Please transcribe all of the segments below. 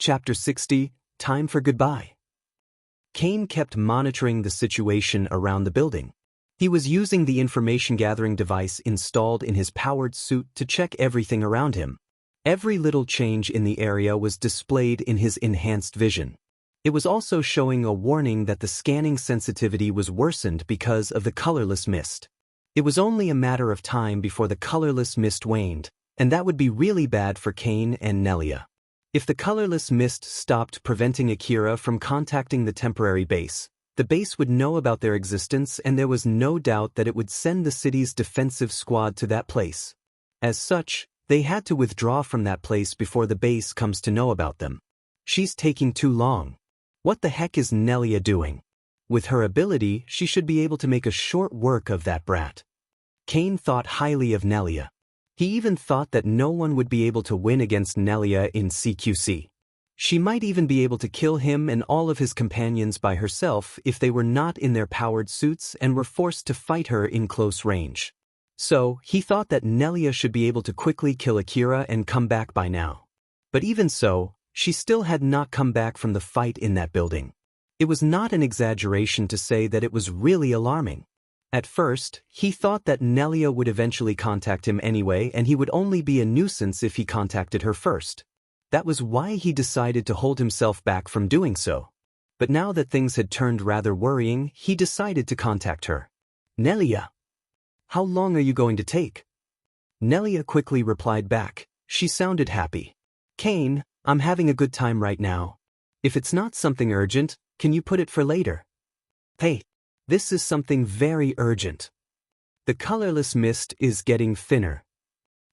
Chapter 60, Time for Goodbye. Kane kept monitoring the situation around the building. He was using the information-gathering device installed in his powered suit to check everything around him. Every little change in the area was displayed in his enhanced vision. It was also showing a warning that the scanning sensitivity was worsened because of the colorless mist. It was only a matter of time before the colorless mist waned, and that would be really bad for Kane and Nelia. If the colorless mist stopped preventing Akira from contacting the temporary base, the base would know about their existence, and there was no doubt that it would send the city's defensive squad to that place. As such, they had to withdraw from that place before the base comes to know about them. She's taking too long. What the heck is Nelia doing? With her ability, she should be able to make a short work of that brat. Kane thought highly of Nelia. He even thought that no one would be able to win against Nelia in CQC. She might even be able to kill him and all of his companions by herself if they were not in their powered suits and were forced to fight her in close range. So, he thought that Nelia should be able to quickly kill Akira and come back by now. But even so, she still had not come back from the fight in that building. It was not an exaggeration to say that it was really alarming. At first, he thought that Nelia would eventually contact him anyway, and he would only be a nuisance if he contacted her first. That was why he decided to hold himself back from doing so. But now that things had turned rather worrying, he decided to contact her. Nelia, how long are you going to take? Nelia quickly replied back. She sounded happy. Kane, I'm having a good time right now. If it's not something urgent, can you put it for later? Hey, this is something very urgent. The colorless mist is getting thinner.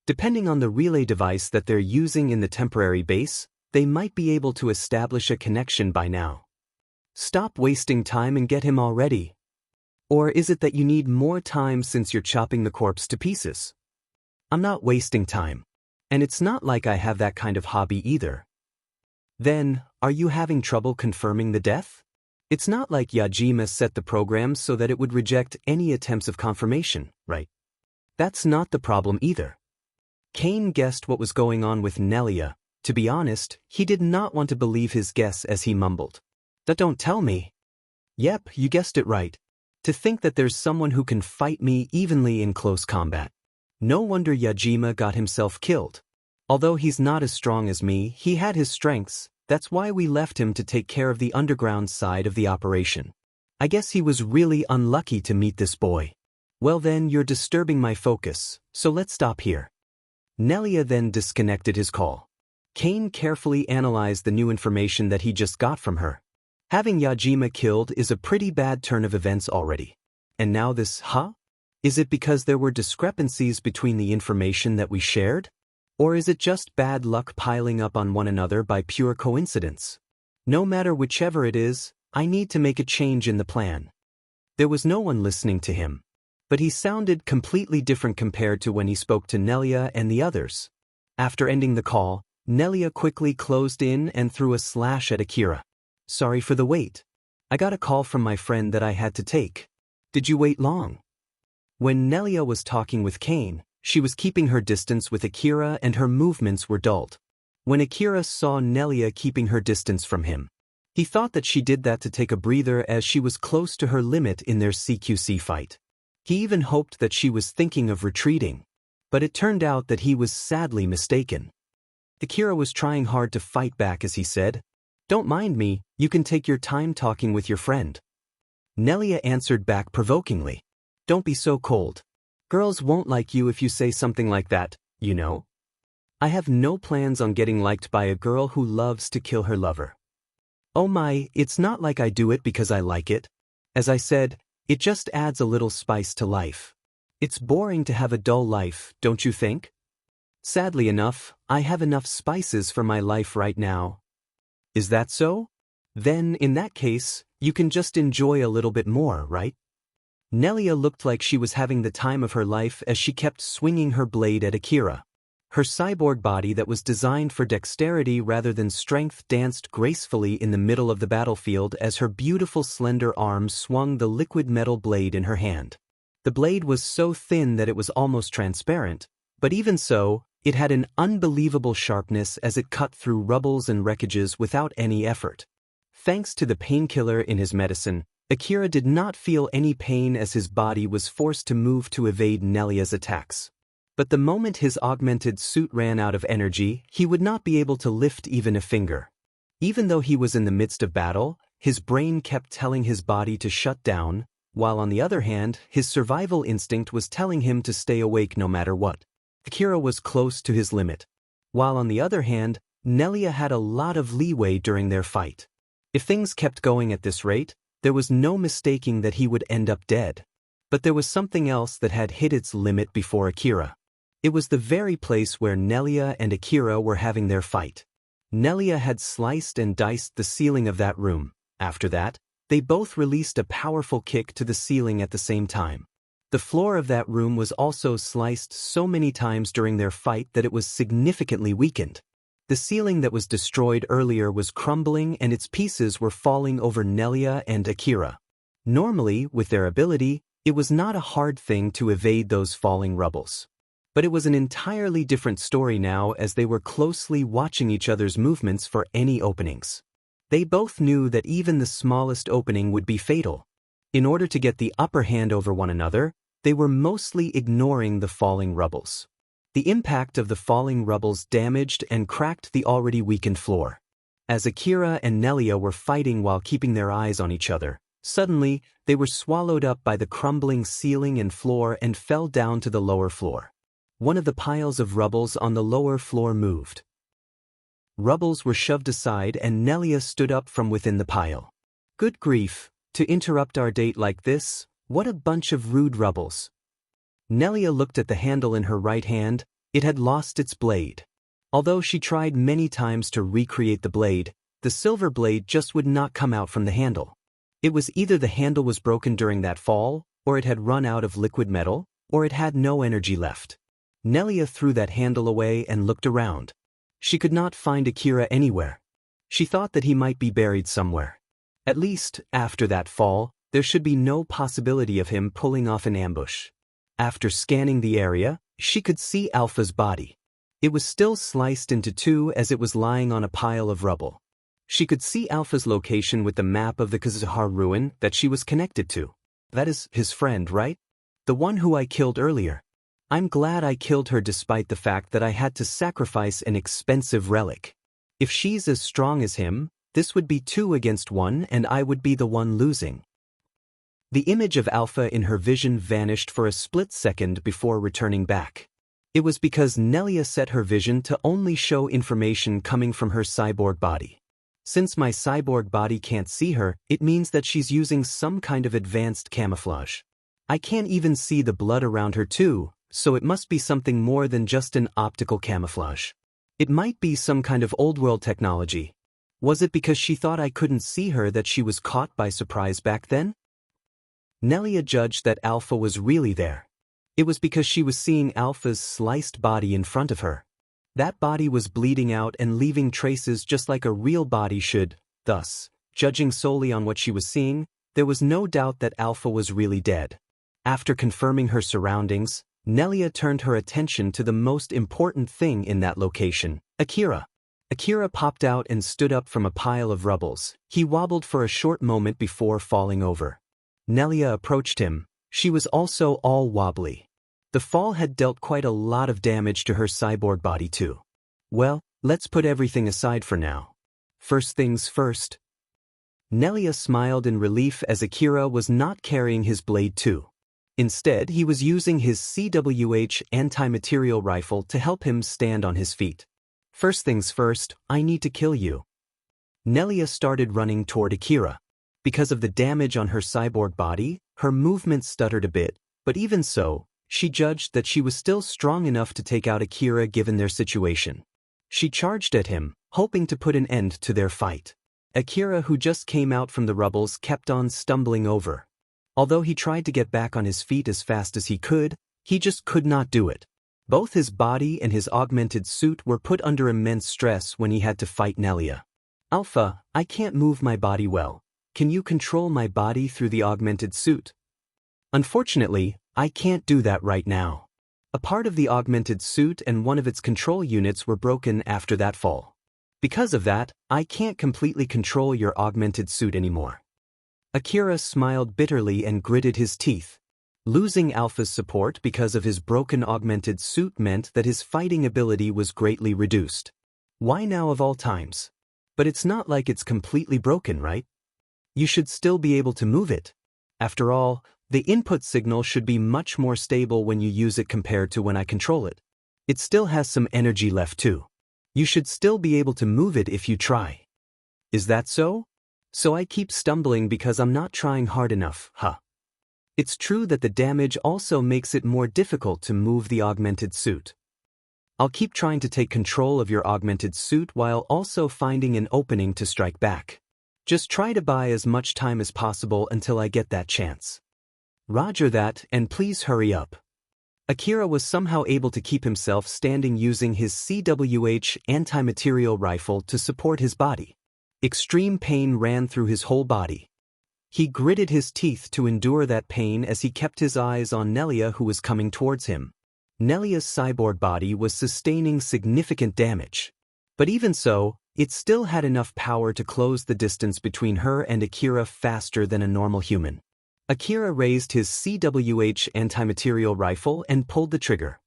Depending on the relay device that they're using in the temporary base, they might be able to establish a connection by now. Stop wasting time and get him already. Or is it that you need more time since you're chopping the corpse to pieces? I'm not wasting time. And it's not like I have that kind of hobby either. Then, are you having trouble confirming the death? It's not like Yajima set the program so that it would reject any attempts of confirmation, right? That's not the problem either. Kane guessed what was going on with Nelia. To be honest, he did not want to believe his guess as he mumbled. Don't tell me. Yep, you guessed it right. To think that there's someone who can fight me evenly in close combat. No wonder Yajima got himself killed. Although he's not as strong as me, he had his strengths. That's why we left him to take care of the underground side of the operation. I guess he was really unlucky to meet this boy. Well then, you're disturbing my focus, so let's stop here. Nelia then disconnected his call. Kane carefully analyzed the new information that he just got from her. Having Yajima killed is a pretty bad turn of events already. And now this, huh? Is it because there were discrepancies between the information that we shared? Or is it just bad luck piling up on one another by pure coincidence? No matter whichever it is, I need to make a change in the plan. There was no one listening to him. But he sounded completely different compared to when he spoke to Nelia and the others. After ending the call, Nelia quickly closed in and threw a slash at Akira. Sorry for the wait. I got a call from my friend that I had to take. Did you wait long? When Nelia was talking with Kane, she was keeping her distance with Akira and her movements were dulled. When Akira saw Nelia keeping her distance from him, he thought that she did that to take a breather as she was close to her limit in their CQC fight. He even hoped that she was thinking of retreating. But it turned out that he was sadly mistaken. Akira was trying hard to fight back as he said, Don't mind me, you can take your time talking with your friend. Nelia answered back provokingly. Don't be so cold. Girls won't like you if you say something like that, you know. I have no plans on getting liked by a girl who loves to kill her lover. Oh my, it's not like I do it because I like it. As I said, it just adds a little spice to life. It's boring to have a dull life, don't you think? Sadly enough, I have enough spices for my life right now. Is that so? Then, in that case, you can just enjoy a little bit more, right? Nelia looked like she was having the time of her life as she kept swinging her blade at Akira. Her cyborg body that was designed for dexterity rather than strength danced gracefully in the middle of the battlefield as her beautiful slender arms swung the liquid metal blade in her hand. The blade was so thin that it was almost transparent, but even so, It had an unbelievable sharpness as it cut through rubbles and wreckages without any effort. Thanks to the painkiller in his medicine, Akira did not feel any pain as his body was forced to move to evade Nelia's attacks. But the moment his augmented suit ran out of energy, he would not be able to lift even a finger. Even though he was in the midst of battle, his brain kept telling his body to shut down, while on the other hand, his survival instinct was telling him to stay awake no matter what. Akira was close to his limit, while on the other hand, Nelia had a lot of leeway during their fight. If things kept going at this rate, there was no mistaking that he would end up dead. But there was something else that had hit its limit before Akira. It was the very place where Nelia and Akira were having their fight. Nelia had sliced and diced the ceiling of that room. After that, they both released a powerful kick to the ceiling at the same time. The floor of that room was also sliced so many times during their fight that it was significantly weakened. The ceiling that was destroyed earlier was crumbling and its pieces were falling over Nelia and Akira. Normally, with their ability, it was not a hard thing to evade those falling rubbles. But it was an entirely different story now as they were closely watching each other's movements for any openings. They both knew that even the smallest opening would be fatal. In order to get the upper hand over one another, they were mostly ignoring the falling rubbles. The impact of the falling rubbles damaged and cracked the already weakened floor. As Akira and Nelia were fighting while keeping their eyes on each other, suddenly, they were swallowed up by the crumbling ceiling and floor and fell down to the lower floor. One of the piles of rubbles on the lower floor moved. Rubbles were shoved aside and Nelia stood up from within the pile. Good grief, to interrupt our date like this, what a bunch of rude rubbles. Nelia looked at the handle in her right hand. It had lost its blade. Although she tried many times to recreate the blade, the silver blade just would not come out from the handle. It was either the handle was broken during that fall, or it had run out of liquid metal, or it had no energy left. Nelia threw that handle away and looked around. She could not find Akira anywhere. She thought that he might be buried somewhere. At least, after that fall, there should be no possibility of him pulling off an ambush. After scanning the area, she could see Alpha's body. It was still sliced into two as it was lying on a pile of rubble. She could see Alpha's location with the map of the Kazuhar ruin that she was connected to. That is his friend, right? The one who I killed earlier. I'm glad I killed her despite the fact that I had to sacrifice an expensive relic. If she's as strong as him, this would be 2 against 1 and I would be the one losing. The image of Alpha in her vision vanished for a split second before returning back. It was because Nelia set her vision to only show information coming from her cyborg body. Since my cyborg body can't see her, it means that she's using some kind of advanced camouflage. I can't even see the blood around her too, so it must be something more than just an optical camouflage. It might be some kind of old-world technology. Was it because she thought I couldn't see her that she was caught by surprise back then? Nelia judged that Alpha was really there. It was because she was seeing Alpha's sliced body in front of her. That body was bleeding out and leaving traces just like a real body should. Thus, judging solely on what she was seeing, there was no doubt that Alpha was really dead. After confirming her surroundings, Nelia turned her attention to the most important thing in that location, Akira. Akira popped out and stood up from a pile of rubbles. He wobbled for a short moment before falling over. Nelia approached him. She was also all wobbly. The fall had dealt quite a lot of damage to her cyborg body too. Well, let's put everything aside for now. First things first. Nelia smiled in relief as Akira was not carrying his blade too. Instead, he was using his CWH anti-material rifle to help him stand on his feet. First things first, I need to kill you. Nelia started running toward Akira. Because of the damage on her cyborg body, her movement stuttered a bit, but even so, she judged that she was still strong enough to take out Akira given their situation. She charged at him, hoping to put an end to their fight. Akira, who just came out from the rubbles, kept on stumbling over. Although he tried to get back on his feet as fast as he just could not do it. Both his body and his augmented suit were put under immense stress when he had to fight Nelia. Alpha, I can't move my body well. Can you control my body through the augmented suit? Unfortunately, I can't do that right now. A part of the augmented suit and one of its control units were broken after that fall. Because of that, I can't completely control your augmented suit anymore. Akira smiled bitterly and gritted his teeth. Losing Alpha's support because of his broken augmented suit meant that his fighting ability was greatly reduced. Why now of all times? But it's not like it's completely broken, right? You should still be able to move it. After all, the input signal should be much more stable when you use it compared to when I control it. It still has some energy left too. You should still be able to move it if you try. Is that so? So I keep stumbling because I'm not trying hard enough, huh? It's true that the damage also makes it more difficult to move the augmented suit. I'll keep trying to take control of your augmented suit while also finding an opening to strike back. Just try to buy as much time as possible until I get that chance. Roger that, and please hurry up. Akira was somehow able to keep himself standing using his CWH anti-material rifle to support his body. Extreme pain ran through his whole body. He gritted his teeth to endure that pain as he kept his eyes on Nelia, who was coming towards him. Nelia's cyborg body was sustaining significant damage. But even so, it still had enough power to close the distance between her and Akira faster than a normal human. Akira raised his CWH anti-material rifle and pulled the trigger.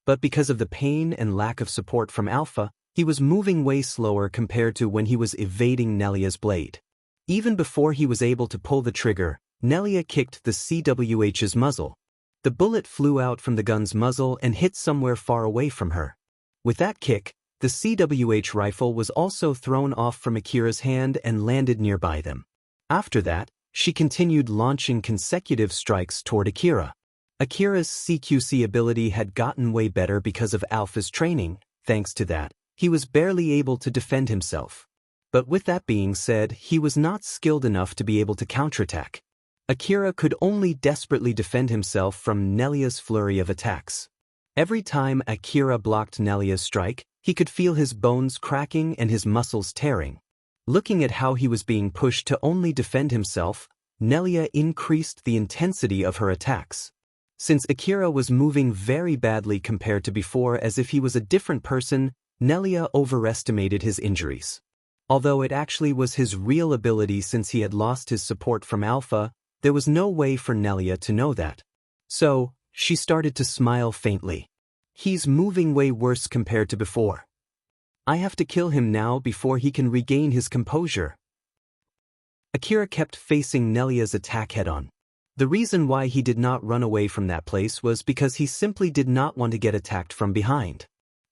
But because of the pain and lack of support from Alpha, he was moving way slower compared to when he was evading Nelia's blade. Even before he was able to pull the trigger, Nelia kicked the CWH's muzzle. The bullet flew out from the gun's muzzle and hit somewhere far away from her. With that kick, the CWH rifle was also thrown off from Akira's hand and landed nearby them. After that, she continued launching consecutive strikes toward Akira. Akira's CQC ability had gotten way better because of Alpha's training. Thanks to that, he was barely able to defend himself. But with that being said, he was not skilled enough to be able to counterattack. Akira could only desperately defend himself from Nelia's flurry of attacks. Every time Akira blocked Nelia's strike, he could feel his bones cracking and his muscles tearing. Looking at how he was being pushed to only defend himself, Nelia increased the intensity of her attacks. Since Akira was moving very badly compared to before, as if he was a different person, Nelia overestimated his injuries. Although it actually was his real ability since he had lost his support from Alpha, there was no way for Nelia to know that. So, she started to smile faintly. He's moving way worse compared to before. I have to kill him now before he can regain his composure. Akira kept facing Nelia's attack head-on. The reason why he did not run away from that place was because he simply did not want to get attacked from behind.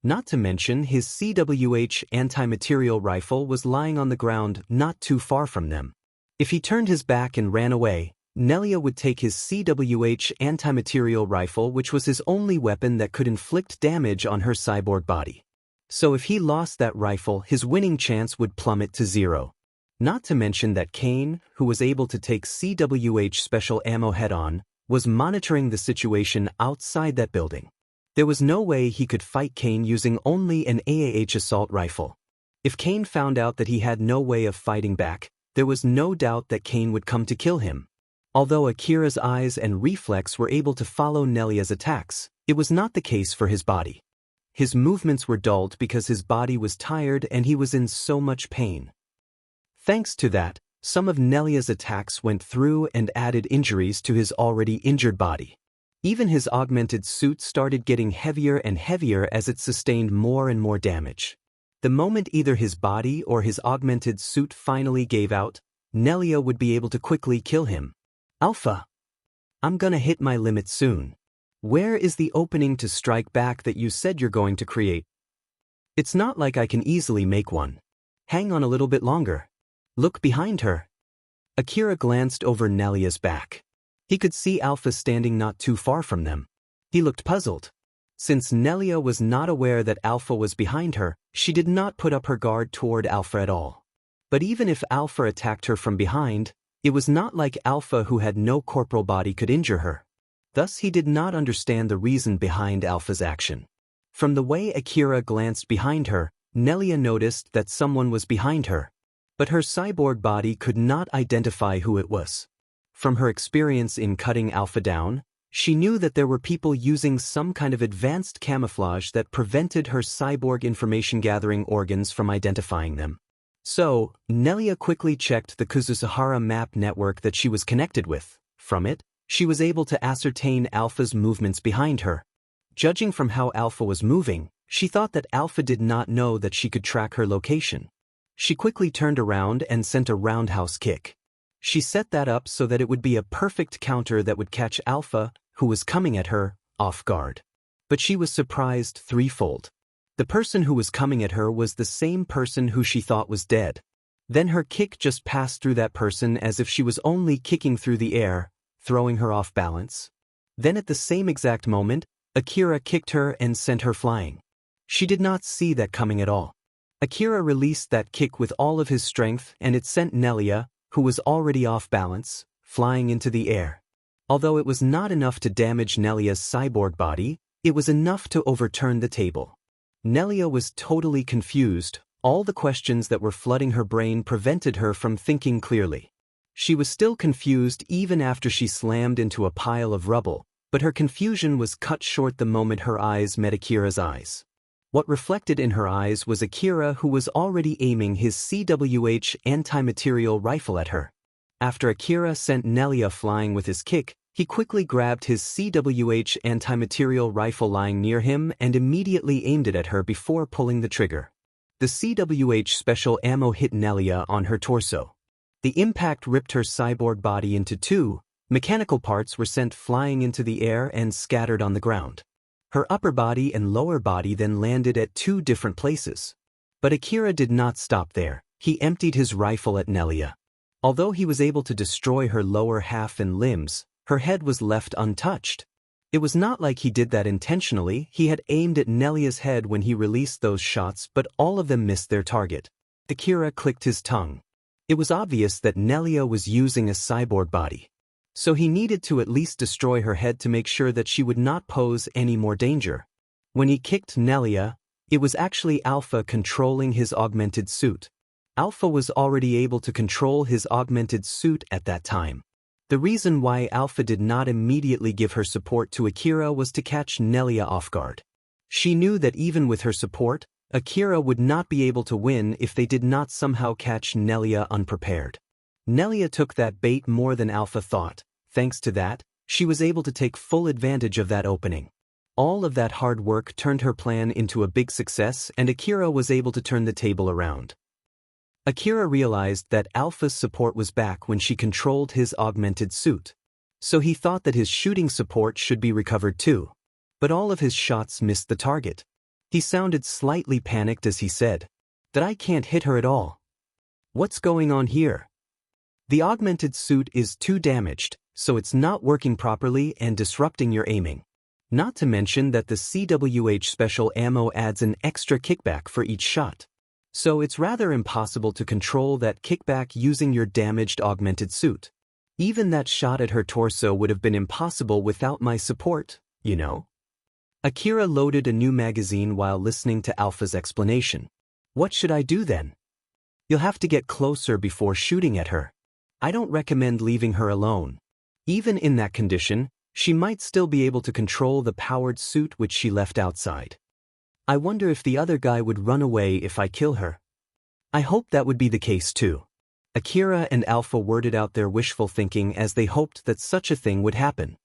Not to mention, his CWH anti-material rifle was lying on the ground not too far from them. If he turned his back and ran away, Nelia would take his CWH anti-material rifle, which was his only weapon that could inflict damage on her cyborg body. So if he lost that rifle, his winning chance would plummet to 0. Not to mention that Kane, who was able to take CWH special ammo head-on, was monitoring the situation outside that building. There was no way he could fight Kane using only an AAH assault rifle. If Kane found out that he had no way of fighting back, there was no doubt that Kane would come to kill him. Although Akira's eyes and reflex were able to follow Nelia's attacks, it was not the case for his body. His movements were dulled because his body was tired and he was in so much pain. Thanks to that, some of Nelia's attacks went through and added injuries to his already injured body. Even his augmented suit started getting heavier and heavier as it sustained more and more damage. The moment either his body or his augmented suit finally gave out, Nelia would be able to quickly kill him. Alpha, I'm gonna hit my limit soon. Where is the opening to strike back that you said you're going to create? It's not like I can easily make one. Hang on a little bit longer. Look behind her. Akira glanced over Nelia's back. He could see Alpha standing not too far from them. He looked puzzled. Since Nelia was not aware that Alpha was behind her, she did not put up her guard toward Alpha at all. But even if Alpha attacked her from behind, it was not like Alpha, who had no corporal body, could injure her. Thus he did not understand the reason behind Alpha's action. From the way Akira glanced behind her, Nelia noticed that someone was behind her. But her cyborg body could not identify who it was. From her experience in cutting Alpha down, She knew that there were people using some kind of advanced camouflage that prevented her cyborg information-gathering organs from identifying them. So, Nelia quickly checked the Kuzuhara map network that she was connected with. From it, she was able to ascertain Alpha's movements behind her. Judging from how Alpha was moving, she thought that Alpha did not know that she could track her location. She quickly turned around and sent a roundhouse kick. She set that up so that it would be a perfect counter that would catch Alpha, who was coming at her, off guard. But she was surprised threefold. The person who was coming at her was the same person who she thought was dead. Then her kick just passed through that person as if she was only kicking through the air, throwing her off balance. Then at the same exact moment, Akira kicked her and sent her flying. She did not see that coming at all. Akira released that kick with all of his strength and it sent Nelia, who was already off balance, flying into the air. Although it was not enough to damage Nelia's cyborg body, it was enough to overturn the table. Nelia was totally confused. All the questions that were flooding her brain prevented her from thinking clearly. She was still confused even after she slammed into a pile of rubble, but her confusion was cut short the moment her eyes met Akira's eyes. What reflected in her eyes was Akira, who was already aiming his CWH anti-material rifle at her. After Akira sent Nelia flying with his kick, he quickly grabbed his CWH anti-material rifle lying near him and immediately aimed it at her before pulling the trigger. The CWH special ammo hit Nelia on her torso. The impact ripped her cyborg body into two. Mechanical parts were sent flying into the air and scattered on the ground. Her upper body and lower body then landed at two different places. But Akira did not stop there. He emptied his rifle at Nelia. Although he was able to destroy her lower half and limbs, her head was left untouched. It was not like he did that intentionally. He had aimed at Nelia's head when he released those shots, but all of them missed their target. Akira clicked his tongue. It was obvious that Nelia was using a cyborg body. So he needed to at least destroy her head to make sure that she would not pose any more danger. When he kicked Nelia, it was actually Alpha controlling his augmented suit. Alpha was already able to control his augmented suit at that time. The reason why Alpha did not immediately give her support to Akira was to catch Nelia off guard. She knew that even with her support, Akira would not be able to win if they did not somehow catch Nelia unprepared. Nelia took that bait more than Alpha thought. Thanks to that, she was able to take full advantage of that opening. All of that hard work turned her plan into a big success, and Akira was able to turn the table around. Akira realized that Alpha's support was back when she controlled his augmented suit. So he thought that his shooting support should be recovered too. But all of his shots missed the target. He sounded slightly panicked as he said, "That I can't hit her at all. What's going on here? The augmented suit is too damaged, so it's not working properly and disrupting your aiming. Not to mention that the CWH special ammo adds an extra kickback for each shot. So it's rather impossible to control that kickback using your damaged augmented suit. Even that shot at her torso would have been impossible without my support, you know." Akira loaded a new magazine while listening to Alpha's explanation. "What should I do then?" "You'll have to get closer before shooting at her. I don't recommend leaving her alone. Even in that condition, she might still be able to control the powered suit which she left outside. I wonder if the other guy would run away if I kill her. I hope that would be the case too." Akira and Alpha worded out their wishful thinking as they hoped that such a thing would happen.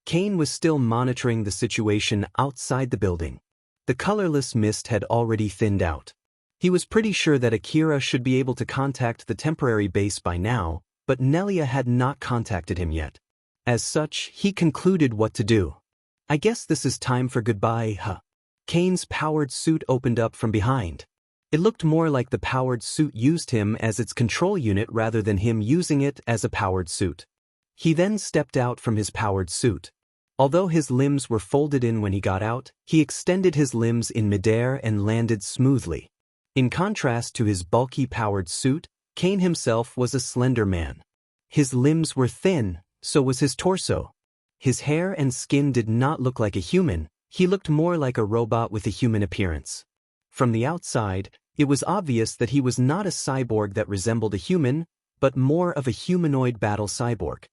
Kane was still monitoring the situation outside the building. The colorless mist had already thinned out. He was pretty sure that Akira should be able to contact the temporary base by now, but Nelia had not contacted him yet. As such, he concluded what to do. "I guess this is time for goodbye, huh?" Kane's powered suit opened up from behind. It looked more like the powered suit used him as its control unit rather than him using it as a powered suit. He then stepped out from his powered suit. Although his limbs were folded in when he got out, he extended his limbs in midair and landed smoothly. In contrast to his bulky powered suit, Kane himself was a slender man. His limbs were thin, so was his torso. His hair and skin did not look like a human, he looked more like a robot with a human appearance. From the outside, it was obvious that he was not a cyborg that resembled a human, but more of a humanoid battle cyborg.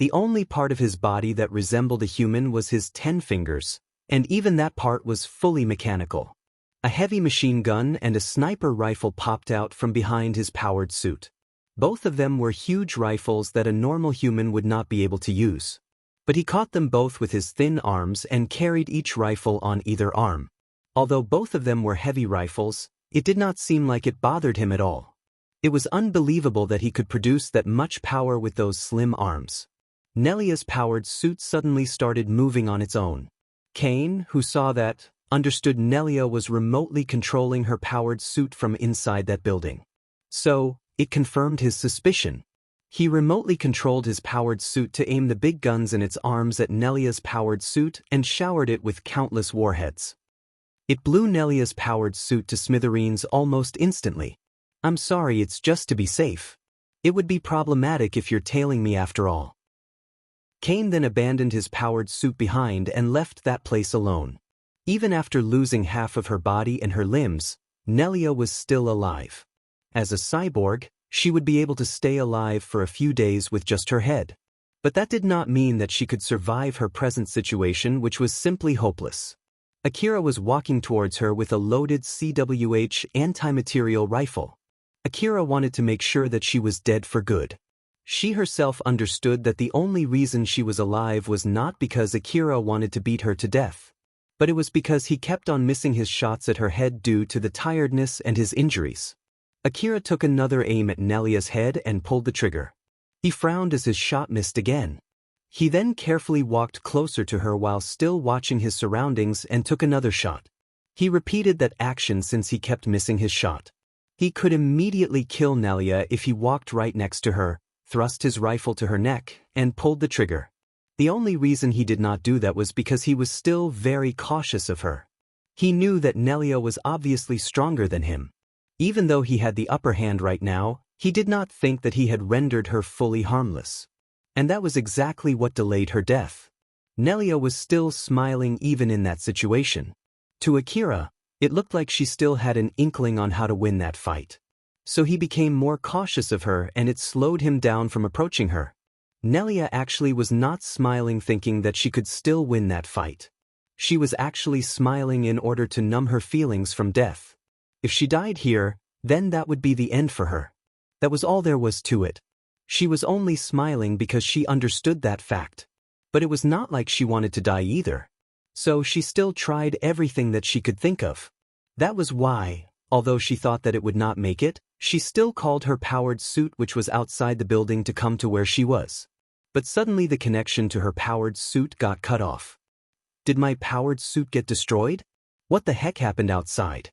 The only part of his body that resembled a human was his 10 fingers, and even that part was fully mechanical. A heavy machine gun and a sniper rifle popped out from behind his powered suit. Both of them were huge rifles that a normal human would not be able to use. But he caught them both with his thin arms and carried each rifle on either arm. Although both of them were heavy rifles, it did not seem like it bothered him at all. It was unbelievable that he could produce that much power with those slim arms. Nelia's powered suit suddenly started moving on its own. Cain, who saw that, understood Nelia was remotely controlling her powered suit from inside that building. So, it confirmed his suspicion. He remotely controlled his powered suit to aim the big guns in its arms at Nelia's powered suit and showered it with countless warheads. It blew Nelia's powered suit to smithereens almost instantly. I'm sorry, it's just to be safe. It would be problematic if you're tailing me after all. Cain then abandoned his powered suit behind and left that place alone. Even after losing half of her body and her limbs, Nelia was still alive. As a cyborg, she would be able to stay alive for a few days with just her head. But that did not mean that she could survive her present situation, which was simply hopeless. Akira was walking towards her with a loaded CWH anti-material rifle. Akira wanted to make sure that she was dead for good. She herself understood that the only reason she was alive was not because Akira wanted to beat her to death, but it was because he kept on missing his shots at her head due to the tiredness and his injuries. Akira took another aim at Nelia's head and pulled the trigger. He frowned as his shot missed again. He then carefully walked closer to her while still watching his surroundings and took another shot. He repeated that action since he kept missing his shot. He could immediately kill Nelia if he walked right next to her, thrust his rifle to her neck, and pulled the trigger. The only reason he did not do that was because he was still very cautious of her. He knew that Nelia was obviously stronger than him. Even though he had the upper hand right now, he did not think that he had rendered her fully harmless. And that was exactly what delayed her death. Nelia was still smiling even in that situation. To Akira, it looked like she still had an inkling on how to win that fight. So he became more cautious of her and it slowed him down from approaching her. Nelia actually was not smiling thinking that she could still win that fight. She was actually smiling in order to numb her feelings from death. If she died here, then that would be the end for her. That was all there was to it. She was only smiling because she understood that fact. But it was not like she wanted to die either. So she still tried everything that she could think of. That was why, although she thought that it would not make it, she still called her powered suit which was outside the building to come to where she was. But suddenly the connection to her powered suit got cut off. Did my powered suit get destroyed? What the heck happened outside?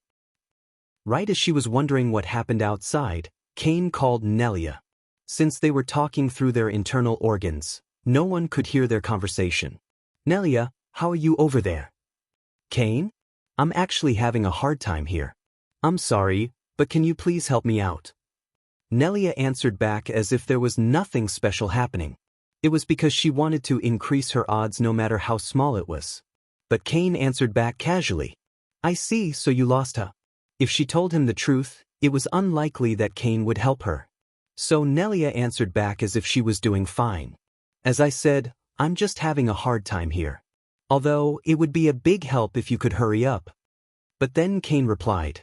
Right as she was wondering what happened outside, Cain called Nelia. Since they were talking through their internal organs, no one could hear their conversation. Nelia, how are you over there? Cain? I'm actually having a hard time here. I'm sorry, but can you please help me out? Nelia answered back as if there was nothing special happening. It was because she wanted to increase her odds no matter how small it was. But Cain answered back casually. I see, so you lost her. If she told him the truth, it was unlikely that Cain would help her. So Nelia answered back as if she was doing fine. As I said, I'm just having a hard time here. Although, it would be a big help if you could hurry up. But then Cain replied.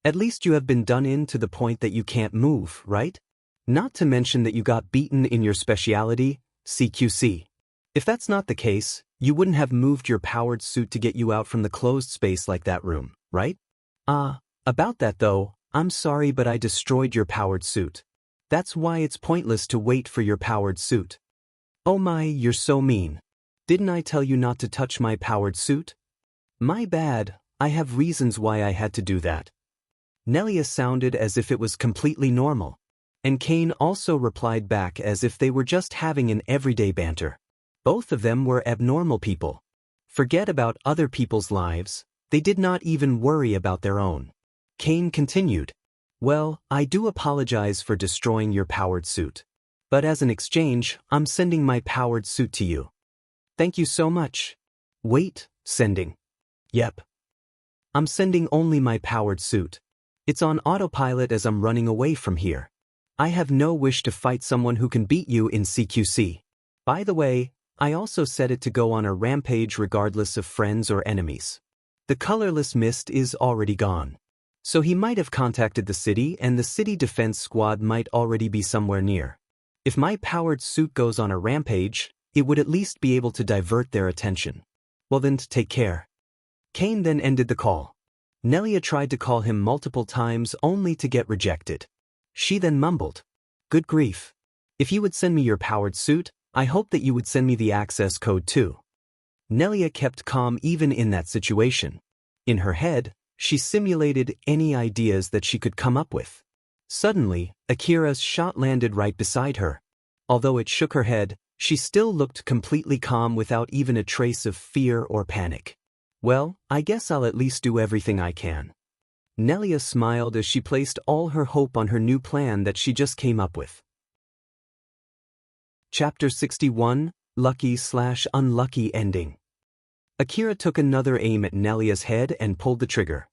At least you have been done in to the point that you can't move, right? Not to mention that you got beaten in your specialty, CQC. If that's not the case, you wouldn't have moved your powered suit to get you out from the closed space like that room, right? About that though, I'm sorry but I destroyed your powered suit. That's why it's pointless to wait for your powered suit. Oh my, you're so mean. Didn't I tell you not to touch my powered suit? My bad, I have reasons why I had to do that. Nelia sounded as if it was completely normal. And Cain also replied back as if they were just having an everyday banter. Both of them were abnormal people. Forget about other people's lives, they did not even worry about their own. Cain continued. Well, I do apologize for destroying your powered suit. But as an exchange, I'm sending my powered suit to you. Thank you so much. Wait, sending. Yep. I'm sending only my powered suit. It's on autopilot as I'm running away from here. I have no wish to fight someone who can beat you in CQC. By the way, I also set it to go on a rampage regardless of friends or enemies. The colorless mist is already gone. So he might have contacted the city, and the city defense squad might already be somewhere near. If my powered suit goes on a rampage, it would at least be able to divert their attention. Well then, take care. Kane then ended the call. Nelia tried to call him multiple times only to get rejected. She then mumbled, "Good grief. If you would send me your powered suit, I hope that you would send me the access code too." Nelia kept calm even in that situation. In her head, she simulated any ideas that she could come up with. Suddenly, Akira's shot landed right beside her. Although it shook her head, she still looked completely calm without even a trace of fear or panic. "Well, I guess I'll at least do everything I can." Nelia smiled as she placed all her hope on her new plan that she just came up with. Chapter 61, Lucky/Unlucky Ending. Akira took another aim at Nelia's head and pulled the trigger.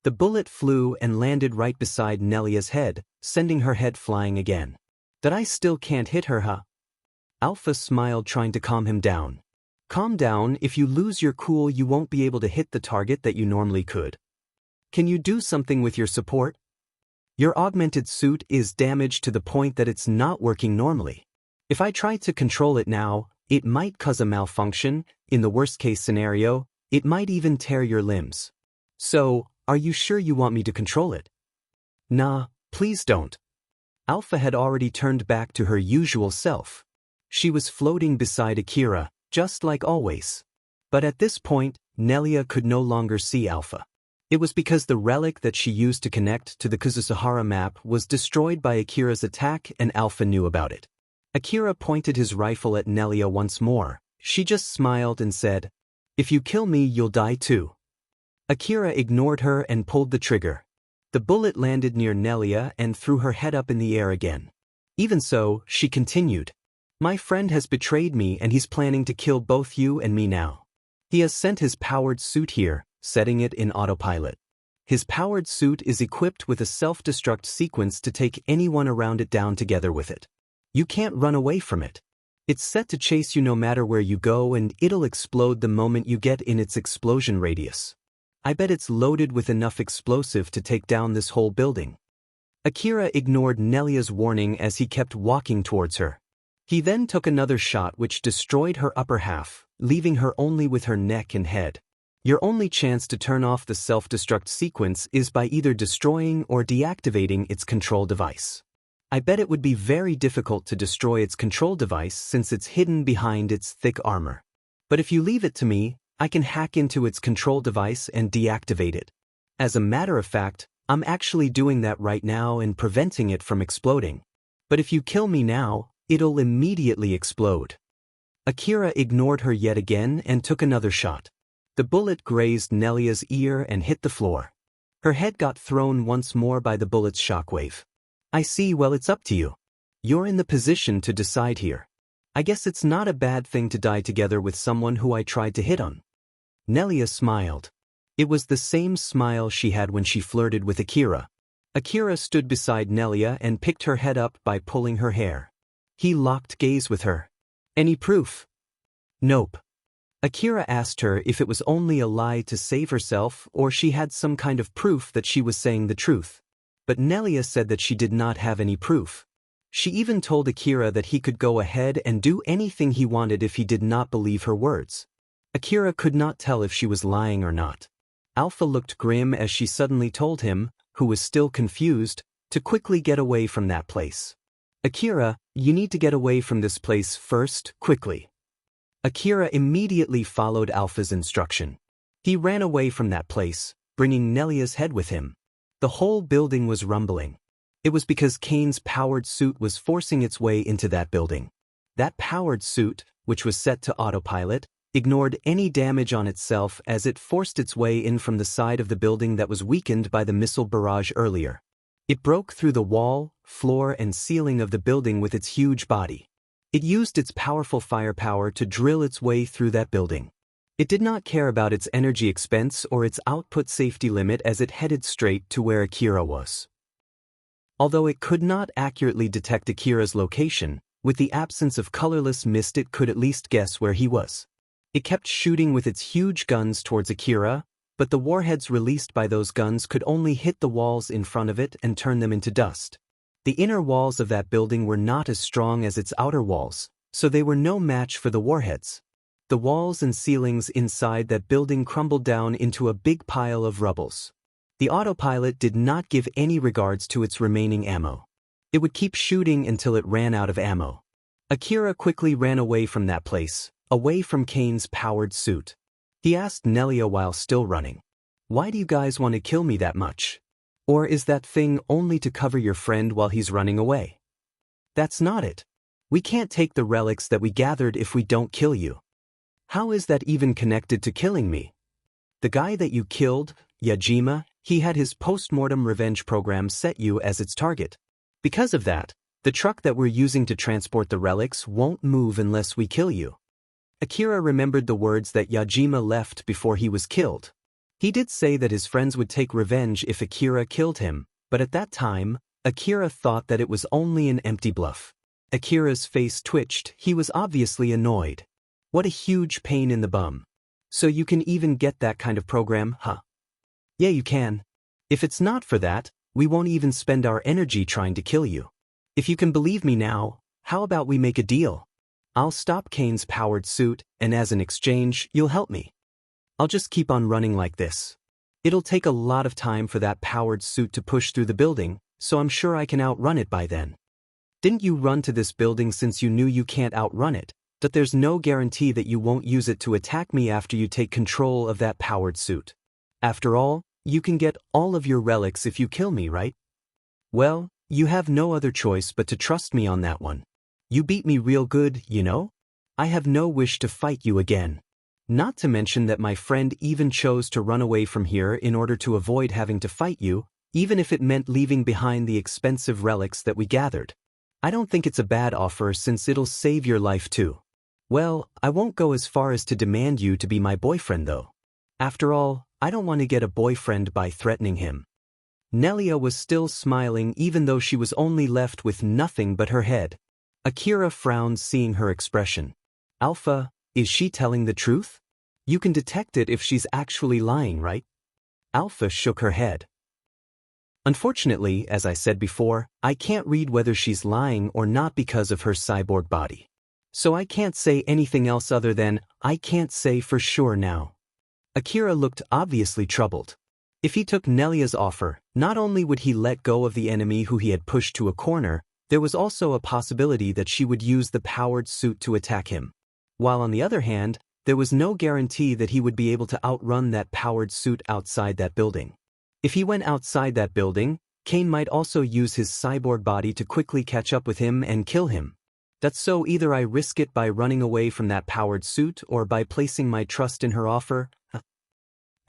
The bullet flew and landed right beside Nelia's head, sending her head flying again. "That I still can't hit her, huh?" Alpha smiled, trying to calm him down. "Calm down. If you lose your cool, you won't be able to hit the target that you normally could. Can you do something with your support? Your augmented suit is damaged to the point that it's not working normally. If I try to control it now, it might cause a malfunction. In the worst-case scenario, it might even tear your limbs. So, are you sure you want me to control it?" "Nah, please don't." Alpha had already turned back to her usual self. She was floating beside Akira, just like always. But at this point, Nelia could no longer see Alpha. It was because the relic that she used to connect to the Kuzuhara map was destroyed by Akira's attack, and Alpha knew about it. Akira pointed his rifle at Nelia once more. She just smiled and said, "If you kill me, you'll die too." Akira ignored her and pulled the trigger. The bullet landed near Nelia and threw her head up in the air again. Even so, she continued, "My friend has betrayed me, and he's planning to kill both you and me now. He has sent his powered suit here, setting it in autopilot. His powered suit is equipped with a self-destruct sequence to take anyone around it down together with it. You can't run away from it. It's set to chase you no matter where you go, and it'll explode the moment you get in its explosion radius. I bet it's loaded with enough explosive to take down this whole building." Akira ignored Nelia's warning as he kept walking towards her. He then took another shot which destroyed her upper half, leaving her only with her neck and head. Your only chance to turn off the self-destruct sequence is by either destroying or deactivating its control device. I bet it would be very difficult to destroy its control device since it's hidden behind its thick armor. But if you leave it to me, I can hack into its control device and deactivate it. As a matter of fact, I'm actually doing that right now and preventing it from exploding. But if you kill me now, it'll immediately explode." Akira ignored her yet again and took another shot. The bullet grazed Nelia's ear and hit the floor. Her head got thrown once more by the bullet's shockwave. "I see. Well, it's up to you. You're in the position to decide here. I guess it's not a bad thing to die together with someone who I tried to hit on." Nelia smiled. It was the same smile she had when she flirted with Akira. Akira stood beside Nelia and picked her head up by pulling her hair. He locked gaze with her. "Any proof?" "Nope." Akira asked her if it was only a lie to save herself or she had some kind of proof that she was saying the truth. But Nelia said that she did not have any proof. She even told Akira that he could go ahead and do anything he wanted if he did not believe her words. Akira could not tell if she was lying or not. Alpha looked grim as she suddenly told him, who was still confused, to quickly get away from that place. "Akira, you need to get away from this place first, quickly." Akira immediately followed Alpha's instruction. He ran away from that place, bringing Nelia's head with him. The whole building was rumbling. It was because Kane's powered suit was forcing its way into that building. That powered suit, which was set to autopilot, ignored any damage on itself as it forced its way in from the side of the building that was weakened by the missile barrage earlier. It broke through the wall, floor, and ceiling of the building with its huge body. It used its powerful firepower to drill its way through that building. It did not care about its energy expense or its output safety limit as it headed straight to where Akira was. Although it could not accurately detect Akira's location, With the absence of colorless mist, it could at least guess where he was. It kept shooting with its huge guns towards Akira, but the warheads released by those guns could only hit the walls in front of it and turn them into dust. The inner walls of that building were not as strong as its outer walls, so they were no match for the warheads. The walls and ceilings inside that building crumbled down into a big pile of rubbles. The autopilot did not give any regards to its remaining ammo. It would keep shooting until it ran out of ammo. Akira quickly ran away from that place, away from Kane's powered suit. He asked Nelia while still running, "Why do you guys want to kill me that much? Or is that thing only to cover your friend while he's running away?" "That's not it. We can't take the relics that we gathered if we don't kill you." "How is that even connected to killing me?" "The guy that you killed, Yajima, he had his post-mortem revenge program set you as its target. Because of that, the truck that we're using to transport the relics won't move unless we kill you." Akira remembered the words that Yajima left before he was killed. He did say that his friends would take revenge if Akira killed him, but at that time, Akira thought that it was only an empty bluff. Akira's face twitched. He was obviously annoyed. What a huge pain in the bum. "So you can even get that kind of program, huh?" "Yeah, you can. If it's not for that, we won't even spend our energy trying to kill you. If you can believe me now, how about we make a deal? I'll stop Kane's powered suit, and as an exchange, you'll help me. I'll just keep on running like this. It'll take a lot of time for that powered suit to push through the building, so I'm sure I can outrun it by then." "Didn't you run to this building since you knew you can't outrun it? That there's no guarantee that you won't use it to attack me after you take control of that powered suit. After all, you can get all of your relics if you kill me, right? Well, you have no other choice but to trust me on that one. You beat me real good, you know? I have no wish to fight you again. Not to mention that my friend even chose to run away from here in order to avoid having to fight you, even if it meant leaving behind the expensive relics that we gathered. I don't think it's a bad offer since it'll save your life too. Well, I won't go as far as to demand you to be my boyfriend though. After all, I don't want to get a boyfriend by threatening him." Nelia was still smiling even though she was only left with nothing but her head. Akira frowned seeing her expression. "Alpha, is she telling the truth? You can detect it if she's actually lying, right?" Alpha shook her head. "Unfortunately, as I said before, I can't read whether she's lying or not because of her cyborg body. So I can't say anything else other than, I can't say for sure now." Akira looked obviously troubled. If he took Nelia's offer, not only would he let go of the enemy who he had pushed to a corner, there was also a possibility that she would use the powered suit to attack him. While on the other hand, there was no guarantee that he would be able to outrun that powered suit outside that building. If he went outside that building, Kane might also use his cyborg body to quickly catch up with him and kill him. That's so either I risk it by running away from that powered suit or by placing my trust in her offer.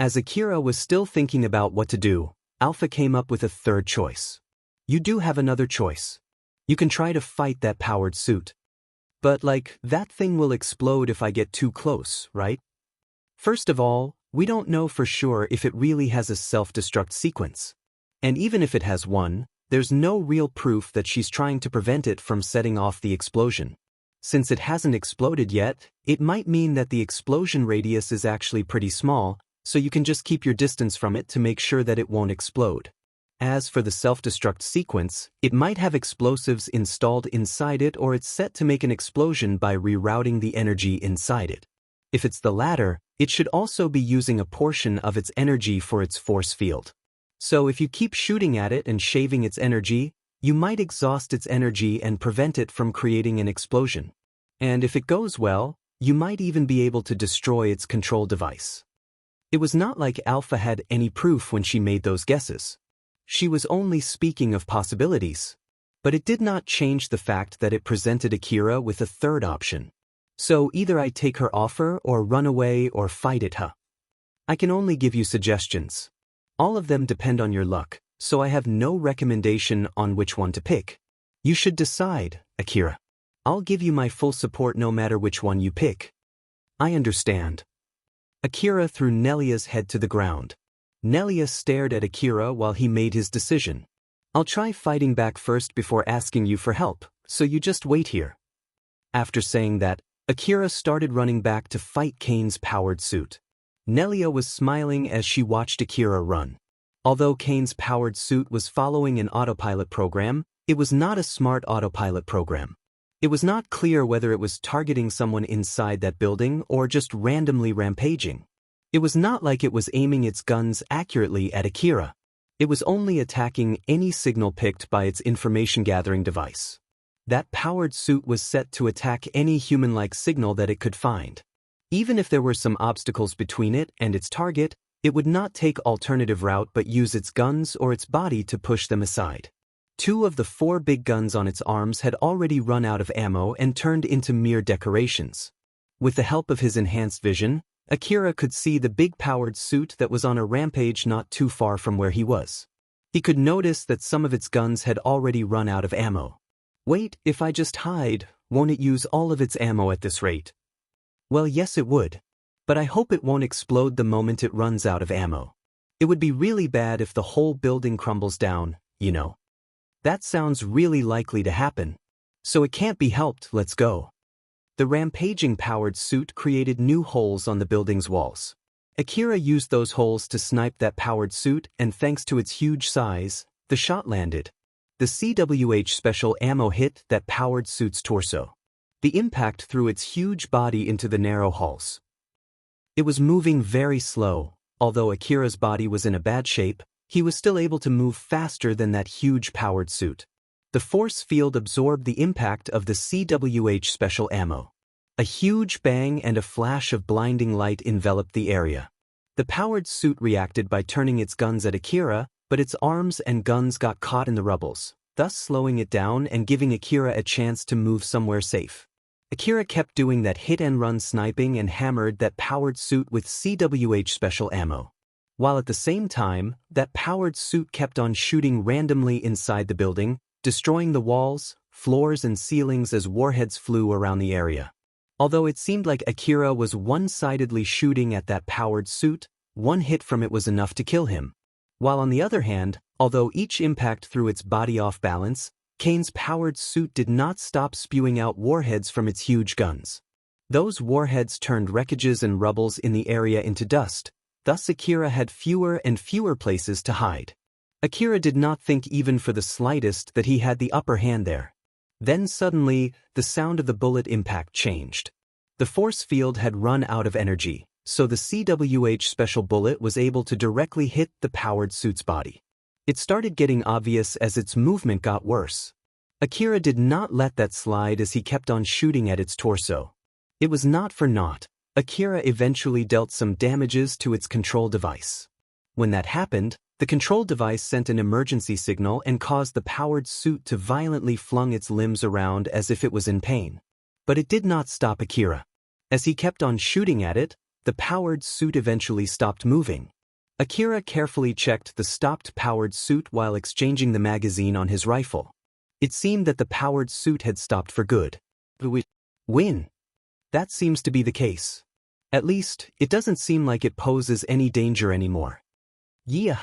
As Akira was still thinking about what to do, Alpha came up with a third choice. "You do have another choice. You can try to fight that powered suit. But that thing will explode if I get too close, right? First of all, we don't know for sure if it really has a self-destruct sequence. And even if it has one, there's no real proof that she's trying to prevent it from setting off the explosion. Since it hasn't exploded yet, it might mean that the explosion radius is actually pretty small, so you can just keep your distance from it to make sure that it won't explode. As for the self-destruct sequence, it might have explosives installed inside it or it's set to make an explosion by rerouting the energy inside it. If it's the latter, it should also be using a portion of its energy for its force field. So if you keep shooting at it and shaving its energy, you might exhaust its energy and prevent it from creating an explosion. And if it goes well, you might even be able to destroy its control device." It was not like Alpha had any proof when she made those guesses. She was only speaking of possibilities. But it did not change the fact that it presented Akira with a third option. "So either I take her offer or run away or fight it, huh? I can only give you suggestions. All of them depend on your luck, so I have no recommendation on which one to pick. You should decide, Akira. I'll give you my full support no matter which one you pick." "I understand." Akira threw Nelia's head to the ground. Nelia stared at Akira while he made his decision. "I'll try fighting back first before asking you for help, so you just wait here. After saying that, Akira started running back to fight Kane's powered suit. Nelia was smiling as she watched Akira run. Although Kane's powered suit was following an autopilot program, it was not a smart autopilot program. It was not clear whether it was targeting someone inside that building or just randomly rampaging. It was not like it was aiming its guns accurately at Akira. It was only attacking any signal picked by its information-gathering device. That powered suit was set to attack any human-like signal that it could find. Even if there were some obstacles between it and its target, it would not take alternative route but use its guns or its body to push them aside. 2 of the 4 big guns on its arms had already run out of ammo and turned into mere decorations. With the help of his enhanced vision, Akira could see the big powered suit that was on a rampage not too far from where he was. He could notice that some of its guns had already run out of ammo. Wait, if I just hide, won't it use all of its ammo at this rate? Well, yes it would. But I hope it won't explode the moment it runs out of ammo. It would be really bad if the whole building crumbles down, you know. That sounds really likely to happen. So it can't be helped, let's go. The rampaging powered suit created new holes on the building's walls. Akira used those holes to snipe that powered suit, and thanks to its huge size, the shot landed. The CWH special ammo hit that powered suit's torso. The impact threw its huge body into the narrow halls. It was moving very slow. Although Akira's body was in a bad shape, he was still able to move faster than that huge powered suit. The force field absorbed the impact of the CWH special ammo. A huge bang and a flash of blinding light enveloped the area. The powered suit reacted by turning its guns at Akira, but its arms and guns got caught in the rubbles, thus slowing it down and giving Akira a chance to move somewhere safe. Akira kept doing that hit-and-run sniping and hammered that powered suit with CWH special ammo. While at the same time, that powered suit kept on shooting randomly inside the building, destroying the walls, floors and ceilings as warheads flew around the area. Although it seemed like Akira was one-sidedly shooting at that powered suit, one hit from it was enough to kill him. While on the other hand, although each impact threw its body off balance, Kane's powered suit did not stop spewing out warheads from its huge guns. Those warheads turned wreckages and rubbles in the area into dust, thus Akira had fewer and fewer places to hide. Akira did not think even for the slightest that he had the upper hand there. Then suddenly, the sound of the bullet impact changed. The force field had run out of energy, so the CWH special bullet was able to directly hit the powered suit's body. It started getting obvious as its movement got worse. Akira did not let that slide as he kept on shooting at its torso. It was not for naught. Akira eventually dealt some damages to its control device. When that happened, the control device sent an emergency signal and caused the powered suit to violently flung its limbs around as if it was in pain. But it did not stop Akira. As he kept on shooting at it, the powered suit eventually stopped moving. Akira carefully checked the stopped powered suit while exchanging the magazine on his rifle. It seemed that the powered suit had stopped for good. Win. That seems to be the case. At least, it doesn't seem like it poses any danger anymore. Yeah!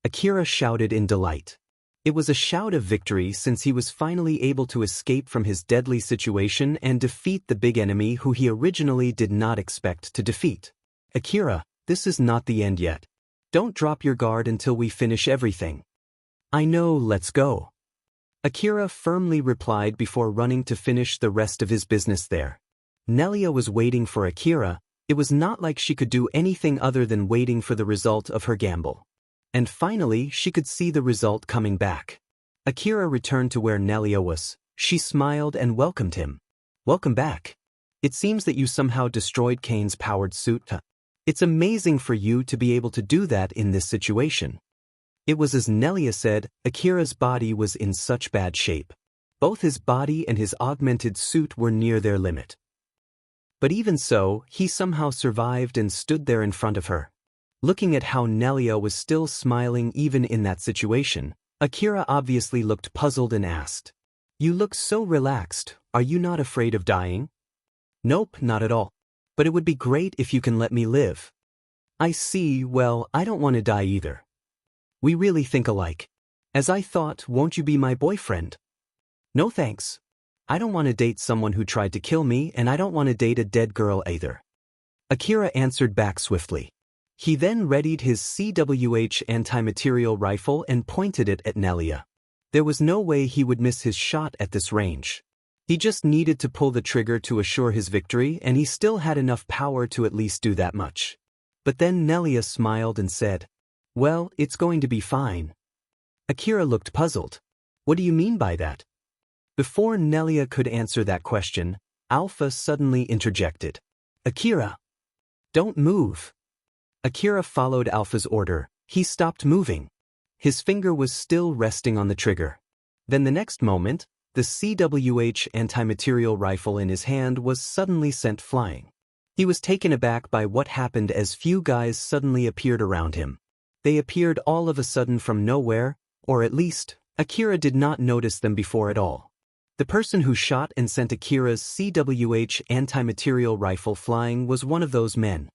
Akira shouted in delight. It was a shout of victory since he was finally able to escape from his deadly situation and defeat the big enemy who he originally did not expect to defeat. Akira, this is not the end yet. Don't drop your guard until we finish everything. I know, let's go. Akira firmly replied before running to finish the rest of his business there. Nelia was waiting for Akira. It was not like she could do anything other than waiting for the result of her gamble. And finally, she could see the result coming back. Akira returned to where Nelia was. She smiled and welcomed him. Welcome back. It seems that you somehow destroyed Kane's powered suit. It's amazing for you to be able to do that in this situation. It was as Nelia said, Akira's body was in such bad shape. Both his body and his augmented suit were near their limit. But even so, he somehow survived and stood there in front of her. Looking at how Nelia was still smiling even in that situation, Akira obviously looked puzzled and asked, "You look so relaxed, are you not afraid of dying?" "Nope, not at all. But it would be great if you can let me live." "I see, well, I don't want to die either." "We really think alike. As I thought, won't you be my boyfriend?" "No thanks. I don't want to date someone who tried to kill me, and I don't want to date a dead girl either. Akira answered back swiftly. He then readied his CWH anti-material rifle and pointed it at Nelia. There was no way he would miss his shot at this range. He just needed to pull the trigger to assure his victory, and he still had enough power to at least do that much. But then Nelia smiled and said, "Well, it's going to be fine." Akira looked puzzled. "What do you mean by that?" Before Nelia could answer that question, Alpha suddenly interjected. "Akira! Don't move!" Akira followed Alpha's order. He stopped moving. His finger was still resting on the trigger. Then the next moment, the CWH anti-material rifle in his hand was suddenly sent flying. He was taken aback by what happened as few guys suddenly appeared around him. They appeared all of a sudden from nowhere, or at least, Akira did not notice them before at all. The person who shot and sent Akira's CWH anti-material rifle flying was one of those men.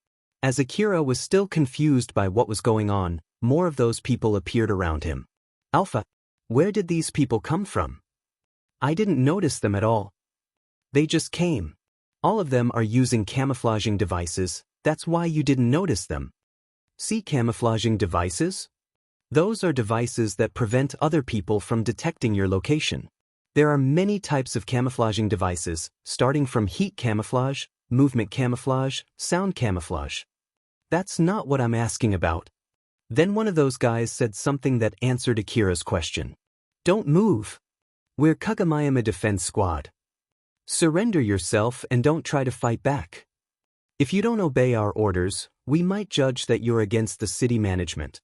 As Akira was still confused by what was going on, more of those people appeared around him. "Alpha, where did these people come from? I didn't notice them at all. They just came. All of them are using camouflaging devices, that's why you didn't notice them." "See camouflaging devices? Those are devices that prevent other people from detecting your location. There are many types of camouflaging devices, starting from heat camouflage, movement camouflage, sound camouflage." "That's not what I'm asking about." Then one of those guys said something that answered Akira's question. "Don't move. We're Kagamayama Defense Squad. Surrender yourself and don't try to fight back. If you don't obey our orders, we might judge that you're against the city management.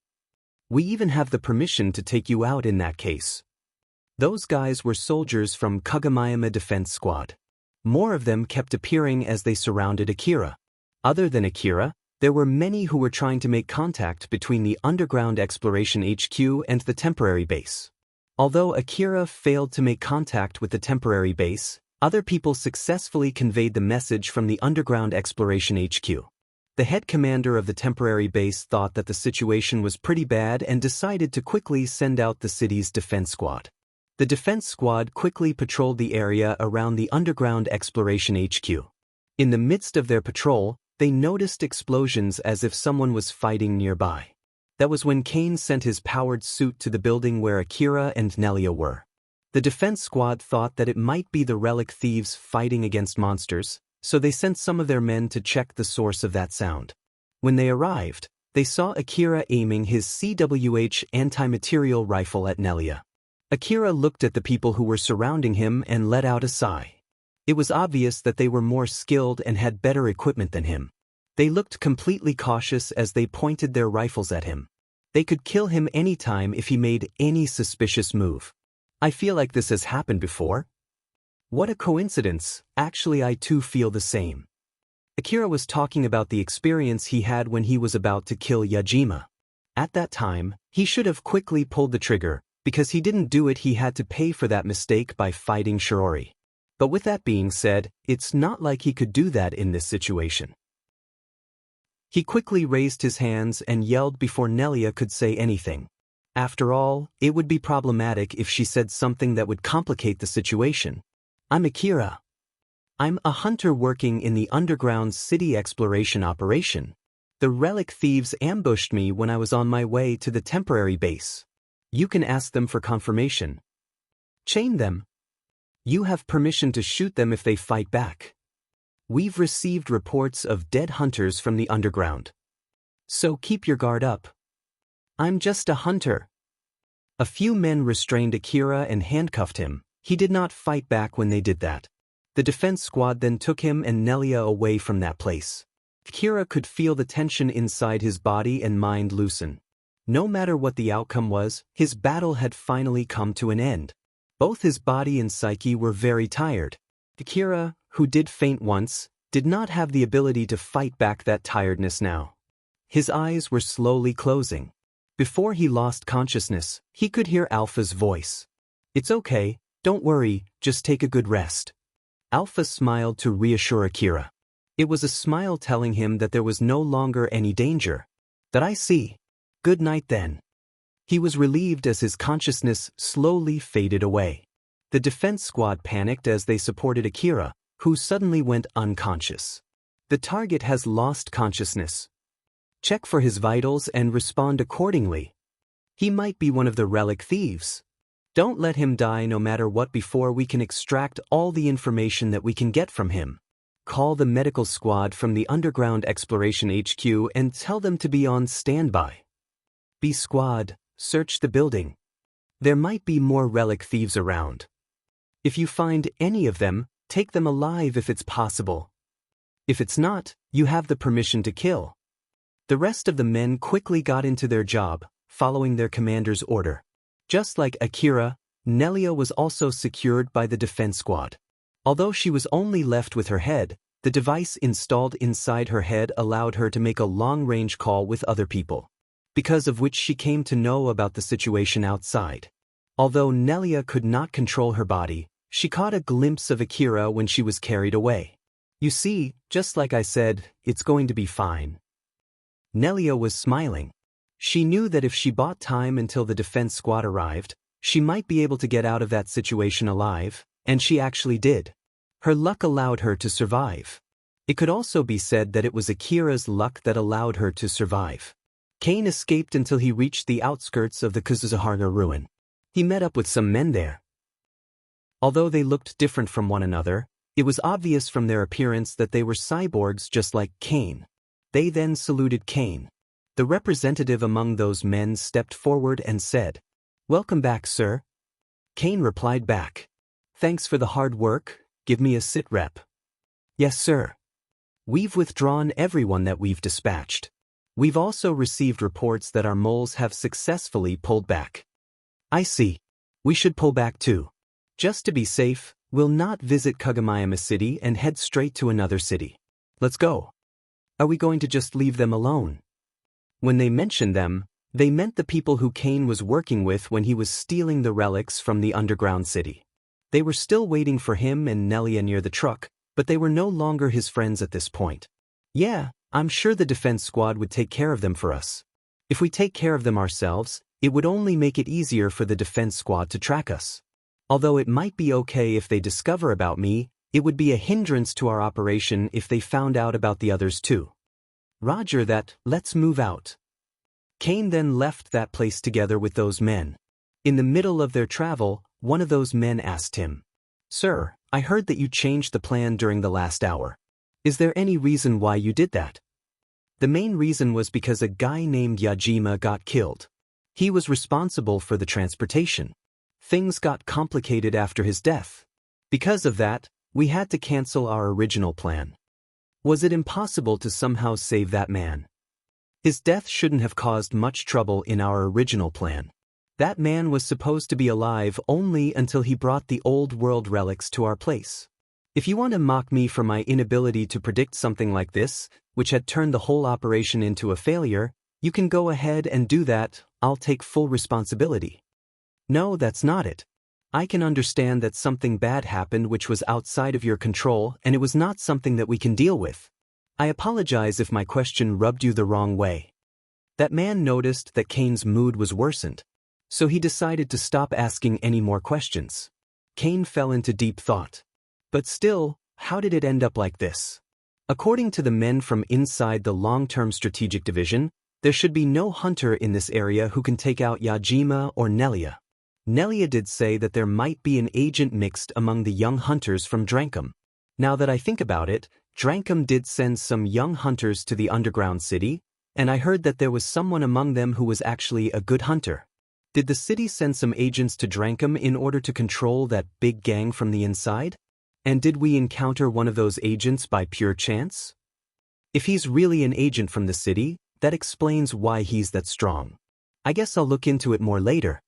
We even have the permission to take you out in that case." Those guys were soldiers from Kagamayama Defense Squad. More of them kept appearing as they surrounded Akira. Other than Akira, there were many who were trying to make contact between the underground exploration HQ and the temporary base. Although Akira failed to make contact with the temporary base, other people successfully conveyed the message from the underground exploration HQ. The head commander of the temporary base thought that the situation was pretty bad and decided to quickly send out the city's defense squad. The defense squad quickly patrolled the area around the underground exploration HQ. In the midst of their patrol, they noticed explosions as if someone was fighting nearby. That was when Kane sent his powered suit to the building where Akira and Nelia were. The defense squad thought that it might be the relic thieves fighting against monsters, so they sent some of their men to check the source of that sound. When they arrived, they saw Akira aiming his CWH anti-material rifle at Nelia. Akira looked at the people who were surrounding him and let out a sigh. It was obvious that they were more skilled and had better equipment than him. They looked completely cautious as they pointed their rifles at him. They could kill him anytime if he made any suspicious move. "I feel like this has happened before." "What a coincidence, actually I too feel the same." Akira was talking about the experience he had when he was about to kill Yajima. At that time, he should have quickly pulled the trigger, because he didn't do it he had to pay for that mistake by fighting Shiori. But with that being said, it's not like he could do that in this situation. He quickly raised his hands and yelled before Nelia could say anything. After all, it would be problematic if she said something that would complicate the situation. "I'm Akira. I'm a hunter working in the underground city exploration operation. The relic thieves ambushed me when I was on my way to the temporary base. You can ask them for confirmation. Chain them. You have permission to shoot them if they fight back. We've received reports of dead hunters from the underground. So keep your guard up. I'm just a hunter." A few men restrained Akira and handcuffed him. He did not fight back when they did that. The defense squad then took him and Nelia away from that place. Akira could feel the tension inside his body and mind loosen. No matter what the outcome was, his battle had finally come to an end. Both his body and psyche were very tired. Akira, who did faint once, did not have the ability to fight back that tiredness now. His eyes were slowly closing. Before he lost consciousness, he could hear Alpha's voice. "It's okay, don't worry, just take a good rest." Alpha smiled to reassure Akira. It was a smile telling him that there was no longer any danger. "That I see. Good night then." He was relieved as his consciousness slowly faded away. The defense squad panicked as they supported Akira, who suddenly went unconscious. The target has lost consciousness. Check for his vitals and respond accordingly. He might be one of the relic thieves. Don't let him die no matter what before we can extract all the information that we can get from him. Call the medical squad from the Underground Exploration HQ and tell them to be on standby. B squad, search the building. There might be more relic thieves around. If you find any of them, take them alive if it's possible. If it's not, you have the permission to kill. The rest of the men quickly got into their job, following their commander's order. Just like Akira, Nelia was also secured by the defense squad. Although she was only left with her head, the device installed inside her head allowed her to make a long-range call with other people, because of which she came to know about the situation outside. Although Nelia could not control her body, she caught a glimpse of Akira when she was carried away. You see, just like I said, it's going to be fine. Nelia was smiling. She knew that if she bought time until the defense squad arrived, she might be able to get out of that situation alive, and she actually did. Her luck allowed her to survive. It could also be said that it was Akira's luck that allowed her to survive. Kane escaped until he reached the outskirts of the Kazuhara ruin. He met up with some men there. Although they looked different from one another, it was obvious from their appearance that they were cyborgs just like Kane. They then saluted Kane. The representative among those men stepped forward and said, "Welcome back, sir." Kane replied back, "Thanks for the hard work, give me a sit rep." "Yes, sir. We've withdrawn everyone that we've dispatched. We've also received reports that our moles have successfully pulled back." "I see. We should pull back too. Just to be safe, we'll not visit Kagomayama City and head straight to another city. Let's go." "Are we going to just leave them alone?" When they mentioned them, they meant the people who Kane was working with when he was stealing the relics from the underground city. They were still waiting for him and Nelia near the truck, but they were no longer his friends at this point. "Yeah, I'm sure the defense squad would take care of them for us. If we take care of them ourselves, it would only make it easier for the defense squad to track us. Although it might be okay if they discover about me, it would be a hindrance to our operation if they found out about the others too." "Roger that, let's move out." Kane then left that place together with those men. In the middle of their travel, one of those men asked him, "Sir, I heard that you changed the plan during the last hour. Is there any reason why you did that?" The main reason was because a guy named Yajima got killed. He was responsible for the transportation. Things got complicated after his death. Because of that, we had to cancel our original plan. Was it impossible to somehow save that man? His death shouldn't have caused much trouble in our original plan. That man was supposed to be alive only until he brought the old world relics to our place. If you want to mock me for my inability to predict something like this, which had turned the whole operation into a failure, you can go ahead and do that. I'll take full responsibility. No, that's not it. I can understand that something bad happened which was outside of your control and it was not something that we can deal with. I apologize if my question rubbed you the wrong way. That man noticed that Kane's mood was worsened, so he decided to stop asking any more questions. Kane fell into deep thought. But still, how did it end up like this? According to the men from inside the long-term strategic division, there should be no hunter in this area who can take out Yajima or Nelia. Nelia did say that there might be an agent mixed among the young hunters from Drankum. Now that I think about it, Drankum did send some young hunters to the underground city, and I heard that there was someone among them who was actually a good hunter. Did the city send some agents to Drankum in order to control that big gang from the inside? And did we encounter one of those agents by pure chance? If he's really an agent from the city, that explains why he's that strong. I guess I'll look into it more later.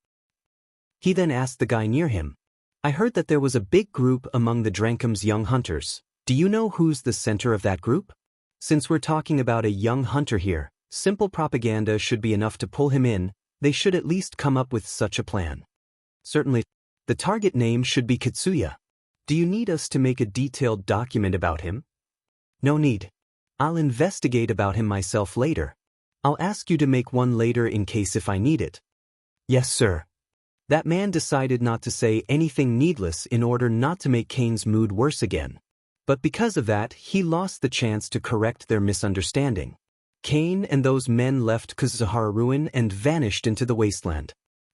He then asked the guy near him, "I heard that there was a big group among the Drankum's young hunters. Do you know who's the center of that group? Since we're talking about a young hunter here, simple propaganda should be enough to pull him in. They should at least come up with such a plan." "Certainly. The target name should be Kitsuya. Do you need us to make a detailed document about him?" "No need. I'll investigate about him myself later. I'll ask you to make one later in case if I need it." "Yes, sir." That man decided not to say anything needless in order not to make Kane's mood worse again. But because of that, he lost the chance to correct their misunderstanding. Kane and those men left Kuzuhara Ruin and vanished into the wasteland.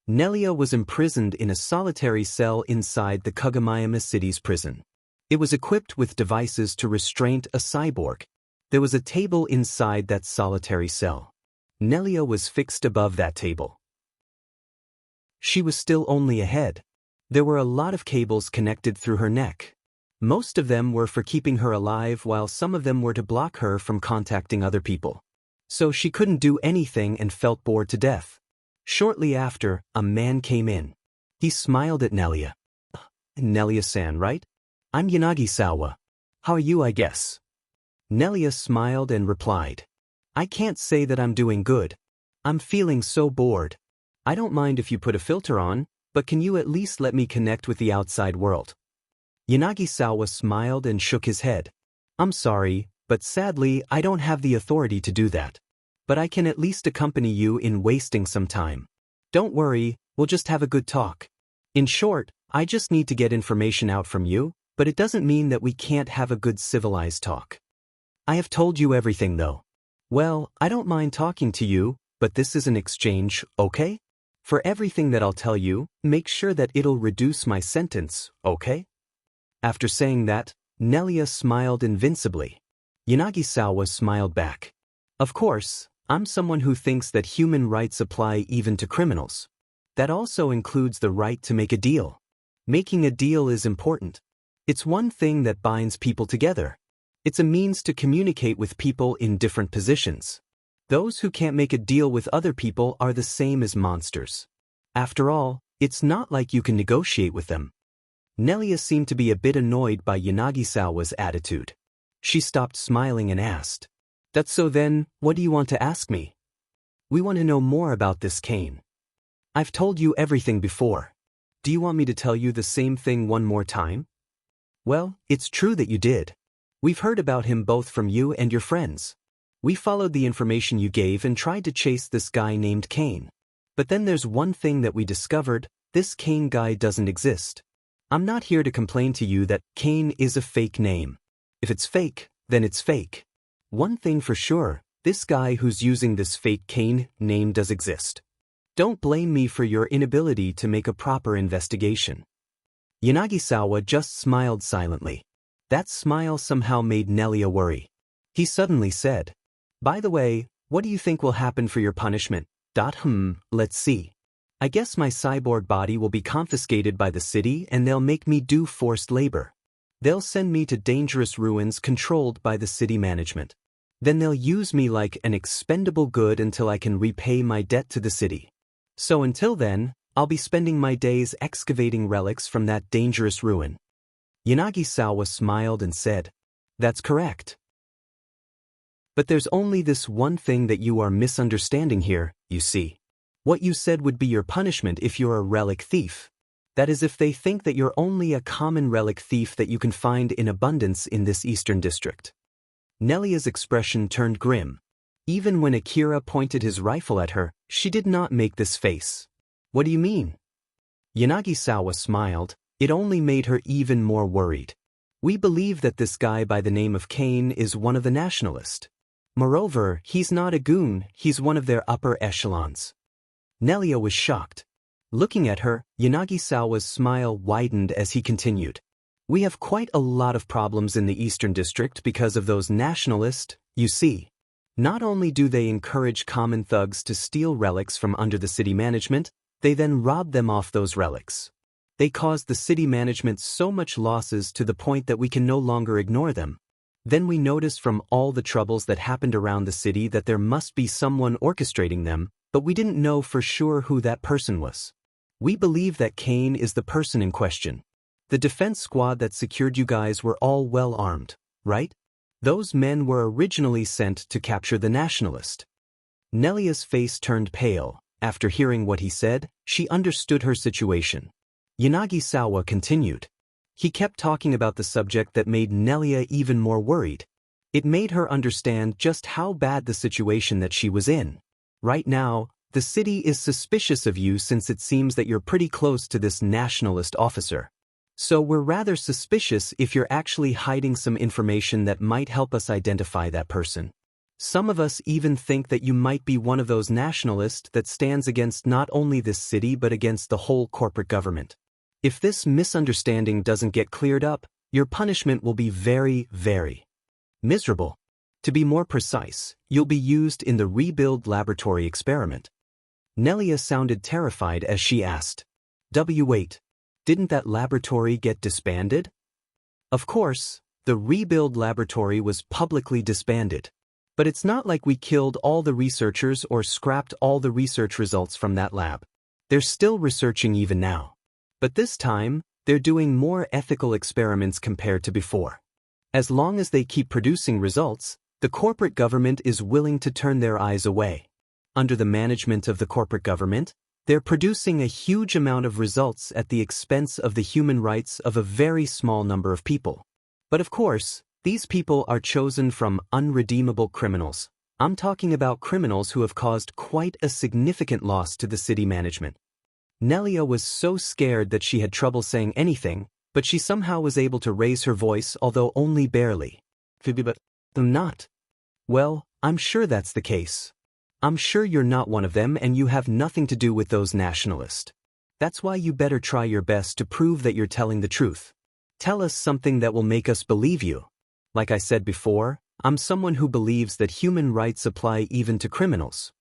Nelia was imprisoned in a solitary cell inside the Kagomayama city's prison. It was equipped with devices to restrain a cyborg. There was a table inside that solitary cell. Nelia was fixed above that table. She was still only a head. There were a lot of cables connected through her neck. Most of them were for keeping her alive, while some of them were to block her from contacting other people. So she couldn't do anything and felt bored to death. Shortly after, a man came in. He smiled at Nelia. "Nelia-san, right? I'm Yanagi-sawa. How are you, I guess?" Nelia smiled and replied, "I can't say that I'm doing good. I'm feeling so bored. I don't mind if you put a filter on, but can you at least let me connect with the outside world?" Yanagi-sawa smiled and shook his head. "I'm sorry, but sadly I don't have the authority to do that. But I can at least accompany you in wasting some time. Don't worry, we'll just have a good talk. In short, I just need to get information out from you, but it doesn't mean that we can't have a good civilized talk. I have told you everything though. Well, I don't mind talking to you, but this is an exchange, okay? For everything that I'll tell you, make sure that it'll reduce my sentence, okay?" After saying that, Nelia smiled invincibly. Yanagi-sawa smiled back. "Of course, I'm someone who thinks that human rights apply even to criminals. That also includes the right to make a deal. Making a deal is important. It's one thing that binds people together. It's a means to communicate with people in different positions. Those who can't make a deal with other people are the same as monsters. After all, it's not like you can negotiate with them." Nelia seemed to be a bit annoyed by Yanagi-sawa's attitude. She stopped smiling and asked, "That's so then, what do you want to ask me?" "We want to know more about this Kane. I've told you everything before. Do you want me to tell you the same thing one more time?" "Well, it's true that you did. We've heard about him both from you and your friends. We followed the information you gave and tried to chase this guy named Kane. But then there's one thing that we discovered: this Kane guy doesn't exist. I'm not here to complain to you that Kane is a fake name. If it's fake, then it's fake. One thing for sure, this guy who's using this fake Kane name does exist. Don't blame me for your inability to make a proper investigation." Yanagi-sawa just smiled silently. That smile somehow made Nelia worry. He suddenly said, "By the way, what do you think will happen for your punishment?" Let's see. I guess my cyborg body will be confiscated by the city and they'll make me do forced labor. They'll send me to dangerous ruins controlled by the city management. Then they'll use me like an expendable good until I can repay my debt to the city. So until then, I'll be spending my days excavating relics from that dangerous ruin." Yanagi-sawa smiled and said, "That's correct. But there's only this one thing that you are misunderstanding here, you see. What you said would be your punishment if you're a relic thief. That is, if they think that you're only a common relic thief that you can find in abundance in this eastern district." Nelia's expression turned grim. Even when Akira pointed his rifle at her, she did not make this face. "What do you mean?" Yanagi-sawa smiled. It only made her even more worried. "We believe that this guy by the name of Kane is one of the nationalists. Moreover, he's not a goon, he's one of their upper echelons." Nelia was shocked. Looking at her, Yanagi-sawa's smile widened as he continued. "We have quite a lot of problems in the Eastern District because of those nationalists, you see. Not only do they encourage common thugs to steal relics from under the city management, they then rob them off those relics. They cause the city management so much losses to the point that we can no longer ignore them. Then we notice from all the troubles that happened around the city that there must be someone orchestrating them, but we didn't know for sure who that person was. We believe that Kane is the person in question. The defense squad that secured you guys were all well armed, right? Those men were originally sent to capture the nationalist." Nelia's face turned pale. After hearing what he said, she understood her situation. Yanagi-sawa continued. He kept talking about the subject that made Nelia even more worried. It made her understand just how bad the situation that she was in. Right now, The city is suspicious of you since it seems that you're pretty close to this nationalist officer. So we're rather suspicious if you're actually hiding some information that might help us identify that person. Some of us even think that you might be one of those nationalists that stands against not only this city but against the whole corporate government. If this misunderstanding doesn't get cleared up, your punishment will be very, very miserable. To be more precise, you'll be used in the rebuild laboratory experiment. Nelia sounded terrified as she asked, Wait, didn't that laboratory get disbanded? Of course, the rebuild laboratory was publicly disbanded. But it's not like we killed all the researchers or scrapped all the research results from that lab. They're still researching even now. But this time, they're doing more ethical experiments compared to before. As long as they keep producing results, the corporate government is willing to turn their eyes away. Under the management of the corporate government, they're producing a huge amount of results at the expense of the human rights of a very small number of people. But of course, these people are chosen from unredeemable criminals. I'm talking about criminals who have caused quite a significant loss to the city management. Nelia was so scared that she had trouble saying anything, but she somehow was able to raise her voice, although only barely. But I'm not. Well, I'm sure that's the case. I'm sure you're not one of them and you have nothing to do with those nationalists. That's why you better try your best to prove that you're telling the truth. Tell us something that will make us believe you. Like I said before, I'm someone who believes that human rights apply even to criminals.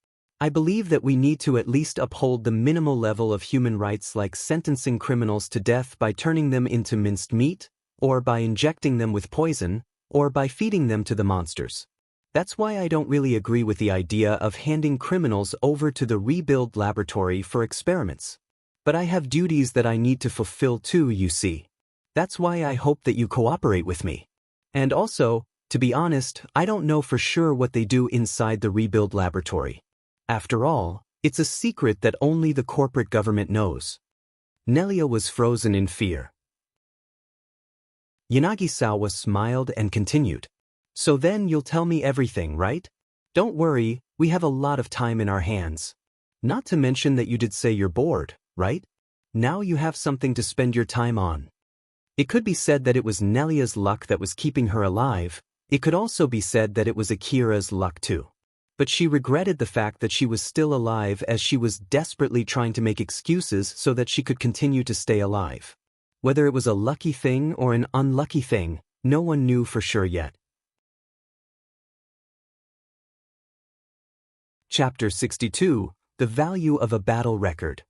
I believe that we need to at least uphold the minimal level of human rights, like sentencing criminals to death by turning them into minced meat, or by injecting them with poison, or by feeding them to the monsters. That's why I don't really agree with the idea of handing criminals over to the rebuild laboratory for experiments. But I have duties that I need to fulfill too, you see. That's why I hope that you cooperate with me. And also, to be honest, I don't know for sure what they do inside the rebuild laboratory. After all, it's a secret that only the corporate government knows. Nelia was frozen in fear. Yanagisawa smiled and continued. So then you'll tell me everything, right? Don't worry, we have a lot of time in our hands. Not to mention that you did say you're bored, right? Now you have something to spend your time on. It could be said that it was Nelia's luck that was keeping her alive. It could also be said that it was Akira's luck too. But she regretted the fact that she was still alive, as she was desperately trying to make excuses so that she could continue to stay alive. Whether it was a lucky thing or an unlucky thing, no one knew for sure yet. Chapter 62, The Value of a Battle Record.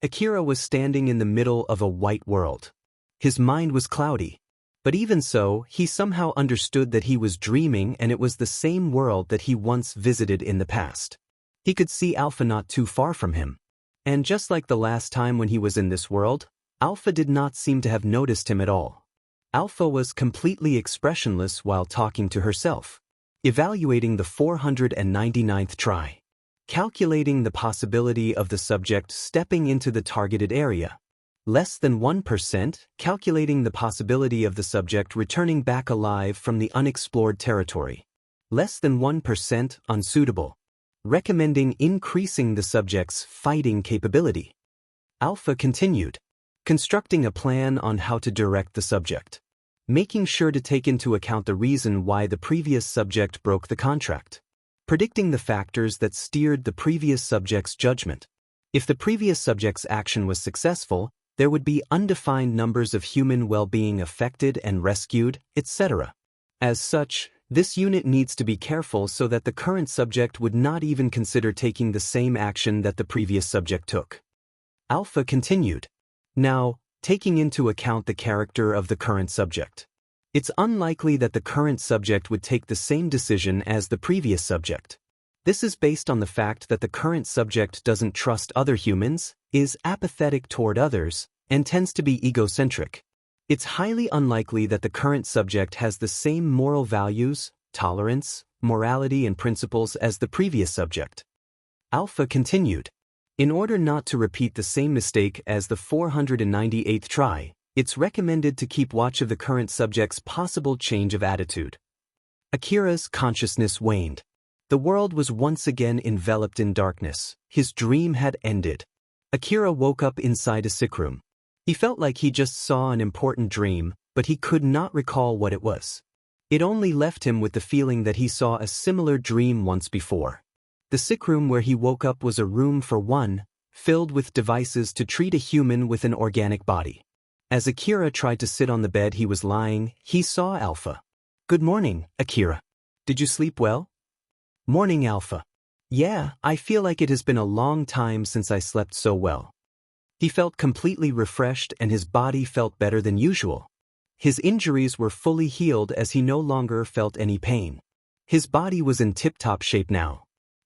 Akira was standing in the middle of a white world. His mind was cloudy. But even so, he somehow understood that he was dreaming, and it was the same world that he once visited in the past. He could see Alpha not too far from him. And just like the last time when he was in this world, Alpha did not seem to have noticed him at all. Alpha was completely expressionless while talking to herself, evaluating the 499th try, calculating the possibility of the subject stepping into the targeted area. Less than 1%, calculating the possibility of the subject returning back alive from the unexplored territory. Less than 1% unsuitable. Recommending increasing the subject's fighting capability. Alpha continued, constructing a plan on how to direct the subject, making sure to take into account the reason why the previous subject broke the contract, predicting the factors that steered the previous subject's judgment. If the previous subject's action was successful, there would be undefined numbers of human well-being affected and rescued, etc. As such, this unit needs to be careful so that the current subject would not even consider taking the same action that the previous subject took. Alpha continued. Now, taking into account the character of the current subject, it's unlikely that the current subject would take the same decision as the previous subject. This is based on the fact that the current subject doesn't trust other humans, is apathetic toward others, and tends to be egocentric. It's highly unlikely that the current subject has the same moral values, tolerance, morality, and principles as the previous subject. Alpha continued. In order not to repeat the same mistake as the 498th try, it's recommended to keep watch of the current subject's possible change of attitude. Akira's consciousness waned. The world was once again enveloped in darkness. His dream had ended. Akira woke up inside a sick room. He felt like he just saw an important dream, but he could not recall what it was. It only left him with the feeling that he saw a similar dream once before. The sick room where he woke up was a room for one, filled with devices to treat a human with an organic body. As Akira tried to sit on the bed he was lying, he saw Alpha. "Good morning, Akira. Did you sleep well?" "Morning, Alpha. Yeah, I feel like it has been a long time since I slept so well." He felt completely refreshed and his body felt better than usual. His injuries were fully healed as he no longer felt any pain. His body was in tip-top shape now.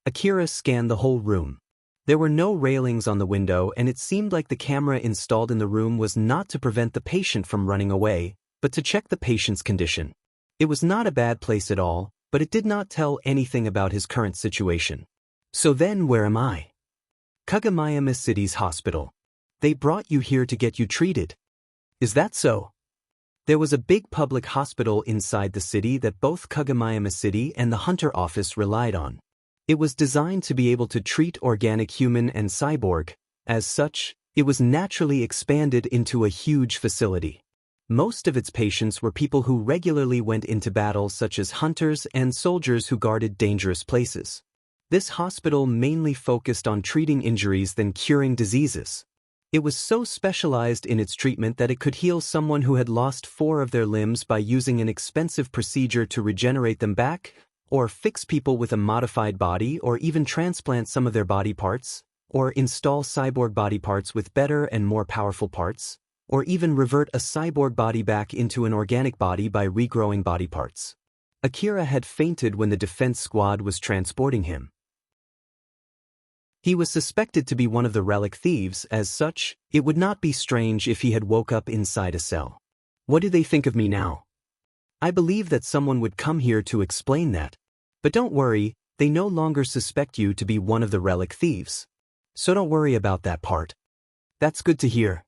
Akira scanned the whole room. There were no railings on the window and it seemed like the camera installed in the room was not to prevent the patient from running away, but to check the patient's condition. It was not a bad place at all, but it did not tell anything about his current situation. So then where am I? Kagomayama City's hospital. They brought you here to get you treated. Is that so? There was a big public hospital inside the city that both Kagomayama City and the Hunter office relied on. It was designed to be able to treat organic human and cyborg. As such, it was naturally expanded into a huge facility. Most of its patients were people who regularly went into battle, such as hunters and soldiers who guarded dangerous places. This hospital mainly focused on treating injuries than curing diseases. It was so specialized in its treatment that it could heal someone who had lost 4 of their limbs by using an expensive procedure to regenerate them back, or fix people with a modified body, or even transplant some of their body parts, or install cyborg body parts with better and more powerful parts, or even revert a cyborg body back into an organic body by regrowing body parts. Akira had fainted when the defense squad was transporting him. He was suspected to be one of the relic thieves. As such, it would not be strange if he had woke up inside a cell. What do they think of me now? I believe that someone would come here to explain that. But don't worry, they no longer suspect you to be one of the relic thieves. So don't worry about that part. That's good to hear.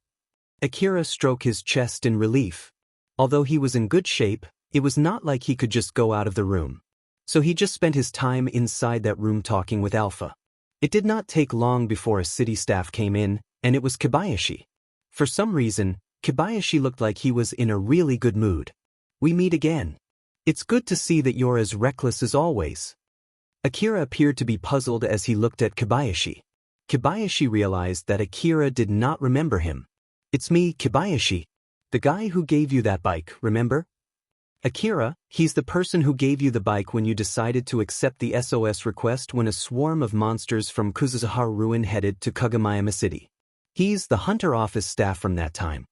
Akira stroked his chest in relief. Although he was in good shape, it was not like he could just go out of the room. So he just spent his time inside that room talking with Alpha. It did not take long before a city staff came in, and it was Kobayashi. For some reason, Kobayashi looked like he was in a really good mood. "We meet again. It's good to see that you're as reckless as always." Akira appeared to be puzzled as he looked at Kobayashi. Kobayashi realized that Akira did not remember him. "It's me, Kobayashi. The guy who gave you that bike, remember?" "Akira, he's the person who gave you the bike when you decided to accept the SOS request when a swarm of monsters from Kuzuzuha Ruin headed to Kagomayama City. He's the Hunter office staff from that time."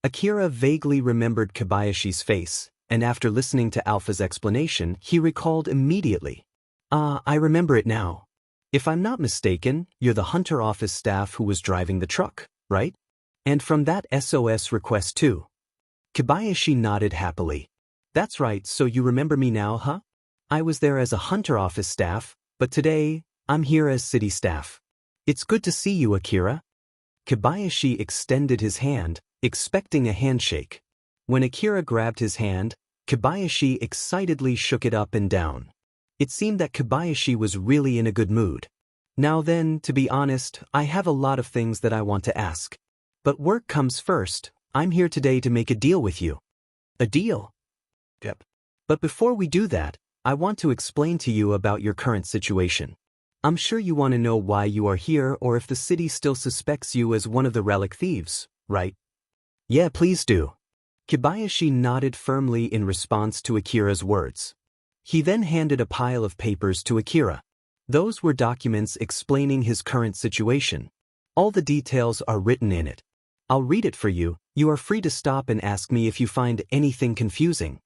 Akira vaguely remembered Kobayashi's face, and after listening to Alpha's explanation, he recalled immediately. I remember it now. If I'm not mistaken, you're the Hunter office staff who was driving the truck, right? And from that SOS request too." Kobayashi nodded happily. "That's right, so you remember me now, huh? I was there as a Hunter office staff, but today, I'm here as city staff. It's good to see you, Akira." Kobayashi extended his hand, expecting a handshake. When Akira grabbed his hand, Kobayashi excitedly shook it up and down. It seemed that Kobayashi was really in a good mood. "Now then, to be honest, I have a lot of things that I want to ask. But work comes first. I'm here today to make a deal with you." "A deal?" "Yep. But before we do that, I want to explain to you about your current situation. I'm sure you want to know why you are here or if the city still suspects you as one of the relic thieves, right?" "Yeah, please do." Kobayashi nodded firmly in response to Akira's words. He then handed a pile of papers to Akira. Those were documents explaining his current situation. All the details are written in it. I'll read it for you. You are free to stop and ask me if you find anything confusing.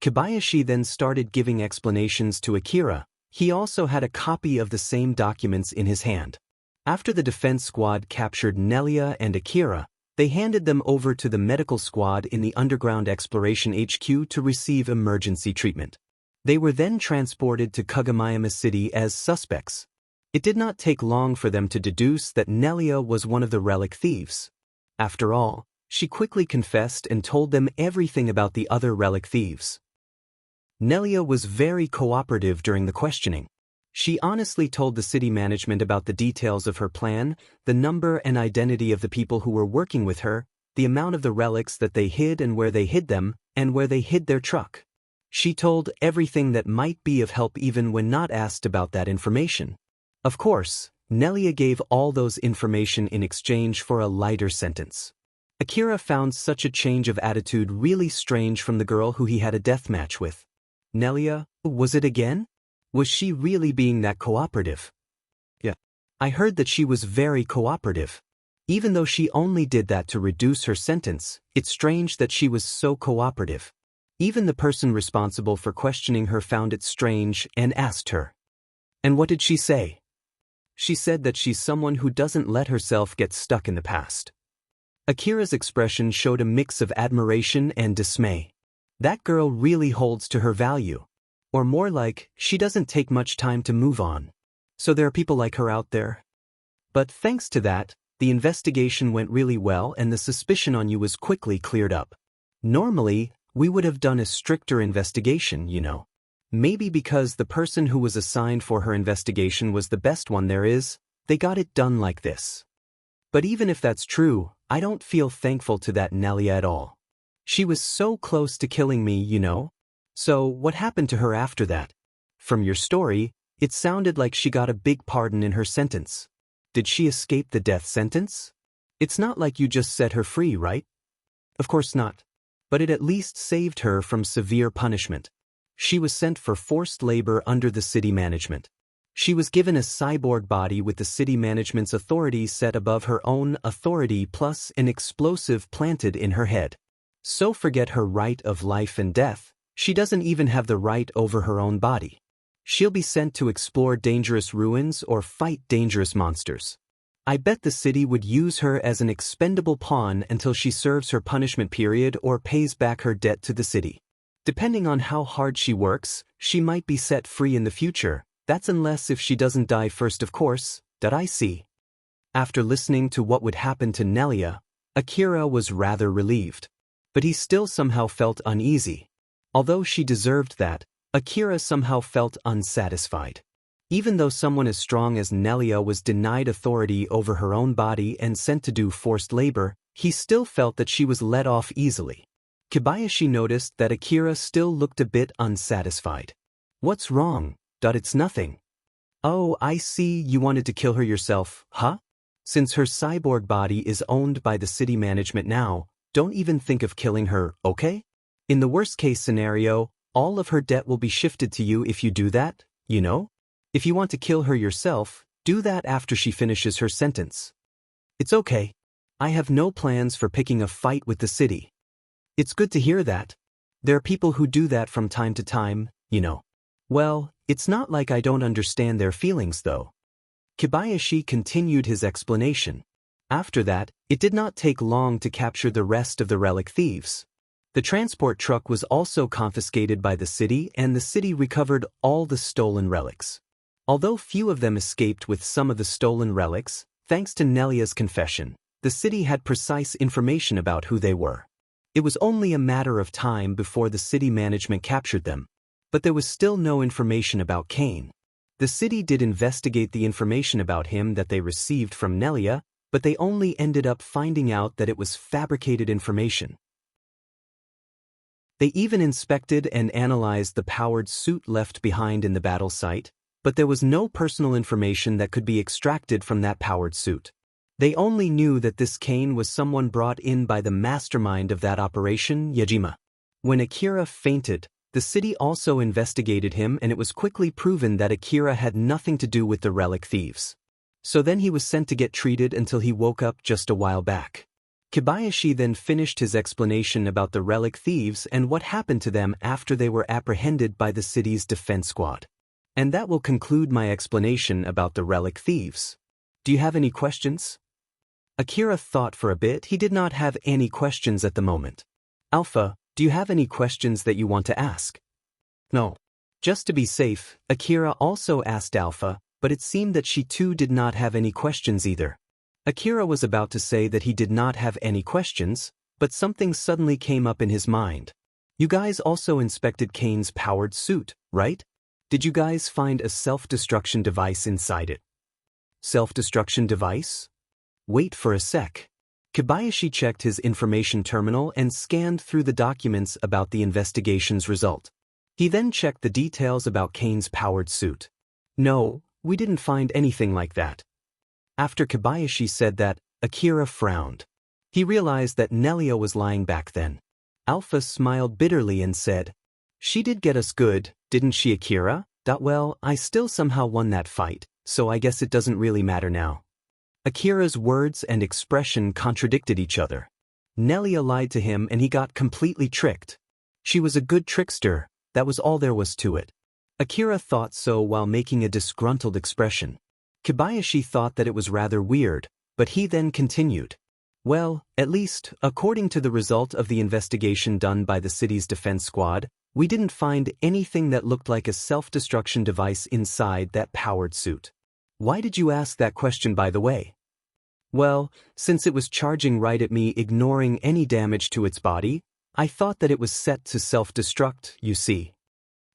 Kobayashi then started giving explanations to Akira. He also had a copy of the same documents in his hand. After the defense squad captured Nelia and Akira, they handed them over to the medical squad in the underground exploration HQ to receive emergency treatment. They were then transported to Kagomayama City as suspects. It did not take long for them to deduce that Nelia was one of the relic thieves. After all, she quickly confessed and told them everything about the other relic thieves. Nelia was very cooperative during the questioning. She honestly told the city management about the details of her plan, the number and identity of the people who were working with her, the amount of the relics that they hid and where they hid them, and where they hid their truck. She told everything that might be of help even when not asked about that information. Of course, Nelia gave all those information in exchange for a lighter sentence. Akira found such a change of attitude really strange from the girl who he had a death match with. Nelia, was it again? Was she really being that cooperative? Yeah. I heard that she was very cooperative. Even though she only did that to reduce her sentence, it's strange that she was so cooperative. Even the person responsible for questioning her found it strange and asked her. And what did she say? She said that she's someone who doesn't let herself get stuck in the past. Akira's expression showed a mix of admiration and dismay. That girl really holds to her value. Or more like, she doesn't take much time to move on. So there are people like her out there. But thanks to that, the investigation went really well and the suspicion on you was quickly cleared up. Normally, we would have done a stricter investigation, you know. Maybe because the person who was assigned for her investigation was the best one there is, they got it done like this. But even if that's true, I don't feel thankful to that Nelia at all. She was so close to killing me, you know. So what happened to her after that? From your story, it sounded like she got a big pardon in her sentence. Did she escape the death sentence? It's not like you just set her free, right? Of course not. But it at least saved her from severe punishment. She was sent for forced labor under the city management. She was given a cyborg body with the city management's authority set above her own authority plus an explosive planted in her head. So forget her right of life and death, she doesn't even have the right over her own body. She'll be sent to explore dangerous ruins or fight dangerous monsters. I bet the city would use her as an expendable pawn until she serves her punishment period or pays back her debt to the city. Depending on how hard she works, she might be set free in the future. That's unless if she doesn't die first, of course, that I see. After listening to what would happen to Nelia, Akira was rather relieved. But he still somehow felt uneasy. Although she deserved that, Akira somehow felt unsatisfied. Even though someone as strong as Nelia was denied authority over her own body and sent to do forced labor, he still felt that she was let off easily. Kobayashi noticed that Akira still looked a bit unsatisfied. What's wrong? It's nothing. Oh, I see, you wanted to kill her yourself, huh? Since her cyborg body is owned by the city management now, don't even think of killing her, okay? In the worst case scenario, all of her debt will be shifted to you if you do that, you know? If you want to kill her yourself, do that after she finishes her sentence. It's okay. I have no plans for picking a fight with the city. It's good to hear that. There are people who do that from time to time, you know. Well, it's not like I don't understand their feelings though. Kobayashi continued his explanation. After that, it did not take long to capture the rest of the relic thieves. The transport truck was also confiscated by the city and the city recovered all the stolen relics. Although few of them escaped with some of the stolen relics, thanks to Nelia's confession, the city had precise information about who they were. It was only a matter of time before the city management captured them. But there was still no information about Kane. The city did investigate the information about him that they received from Nelia, but they only ended up finding out that it was fabricated information. They even inspected and analyzed the powered suit left behind in the battle site, but there was no personal information that could be extracted from that powered suit. They only knew that this Kane was someone brought in by the mastermind of that operation, Yajima. When Akira fainted, the city also investigated him and it was quickly proven that Akira had nothing to do with the relic thieves. So then he was sent to get treated until he woke up just a while back. Kobayashi then finished his explanation about the relic thieves and what happened to them after they were apprehended by the city's defense squad. And that will conclude my explanation about the relic thieves. Do you have any questions? Akira thought for a bit. He did not have any questions at the moment. Alpha, do you have any questions that you want to ask? No. Just to be safe, Akira also asked Alpha, but it seemed that she too did not have any questions either. Akira was about to say that he did not have any questions, but something suddenly came up in his mind. You guys also inspected Kane's powered suit, right? Did you guys find a self-destruction device inside it? Self-destruction device? Wait for a sec. Kobayashi checked his information terminal and scanned through the documents about the investigation's result. He then checked the details about Kane's powered suit. No, we didn't find anything like that. After Kobayashi said that, Akira frowned. He realized that Nelia was lying back then. Alpha smiled bitterly and said, "She did get us good, didn't she, Akira? Well, I still somehow won that fight, so I guess it doesn't really matter now." Akira's words and expression contradicted each other. Nelia lied to him and he got completely tricked. She was a good trickster, that was all there was to it. Akira thought so while making a disgruntled expression. Kobayashi thought that it was rather weird, but he then continued. Well, at least, according to the result of the investigation done by the city's defense squad, we didn't find anything that looked like a self-destruction device inside that powered suit. Why did you ask that question, by the way? Well, since it was charging right at me, ignoring any damage to its body, I thought that it was set to self-destruct, you see.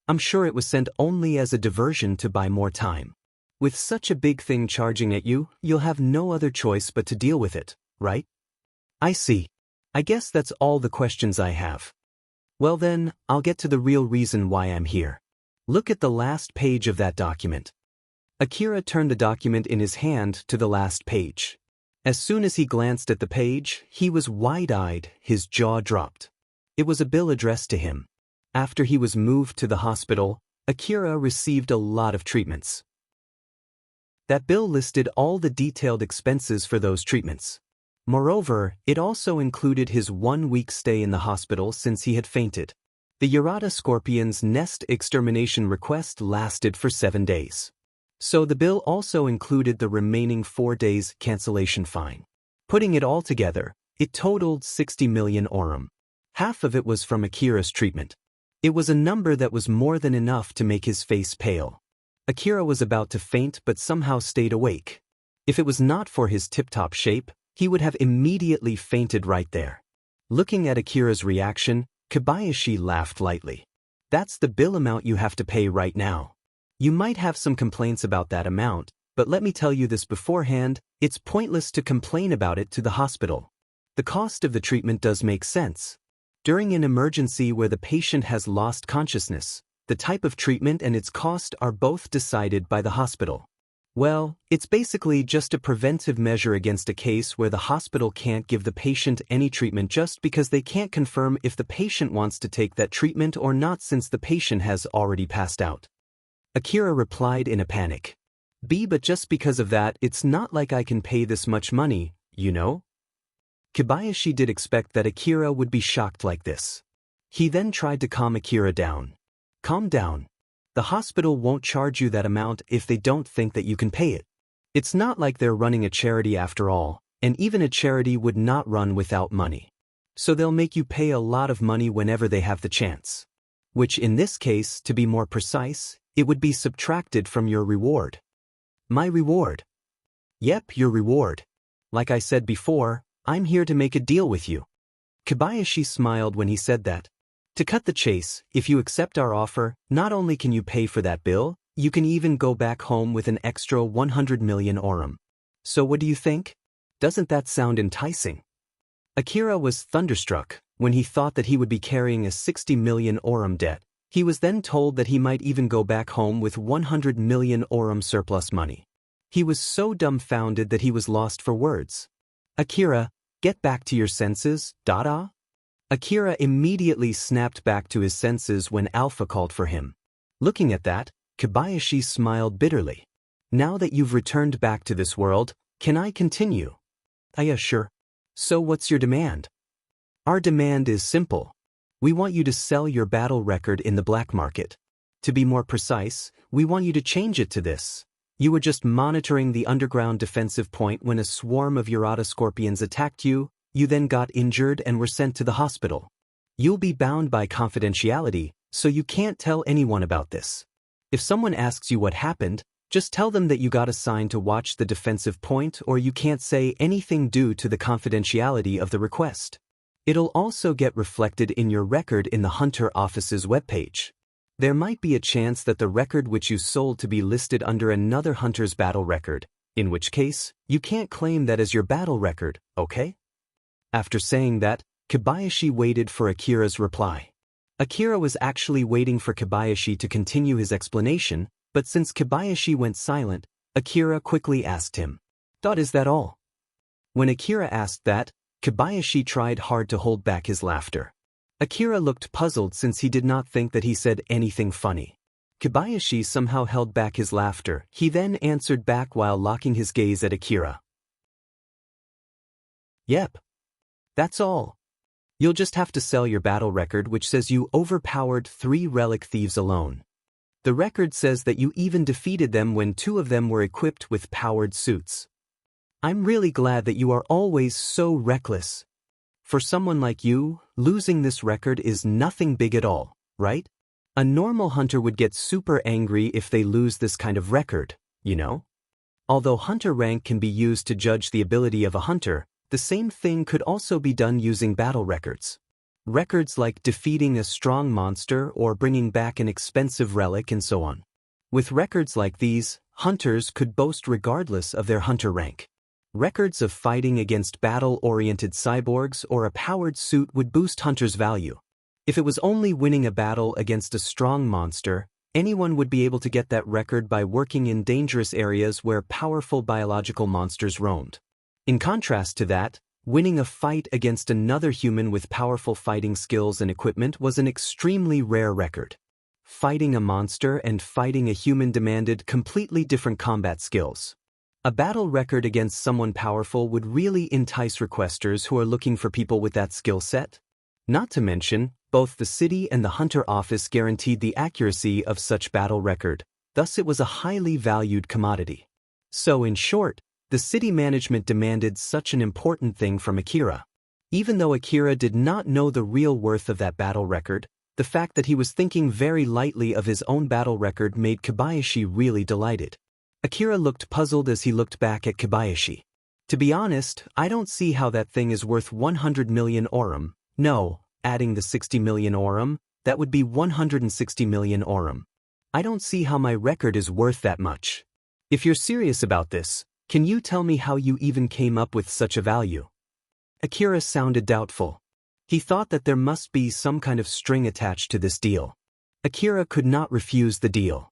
I'm sure it was sent only as a diversion to buy more time. With such a big thing charging at you, you'll have no other choice but to deal with it, right? I see. I guess that's all the questions I have. Well then, I'll get to the real reason why I'm here. Look at the last page of that document. Akira turned the document in his hand to the last page. As soon as he glanced at the page, he was wide-eyed, his jaw dropped. It was a bill addressed to him. After he was moved to the hospital, Akira received a lot of treatments. That bill listed all the detailed expenses for those treatments. Moreover, it also included his 1-week stay in the hospital since he had fainted. The Urata Scorpion's nest extermination request lasted for 7 days. So the bill also included the remaining 4 days cancellation fine. Putting it all together, it totaled 60 million orum. Half of it was from Akira's treatment. It was a number that was more than enough to make his face pale. Akira was about to faint but somehow stayed awake. If it was not for his tip-top shape, he would have immediately fainted right there. Looking at Akira's reaction, Kobayashi laughed lightly. That's the bill amount you have to pay right now. You might have some complaints about that amount, but let me tell you this beforehand, it's pointless to complain about it to the hospital. The cost of the treatment does make sense. During an emergency where the patient has lost consciousness, the type of treatment and its cost are both decided by the hospital. Well, it's basically just a preventive measure against a case where the hospital can't give the patient any treatment just because they can't confirm if the patient wants to take that treatment or not since the patient has already passed out. Akira replied in a panic. But just because of that, it's not like I can pay this much money, you know? Kobayashi did expect that Akira would be shocked like this. He then tried to calm Akira down. Calm down. The hospital won't charge you that amount if they don't think that you can pay it. It's not like they're running a charity after all, and even a charity would not run without money. So they'll make you pay a lot of money whenever they have the chance. Which in this case, to be more precise, it would be subtracted from your reward. My reward? Yep, your reward. Like I said before, I'm here to make a deal with you. Kobayashi smiled when he said that. To cut the chase, if you accept our offer, not only can you pay for that bill, you can even go back home with an extra 100 million orum. So what do you think? Doesn't that sound enticing? Akira was thunderstruck when he thought that he would be carrying a 60 million orum debt. He was then told that he might even go back home with 100 million orum surplus money. He was so dumbfounded that he was lost for words. Akira, get back to your senses, Dada? Akira immediately snapped back to his senses when Alpha called for him. Looking at that, Kobayashi smiled bitterly. Now that you've returned back to this world, can I continue? Yeah, sure. So what's your demand? Our demand is simple. We want you to sell your battle record in the black market. To be more precise, we want you to change it to this. You were just monitoring the underground defensive point when a swarm of Urata Scorpions attacked you, you then got injured and were sent to the hospital. You'll be bound by confidentiality, so you can't tell anyone about this. If someone asks you what happened, just tell them that you got assigned to watch the defensive point or you can't say anything due to the confidentiality of the request. It'll also get reflected in your record in the Hunter office's webpage. There might be a chance that the record which you sold to be listed under another hunter's battle record, in which case, you can't claim that as your battle record, okay? After saying that, Kobayashi waited for Akira's reply. Akira was actually waiting for Kobayashi to continue his explanation, but since Kobayashi went silent, Akira quickly asked him, "Is that all?" When Akira asked that, Kobayashi tried hard to hold back his laughter. Akira looked puzzled since he did not think that he said anything funny. Kobayashi somehow held back his laughter. He then answered back while locking his gaze at Akira. "Yep. That's all. You'll just have to sell your battle record which says you overpowered 3 relic thieves alone. The record says that you even defeated them when 2 of them were equipped with powered suits. I'm really glad that you are always so reckless. For someone like you, losing this record is nothing big at all, right? A normal hunter would get super angry if they lose this kind of record, you know? Although hunter rank can be used to judge the ability of a hunter, the same thing could also be done using battle records. Records like defeating a strong monster or bringing back an expensive relic and so on. With records like these, hunters could boast regardless of their hunter rank. Records of fighting against battle-oriented cyborgs or a powered suit would boost hunters' value. If it was only winning a battle against a strong monster, anyone would be able to get that record by working in dangerous areas where powerful biological monsters roamed. In contrast to that, winning a fight against another human with powerful fighting skills and equipment was an extremely rare record. Fighting a monster and fighting a human demanded completely different combat skills. A battle record against someone powerful would really entice requesters who are looking for people with that skill set. Not to mention, both the city and the hunter office guaranteed the accuracy of such battle record, thus it was a highly valued commodity. So in short, the city management demanded such an important thing from Akira. Even though Akira did not know the real worth of that battle record, the fact that he was thinking very lightly of his own battle record made Kobayashi really delighted. Akira looked puzzled as he looked back at Kobayashi. To be honest, I don't see how that thing is worth 100 million aurum. No, adding the 60 million aurum, that would be 160 million aurum. I don't see how my record is worth that much. If you're serious about this, can you tell me how you even came up with such a value? Akira sounded doubtful. He thought that there must be some kind of string attached to this deal. Akira could not refuse the deal.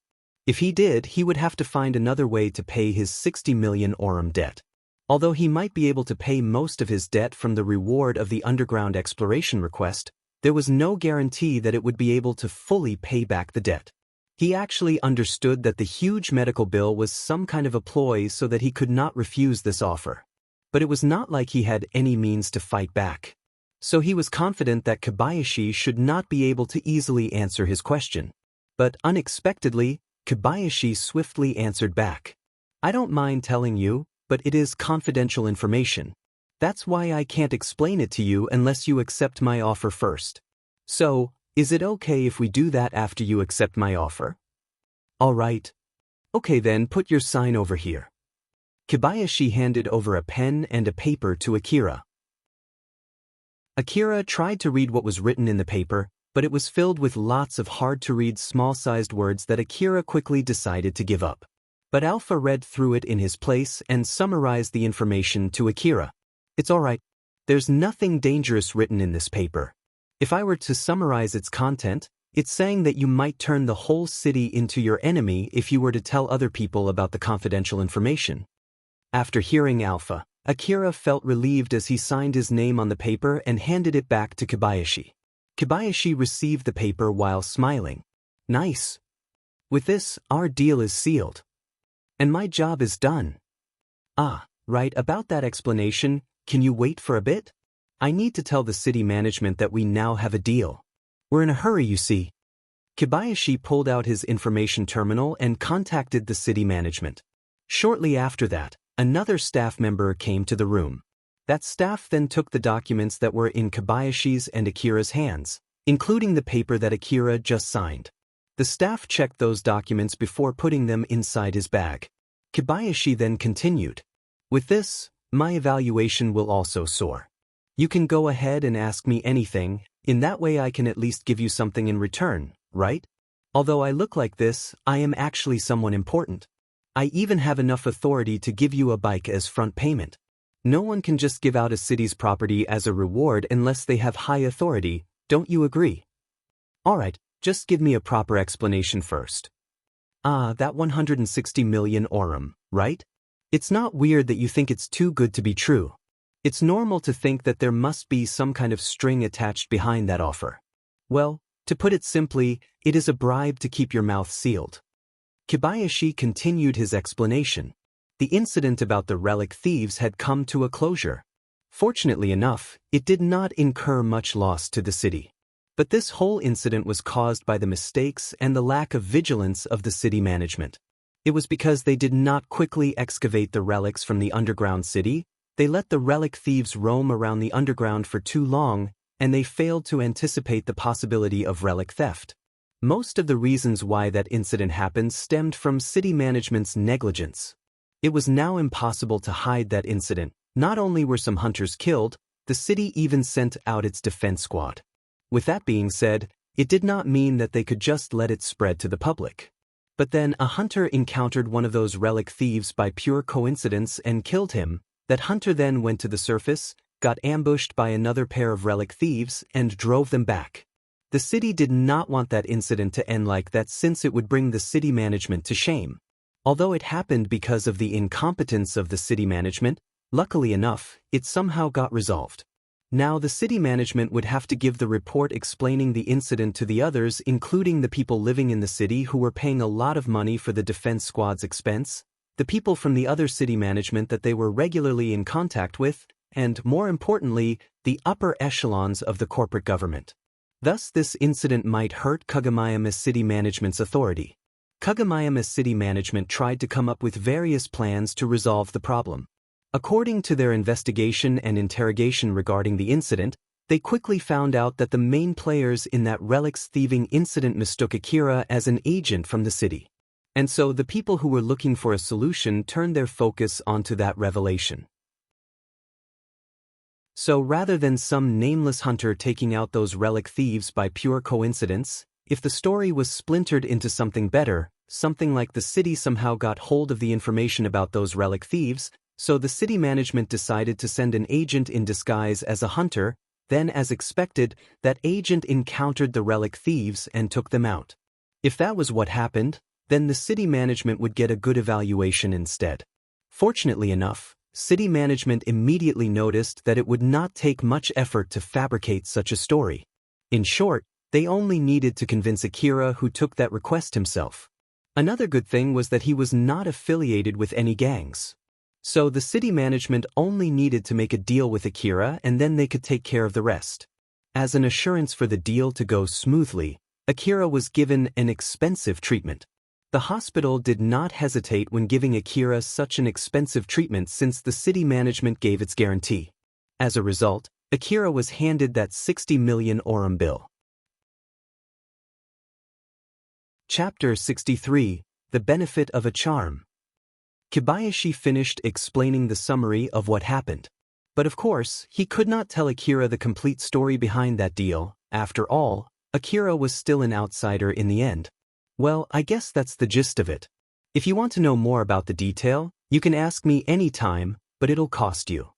If he did, he would have to find another way to pay his 60 million aurum debt. Although he might be able to pay most of his debt from the reward of the underground exploration request, there was no guarantee that it would be able to fully pay back the debt. He actually understood that the huge medical bill was some kind of a ploy so that he could not refuse this offer. But it was not like he had any means to fight back. So he was confident that Kobayashi should not be able to easily answer his question. But unexpectedly, Kobayashi swiftly answered back. "I don't mind telling you, but it is confidential information. That's why I can't explain it to you unless you accept my offer first. So, is it okay if we do that after you accept my offer?" "All right. Okay then, put your sign over here." Kobayashi handed over a pen and a paper to Akira. Akira tried to read what was written in the paper, but it was filled with lots of hard-to-read small-sized words that Akira quickly decided to give up. But Alpha read through it in his place and summarized the information to Akira. "It's all right. There's nothing dangerous written in this paper. If I were to summarize its content, it's saying that you might turn the whole city into your enemy if you were to tell other people about the confidential information." After hearing Alpha, Akira felt relieved as he signed his name on the paper and handed it back to Kobayashi. Kobayashi received the paper while smiling. "Nice. With this, our deal is sealed. And my job is done." "Ah, right, about that explanation, can you wait for a bit? I need to tell the city management that we now have a deal. We're in a hurry, you see." Kobayashi pulled out his information terminal and contacted the city management. Shortly after that, another staff member came to the room. That staff then took the documents that were in Kobayashi's and Akira's hands, including the paper that Akira just signed. The staff checked those documents before putting them inside his bag. Kobayashi then continued. "With this, my evaluation will also soar. You can go ahead and ask me anything, in that way I can at least give you something in return, right? Although I look like this, I am actually someone important. I even have enough authority to give you a bike as front payment. No one can just give out a city's property as a reward unless they have high authority, don't you agree? Alright, just give me a proper explanation first. That 160 million aurum, right? It's not weird that you think it's too good to be true. It's normal to think that there must be some kind of string attached behind that offer. Well, to put it simply, it is a bribe to keep your mouth sealed. Kobayashi continued his explanation. The incident about the relic thieves had come to a closure. Fortunately enough, it did not incur much loss to the city. But this whole incident was caused by the mistakes and the lack of vigilance of the city management. It was because they did not quickly excavate the relics from the underground city, they let the relic thieves roam around the underground for too long, and they failed to anticipate the possibility of relic theft. Most of the reasons why that incident happened stemmed from city management's negligence. It was now impossible to hide that incident. Not only were some hunters killed, the city even sent out its defense squad. With that being said, it did not mean that they could just let it spread to the public. But then a hunter encountered one of those relic thieves by pure coincidence and killed him. That hunter then went to the surface, got ambushed by another pair of relic thieves, and drove them back. The city did not want that incident to end like that since it would bring the city management to shame. Although it happened because of the incompetence of the city management, luckily enough, it somehow got resolved. Now the city management would have to give the report explaining the incident to the others, including the people living in the city who were paying a lot of money for the defense squad's expense, the people from the other city management that they were regularly in contact with, and, more importantly, the upper echelons of the corporate government. Thus this incident might hurt Kagomayama city management's authority. Kagomayama city management tried to come up with various plans to resolve the problem. According to their investigation and interrogation regarding the incident, they quickly found out that the main players in that relics thieving incident mistook Akira as an agent from the city. And so the people who were looking for a solution turned their focus onto that revelation. So rather than some nameless hunter taking out those relic thieves by pure coincidence, if the story was splintered into something better, something like the city somehow got hold of the information about those relic thieves, so the city management decided to send an agent in disguise as a hunter, then as expected, that agent encountered the relic thieves and took them out. If that was what happened, then the city management would get a good evaluation instead. Fortunately enough, city management immediately noticed that it would not take much effort to fabricate such a story. In short, they only needed to convince Akira, who took that request himself. Another good thing was that he was not affiliated with any gangs. So the city management only needed to make a deal with Akira and then they could take care of the rest. As an assurance for the deal to go smoothly, Akira was given an expensive treatment. The hospital did not hesitate when giving Akira such an expensive treatment since the city management gave its guarantee. As a result, Akira was handed that 60 million aurum bill. Chapter 63, The Benefit of a Charm. Kobayashi finished explaining the summary of what happened. But of course, he could not tell Akira the complete story behind that deal. After all, Akira was still an outsider in the end. Well, I guess that's the gist of it. If you want to know more about the detail, you can ask me anytime, but it'll cost you.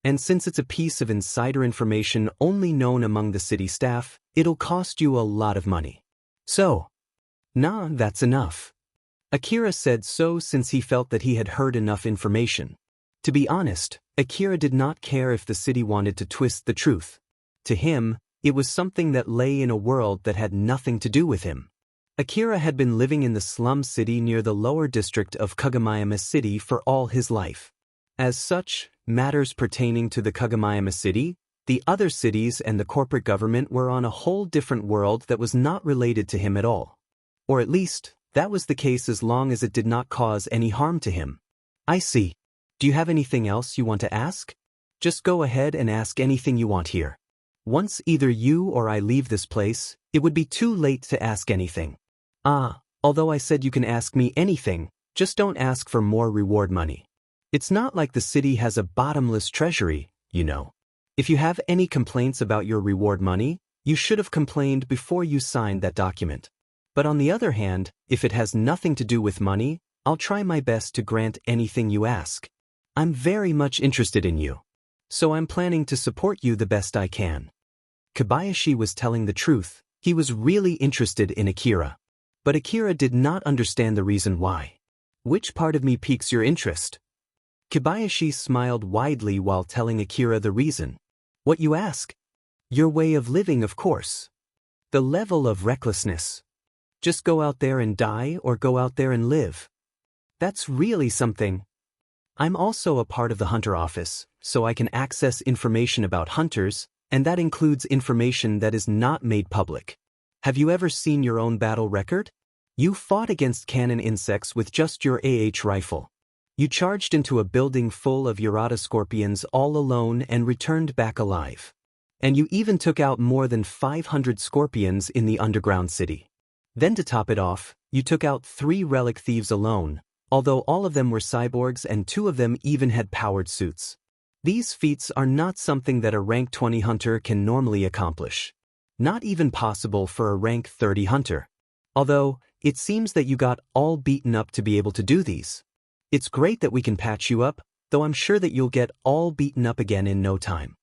And since it's a piece of insider information only known among the city staff, it'll cost you a lot of money. So, nah, that's enough. Akira said so since he felt that he had heard enough information. To be honest, Akira did not care if the city wanted to twist the truth. To him, it was something that lay in a world that had nothing to do with him. Akira had been living in the slum city near the lower district of Kagomayama City for all his life. As such, matters pertaining to the Kagomayama City, the other cities and the corporate government were on a whole different world that was not related to him at all. Or at least, that was the case as long as it did not cause any harm to him. I see. Do you have anything else you want to ask? Just go ahead and ask anything you want here. Once either you or I leave this place, it would be too late to ask anything. Although I said you can ask me anything, just don't ask for more reward money. It's not like the city has a bottomless treasury, you know. If you have any complaints about your reward money, you should have complained before you signed that document. But on the other hand, if it has nothing to do with money, I'll try my best to grant anything you ask. I'm very much interested in you. So I'm planning to support you the best I can. Kobayashi was telling the truth. He was really interested in Akira. But Akira did not understand the reason why. Which part of me piques your interest? Kobayashi smiled widely while telling Akira the reason. What you ask? Your way of living, of course. The level of recklessness. Just go out there and die or go out there and live. That's really something. I'm also a part of the hunter office, so I can access information about hunters, and that includes information that is not made public. Have you ever seen your own battle record? You fought against cannon insects with just your rifle. You charged into a building full of Urata scorpions all alone and returned back alive. And you even took out more than 500 scorpions in the underground city. Then to top it off, you took out 3 relic thieves alone, although all of them were cyborgs and 2 of them even had powered suits. These feats are not something that a rank 20 hunter can normally accomplish. Not even possible for a rank 30 hunter. Although, it seems that you got all beaten up to be able to do these. It's great that we can patch you up, though I'm sure that you'll get all beaten up again in no time.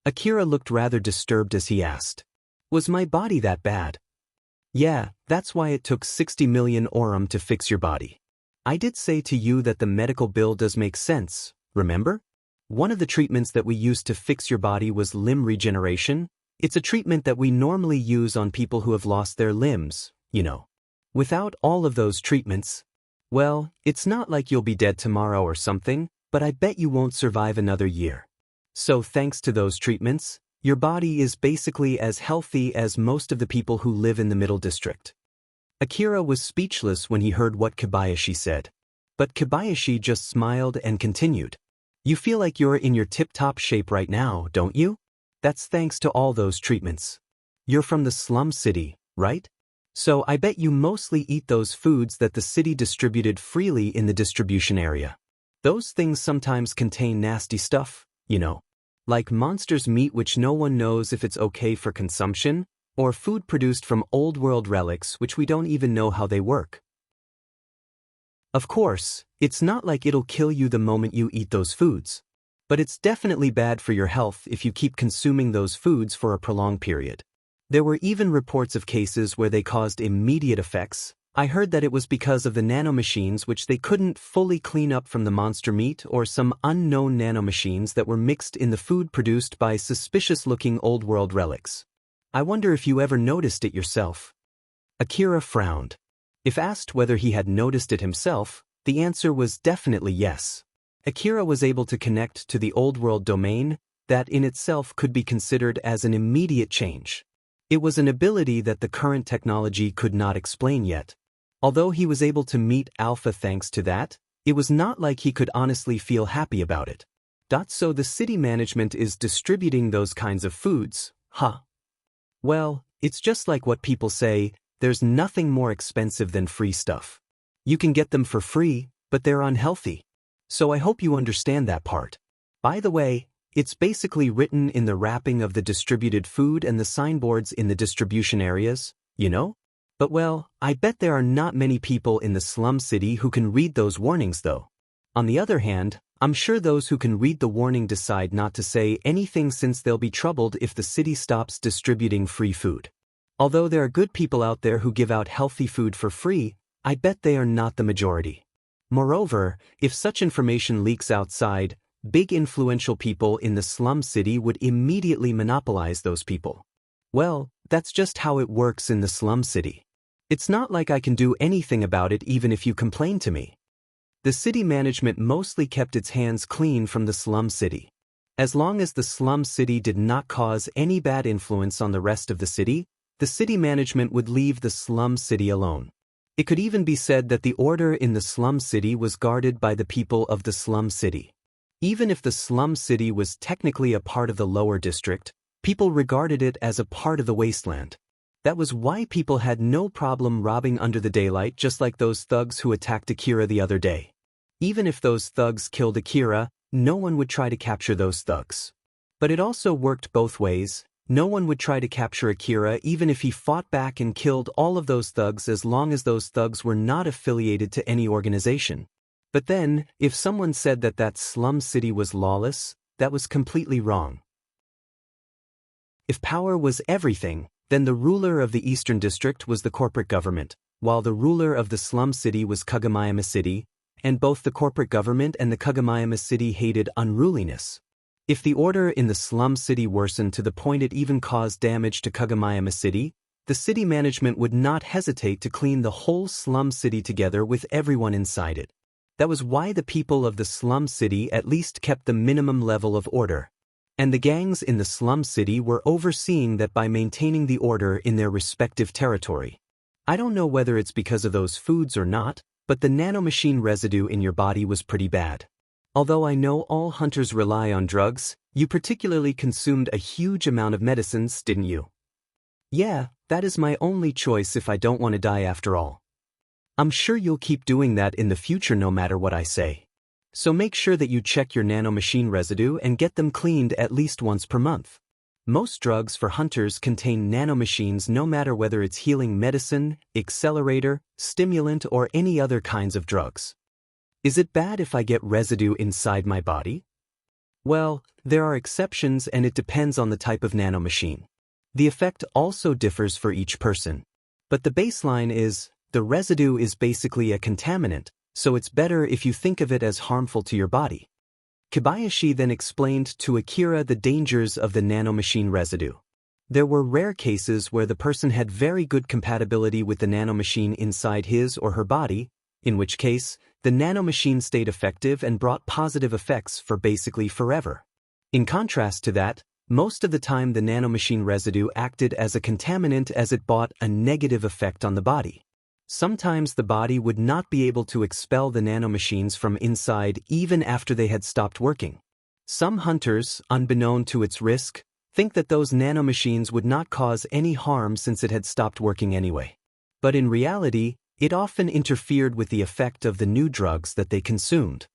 Akira looked rather disturbed as he asked. Was my body that bad? Yeah, that's why it took 60 million orum to fix your body. I did say to you that the medical bill does make sense, remember? One of the treatments that we used to fix your body was limb regeneration. It's a treatment that we normally use on people who have lost their limbs, you know. Without all of those treatments, well, it's not like you'll be dead tomorrow or something, but I bet you won't survive another year. So thanks to those treatments, your body is basically as healthy as most of the people who live in the Middle District. Akira was speechless when he heard what Kobayashi said. But Kobayashi just smiled and continued. You feel like you're in your tip-top shape right now, don't you? That's thanks to all those treatments. You're from the slum city, right? So I bet you mostly eat those foods that the city distributed freely in the distribution area. Those things sometimes contain nasty stuff, you know. Like monster's meat which no one knows if it's okay for consumption, or food produced from old world relics which we don't even know how they work. Of course, it's not like it'll kill you the moment you eat those foods. But it's definitely bad for your health if you keep consuming those foods for a prolonged period. There were even reports of cases where they caused immediate effects. I heard that it was because of the nanomachines which they couldn't fully clean up from the monster meat or some unknown nanomachines that were mixed in the food produced by suspicious-looking old-world relics. I wonder if you ever noticed it yourself. Akira frowned. If asked whether he had noticed it himself, the answer was definitely yes. Akira was able to connect to the old-world domain that in itself could be considered as an immediate change. It was an ability that the current technology could not explain yet. Although he was able to meet Alpha thanks to that, it was not like he could honestly feel happy about it. So the city management is distributing those kinds of foods, huh? Well, it's just like what people say, there's nothing more expensive than free stuff. You can get them for free, but they're unhealthy. So I hope you understand that part. By the way, it's basically written in the wrapping of the distributed food and the signboards in the distribution areas, you know? But well, I bet there are not many people in the slum city who can read those warnings though. On the other hand, I'm sure those who can read the warning decide not to say anything since they'll be troubled if the city stops distributing free food. Although there are good people out there who give out healthy food for free, I bet they are not the majority. Moreover, if such information leaks outside, big influential people in the slum city would immediately monopolize those people. Well, that's just how it works in the slum city. It's not like I can do anything about it even if you complain to me. The city management mostly kept its hands clean from the slum city. As long as the slum city did not cause any bad influence on the rest of the city management would leave the slum city alone. It could even be said that the order in the slum city was guarded by the people of the slum city. Even if the slum city was technically a part of the lower district, people regarded it as a part of the wasteland. That was why people had no problem robbing under the daylight, just like those thugs who attacked Akira the other day. Even if those thugs killed Akira, no one would try to capture those thugs. But it also worked both ways. No one would try to capture Akira even if he fought back and killed all of those thugs as long as those thugs were not affiliated to any organization. But then, if someone said that that slum city was lawless, that was completely wrong. If power was everything, then the ruler of the Eastern District was the corporate government, while the ruler of the slum city was Kagomayama City, and both the corporate government and the Kagomayama City hated unruliness. If the order in the slum city worsened to the point it even caused damage to Kagomayama City, the city management would not hesitate to clean the whole slum city together with everyone inside it. That was why the people of the slum city at least kept the minimum level of order. And the gangs in the slum city were overseeing that by maintaining the order in their respective territory. I don't know whether it's because of those foods or not, but the nanomachine residue in your body was pretty bad. Although I know all hunters rely on drugs, you particularly consumed a huge amount of medicines, didn't you? Yeah, that is my only choice if I don't want to die after all. I'm sure you'll keep doing that in the future no matter what I say. So make sure that you check your nanomachine residue and get them cleaned at least once per month. Most drugs for hunters contain nanomachines no matter whether it's healing medicine, accelerator, stimulant or any other kinds of drugs. Is it bad if I get residue inside my body? Well, there are exceptions and it depends on the type of nanomachine. The effect also differs for each person. But the baseline is, the residue is basically a contaminant, so it's better if you think of it as harmful to your body. Kobayashi then explained to Akira the dangers of the nanomachine residue. There were rare cases where the person had very good compatibility with the nanomachine inside his or her body, in which case, the nanomachine stayed effective and brought positive effects for basically forever. In contrast to that, most of the time the nanomachine residue acted as a contaminant as it brought a negative effect on the body. Sometimes the body would not be able to expel the nanomachines from inside even after they had stopped working. Some hunters, unbeknown to its risk, think that those nanomachines would not cause any harm since it had stopped working anyway. But in reality, it often interfered with the effect of the new drugs that they consumed.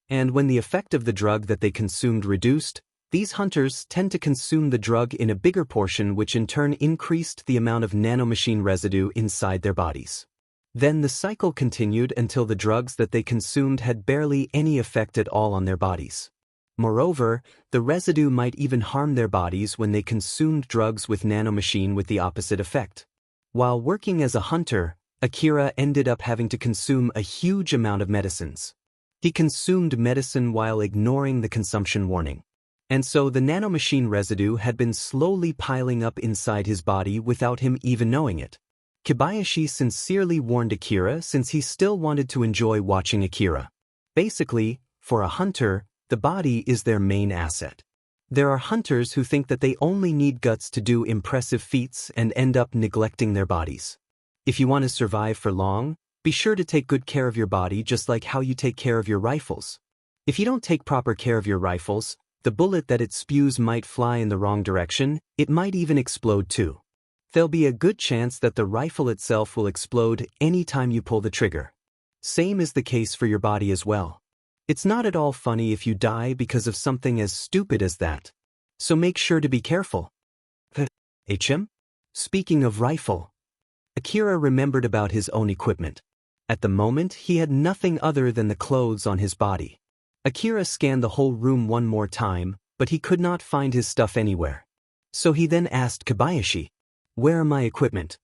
And when the effect of the drug that they consumed reduced, these hunters tend to consume the drug in a bigger portion, which in turn increased the amount of nanomachine residue inside their bodies. Then the cycle continued until the drugs that they consumed had barely any effect at all on their bodies. Moreover, the residue might even harm their bodies when they consumed drugs with nanomachine with the opposite effect. While working as a hunter, Akira ended up having to consume a huge amount of medicines. He consumed medicine while ignoring the consumption warning. And so the nanomachine residue had been slowly piling up inside his body without him even knowing it. Kobayashi sincerely warned Akira since he still wanted to enjoy watching Akira. Basically, for a hunter, the body is their main asset. There are hunters who think that they only need guts to do impressive feats and end up neglecting their bodies. If you want to survive for long, be sure to take good care of your body just like how you take care of your rifles. If you don't take proper care of your rifles, the bullet that it spews might fly in the wrong direction, it might even explode too. There'll be a good chance that the rifle itself will explode any time you pull the trigger. Same is the case for your body as well. It's not at all funny if you die because of something as stupid as that. So make sure to be careful. HM? Speaking of rifle, Akira remembered about his own equipment. At the moment, he had nothing other than the clothes on his body. Akira scanned the whole room one more time, but he could not find his stuff anywhere. So he then asked Kobayashi, "Where are my equipment?"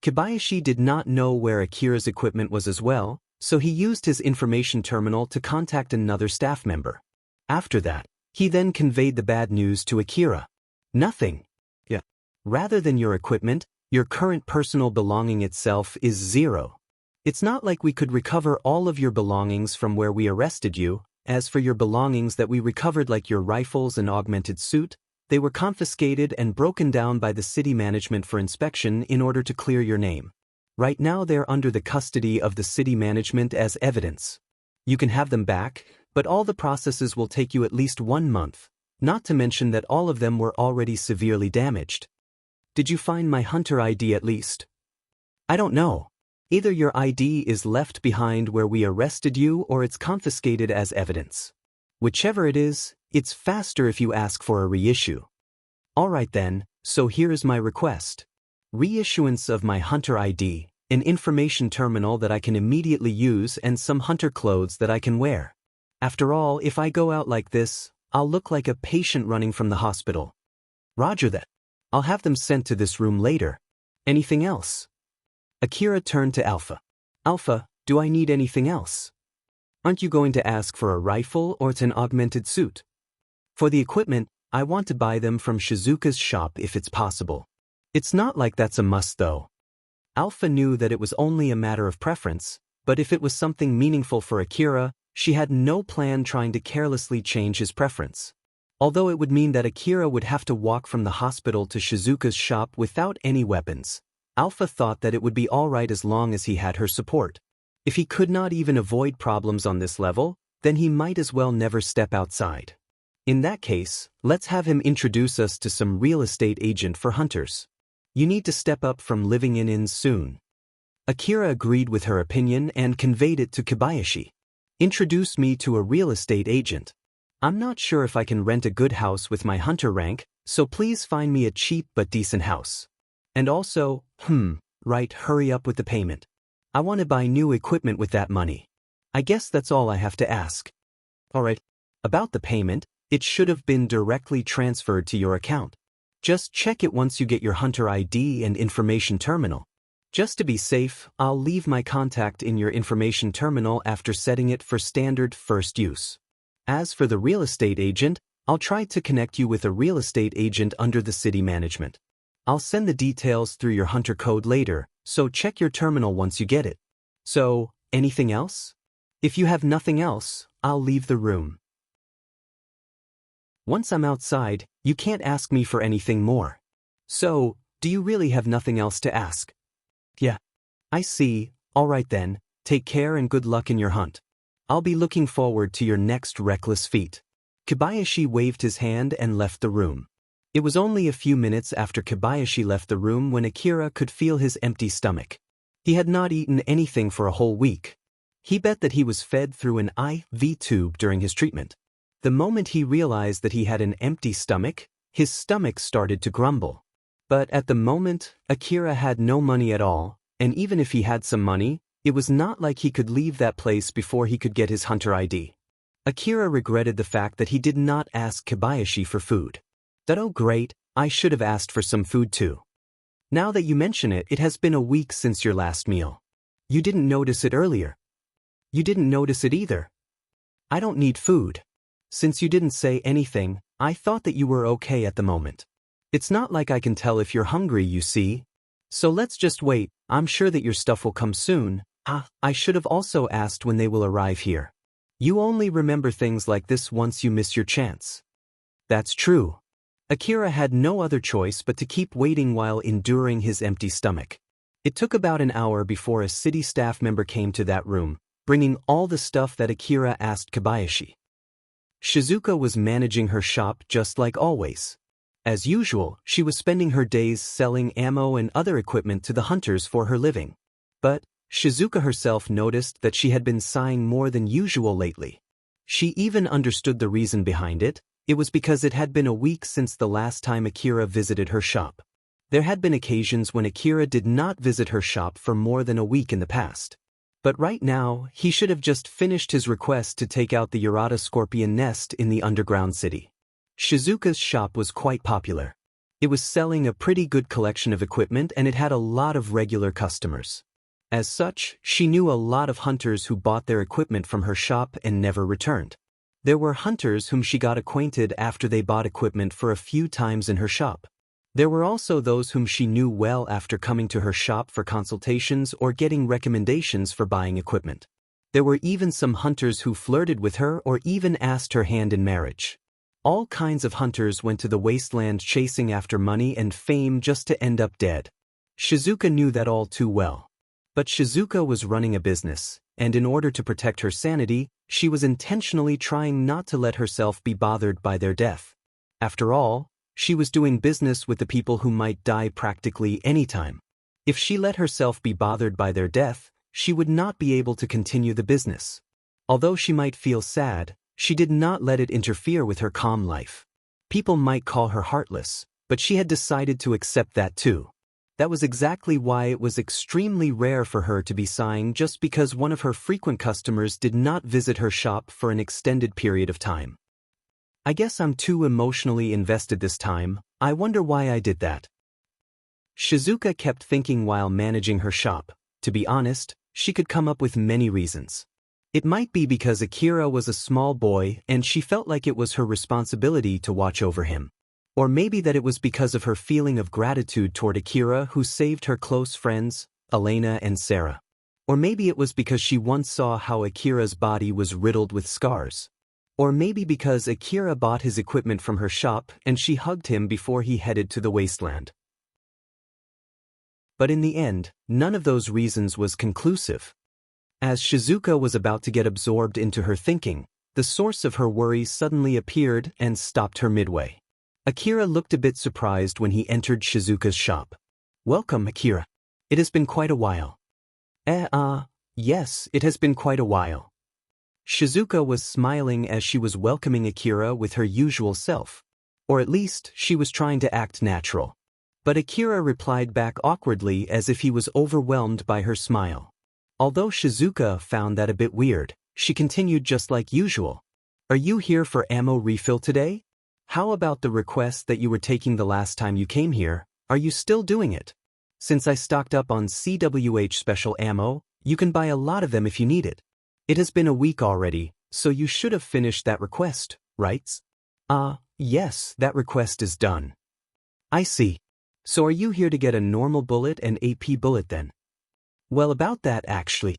Kobayashi did not know where Akira's equipment was as well, so he used his information terminal to contact another staff member. After that, he then conveyed the bad news to Akira. Nothing. Yeah. Rather than your equipment, your current personal belonging itself is 0. It's not like we could recover all of your belongings from where we arrested you. As for your belongings that we recovered like your rifles and augmented suit, they were confiscated and broken down by the city management for inspection in order to clear your name. Right now they're under the custody of the city management as evidence. You can have them back, but all the processes will take you at least 1 month, not to mention that all of them were already severely damaged. Did you find my hunter ID at least? I don't know. Either your ID is left behind where we arrested you or it's confiscated as evidence. Whichever it is, it's faster if you ask for a reissue. Alright then, so here is my request. Reissuance of my hunter ID, an information terminal that I can immediately use, and some hunter clothes that I can wear. After all, if I go out like this, I'll look like a patient running from the hospital. Roger that. I'll have them sent to this room later. Anything else? Akira turned to Alpha. Alpha, do I need anything else? Aren't you going to ask for a rifle or an augmented suit? For the equipment, I want to buy them from Shizuka's shop if it's possible. It's not like that's a must though. Alpha knew that it was only a matter of preference, but if it was something meaningful for Akira, she had no plan trying to carelessly change his preference. Although it would mean that Akira would have to walk from the hospital to Shizuka's shop without any weapons, Alpha thought that it would be alright as long as he had her support. If he could not even avoid problems on this level, then he might as well never step outside. In that case, let's have him introduce us to some real estate agent for hunters. You need to step up from living in inns soon. Akira agreed with her opinion and conveyed it to Kobayashi. Introduce me to a real estate agent. I'm not sure if I can rent a good house with my hunter rank, so please find me a cheap but decent house. And also, right, hurry up with the payment. I want to buy new equipment with that money. I guess that's all I have to ask. Alright. About the payment, it should have been directly transferred to your account. Just check it once you get your hunter ID and information terminal. Just to be safe, I'll leave my contact in your information terminal after setting it for standard first use. As for the real estate agent, I'll try to connect you with a real estate agent under the city management. I'll send the details through your hunter code later, so check your terminal once you get it. So, anything else? If you have nothing else, I'll leave the room. Once I'm outside, you can't ask me for anything more. So, do you really have nothing else to ask? Yeah. I see. Alright then, take care and good luck in your hunt. I'll be looking forward to your next reckless feat. Kobayashi waved his hand and left the room. It was only a few minutes after Kobayashi left the room when Akira could feel his empty stomach. He had not eaten anything for a whole week. He bet that he was fed through an IV tube during his treatment. The moment he realized that he had an empty stomach, his stomach started to grumble. But at the moment, Akira had no money at all, and even if he had some money, it was not like he could leave that place before he could get his hunter ID. Akira regretted the fact that he did not ask Kobayashi for food. Oh great, I should have asked for some food too. Now that you mention it, it has been a week since your last meal. You didn't notice it earlier. You didn't notice it either. I don't need food. Since you didn't say anything, I thought that you were okay at the moment. It's not like I can tell if you're hungry, you see. So let's just wait. I'm sure that your stuff will come soon. I should have also asked when they will arrive here. You only remember things like this once you miss your chance. That's true. Akira had no other choice but to keep waiting while enduring his empty stomach. It took about an hour before a city staff member came to that room, bringing all the stuff that Akira asked Kobayashi. Shizuka was managing her shop just like always. As usual, she was spending her days selling ammo and other equipment to the hunters for her living. But Shizuka herself noticed that she had been sighing more than usual lately. She even understood the reason behind it. It was because it had been a week since the last time Akira visited her shop. There had been occasions when Akira did not visit her shop for more than a week in the past. But right now, he should have just finished his request to take out the Urata scorpion nest in the underground city. Shizuka's shop was quite popular. It was selling a pretty good collection of equipment and it had a lot of regular customers. As such, she knew a lot of hunters who bought their equipment from her shop and never returned. There were hunters whom she got acquainted after they bought equipment for a few times in her shop. There were also those whom she knew well after coming to her shop for consultations or getting recommendations for buying equipment. There were even some hunters who flirted with her or even asked her hand in marriage. All kinds of hunters went to the wasteland chasing after money and fame just to end up dead. Shizuka knew that all too well. But Shizuka was running a business, and in order to protect her sanity, she was intentionally trying not to let herself be bothered by their death. After all, she was doing business with the people who might die practically anytime. If she let herself be bothered by their death, she would not be able to continue the business. Although she might feel sad, she did not let it interfere with her calm life. People might call her heartless, but but she had decided to accept that too. That was exactly why it was extremely rare for her to be sighing just because one of her frequent customers did not visit her shop for an extended period of time. I guess I'm too emotionally invested this time. I wonder why I did that. Shizuka kept thinking while managing her shop. To be honest, she could come up with many reasons. It might be because Akira was a small boy and she felt like it was her responsibility to watch over him. Or maybe that it was because of her feeling of gratitude toward Akira who saved her close friends, Elena and Sarah. Or maybe it was because she once saw how Akira's body was riddled with scars. Or maybe because Akira bought his equipment from her shop and she hugged him before he headed to the wasteland. But in the end, none of those reasons was conclusive. As Shizuka was about to get absorbed into her thinking, the source of her worries suddenly appeared and stopped her midway. Akira looked a bit surprised when he entered Shizuka's shop. "Welcome, Akira. It has been quite a while." Yes, it has been quite a while." Shizuka was smiling as she was welcoming Akira with her usual self. Or at least, she was trying to act natural. But Akira replied back awkwardly as if he was overwhelmed by her smile. Although Shizuka found that a bit weird, she continued just like usual. "Are you here for ammo refill today? How about the request that you were taking the last time you came here? Are you still doing it? Since I stocked up on CWH special ammo, you can buy a lot of them if you need it. It has been a week already, so you should have finished that request, right?" Yes, that request is done." "I see. So are you here to get a normal bullet and AP bullet then?" "Well, about that actually."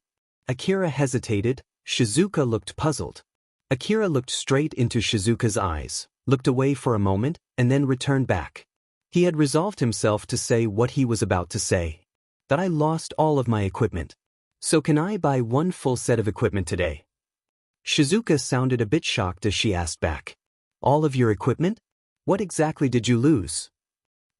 Akira hesitated. Shizuka looked puzzled. Akira looked straight into Shizuka's eyes, looked away for a moment, and then returned back. He had resolved himself to say what he was about to say. "That I lost all of my equipment. So can I buy one full set of equipment today?" Shizuka sounded a bit shocked as she asked back. "All of your equipment? What exactly did you lose?"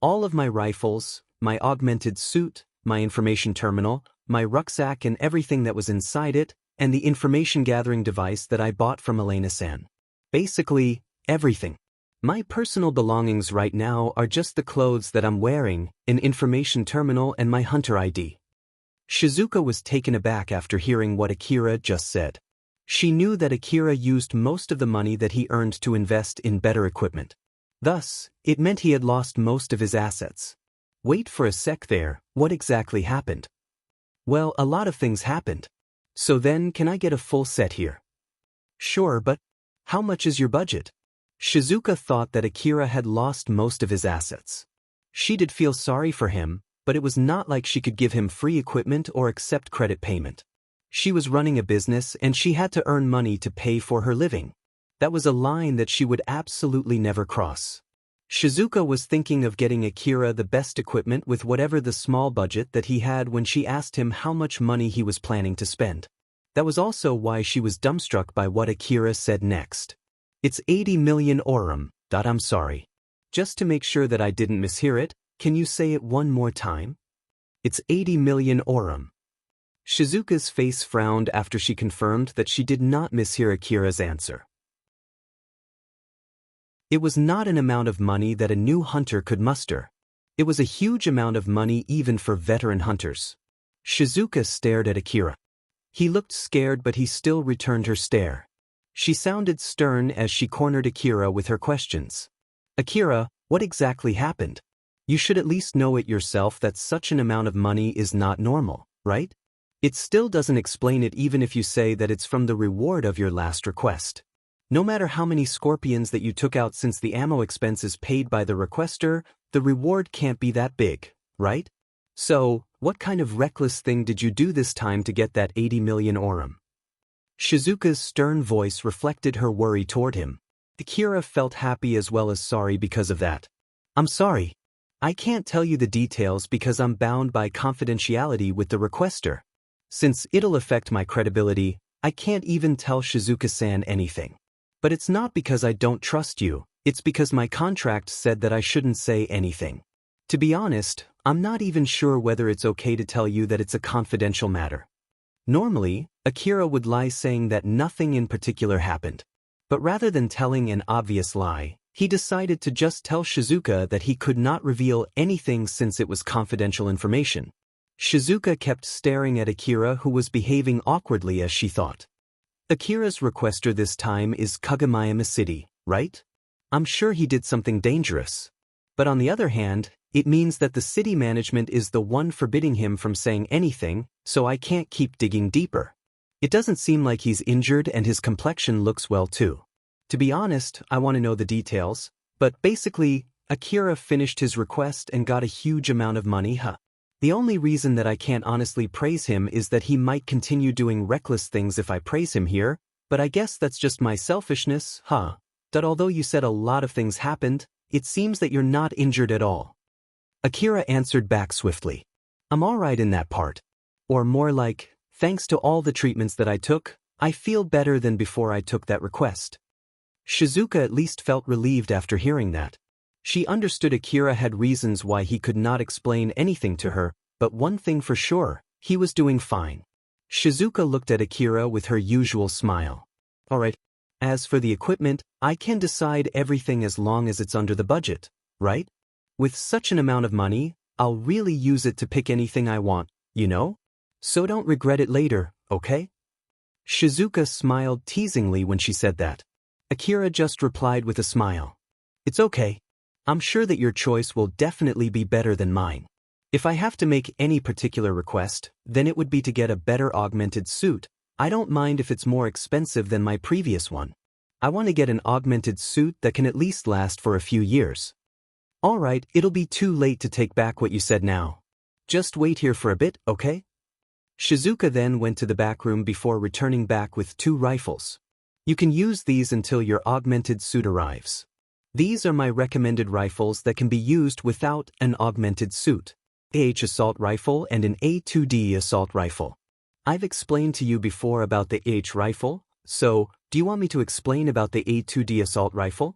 "All of my rifles, my augmented suit, my information terminal, my rucksack and everything that was inside it, and the information gathering device that I bought from Elena-san. Basically, everything. My personal belongings right now are just the clothes that I'm wearing, an information terminal and my hunter ID." Shizuka was taken aback after hearing what Akira just said. She knew that Akira used most of the money that he earned to invest in better equipment. Thus, it meant he had lost most of his assets. Wait for a sec there, what exactly happened? "Well, a lot of things happened. So then, can I get a full set here?" "Sure, but how much is your budget?" Shizuka thought that Akira had lost most of his assets. She did feel sorry for him, but it was not like she could give him free equipment or accept credit payment. She was running a business and she had to earn money to pay for her living. That was a line that she would absolutely never cross. Shizuka was thinking of getting Akira the best equipment with whatever the small budget that he had when she asked him how much money he was planning to spend. That was also why she was dumbstruck by what Akira said next. "It's 80 million orum. I'm sorry. Just to make sure that I didn't mishear it, can you say it one more time?" "It's 80 million orum." Shizuka's face frowned after she confirmed that she did not mishear Akira's answer. It was not an amount of money that a new hunter could muster. It was a huge amount of money even for veteran hunters. Shizuka stared at Akira. He looked scared, but he still returned her stare. She sounded stern as she cornered Akira with her questions. "Akira, what exactly happened? You should at least know it yourself that such an amount of money is not normal, right? It still doesn't explain it even if you say that it's from the reward of your last request. No matter how many scorpions that you took out since the ammo expense is paid by the requester, the reward can't be that big, right? So, what kind of reckless thing did you do this time to get that 80 million orum?" Shizuka's stern voice reflected her worry toward him. Akira felt happy as well as sorry because of that. "I'm sorry. I can't tell you the details because I'm bound by confidentiality with the requester. Since it'll affect my credibility, I can't even tell Shizuka-san anything. But it's not because I don't trust you, it's because my contract said that I shouldn't say anything. To be honest, I'm not even sure whether it's okay to tell you that it's a confidential matter." Normally, Akira would lie saying that nothing in particular happened. But rather than telling an obvious lie, He decided to just tell Shizuka that he could not reveal anything since it was confidential information. Shizuka kept staring at Akira, who was behaving awkwardly as she thought. Akira's requester this time is Kagemayama City, right? I'm sure he did something dangerous. But on the other hand, it means that the city management is the one forbidding him from saying anything, so I can't keep digging deeper. It doesn't seem like he's injured and his complexion looks well too. To be honest, I want to know the details, but basically, Akira finished his request and got a huge amount of money, The only reason that I can't honestly praise him is that he might continue doing reckless things if I praise him here, but I guess that's just my selfishness, That although you said a lot of things happened, it seems that you're not injured at all. Akira answered back swiftly. I'm alright in that part. Or more like, thanks to all the treatments that I took, I feel better than before I took that request. Shizuka at least felt relieved after hearing that. She understood Akira had reasons why he could not explain anything to her, but one thing for sure, he was doing fine. Shizuka looked at Akira with her usual smile. Alright. As for the equipment, I can decide everything as long as it's under the budget, right? With such an amount of money, I'll really use it to pick anything I want, you know? So don't regret it later, okay? Shizuka smiled teasingly when she said that. Akira just replied with a smile. It's okay. I'm sure that your choice will definitely be better than mine. If I have to make any particular request, then it would be to get a better augmented suit. I don't mind if it's more expensive than my previous one. I want to get an augmented suit that can at least last for a few years. Alright, it'll be too late to take back what you said now. Just wait here for a bit, okay? Shizuka then went to the back room before returning back with 2 rifles. You can use these until your augmented suit arrives. These are my recommended rifles that can be used without an augmented suit. Assault rifle and an A2D assault rifle. I've explained to you before about the rifle, so, do you want me to explain about the A2D assault rifle?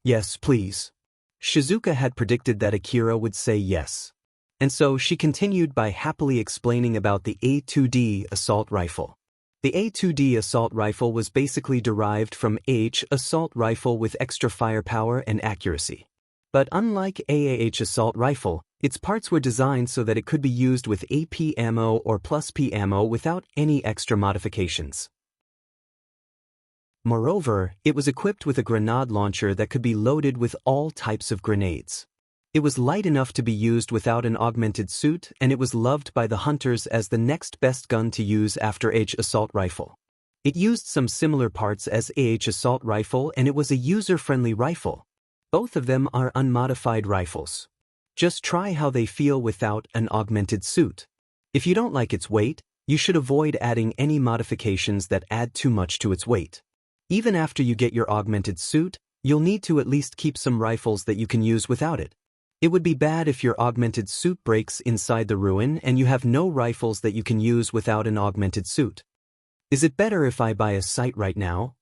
Yes, please. Shizuka had predicted that Akira would say yes. And so she continued by happily explaining about the A2D assault rifle. The A2D assault rifle was basically derived from assault rifle with extra firepower and accuracy. But unlike assault rifle, its parts were designed so that it could be used with AP ammo or plus P ammo without any extra modifications. Moreover, it was equipped with a grenade launcher that could be loaded with all types of grenades. It was light enough to be used without an augmented suit, and it was loved by the hunters as the next best gun to use after assault rifle. It used some similar parts as assault rifle, and it was a user-friendly rifle. Both of them are unmodified rifles. Just try how they feel without an augmented suit. If you don't like its weight, you should avoid adding any modifications that add too much to its weight. Even after you get your augmented suit, you'll need to at least keep some rifles that you can use without it. It would be bad if your augmented suit breaks inside the ruin and you have no rifles that you can use without an augmented suit. Is it better if I buy a sight right now?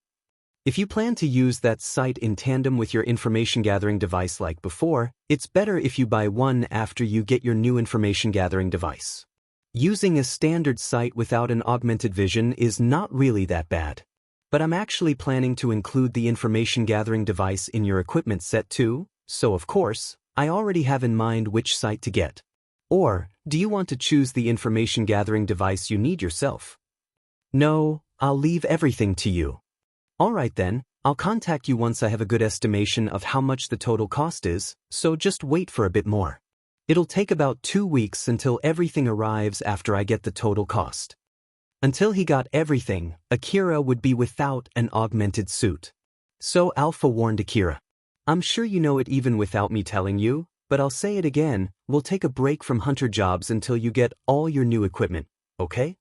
If you plan to use that sight in tandem with your information gathering device like before, it's better if you buy one after you get your new information gathering device. Using a standard sight without an augmented vision is not really that bad. But I'm actually planning to include the information gathering device in your equipment set too, so of course, I already have in mind which sight to get. Or, do you want to choose the information gathering device you need yourself? No, I'll leave everything to you. Alright then, I'll contact you once I have a good estimation of how much the total cost is, so just wait for a bit more. It'll take about 2 weeks until everything arrives after I get the total cost. Until he got everything, Akira would be without an augmented suit. So Alpha warned Akira. I'm sure you know it even without me telling you, but I'll say it again, we'll take a break from hunter jobs until you get all your new equipment, okay?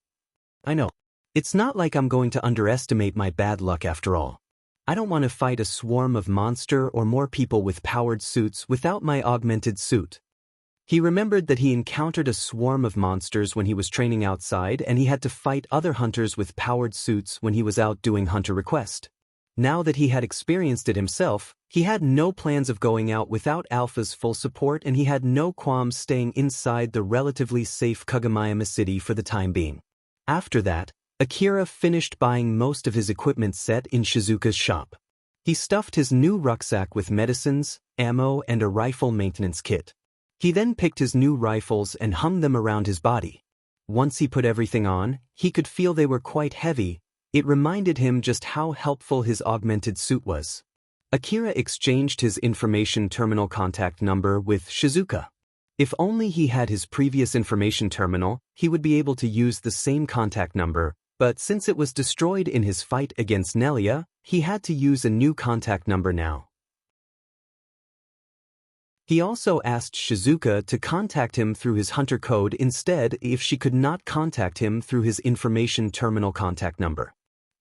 I know. It's not like I'm going to underestimate my bad luck after all. I don't want to fight a swarm of monster or more people with powered suits without my augmented suit. He remembered that he encountered a swarm of monsters when he was training outside and he had to fight other hunters with powered suits when he was out doing hunter request. Now that he had experienced it himself, he had no plans of going out without Alpha's full support and he had no qualms staying inside the relatively safe Kagemayama City for the time being. After that, Akira finished buying most of his equipment set in Shizuka's shop. He stuffed his new rucksack with medicines, ammo, and a rifle maintenance kit. He then picked his new rifles and hung them around his body. Once he put everything on, he could feel they were quite heavy. It reminded him just how helpful his augmented suit was. Akira exchanged his information terminal contact number with Shizuka. If only he had his previous information terminal, he would be able to use the same contact number, but since it was destroyed in his fight against Nelia, he had to use a new contact number now. He also asked Shizuka to contact him through his hunter code instead if she could not contact him through his information terminal contact number.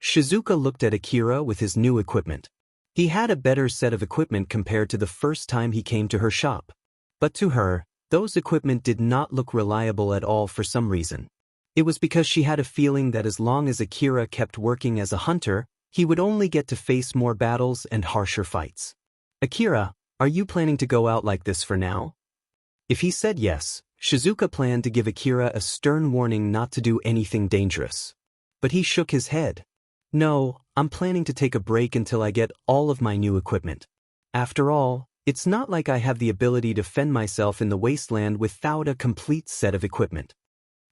Shizuka looked at Akira with his new equipment. He had a better set of equipment compared to the first time he came to her shop. But to her, those equipment did not look reliable at all for some reason. It was because she had a feeling that as long as Akira kept working as a hunter, he would only get to face more battles and harsher fights. Akira, are you planning to go out like this for now? If he said yes, Shizuka planned to give Akira a stern warning not to do anything dangerous. But he shook his head. No, I'm planning to take a break until I get all of my new equipment. After all, it's not like I have the ability to fend myself in the wasteland without a complete set of equipment.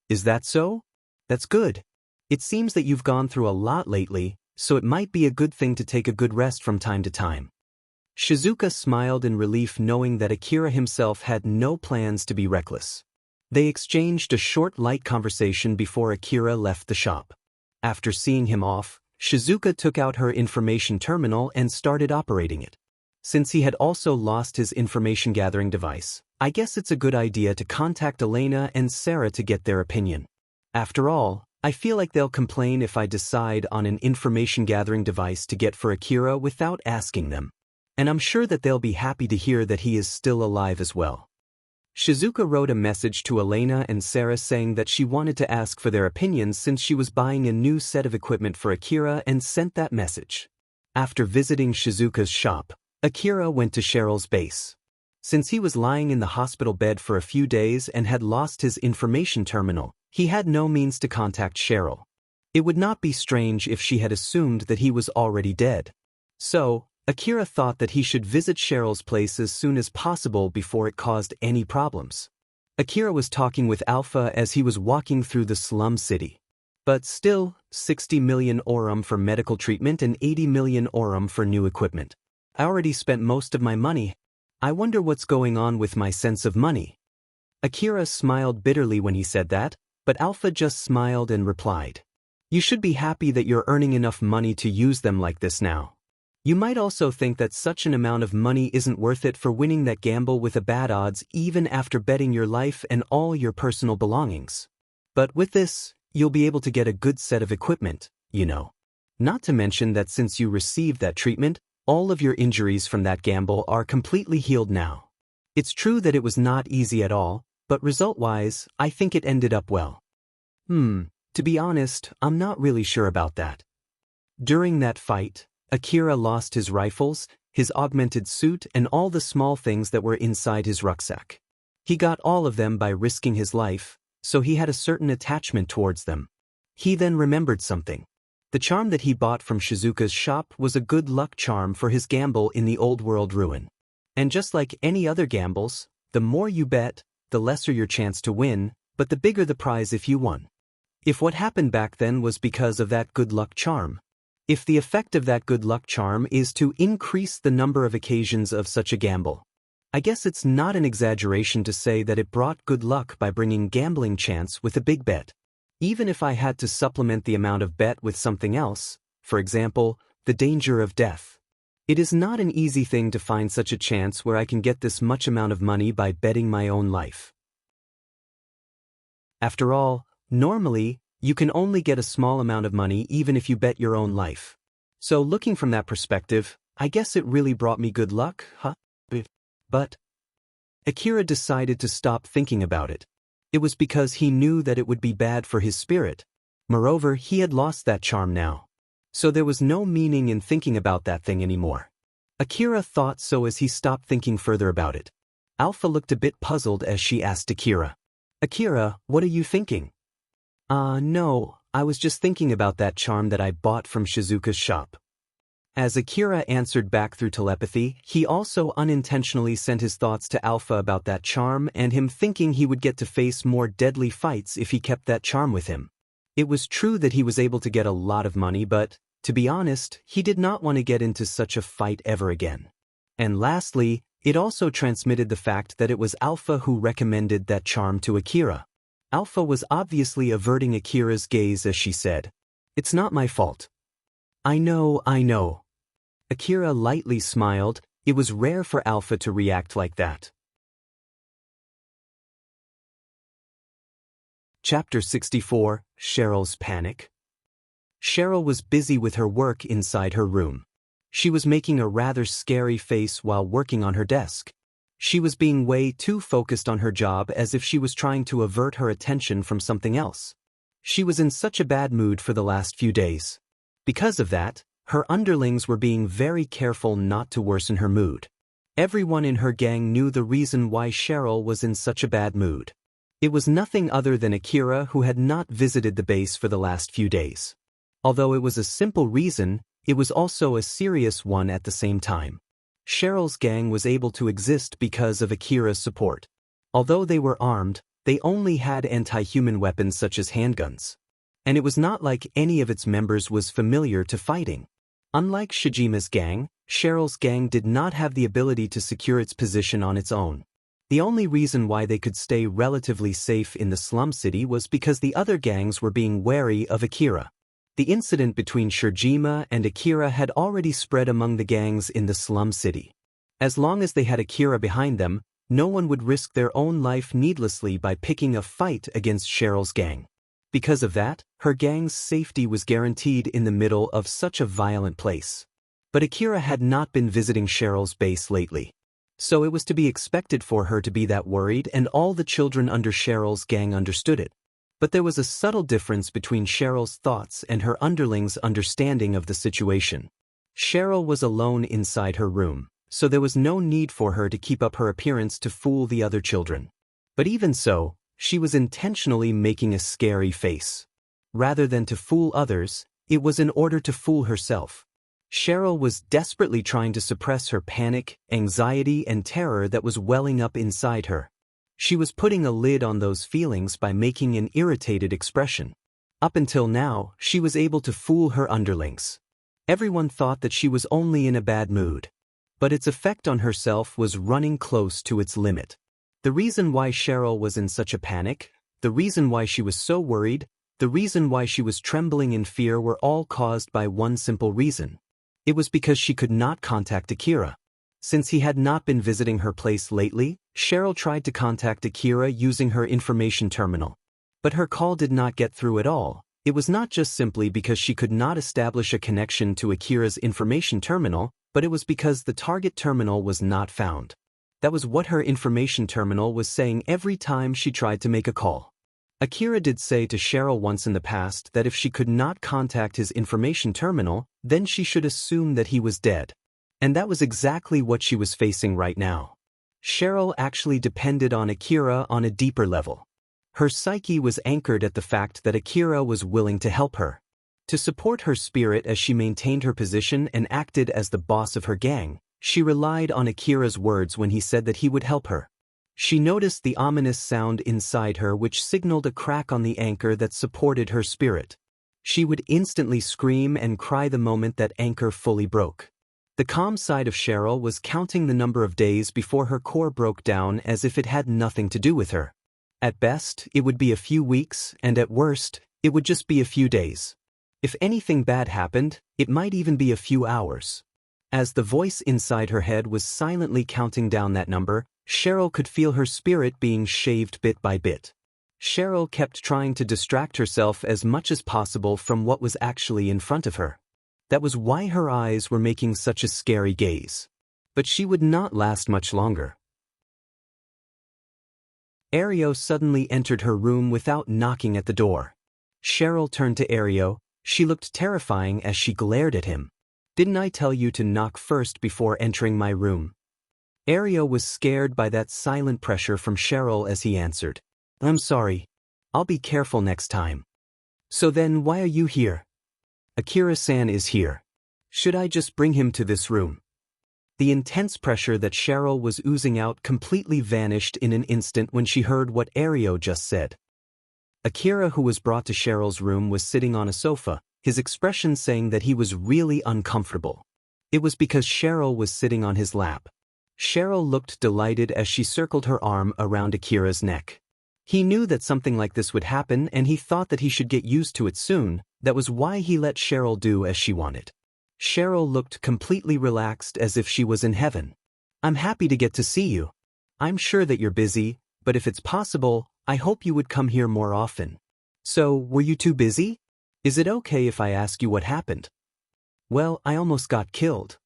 Is that so? That's good. It seems that you've gone through a lot lately, so it might be a good thing to take a good rest from time to time. Shizuka smiled in relief knowing that Akira himself had no plans to be reckless. They exchanged a short light conversation before Akira left the shop. After seeing him off, Shizuka took out her information terminal and started operating it. Since he had also lost his information gathering device, I guess it's a good idea to contact Elena and Sarah to get their opinion. After all, I feel like they'll complain if I decide on an information gathering device to get for Akira without asking them. And I'm sure that they'll be happy to hear that he is still alive as well. Shizuka wrote a message to Elena and Sarah saying that she wanted to ask for their opinions since she was buying a new set of equipment for Akira and sent that message. After visiting Shizuka's shop, Akira went to Cheryl's base. Since he was lying in the hospital bed for a few days and had lost his information terminal, he had no means to contact Cheryl. It would not be strange if she had assumed that he was already dead. So, Akira thought that he should visit Cheryl's place as soon as possible before it caused any problems. Akira was talking with Alpha as he was walking through the slum city. But still, 60 million aurum for medical treatment and 80 million aurum for new equipment. I already spent most of my money. I wonder what's going on with my sense of money. Akira smiled bitterly when he said that, but Alpha just smiled and replied, "You should be happy that you're earning enough money to use them like this now. You might also think that such an amount of money isn't worth it for winning that gamble with a bad odds even after betting your life and all your personal belongings. But with this, you'll be able to get a good set of equipment, you know. Not to mention that since you received that treatment, all of your injuries from that gamble are completely healed now. It's true that it was not easy at all, but result-wise, I think it ended up well." To be honest, I'm not really sure about that. During that fight, Akira lost his rifles, his augmented suit, and all the small things that were inside his rucksack. He got all of them by risking his life, so he had a certain attachment towards them. He then remembered something. The charm that he bought from Shizuka's shop was a good luck charm for his gamble in the old world ruin. And just like any other gambles, the more you bet, the lesser your chance to win, but the bigger the prize if you won. If what happened back then was because of that good luck charm, if the effect of that good luck charm is to increase the number of occasions of such a gamble, I guess it's not an exaggeration to say that it brought good luck by bringing gambling chance with a big bet. Even if I had to supplement the amount of bet with something else, for example, the danger of death. It is not an easy thing to find such a chance where I can get this much amount of money by betting my own life. After all, normally, you can only get a small amount of money even if you bet your own life. So looking from that perspective, I guess it really brought me good luck, huh? But Akira decided to stop thinking about it. It was because he knew that it would be bad for his spirit. Moreover, he had lost that charm now. So there was no meaning in thinking about that thing anymore. Akira thought so as he stopped thinking further about it. Alpha looked a bit puzzled as she asked Akira, "Akira, what are you thinking?" No, I was just thinking about that charm that I bought from Shizuka's shop." As Akira answered back through telepathy, he also unintentionally sent his thoughts to Alpha about that charm and him thinking he would get to face more deadly fights if he kept that charm with him. It was true that he was able to get a lot of money, but, to be honest, he did not want to get into such a fight ever again. And lastly, it also transmitted the fact that it was Alpha who recommended that charm to Akira. Alpha was obviously averting Akira's gaze as she said, "It's not my fault." I know. Akira lightly smiled. It was rare for Alpha to react like that. Chapter 64, Cheryl's Panic. Cheryl was busy with her work inside her room. She was making a rather scary face while working on her desk. She was being way too focused on her job as if she was trying to avert her attention from something else. She was in such a bad mood for the last few days. Because of that, her underlings were being very careful not to worsen her mood. Everyone in her gang knew the reason why Cheryl was in such a bad mood. It was nothing other than Akira, who had not visited the base for the last few days. Although it was a simple reason, it was also a serious one at the same time. Cheryl's gang was able to exist because of Akira's support. Although they were armed, they only had anti-human weapons such as handguns. And it was not like any of its members was familiar to fighting. Unlike Shijima's gang, Cheryl's gang did not have the ability to secure its position on its own. The only reason why they could stay relatively safe in the slum city was because the other gangs were being wary of Akira. The incident between Shijima and Akira had already spread among the gangs in the slum city. As long as they had Akira behind them, no one would risk their own life needlessly by picking a fight against Cheryl's gang. Because of that, her gang's safety was guaranteed in the middle of such a violent place. But Akira had not been visiting Cheryl's base lately. So it was to be expected for her to be that worried, and all the children under Cheryl's gang understood it. But there was a subtle difference between Cheryl's thoughts and her underlings' understanding of the situation. Cheryl was alone inside her room, so there was no need for her to keep up her appearance to fool the other children. But even so, she was intentionally making a scary face. Rather than to fool others, it was in order to fool herself. Cheryl was desperately trying to suppress her panic, anxiety, and terror that was welling up inside her. She was putting a lid on those feelings by making an irritated expression. Up until now, she was able to fool her underlings. Everyone thought that she was only in a bad mood. But its effect on herself was running close to its limit. The reason why Cheryl was in such a panic, the reason why she was so worried, the reason why she was trembling in fear were all caused by one simple reason. It was because she could not contact Akira. Since he had not been visiting her place lately, Cheryl tried to contact Akira using her information terminal. But her call did not get through at all. It was not just simply because she could not establish a connection to Akira's information terminal, but it was because the target terminal was not found. That was what her information terminal was saying every time she tried to make a call. Akira did say to Cheryl once in the past that if she could not contact his information terminal, then she should assume that he was dead. And that was exactly what she was facing right now. Cheryl actually depended on Akira on a deeper level. Her psyche was anchored at the fact that Akira was willing to help her. To support her spirit as she maintained her position and acted as the boss of her gang, she relied on Akira's words when he said that he would help her. She noticed the ominous sound inside her which signaled a crack on the anchor that supported her spirit. She would instantly scream and cry the moment that anchor fully broke. The calm side of Cheryl was counting the number of days before her core broke down as if it had nothing to do with her. At best, it would be a few weeks, and at worst, it would just be a few days. If anything bad happened, it might even be a few hours. As the voice inside her head was silently counting down that number, Cheryl could feel her spirit being shaved bit by bit. Cheryl kept trying to distract herself as much as possible from what was actually in front of her. That was why her eyes were making such a scary gaze. But she would not last much longer. Ario suddenly entered her room without knocking at the door. Cheryl turned to Ario. She looked terrifying as she glared at him. "Didn't I tell you to knock first before entering my room?" Ario was scared by that silent pressure from Cheryl as he answered, "I'm sorry. I'll be careful next time." "So then why are you here?" "Akira-san is here." Should I just bring him to this room? The intense pressure that Cheryl was oozing out completely vanished in an instant when she heard what Ario just said. Akira, who was brought to Cheryl's room, was sitting on a sofa, his expression saying that he was really uncomfortable. It was because Cheryl was sitting on his lap. Cheryl looked delighted as she circled her arm around Akira's neck. He knew that something like this would happen and he thought that he should get used to it soon. That was why he let Cheryl do as she wanted. Cheryl looked completely relaxed, as if she was in heaven. I'm happy to get to see you. I'm sure that you're busy, but if it's possible, I hope you would come here more often. So, were you too busy? Is it okay if I ask you what happened? Well, I almost got killed.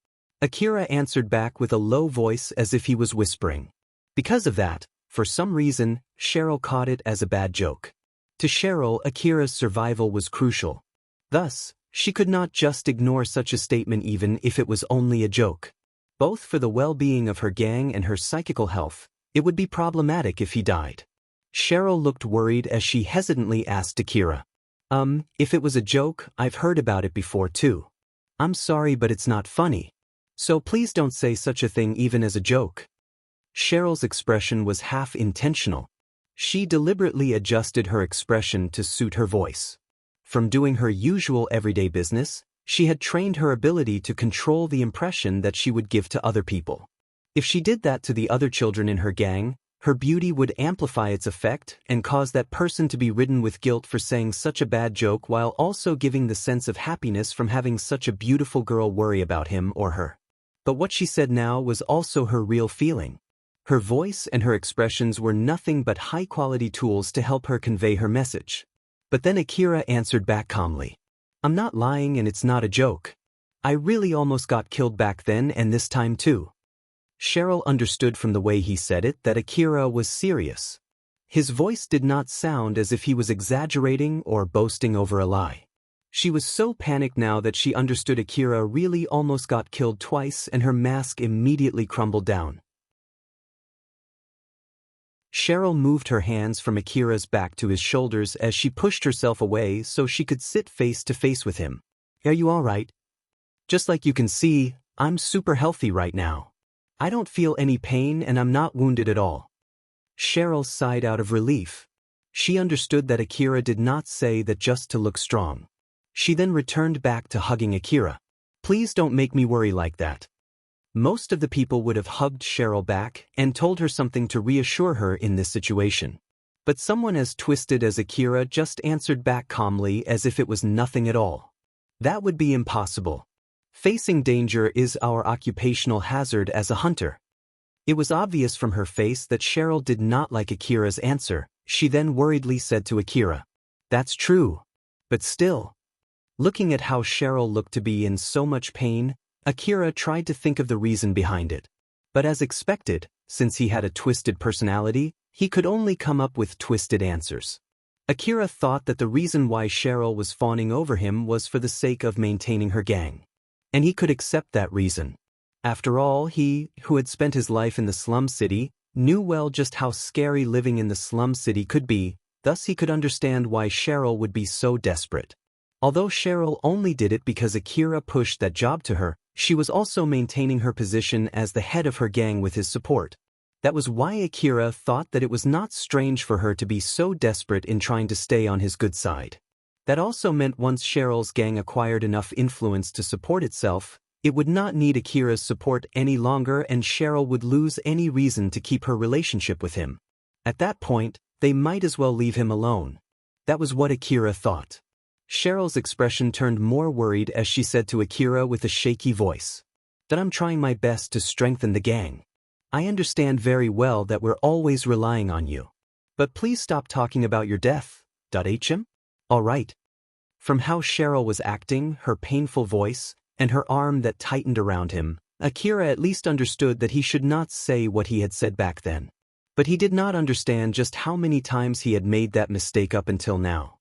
Akira answered back with a low voice as if he was whispering. Because of that, for some reason, Cheryl caught it as a bad joke. To Cheryl, Akira's survival was crucial. Thus, she could not just ignore such a statement even if it was only a joke. Both for the well-being of her gang and her psychical health, it would be problematic if he died. Cheryl looked worried as she hesitantly asked Akira. If it was a joke, I've heard about it before too. I'm sorry, but it's not funny. So please don't say such a thing even as a joke. Cheryl's expression was half intentional. She deliberately adjusted her expression to suit her voice. From doing her usual everyday business, she had trained her ability to control the impression that she would give to other people. If she did that to the other children in her gang, her beauty would amplify its effect and cause that person to be ridden with guilt for saying such a bad joke, while also giving the sense of happiness from having such a beautiful girl worry about him or her. But what she said now was also her real feeling. Her voice and her expressions were nothing but high-quality tools to help her convey her message. But then Akira answered back calmly. I'm not lying and it's not a joke. I really almost got killed back then and this time too. Cheryl understood from the way he said it that Akira was serious. His voice did not sound as if he was exaggerating or boasting over a lie. She was so panicked now that she understood Akira really almost got killed twice, and her mask immediately crumbled down. Cheryl moved her hands from Akira's back to his shoulders as she pushed herself away so she could sit face to face with him. Are you all right? Just like you can see, I'm super healthy right now. I don't feel any pain and I'm not wounded at all. Cheryl sighed out of relief. She understood that Akira did not say that just to look strong. She then returned back to hugging Akira. Please don't make me worry like that. Most of the people would have hugged Cheryl back and told her something to reassure her in this situation. But someone as twisted as Akira just answered back calmly as if it was nothing at all. That would be impossible. Facing danger is our occupational hazard as a hunter. It was obvious from her face that Cheryl did not like Akira's answer. She then worriedly said to Akira, That's true. But still. Looking at how Cheryl looked to be in so much pain, Akira tried to think of the reason behind it. But as expected, since he had a twisted personality, he could only come up with twisted answers. Akira thought that the reason why Cheryl was fawning over him was for the sake of maintaining her gang. And he could accept that reason. After all, he, who had spent his life in the slum city, knew well just how scary living in the slum city could be, thus he could understand why Cheryl would be so desperate. Although Cheryl only did it because Akira pushed that job to her, she was also maintaining her position as the head of her gang with his support. That was why Akira thought that it was not strange for her to be so desperate in trying to stay on his good side. That also meant once Cheryl's gang acquired enough influence to support itself, it would not need Akira's support any longer and Cheryl would lose any reason to keep her relationship with him. At that point, they might as well leave him alone. That was what Akira thought. Cheryl's expression turned more worried as she said to Akira with a shaky voice, that I'm trying my best to strengthen the gang. I understand very well that we're always relying on you. But please stop talking about your death. HM? All right. From how Cheryl was acting, her painful voice, and her arm that tightened around him, Akira at least understood that he should not say what he had said back then. But he did not understand just how many times he had made that mistake up until now.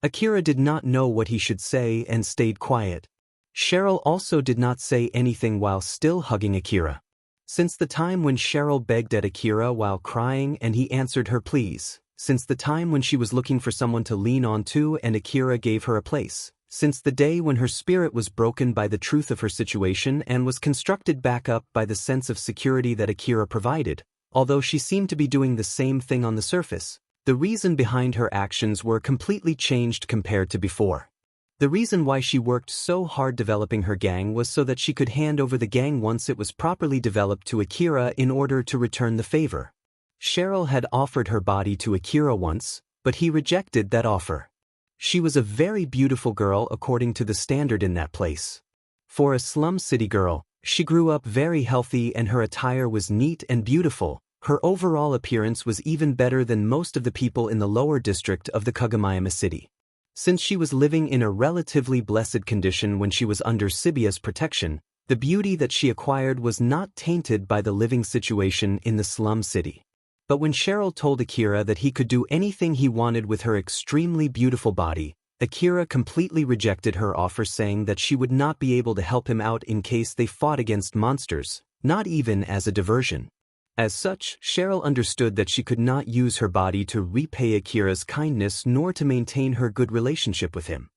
Akira did not know what he should say and stayed quiet. Cheryl also did not say anything while still hugging Akira. Since the time when Cheryl begged at Akira while crying and he answered her pleas, since the time when she was looking for someone to lean on to and Akira gave her a place, since the day when her spirit was broken by the truth of her situation and was constructed back up by the sense of security that Akira provided. Although she seemed to be doing the same thing on the surface, the reason behind her actions were completely changed compared to before. The reason why she worked so hard developing her gang was so that she could hand over the gang once it was properly developed to Akira in order to return the favor. Cheryl had offered her body to Akira once, but he rejected that offer. She was a very beautiful girl according to the standard in that place. For a slum city girl, she grew up very healthy and her attire was neat and beautiful. Her overall appearance was even better than most of the people in the lower district of the Kagomayama city. Since she was living in a relatively blessed condition when she was under Shibuya's protection, the beauty that she acquired was not tainted by the living situation in the slum city. But when Cheryl told Akira that he could do anything he wanted with her extremely beautiful body, Akira completely rejected her offer, saying that she would not be able to help him out in case they fought against monsters, not even as a diversion. As such, Cheryl understood that she could not use her body to repay Akira's kindness nor to maintain her good relationship with him.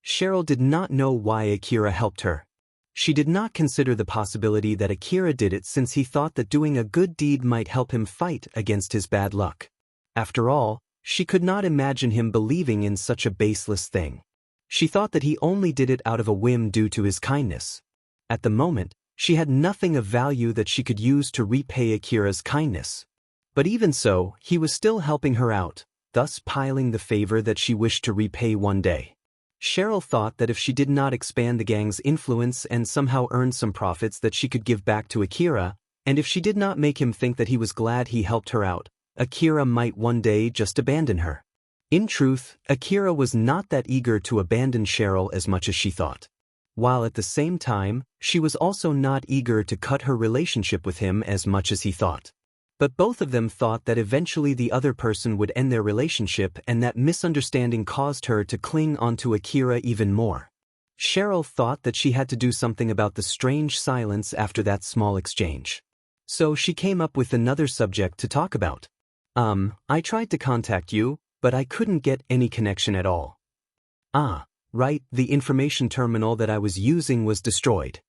Cheryl did not know why Akira helped her. She did not consider the possibility that Akira did it since he thought that doing a good deed might help him fight against his bad luck. After all, she could not imagine him believing in such a baseless thing. She thought that he only did it out of a whim due to his kindness. At the moment, she had nothing of value that she could use to repay Akira's kindness. But even so, he was still helping her out, thus piling the favor that she wished to repay one day. Cheryl thought that if she did not expand the gang's influence and somehow earn some profits that she could give back to Akira, and if she did not make him think that he was glad he helped her out, Akira might one day just abandon her. In truth, Akira was not that eager to abandon Cheryl as much as she thought. While at the same time, she was also not eager to cut her relationship with him as much as he thought. But both of them thought that eventually the other person would end their relationship, and that misunderstanding caused her to cling onto Akira even more. Cheryl thought that she had to do something about the strange silence after that small exchange. So she came up with another subject to talk about. I tried to contact you, but I couldn't get any connection at all. Ah, right, the information terminal that I was using was destroyed.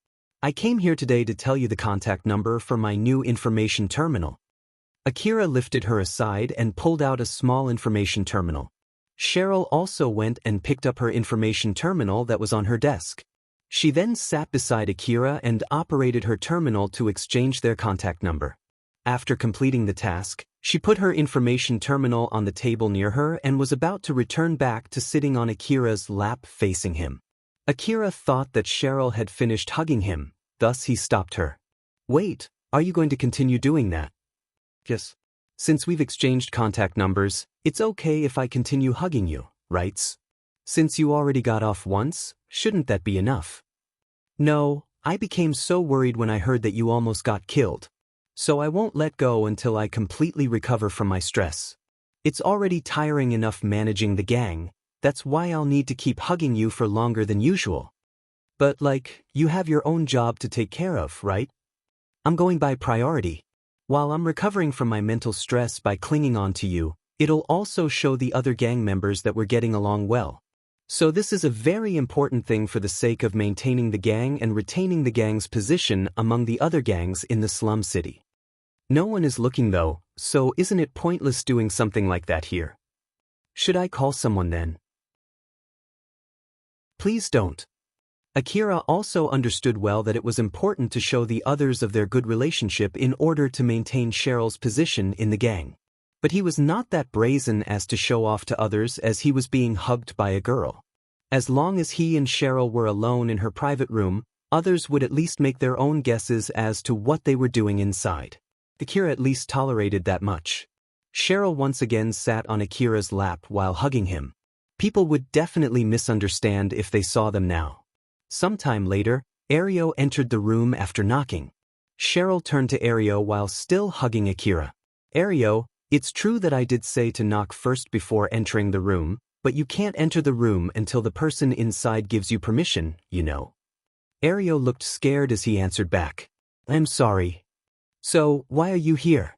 I came here today to tell you the contact number for my new information terminal. Akira lifted her aside and pulled out a small information terminal. Cheryl also went and picked up her information terminal that was on her desk. She then sat beside Akira and operated her terminal to exchange their contact number. After completing the task, she put her information terminal on the table near her and was about to return back to sitting on Akira's lap facing him. Akira thought that Cheryl had finished hugging him, thus he stopped her. Wait, are you going to continue doing that? Yes. Since we've exchanged contact numbers, it's okay if I continue hugging you, right? Since you already got off once, shouldn't that be enough? No, I became so worried when I heard that you almost got killed. So I won't let go until I completely recover from my stress. It's already tiring enough managing the gang, that's why I'll need to keep hugging you for longer than usual. But you have your own job to take care of, right? I'm going by priority. While I'm recovering from my mental stress by clinging on to you, it'll also show the other gang members that we're getting along well. So this is a very important thing for the sake of maintaining the gang and retaining the gang's position among the other gangs in the slum city. No one is looking though, so isn't it pointless doing something like that here? Should I call someone then? Please don't. Akira also understood well that it was important to show the others of their good relationship in order to maintain Cheryl's position in the gang. But he was not that brazen as to show off to others as he was being hugged by a girl. As long as he and Cheryl were alone in her private room, others would at least make their own guesses as to what they were doing inside. Akira at least tolerated that much. Cheryl once again sat on Akira's lap while hugging him. People would definitely misunderstand if they saw them now. Sometime later, Ario entered the room after knocking. Cheryl turned to Ario while still hugging Akira. Ario, it's true that I did say to knock first before entering the room, but you can't enter the room until the person inside gives you permission, you know. Ario looked scared as he answered back. I'm sorry. So, why are you here?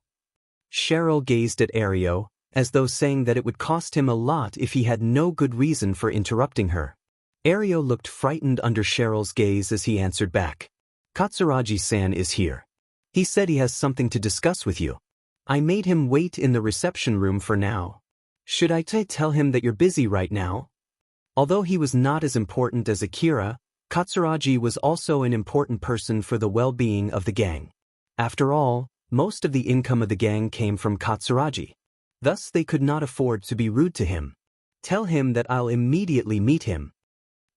Cheryl gazed at Ario, as though saying that it would cost him a lot if he had no good reason for interrupting her. Ario looked frightened under Cheryl's gaze as he answered back. Katsuragi-san is here. He said he has something to discuss with you. I made him wait in the reception room for now. Should I tell him that you're busy right now? Although he was not as important as Akira, Katsuragi was also an important person for the well-being of the gang. After all, most of the income of the gang came from Katsuragi. Thus they could not afford to be rude to him. Tell him that I'll immediately meet him.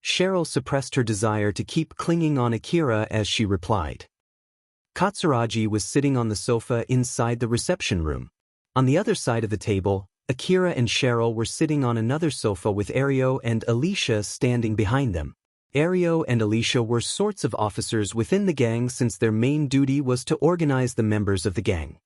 Cheryl suppressed her desire to keep clinging on Akira as she replied. Katsuragi was sitting on the sofa inside the reception room. On the other side of the table, Akira and Cheryl were sitting on another sofa with Ario and Alicia standing behind them. Ario and Alicia were sorts of officers within the gang since their main duty was to organize the members of the gang.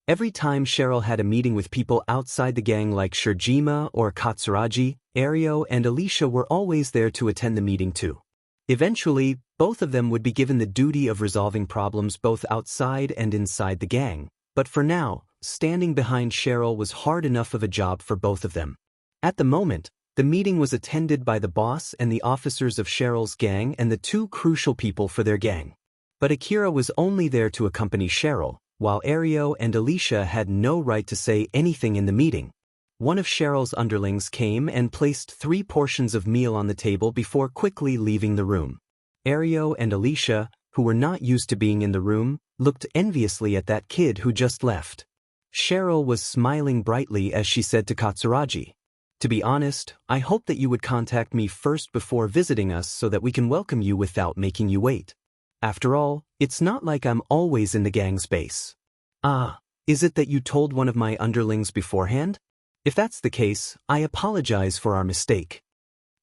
Every time Cheryl had a meeting with people outside the gang like Shirjima or Katsuragi, Ario and Alicia were always there to attend the meeting too. Eventually, both of them would be given the duty of resolving problems both outside and inside the gang, but for now, standing behind Cheryl was hard enough of a job for both of them. At the moment, the meeting was attended by the boss and the officers of Cheryl's gang and the two crucial people for their gang. But Akira was only there to accompany Cheryl, while Ario and Alicia had no right to say anything in the meeting. One of Cheryl's underlings came and placed 3 portions of meal on the table before quickly leaving the room. Ario and Alicia, who were not used to being in the room, looked enviously at that kid who just left. Cheryl was smiling brightly as she said to Katsuragi, "To be honest, I hope that you would contact me first before visiting us so that we can welcome you without making you wait. After all, it's not like I'm always in the gang's base." "Ah, is it that you told one of my underlings beforehand? If that's the case, I apologize for our mistake."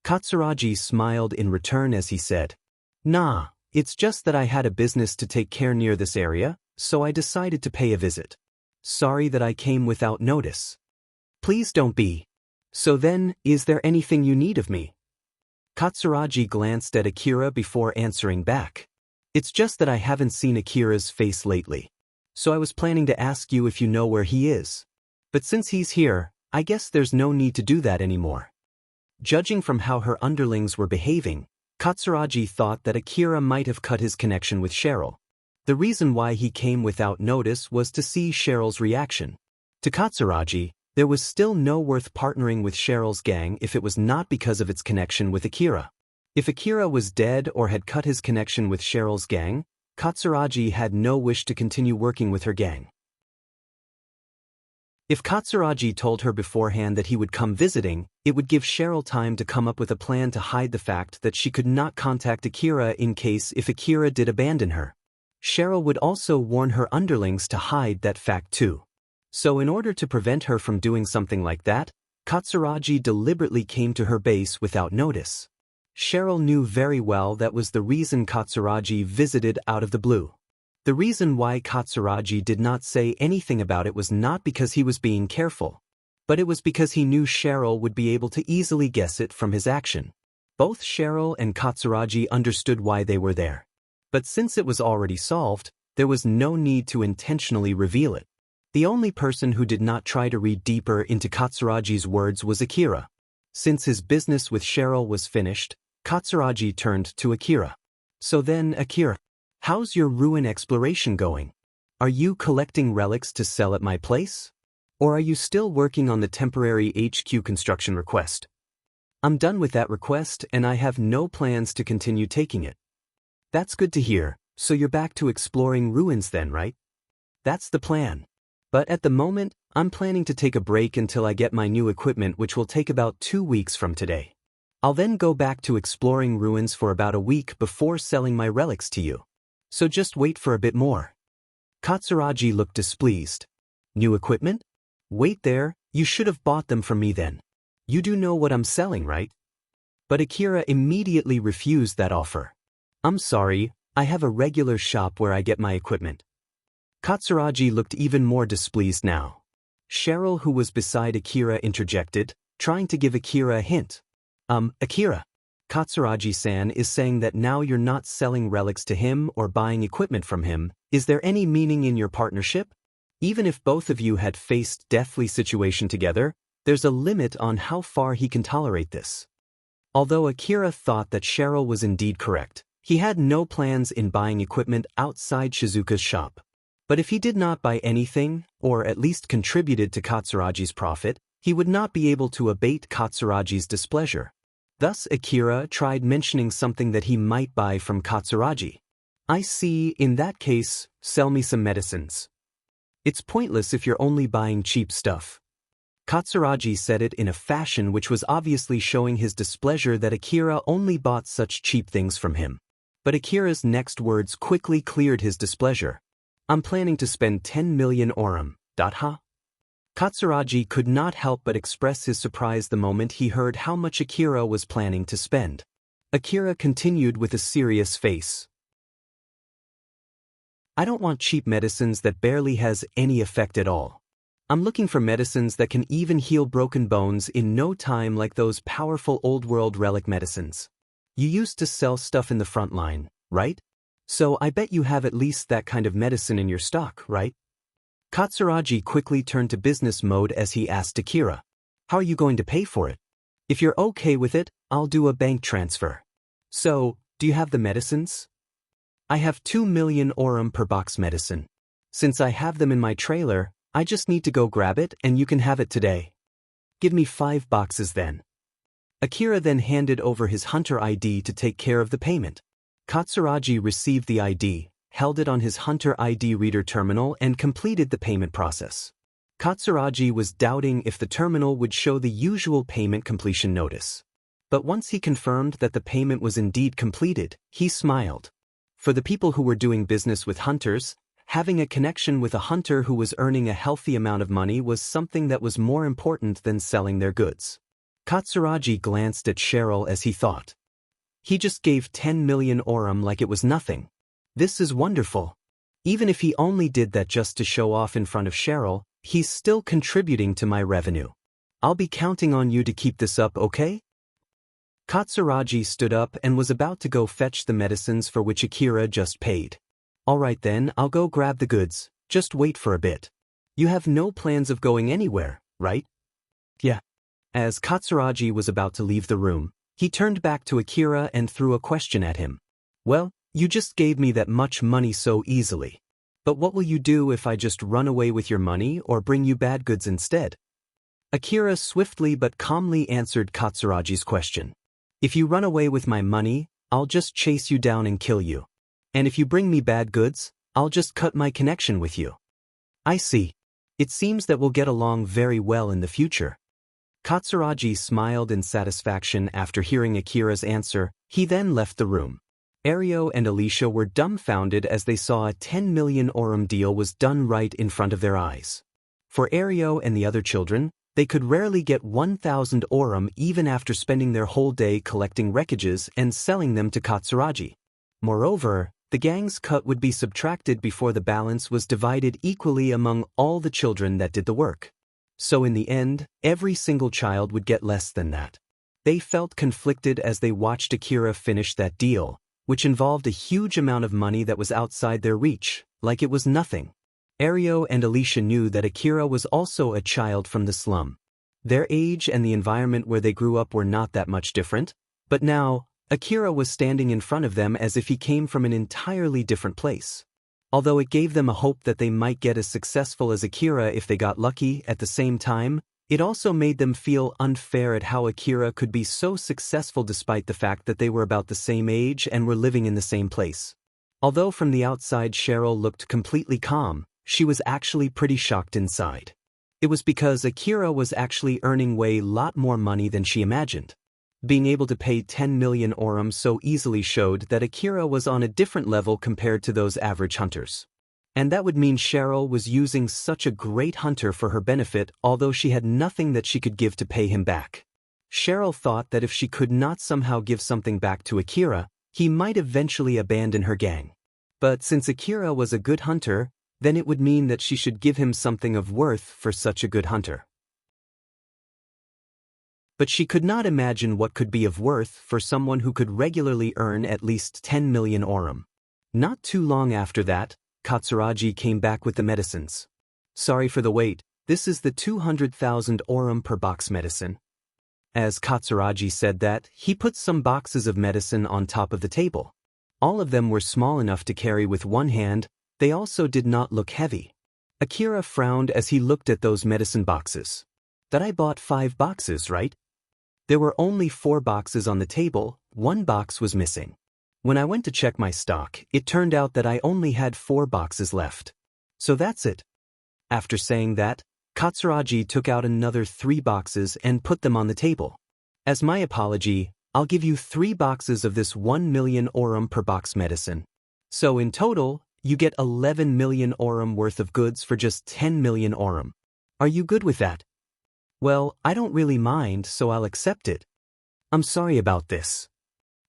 Katsuragi smiled in return as he said, "Nah, it's just that I had a business to take care near this area, so I decided to pay a visit. Sorry that I came without notice." "Please don't be. So then, is there anything you need of me?" Katsuragi glanced at Akira before answering back. "It's just that I haven't seen Akira's face lately. So I was planning to ask you if you know where he is. But since he's here, I guess there's no need to do that anymore." Judging from how her underlings were behaving, Katsuragi thought that Akira might have cut his connection with Cheryl. The reason why he came without notice was to see Cheryl's reaction. To Katsuragi, there was still no worth partnering with Cheryl's gang if it was not because of its connection with Akira. If Akira was dead or had cut his connection with Cheryl's gang, Katsuragi had no wish to continue working with her gang. If Katsuragi told her beforehand that he would come visiting, it would give Cheryl time to come up with a plan to hide the fact that she could not contact Akira in case if Akira did abandon her. Cheryl would also warn her underlings to hide that fact too. So in order to prevent her from doing something like that, Katsuragi deliberately came to her base without notice. Cheryl knew very well that was the reason Katsuragi visited out of the blue. The reason why Katsuragi did not say anything about it was not because he was being careful, but it was because he knew Cheryl would be able to easily guess it from his action. Both Cheryl and Katsuragi understood why they were there. But since it was already solved, there was no need to intentionally reveal it. The only person who did not try to read deeper into Katsuragi's words was Akira. Since his business with Cheryl was finished, Katsuragi turned to Akira. "So then, Akira, how's your ruin exploration going? Are you collecting relics to sell at my place? Or are you still working on the temporary HQ construction request?" "I'm done with that request and I have no plans to continue taking it." "That's good to hear, so you're back to exploring ruins then, right?" "That's the plan. But at the moment, I'm planning to take a break until I get my new equipment, which will take about 2 weeks from today. I'll then go back to exploring ruins for about a week before selling my relics to you. So just wait for a bit more." Katsuragi looked displeased. "New equipment? Wait there, you should have bought them from me then. You do know what I'm selling, right?" But Akira immediately refused that offer. "I'm sorry, I have a regular shop where I get my equipment." Katsuragi looked even more displeased now. Cheryl, who was beside Akira, interjected, trying to give Akira a hint. Akira, Katsuragi-san is saying that now you're not selling relics to him or buying equipment from him. Is there any meaning in your partnership?" Even if both of you had faced deathly situation together, there's a limit on how far he can tolerate this. Although Akira thought that Cheryl was indeed correct, he had no plans in buying equipment outside Shizuka's shop. But if he did not buy anything, or at least contributed to Katsuragi's profit, he would not be able to abate Katsuragi's displeasure. Thus Akira tried mentioning something that he might buy from Katsuragi. I see, in that case, sell me some medicines. It's pointless if you're only buying cheap stuff. Katsuragi said it in a fashion which was obviously showing his displeasure that Akira only bought such cheap things from him. But Akira's next words quickly cleared his displeasure. I'm planning to spend 10 million orum. Ha? Katsuragi could not help but express his surprise the moment he heard how much Akira was planning to spend. Akira continued with a serious face. I don't want cheap medicines that barely has any effect at all. I'm looking for medicines that can even heal broken bones in no time, like those powerful old-world relic medicines. You used to sell stuff in the front line, right? So I bet you have at least that kind of medicine in your stock, right? Katsuragi quickly turned to business mode as he asked Akira, how are you going to pay for it? If you're okay with it, I'll do a bank transfer. So, do you have the medicines? I have 2 million orum per box medicine. Since I have them in my trailer, I just need to go grab it and you can have it today. Give me 5 boxes then. Akira then handed over his Hunter ID to take care of the payment. Katsuragi received the ID, held it on his Hunter ID reader terminal and completed the payment process. Katsuragi was doubting if the terminal would show the usual payment completion notice. But once he confirmed that the payment was indeed completed, he smiled. For the people who were doing business with hunters, having a connection with a hunter who was earning a healthy amount of money was something that was more important than selling their goods. Katsuragi glanced at Cheryl as he thought. He just gave 10 million orum like it was nothing. This is wonderful. Even if he only did that just to show off in front of Cheryl, he's still contributing to my revenue. I'll be counting on you to keep this up, okay? Katsuragi stood up and was about to go fetch the medicines for which Akira just paid. All right then, I'll go grab the goods, just wait for a bit. You have no plans of going anywhere, right? Yeah. As Katsuragi was about to leave the room, he turned back to Akira and threw a question at him. Well, you just gave me that much money so easily. But what will you do if I just run away with your money or bring you bad goods instead? Akira swiftly but calmly answered Katsuragi's question. If you run away with my money, I'll just chase you down and kill you. And if you bring me bad goods, I'll just cut my connection with you. I see. It seems that we'll get along very well in the future. Katsuragi smiled in satisfaction after hearing Akira's answer. He then left the room. Ario and Alicia were dumbfounded as they saw a 10 million orum deal was done right in front of their eyes. For Ario and the other children, they could rarely get 1,000 orum even after spending their whole day collecting wreckages and selling them to Katsuragi. Moreover, the gang's cut would be subtracted before the balance was divided equally among all the children that did the work. So in the end, every single child would get less than that. They felt conflicted as they watched Akira finish that deal, which involved a huge amount of money that was outside their reach, like it was nothing. Ario and Alicia knew that Akira was also a child from the slum. Their age and the environment where they grew up were not that much different, but now, Akira was standing in front of them as if he came from an entirely different place. Although it gave them a hope that they might get as successful as Akira if they got lucky, at the same time, it also made them feel unfair at how Akira could be so successful despite the fact that they were about the same age and were living in the same place. Although from the outside Cheryl looked completely calm, she was actually pretty shocked inside. It was because Akira was actually earning way lot more money than she imagined. Being able to pay 10 million orum so easily showed that Akira was on a different level compared to those average hunters. And that would mean Cheryl was using such a great hunter for her benefit, although she had nothing that she could give to pay him back. Cheryl thought that if she could not somehow give something back to Akira, he might eventually abandon her gang. But since Akira was a good hunter, then it would mean that she should give him something of worth for such a good hunter. But she could not imagine what could be of worth for someone who could regularly earn at least 10 million orum. Not too long after that, Katsuragi came back with the medicines. Sorry for the wait, this is the 200,000 orum per box medicine. As Katsuragi said that, he put some boxes of medicine on top of the table. All of them were small enough to carry with one hand, they also did not look heavy. Akira frowned as he looked at those medicine boxes. That I bought 5 boxes, right? There were only 4 boxes on the table, 1 box was missing. When I went to check my stock, it turned out that I only had 4 boxes left. So that's it. After saying that, Katsuragi took out another 3 boxes and put them on the table. As my apology, I'll give you 3 boxes of this 1 million orum per box medicine. So in total, you get 11 million orum worth of goods for just 10 million orum. Are you good with that? Well, I don't really mind, so I'll accept it. I'm sorry about this.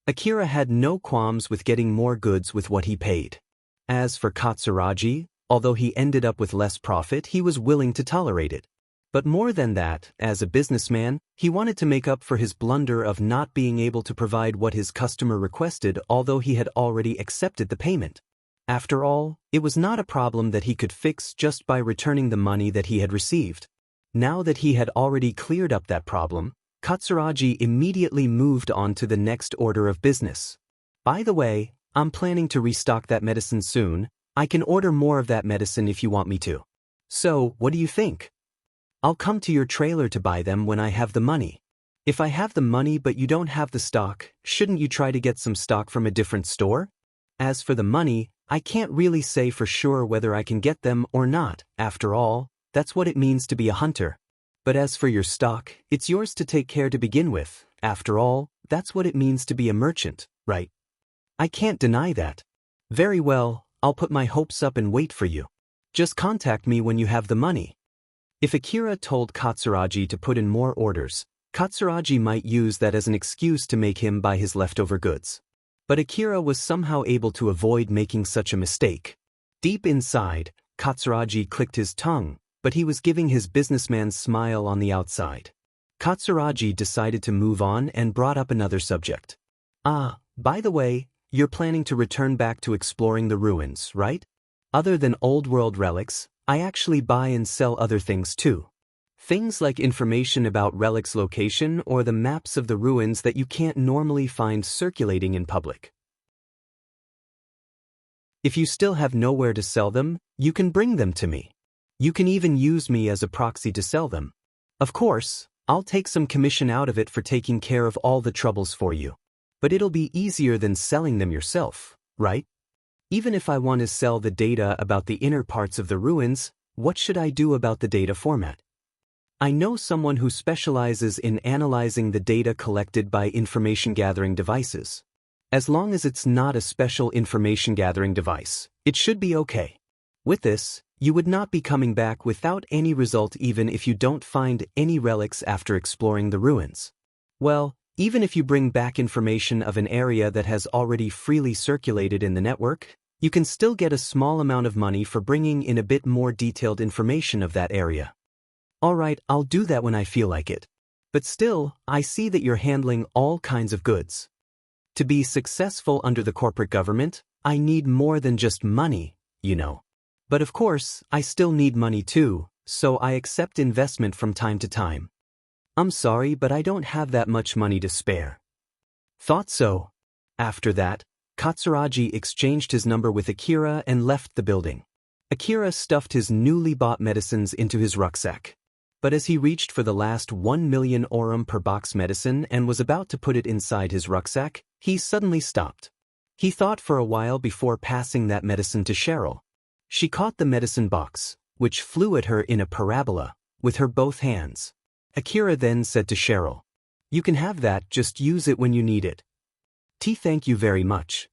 Akira had no qualms with getting more goods with what he paid. As for Katsuragi, although he ended up with less profit, he was willing to tolerate it. But more than that, as a businessman, he wanted to make up for his blunder of not being able to provide what his customer requested, although he had already accepted the payment. After all, it was not a problem that he could fix just by returning the money that he had received. Now that he had already cleared up that problem, Katsuragi immediately moved on to the next order of business. By the way, I'm planning to restock that medicine soon. I can order more of that medicine if you want me to. So, what do you think? I'll come to your trailer to buy them when I have the money. If I have the money but you don't have the stock, shouldn't you try to get some stock from a different store? As for the money, I can't really say for sure whether I can get them or not. After all, that's what it means to be a hunter. But as for your stock, it's yours to take care to begin with. After all, that's what it means to be a merchant, right? I can't deny that. Very well, I'll put my hopes up and wait for you. Just contact me when you have the money. If Akira told Katsuragi to put in more orders, Katsuragi might use that as an excuse to make him buy his leftover goods. But Akira was somehow able to avoid making such a mistake. Deep inside, Katsuragi clicked his tongue, but he was giving his businessman's smile on the outside. Katsuragi decided to move on and brought up another subject. By the way, you're planning to return back to exploring the ruins, right? Other than old-world relics, I actually buy and sell other things too. Things like information about relics' location or the maps of the ruins that you can't normally find circulating in public. If you still have nowhere to sell them, you can bring them to me. You can even use me as a proxy to sell them. Of course, I'll take some commission out of it for taking care of all the troubles for you. But it'll be easier than selling them yourself, right? Even if I want to sell the data about the inner parts of the ruins, what should I do about the data format? I know someone who specializes in analyzing the data collected by information-gathering devices. As long as it's not a special information-gathering device, it should be okay. With this, you would not be coming back without any result even if you don't find any relics after exploring the ruins. Well, even if you bring back information of an area that has already freely circulated in the network, you can still get a small amount of money for bringing in a bit more detailed information of that area. Alright, I'll do that when I feel like it. But still, I see that you're handling all kinds of goods. To be successful under the corporate government, I need more than just money, you know. But of course, I still need money too, so I accept investment from time to time. I'm sorry, but I don't have that much money to spare. Thought so. After that, Katsuragi exchanged his number with Akira and left the building. Akira stuffed his newly bought medicines into his rucksack. But as he reached for the last 1 million orum per box medicine and was about to put it inside his rucksack, he suddenly stopped. He thought for a while before passing that medicine to Cheryl. She caught the medicine box, which flew at her in a parabola, with her both hands. Akira then said to Cheryl, "You can have that, just use it when you need it." Thank you very much.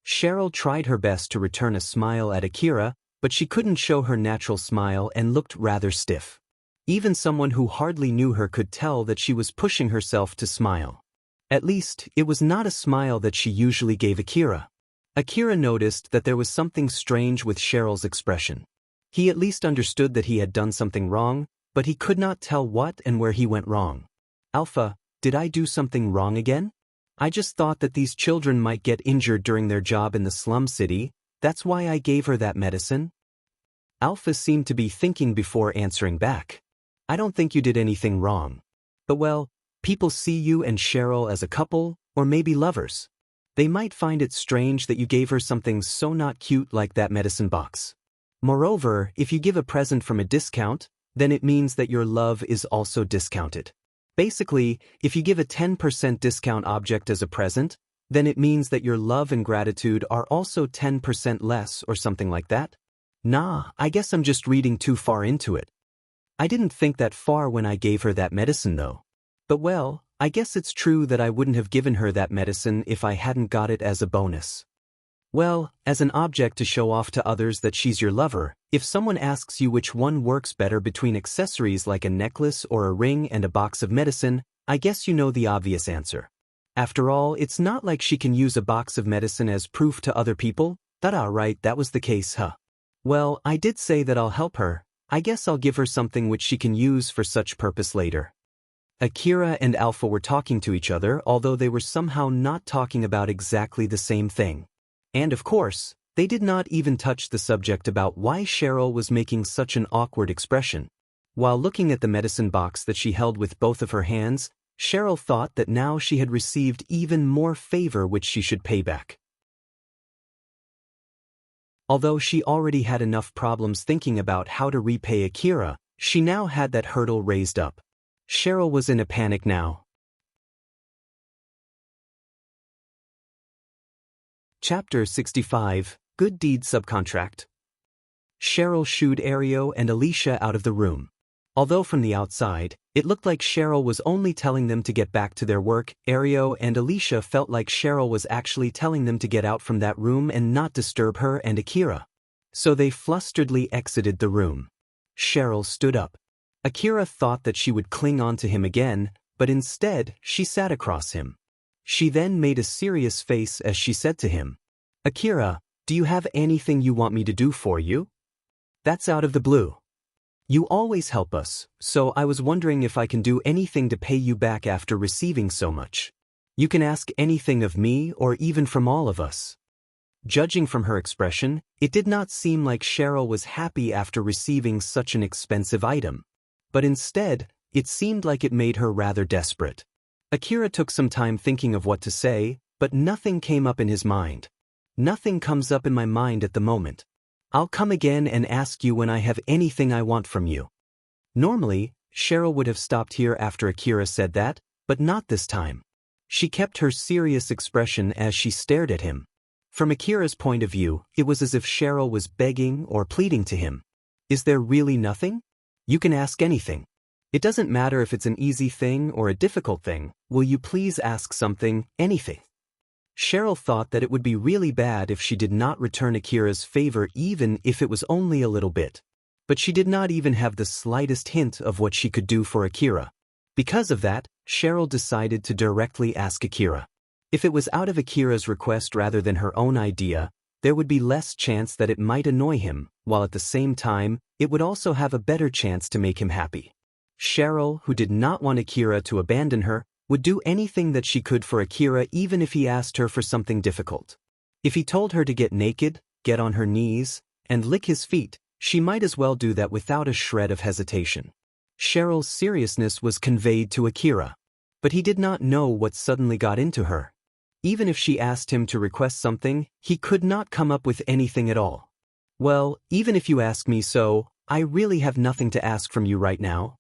Cheryl tried her best to return a smile at Akira, but she couldn't show her natural smile and looked rather stiff. Even someone who hardly knew her could tell that she was pushing herself to smile. At least, it was not a smile that she usually gave Akira. Akira noticed that there was something strange with Cheryl's expression. He at least understood that he had done something wrong, but he could not tell what and where he went wrong. Alpha, did I do something wrong again? I just thought that these children might get injured during their job in the slum city, that's why I gave her that medicine. Alpha seemed to be thinking before answering back. I don't think you did anything wrong. But well, people see you and Cheryl as a couple, or maybe lovers. They might find it strange that you gave her something so not cute like that medicine box. Moreover, if you give a present from a discount, then it means that your love is also discounted. Basically, if you give a 10% discount object as a present, then it means that your love and gratitude are also 10% less or something like that. Nah, I guess I'm just reading too far into it. I didn't think that far when I gave her that medicine though. But well, I guess it's true that I wouldn't have given her that medicine if I hadn't got it as a bonus. Well, as an object to show off to others that she's your lover, if someone asks you which one works better between accessories like a necklace or a ring and a box of medicine, I guess you know the obvious answer. After all, it's not like she can use a box of medicine as proof to other people. Right, that was the case, huh? Well, I did say that I'll help her. I guess I'll give her something which she can use for such purpose later. Akira and Alpha were talking to each other, although they were somehow not talking about exactly the same thing. And of course, they did not even touch the subject about why Cheryl was making such an awkward expression. While looking at the medicine box that she held with both of her hands, Cheryl thought that now she had received even more favor which she should pay back. Although she already had enough problems thinking about how to repay Akira, she now had that hurdle raised up. Cheryl was in a panic now. Chapter 65, Good Deed Subcontract. Cheryl shooed Ario and Alicia out of the room. Although from the outside, it looked like Cheryl was only telling them to get back to their work, Ario and Alicia felt like Cheryl was actually telling them to get out from that room and not disturb her and Akira. So they flusteredly exited the room. Cheryl stood up. Akira thought that she would cling on to him again, but instead, she sat across him. She then made a serious face as she said to him, "Akira, do you have anything you want me to do for you? That's out of the blue. You always help us, so I was wondering if I can do anything to pay you back after receiving so much. You can ask anything of me or even from all of us." Judging from her expression, it did not seem like Cheryl was happy after receiving such an expensive item. But instead, it seemed like it made her rather desperate. Akira took some time thinking of what to say, but nothing came up in his mind. Nothing comes up in my mind at the moment. I'll come again and ask you when I have anything I want from you. Normally, Cheryl would have stopped here after Akira said that, but not this time. She kept her serious expression as she stared at him. From Akira's point of view, it was as if Cheryl was begging or pleading to him. Is there really nothing? You can ask anything. It doesn't matter if it's an easy thing or a difficult thing. Will you please ask something, anything? Cheryl thought that it would be really bad if she did not return Akira's favor even if it was only a little bit. But she did not even have the slightest hint of what she could do for Akira. Because of that, Cheryl decided to directly ask Akira. If it was out of Akira's request rather than her own idea, there would be less chance that it might annoy him, while at the same time, it would also have a better chance to make him happy. Cheryl, who did not want Akira to abandon her, would do anything that she could for Akira even if he asked her for something difficult. If he told her to get naked, get on her knees, and lick his feet, she might as well do that without a shred of hesitation. Cheryl's seriousness was conveyed to Akira. But he did not know what suddenly got into her. Even if she asked him to request something, he could not come up with anything at all. Well, even if you ask me so, I really have nothing to ask from you right now.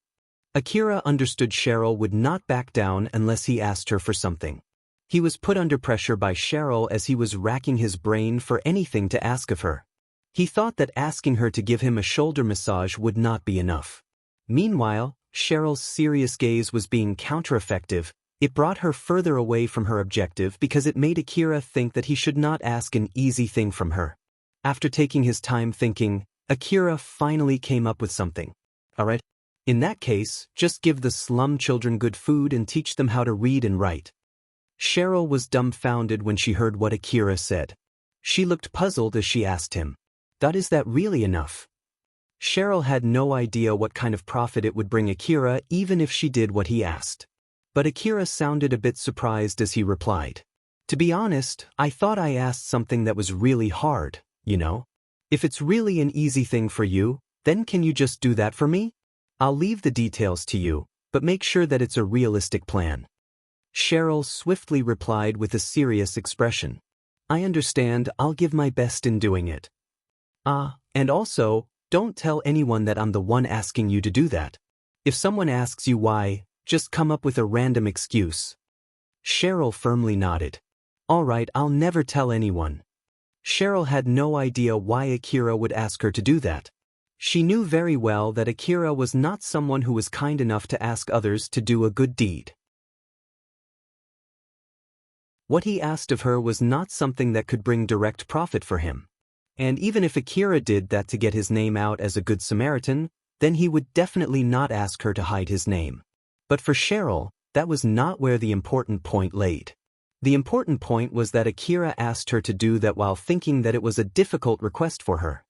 Akira understood Cheryl would not back down unless he asked her for something. He was put under pressure by Cheryl as he was racking his brain for anything to ask of her. He thought that asking her to give him a shoulder massage would not be enough. Meanwhile, Cheryl's serious gaze was being counter-effective. It brought her further away from her objective because it made Akira think that he should not ask an easy thing from her. After taking his time thinking, Akira finally came up with something. Alright. In that case, just give the slum children good food and teach them how to read and write. Cheryl was dumbfounded when she heard what Akira said. She looked puzzled as she asked him, Is that really enough? Cheryl had no idea what kind of profit it would bring Akira even if she did what he asked. But Akira sounded a bit surprised as he replied, To be honest, I thought I asked something that was really hard, you know? If it's really an easy thing for you, then can you just do that for me? I'll leave the details to you, but make sure that it's a realistic plan. Cheryl swiftly replied with a serious expression. I understand, I'll give my best in doing it. And also, don't tell anyone that I'm the one asking you to do that. If someone asks you why, just come up with a random excuse. Cheryl firmly nodded. All right, I'll never tell anyone. Cheryl had no idea why Akira would ask her to do that. She knew very well that Akira was not someone who was kind enough to ask others to do a good deed. What he asked of her was not something that could bring direct profit for him. And even if Akira did that to get his name out as a good Samaritan, then he would definitely not ask her to hide his name. But for Cheryl, that was not where the important point laid. The important point was that Akira asked her to do that while thinking that it was a difficult request for her.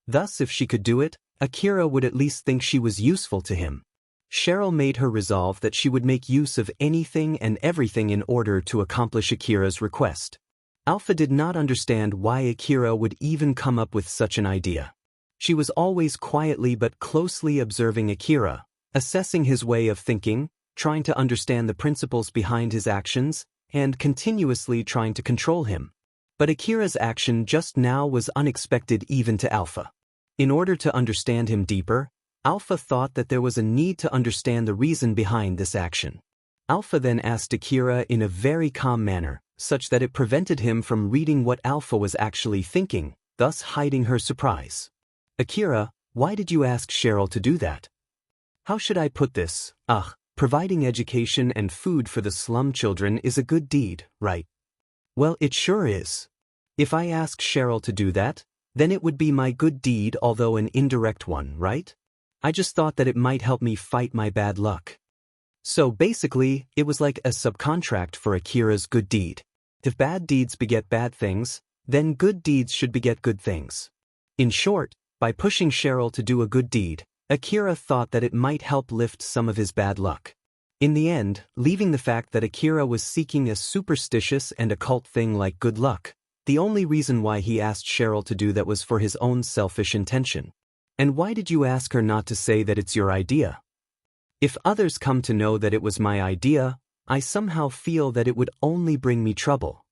Thus, if she could do it, Akira would at least think she was useful to him. Cheryl made her resolve that she would make use of anything and everything in order to accomplish Akira's request. Alpha did not understand why Akira would even come up with such an idea. She was always quietly but closely observing Akira, assessing his way of thinking, trying to understand the principles behind his actions, and continuously trying to control him. But Akira's action just now was unexpected even to Alpha. In order to understand him deeper, Alpha thought that there was a need to understand the reason behind this action. Alpha then asked Akira in a very calm manner, such that it prevented him from reading what Alpha was actually thinking, thus hiding her surprise. Akira, why did you ask Cheryl to do that? How should I put this? Providing education and food for the slum children is a good deed, right? Well, it sure is. If I ask Cheryl to do that, then it would be my good deed, although an indirect one, right? I just thought that it might help me fight my bad luck. So basically, it was like a subcontract for Akira's good deed. If bad deeds beget bad things, then good deeds should beget good things. In short, by pushing Cheryl to do a good deed, Akira thought that it might help lift some of his bad luck. In the end, leaving the fact that Akira was seeking a superstitious and occult thing like good luck, the only reason why he asked Cheryl to do that was for his own selfish intention. And why did you ask her not to say that it's your idea? If others come to know that it was my idea, I somehow feel that it would only bring me trouble.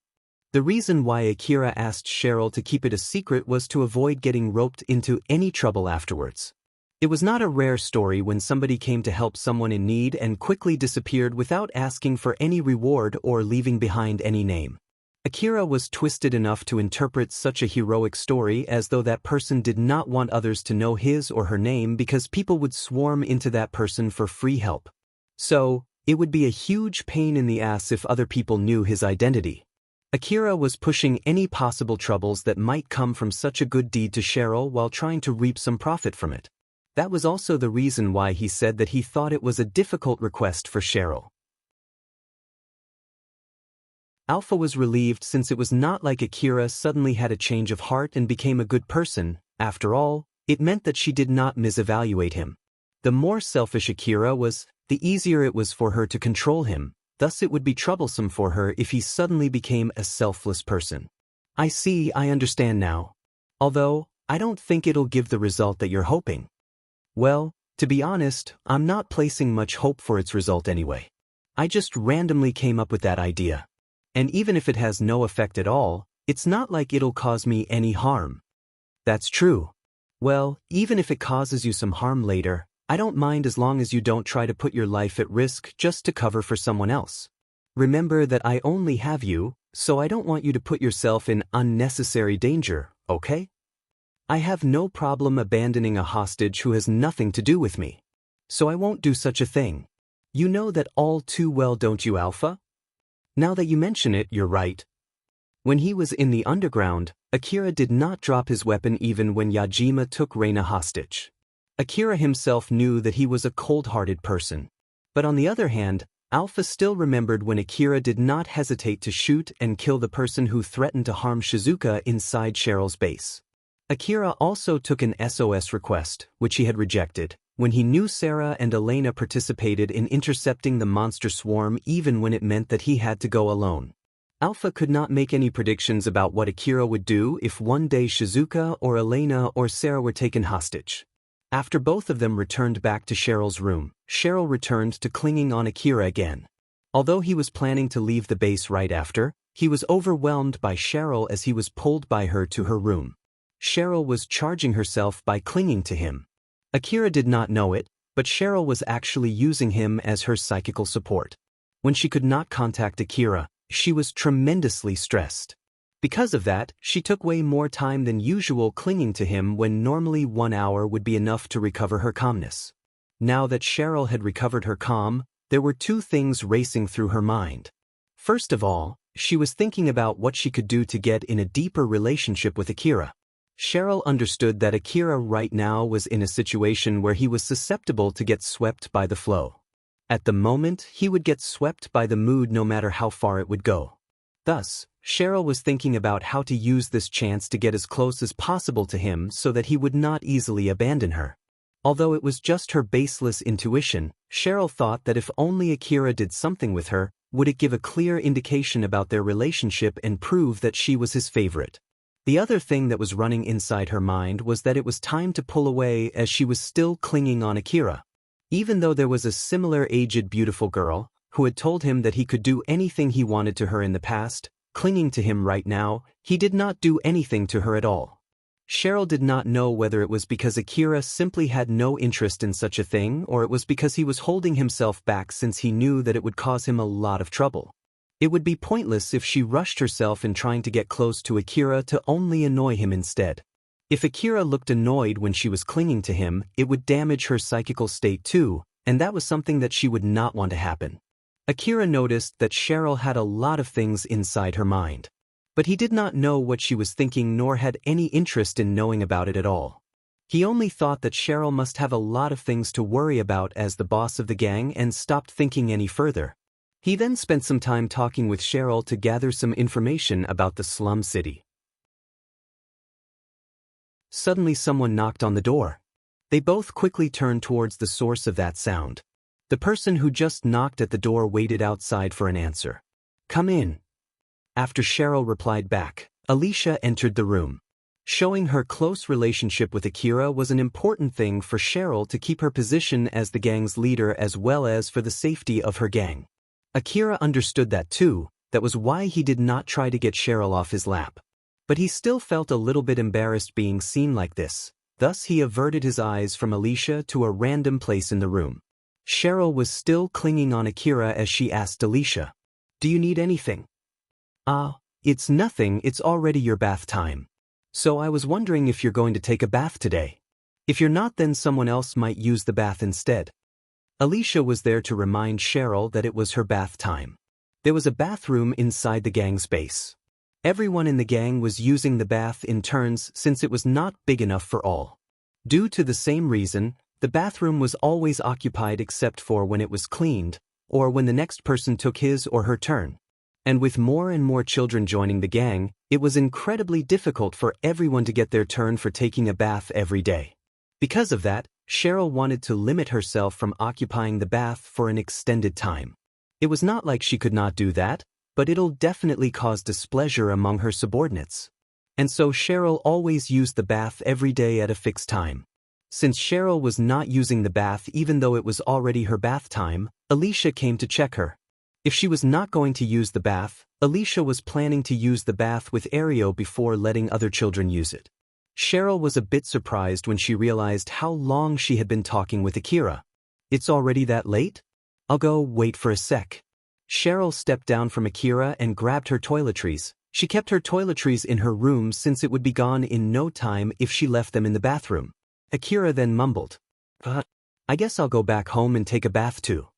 The reason why Akira asked Cheryl to keep it a secret was to avoid getting roped into any trouble afterwards. It was not a rare story when somebody came to help someone in need and quickly disappeared without asking for any reward or leaving behind any name. Akira was twisted enough to interpret such a heroic story as though that person did not want others to know his or her name because people would swarm into that person for free help. So, it would be a huge pain in the ass if other people knew his identity. Akira was pushing any possible troubles that might come from such a good deed to Cheryl while trying to reap some profit from it. That was also the reason why he said that he thought it was a difficult request for Cheryl. Alpha was relieved since it was not like Akira suddenly had a change of heart and became a good person. After all, it meant that she did not misevaluate him. The more selfish Akira was, the easier it was for her to control him, thus it would be troublesome for her if he suddenly became a selfless person. I understand now. Although, I don't think it'll give the result that you're hoping. Well, to be honest, I'm not placing much hope for its result anyway. I just randomly came up with that idea. And even if it has no effect at all, it's not like it'll cause me any harm. That's true. Well, even if it causes you some harm later, I don't mind as long as you don't try to put your life at risk just to cover for someone else. Remember that I only have you, so I don't want you to put yourself in unnecessary danger, okay? I have no problem abandoning a hostage who has nothing to do with me. So I won't do such a thing. You know that all too well, don't you, Alpha? Now that you mention it, you're right. When he was in the underground, Akira did not drop his weapon even when Yajima took Reina hostage. Akira himself knew that he was a cold-hearted person. But on the other hand, Alpha still remembered when Akira did not hesitate to shoot and kill the person who threatened to harm Shizuka inside Cheryl's base. Akira also took an SOS request, which he had rejected, when he knew Sarah and Elena participated in intercepting the monster swarm even when it meant that he had to go alone. Alpha could not make any predictions about what Akira would do if one day Shizuka or Elena or Sarah were taken hostage. After both of them returned back to Cheryl's room, Cheryl returned to clinging on Akira again. Although he was planning to leave the base right after, he was overwhelmed by Cheryl as he was pulled by her to her room. Cheryl was charging herself by clinging to him. Akira did not know it, but Cheryl was actually using him as her psychical support. When she could not contact Akira, she was tremendously stressed. Because of that, she took way more time than usual clinging to him when normally 1 hour would be enough to recover her calmness. Now that Cheryl had recovered her calm, there were two things racing through her mind. First of all, she was thinking about what she could do to get in a deeper relationship with Akira. Cheryl understood that Akira right now was in a situation where he was susceptible to get swept by the flow. At the moment, he would get swept by the mood no matter how far it would go. Thus, Cheryl was thinking about how to use this chance to get as close as possible to him so that he would not easily abandon her. Although it was just her baseless intuition, Cheryl thought that if only Akira did something with her, would it give a clear indication about their relationship and prove that she was his favorite. The other thing that was running inside her mind was that it was time to pull away as she was still clinging on Akira. Even though there was a similar aged beautiful girl, who had told him that he could do anything he wanted to her in the past, clinging to him right now, he did not do anything to her at all. Cheryl did not know whether it was because Akira simply had no interest in such a thing or it was because he was holding himself back since he knew that it would cause him a lot of trouble. It would be pointless if she rushed herself in trying to get close to Akira to only annoy him instead. If Akira looked annoyed when she was clinging to him, it would damage her psychical state too, and that was something that she would not want to happen. Akira noticed that Cheryl had a lot of things inside her mind. But he did not know what she was thinking nor had any interest in knowing about it at all. He only thought that Cheryl must have a lot of things to worry about as the boss of the gang and stopped thinking any further. He then spent some time talking with Cheryl to gather some information about the slum city. Suddenly someone knocked on the door. They both quickly turned towards the source of that sound. The person who just knocked at the door waited outside for an answer. "Come in." After Cheryl replied back, Alicia entered the room. Showing her close relationship with Akira was an important thing for Cheryl to keep her position as the gang's leader as well as for the safety of her gang. Akira understood that too, that was why he did not try to get Cheryl off his lap. But he still felt a little bit embarrassed being seen like this, thus he averted his eyes from Alicia to a random place in the room. Cheryl was still clinging on Akira as she asked Alicia, "Do you need anything?" It's nothing, it's already your bath time. So I was wondering if you're going to take a bath today. If you're not, then someone else might use the bath instead. Alicia was there to remind Cheryl that it was her bath time. There was a bathroom inside the gang's base. Everyone in the gang was using the bath in turns since it was not big enough for all. Due to the same reason, the bathroom was always occupied except for when it was cleaned, or when the next person took his or her turn. And with more and more children joining the gang, it was incredibly difficult for everyone to get their turn for taking a bath every day. Because of that, Cheryl wanted to limit herself from occupying the bath for an extended time. It was not like she could not do that, but it'll definitely cause displeasure among her subordinates. And so Cheryl always used the bath every day at a fixed time. Since Cheryl was not using the bath even though it was already her bath time, Alicia came to check her. If she was not going to use the bath, Alicia was planning to use the bath with Ario before letting other children use it. Cheryl was a bit surprised when she realized how long she had been talking with Akira. "It's already that late? I'll go wait for a sec." Cheryl stepped down from Akira and grabbed her toiletries. She kept her toiletries in her room since it would be gone in no time if she left them in the bathroom. Akira then mumbled, "I guess I'll go back home and take a bath too."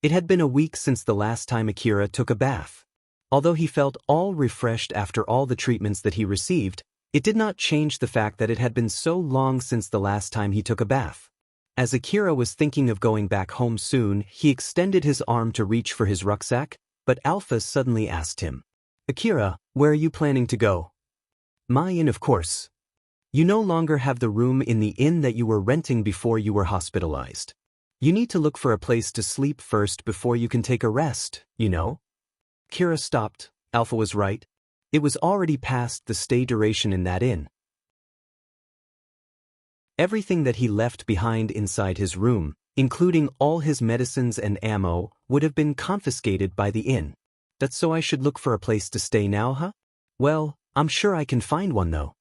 It had been a week since the last time Akira took a bath. Although he felt all refreshed after all the treatments that he received, it did not change the fact that it had been so long since the last time he took a bath. As Akira was thinking of going back home soon, he extended his arm to reach for his rucksack, but Alpha suddenly asked him, "Akira, where are you planning to go?" "My inn, of course. You no longer have the room in the inn that you were renting before you were hospitalized. You need to look for a place to sleep first before you can take a rest, you know?" Akira stopped, Alpha was right. It was already past the stay duration in that inn. Everything that he left behind inside his room, including all his medicines and ammo, would have been confiscated by the inn. That's so I should look for a place to stay now, huh? Well, I'm sure I can find one though.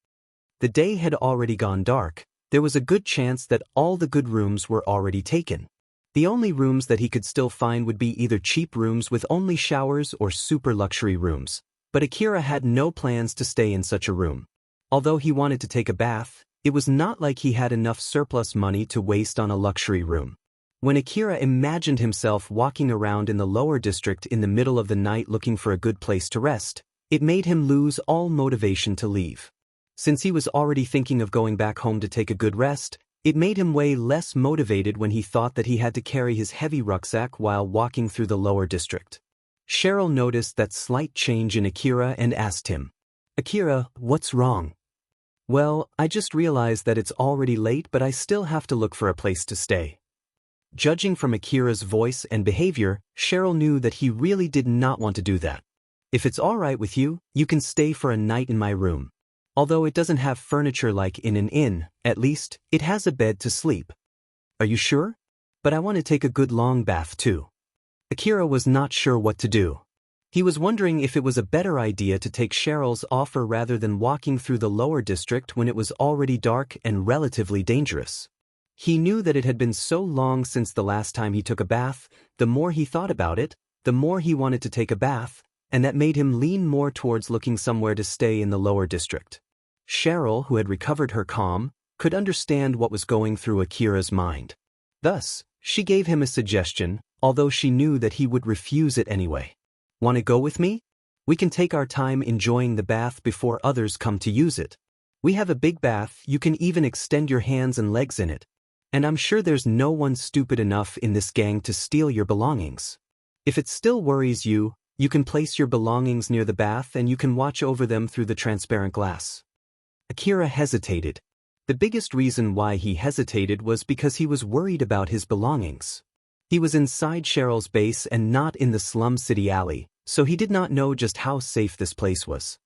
The day had already gone dark. There was a good chance that all the good rooms were already taken. The only rooms that he could still find would be either cheap rooms with only showers or super luxury rooms. But Akira had no plans to stay in such a room. Although he wanted to take a bath, it was not like he had enough surplus money to waste on a luxury room. When Akira imagined himself walking around in the lower district in the middle of the night looking for a good place to rest, it made him lose all motivation to leave. Since he was already thinking of going back home to take a good rest, it made him way less motivated when he thought that he had to carry his heavy rucksack while walking through the lower district. Cheryl noticed that slight change in Akira and asked him, "Akira, what's wrong?" "Well, I just realized that it's already late but I still have to look for a place to stay." Judging from Akira's voice and behavior, Cheryl knew that he really did not want to do that. "If it's all right with you, you can stay for a night in my room. Although it doesn't have furniture like in an inn, at least, it has a bed to sleep." "Are you sure? But I want to take a good long bath too." Akira was not sure what to do. He was wondering if it was a better idea to take Cheryl's offer rather than walking through the lower district when it was already dark and relatively dangerous. He knew that it had been so long since the last time he took a bath. The more he thought about it, the more he wanted to take a bath, and that made him lean more towards looking somewhere to stay in the lower district. Cheryl, who had recovered her calm, could understand what was going through Akira's mind. Thus, she gave him a suggestion, although she knew that he would refuse it anyway. "Want to go with me? We can take our time enjoying the bath before others come to use it. We have a big bath, you can even extend your hands and legs in it. And I'm sure there's no one stupid enough in this gang to steal your belongings. If it still worries you, you can place your belongings near the bath and you can watch over them through the transparent glass." Akira hesitated. The biggest reason why he hesitated was because he was worried about his belongings. He was inside Cheryl's base and not in the slum city alley, so he did not know just how safe this place was.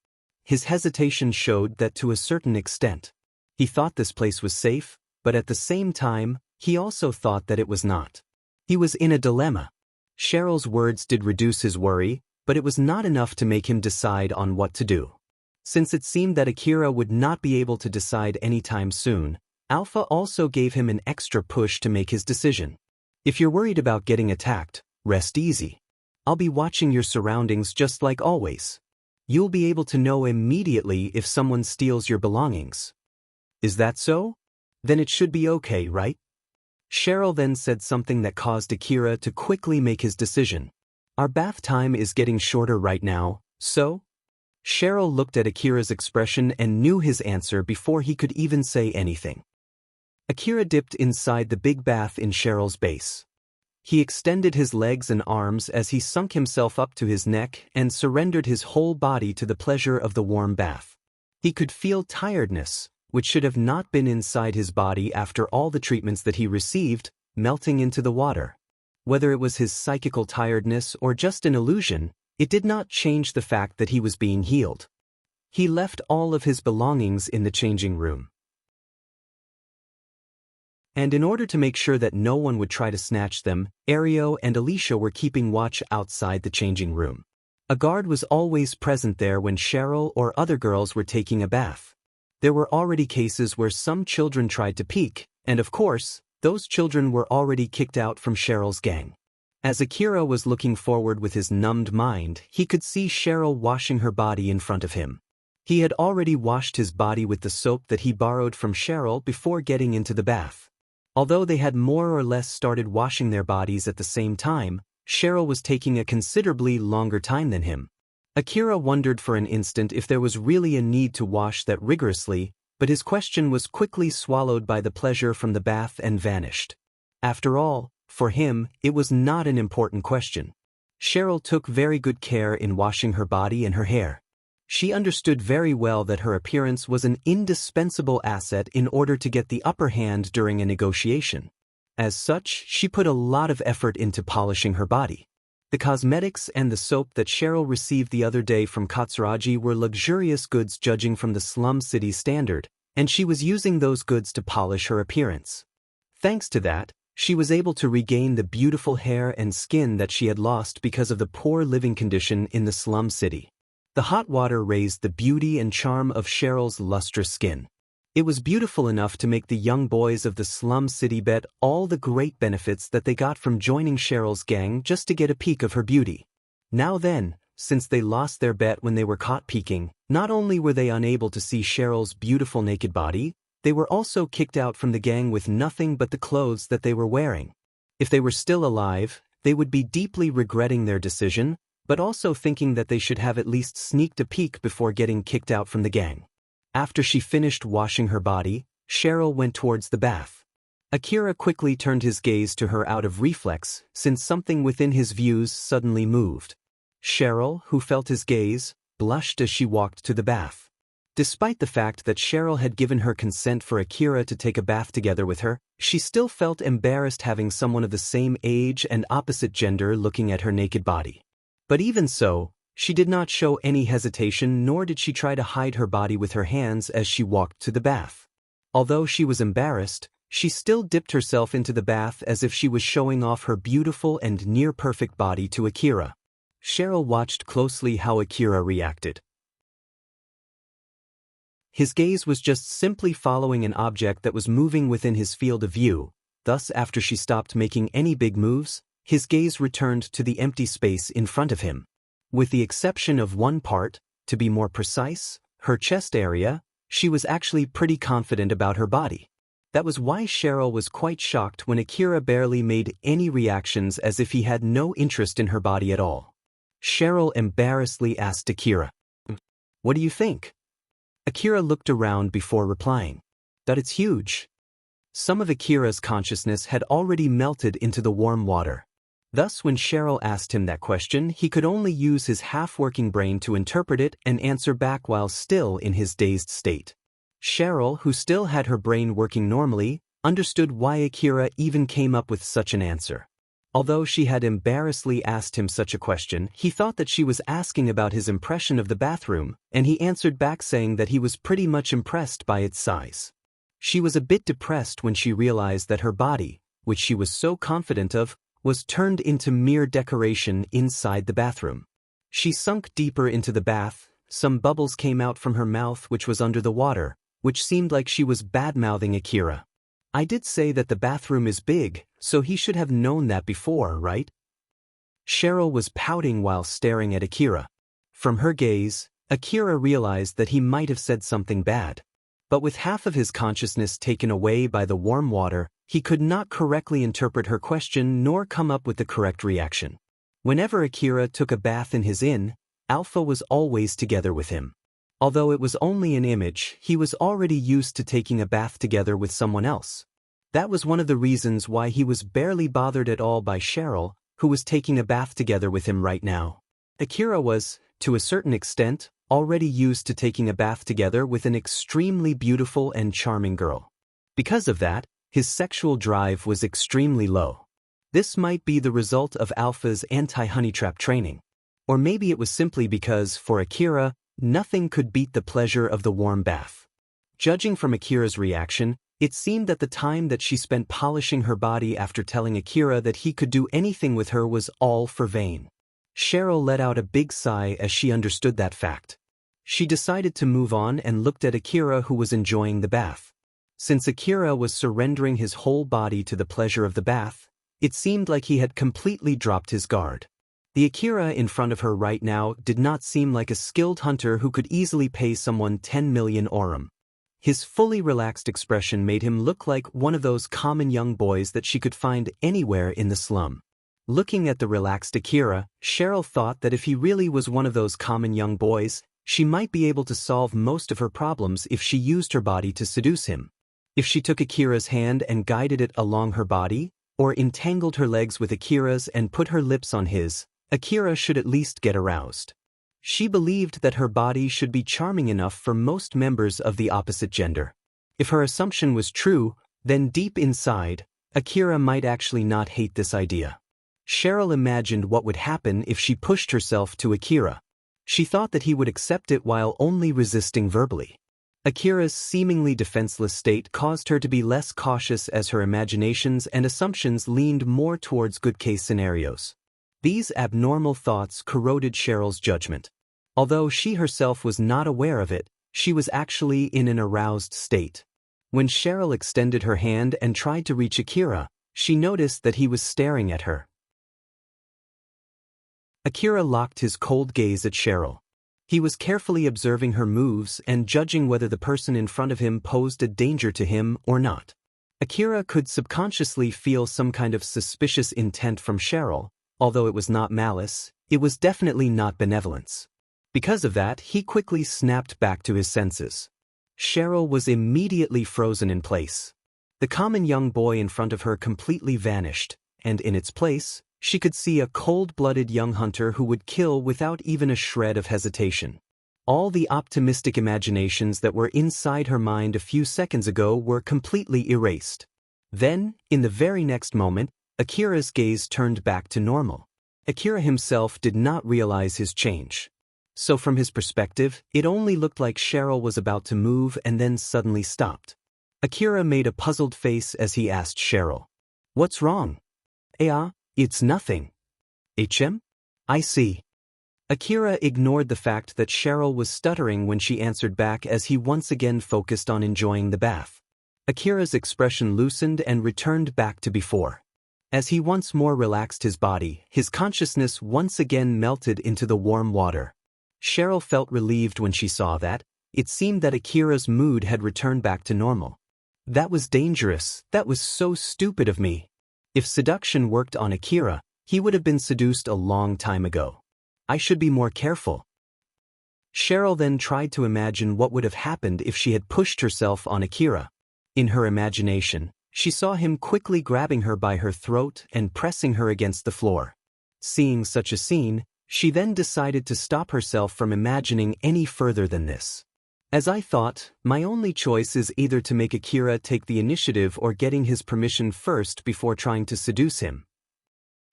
His hesitation showed that to a certain extent. He thought this place was safe, but at the same time, he also thought that it was not. He was in a dilemma. Cheryl's words did reduce his worry, but it was not enough to make him decide on what to do. Since it seemed that Akira would not be able to decide anytime soon, Alpha also gave him an extra push to make his decision. "If you're worried about getting attacked, rest easy. I'll be watching your surroundings just like always. You'll be able to know immediately if someone steals your belongings." "Is that so? Then it should be okay, right?" Cheryl then said something that caused Akira to quickly make his decision. "Our bath time is getting shorter right now, so?" Cheryl looked at Akira's expression and knew his answer before he could even say anything. Akira dipped inside the big bath in Cheryl's base. He extended his legs and arms as he sunk himself up to his neck and surrendered his whole body to the pleasure of the warm bath. He could feel tiredness, which should have not been inside his body after all the treatments that he received, melting into the water. Whether it was his psychical tiredness or just an illusion, it did not change the fact that he was being healed. He left all of his belongings in the changing room. And in order to make sure that no one would try to snatch them, Ario and Alicia were keeping watch outside the changing room. A guard was always present there when Cheryl or other girls were taking a bath. There were already cases where some children tried to peek, and of course, those children were already kicked out from Cheryl's gang. As Akira was looking forward with his numbed mind, he could see Cheryl washing her body in front of him. He had already washed his body with the soap that he borrowed from Cheryl before getting into the bath. Although they had more or less started washing their bodies at the same time, Cheryl was taking a considerably longer time than him. Akira wondered for an instant if there was really a need to wash that rigorously, but his question was quickly swallowed by the pleasure from the bath and vanished. After all, for him, it was not an important question. Cheryl took very good care in washing her body and her hair. She understood very well that her appearance was an indispensable asset in order to get the upper hand during a negotiation. As such, she put a lot of effort into polishing her body. The cosmetics and the soap that Cheryl received the other day from Katsuragi were luxurious goods judging from the slum city standard, and she was using those goods to polish her appearance. Thanks to that, she was able to regain the beautiful hair and skin that she had lost because of the poor living condition in the slum city. The hot water raised the beauty and charm of Cheryl's lustrous skin. It was beautiful enough to make the young boys of the slum city bet all the great benefits that they got from joining Cheryl's gang just to get a peek of her beauty. Now then, since they lost their bet when they were caught peeking, not only were they unable to see Cheryl's beautiful naked body, they were also kicked out from the gang with nothing but the clothes that they were wearing. If they were still alive, they would be deeply regretting their decision, but also thinking that they should have at least sneaked a peek before getting kicked out from the gang. After she finished washing her body, Cheryl went towards the bath. Akira quickly turned his gaze to her out of reflex, since something within his views suddenly moved. Cheryl, who felt his gaze, blushed as she walked to the bath. Despite the fact that Cheryl had given her consent for Akira to take a bath together with her, she still felt embarrassed having someone of the same age and opposite gender looking at her naked body. But even so, she did not show any hesitation, nor did she try to hide her body with her hands as she walked to the bath. Although she was embarrassed, she still dipped herself into the bath as if she was showing off her beautiful and near-perfect body to Akira. Cheryl watched closely how Akira reacted. His gaze was just simply following an object that was moving within his field of view, thus after she stopped making any big moves, his gaze returned to the empty space in front of him. With the exception of one part, to be more precise, her chest area, she was actually pretty confident about her body. That was why Cheryl was quite shocked when Akira barely made any reactions, as if he had no interest in her body at all. Cheryl embarrassedly asked Akira, "What do you think?" Akira looked around before replying, "That it's huge." Some of Akira's consciousness had already melted into the warm water. Thus, when Cheryl asked him that question, he could only use his half-working brain to interpret it and answer back while still in his dazed state. Cheryl, who still had her brain working normally, understood why Akira even came up with such an answer. Although she had embarrassedly asked him such a question, he thought that she was asking about his impression of the bathroom, and he answered back saying that he was pretty much impressed by its size. She was a bit depressed when she realized that her body, which she was so confident of, was turned into mere decoration inside the bathroom. She sunk deeper into the bath, some bubbles came out from her mouth which was under the water, which seemed like she was bad-mouthing Akira. "I did say that the bathroom is big, so he should have known that before, right?" Cheryl was pouting while staring at Akira. From her gaze, Akira realized that he might have said something bad. But with half of his consciousness taken away by the warm water, he could not correctly interpret her question nor come up with the correct reaction. Whenever Akira took a bath in his inn, Alpha was always together with him. Although it was only an image, he was already used to taking a bath together with someone else. That was one of the reasons why he was barely bothered at all by Cheryl, who was taking a bath together with him right now. Akira was, to a certain extent, already used to taking a bath together with an extremely beautiful and charming girl. Because of that, his sexual drive was extremely low. This might be the result of Alpha's anti-honey trap training. Or maybe it was simply because, for Akira, nothing could beat the pleasure of the warm bath. Judging from Akira's reaction, it seemed that the time that she spent polishing her body after telling Akira that he could do anything with her was all for vain. Cheryl let out a big sigh as she understood that fact. She decided to move on and looked at Akira, who was enjoying the bath. Since Akira was surrendering his whole body to the pleasure of the bath, it seemed like he had completely dropped his guard. The Akira in front of her right now did not seem like a skilled hunter who could easily pay someone 10 million orum. His fully relaxed expression made him look like one of those common young boys that she could find anywhere in the slum. Looking at the relaxed Akira, Cheryl thought that if he really was one of those common young boys, she might be able to solve most of her problems if she used her body to seduce him. If she took Akira's hand and guided it along her body, or entangled her legs with Akira's and put her lips on his, Akira should at least get aroused. She believed that her body should be charming enough for most members of the opposite gender. If her assumption was true, then deep inside, Akira might actually not hate this idea. Cheryl imagined what would happen if she pushed herself to Akira. She thought that he would accept it while only resisting verbally. Akira's seemingly defenseless state caused her to be less cautious as her imaginations and assumptions leaned more towards good-case scenarios. These abnormal thoughts corroded Cheryl's judgment. Although she herself was not aware of it, she was actually in an aroused state. When Cheryl extended her hand and tried to reach Akira, she noticed that he was staring at her. Akira locked his cold gaze at Cheryl. He was carefully observing her moves and judging whether the person in front of him posed a danger to him or not. Akira could subconsciously feel some kind of suspicious intent from Cheryl. Although it was not malice, it was definitely not benevolence. Because of that, he quickly snapped back to his senses. Cheryl was immediately frozen in place. The common young boy in front of her completely vanished, and in its place, she could see a cold-blooded young hunter who would kill without even a shred of hesitation. All the optimistic imaginations that were inside her mind a few seconds ago were completely erased. Then, in the very next moment, Akira's gaze turned back to normal. Akira himself did not realize his change. So from his perspective, it only looked like Cheryl was about to move and then suddenly stopped. Akira made a puzzled face as he asked Cheryl, "What's wrong?" It's nothing." "HM? I see." Akira ignored the fact that Cheryl was stuttering when she answered back as he once again focused on enjoying the bath. Akira's expression loosened and returned back to before. As he once more relaxed his body, his consciousness once again melted into the warm water. Cheryl felt relieved when she saw that. It seemed that Akira's mood had returned back to normal. "That was dangerous. That was so stupid of me. If seduction worked on Akira, he would have been seduced a long time ago. I should be more careful." Cheryl then tried to imagine what would have happened if she had pushed herself on Akira. In her imagination, she saw him quickly grabbing her by her throat and pressing her against the floor. Seeing such a scene, she then decided to stop herself from imagining any further than this. "As I thought, my only choice is either to make Akira take the initiative or getting his permission first before trying to seduce him."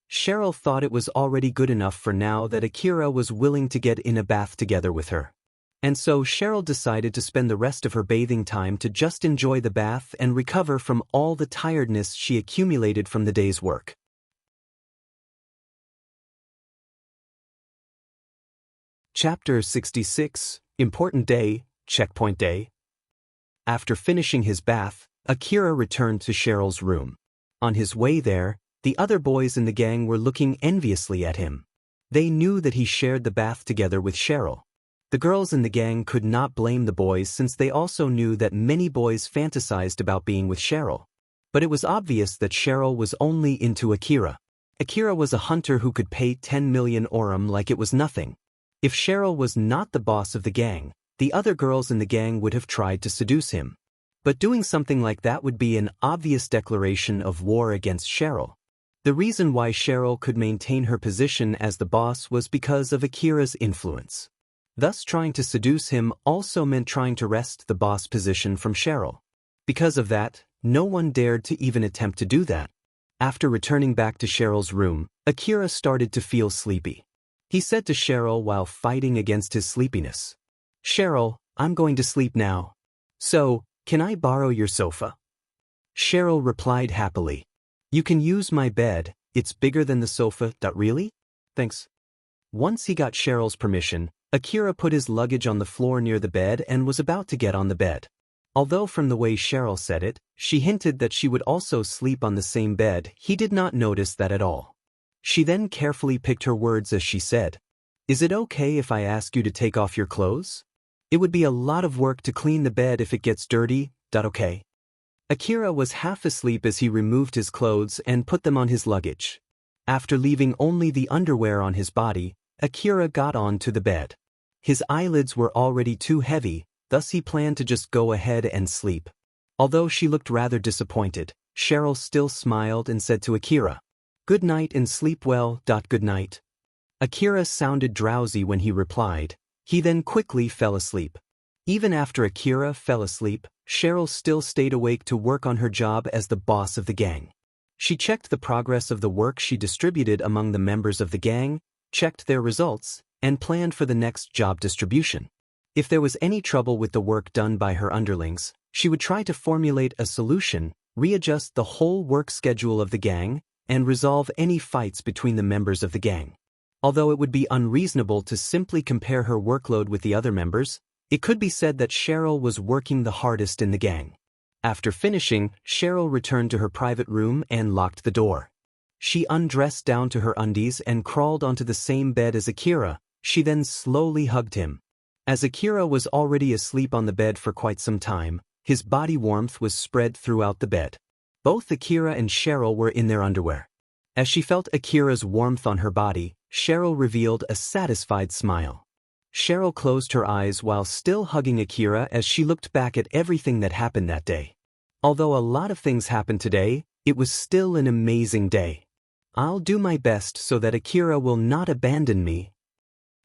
Cheryl thought it was already good enough for now that Akira was willing to get in a bath together with her. And so Cheryl decided to spend the rest of her bathing time to just enjoy the bath and recover from all the tiredness she accumulated from the day's work. Chapter 66, Important Day, Checkpoint Day. After finishing his bath, Akira returned to Cheryl's room. On his way there, the other boys in the gang were looking enviously at him. They knew that he shared the bath together with Cheryl. The girls in the gang could not blame the boys since they also knew that many boys fantasized about being with Cheryl. But it was obvious that Cheryl was only into Akira. Akira was a hunter who could pay 10 million orum like it was nothing. If Cheryl was not the boss of the gang, the other girls in the gang would have tried to seduce him. But doing something like that would be an obvious declaration of war against Cheryl. The reason why Cheryl could maintain her position as the boss was because of Akira's influence. Thus trying to seduce him also meant trying to wrest the boss position from Cheryl. Because of that, no one dared to even attempt to do that. After returning back to Cheryl's room, Akira started to feel sleepy. He said to Cheryl while fighting against his sleepiness, "Cheryl, I'm going to sleep now. So, can I borrow your sofa?" Cheryl replied happily, "You can use my bed, it's bigger than the sofa." "Really? Thanks." Once he got Cheryl's permission, Akira put his luggage on the floor near the bed and was about to get on the bed. Although from the way Cheryl said it, she hinted that she would also sleep on the same bed, he did not notice that at all. She then carefully picked her words as she said, "Is it okay if I ask you to take off your clothes? It would be a lot of work to clean the bed if it gets dirty. Okay?" Akira was half asleep as he removed his clothes and put them on his luggage. After leaving only the underwear on his body, Akira got on to the bed. His eyelids were already too heavy, thus he planned to just go ahead and sleep. Although she looked rather disappointed, Cheryl still smiled and said to Akira, "Good night and sleep well. Good night." Akira sounded drowsy when he replied. He then quickly fell asleep. Even after Akira fell asleep, Cheryl still stayed awake to work on her job as the boss of the gang. She checked the progress of the work she distributed among the members of the gang, checked their results, and planned for the next job distribution. If there was any trouble with the work done by her underlings, she would try to formulate a solution, readjust the whole work schedule of the gang, and resolve any fights between the members of the gang. Although it would be unreasonable to simply compare her workload with the other members, it could be said that Cheryl was working the hardest in the gang. After finishing, Cheryl returned to her private room and locked the door. She undressed down to her undies and crawled onto the same bed as Akira. She then slowly hugged him. As Akira was already asleep on the bed for quite some time, his body warmth was spread throughout the bed. Both Akira and Cheryl were in their underwear. As she felt Akira's warmth on her body, Cheryl revealed a satisfied smile. Cheryl closed her eyes while still hugging Akira as she looked back at everything that happened that day. Although a lot of things happened today, it was still an amazing day. I'll do my best so that Akira will not abandon me.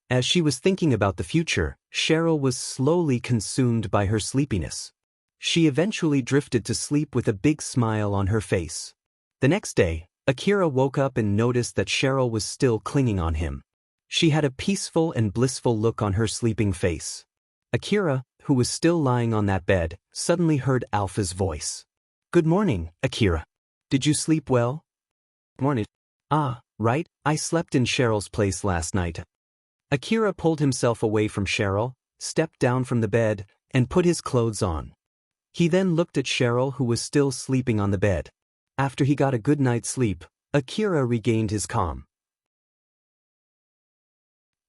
As she was thinking about the future, Cheryl was slowly consumed by her sleepiness. She eventually drifted to sleep with a big smile on her face. The next day, Akira woke up and noticed that Cheryl was still clinging on him. She had a peaceful and blissful look on her sleeping face. Akira, who was still lying on that bed, suddenly heard Alpha's voice. "Good morning, Akira. Did you sleep well?" "Morning." "Ah, right, I slept in Cheryl's place last night." Akira pulled himself away from Cheryl, stepped down from the bed, and put his clothes on. He then looked at Cheryl, who was still sleeping on the bed. After he got a good night's sleep, Akira regained his calm.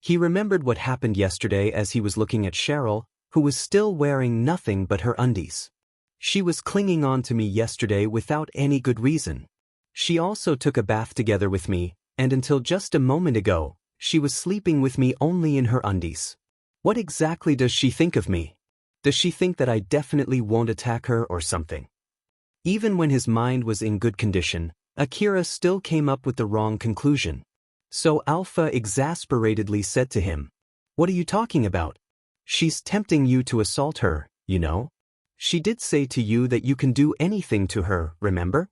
He remembered what happened yesterday as he was looking at Cheryl, who was still wearing nothing but her undies. She was clinging on to me yesterday without any good reason. She also took a bath together with me, and until just a moment ago, she was sleeping with me only in her undies. What exactly does she think of me? Does she think that I definitely won't attack her or something? Even when his mind was in good condition, Akira still came up with the wrong conclusion. So Alpha exasperatedly said to him, "What are you talking about? She's tempting you to assault her, you know? She did say to you that you can do anything to her, remember?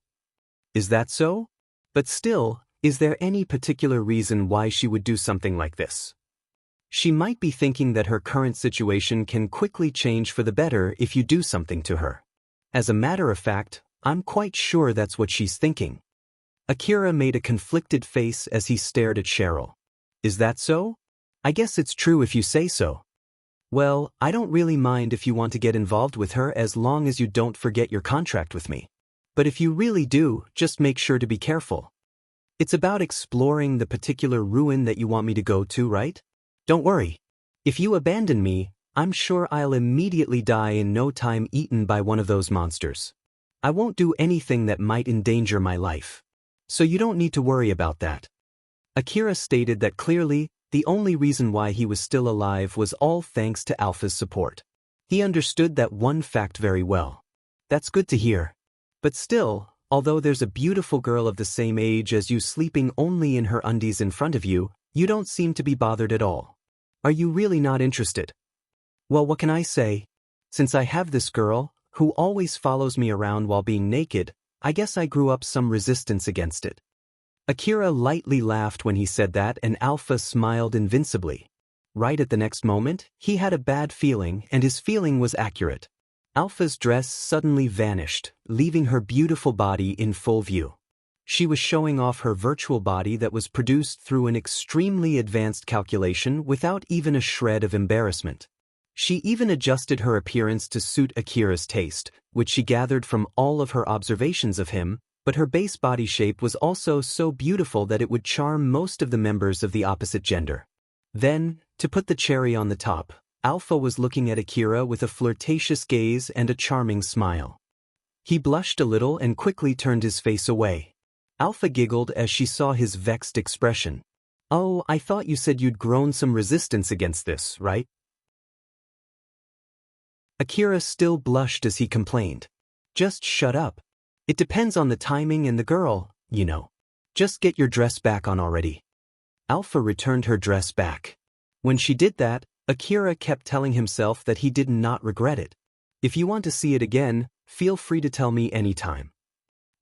Is that so? But still, is there any particular reason why she would do something like this? She might be thinking that her current situation can quickly change for the better if you do something to her. As a matter of fact, I'm quite sure that's what she's thinking." Akira made a conflicted face as he stared at Cheryl. "Is that so? I guess it's true if you say so. Well, I don't really mind if you want to get involved with her as long as you don't forget your contract with me. But if you really do, just make sure to be careful. It's about exploring the particular ruin that you want me to go to, right? Don't worry. If you abandon me, I'm sure I'll immediately die in no time, eaten by one of those monsters. I won't do anything that might endanger my life. So you don't need to worry about that." Akira stated that clearly, the only reason why he was still alive was all thanks to Alpha's support. He understood that one fact very well. That's good to hear. But still, although there's a beautiful girl of the same age as you sleeping only in her undies in front of you, you don't seem to be bothered at all. Are you really not interested? Well, what can I say? Since I have this girl, who always follows me around while being naked, I guess I grew up some resistance against it. Akira lightly laughed when he said that, and Alpha smiled invincibly. Right at the next moment, he had a bad feeling, and his feeling was accurate. Alpha's dress suddenly vanished, leaving her beautiful body in full view. She was showing off her virtual body that was produced through an extremely advanced calculation without even a shred of embarrassment. She even adjusted her appearance to suit Akira's taste, which she gathered from all of her observations of him, but her base body shape was also so beautiful that it would charm most of the members of the opposite gender. Then, to put the cherry on the top, Alpha was looking at Akira with a flirtatious gaze and a charming smile. He blushed a little and quickly turned his face away. Alpha giggled as she saw his vexed expression. "Oh, I thought you said you'd grown some resistance against this, right?" Akira still blushed as he complained. "Just shut up. It depends on the timing and the girl, you know. Just get your dress back on already." Alpha returned her dress back. When she did that, Akira kept telling himself that he did not regret it. "If you want to see it again, feel free to tell me anytime."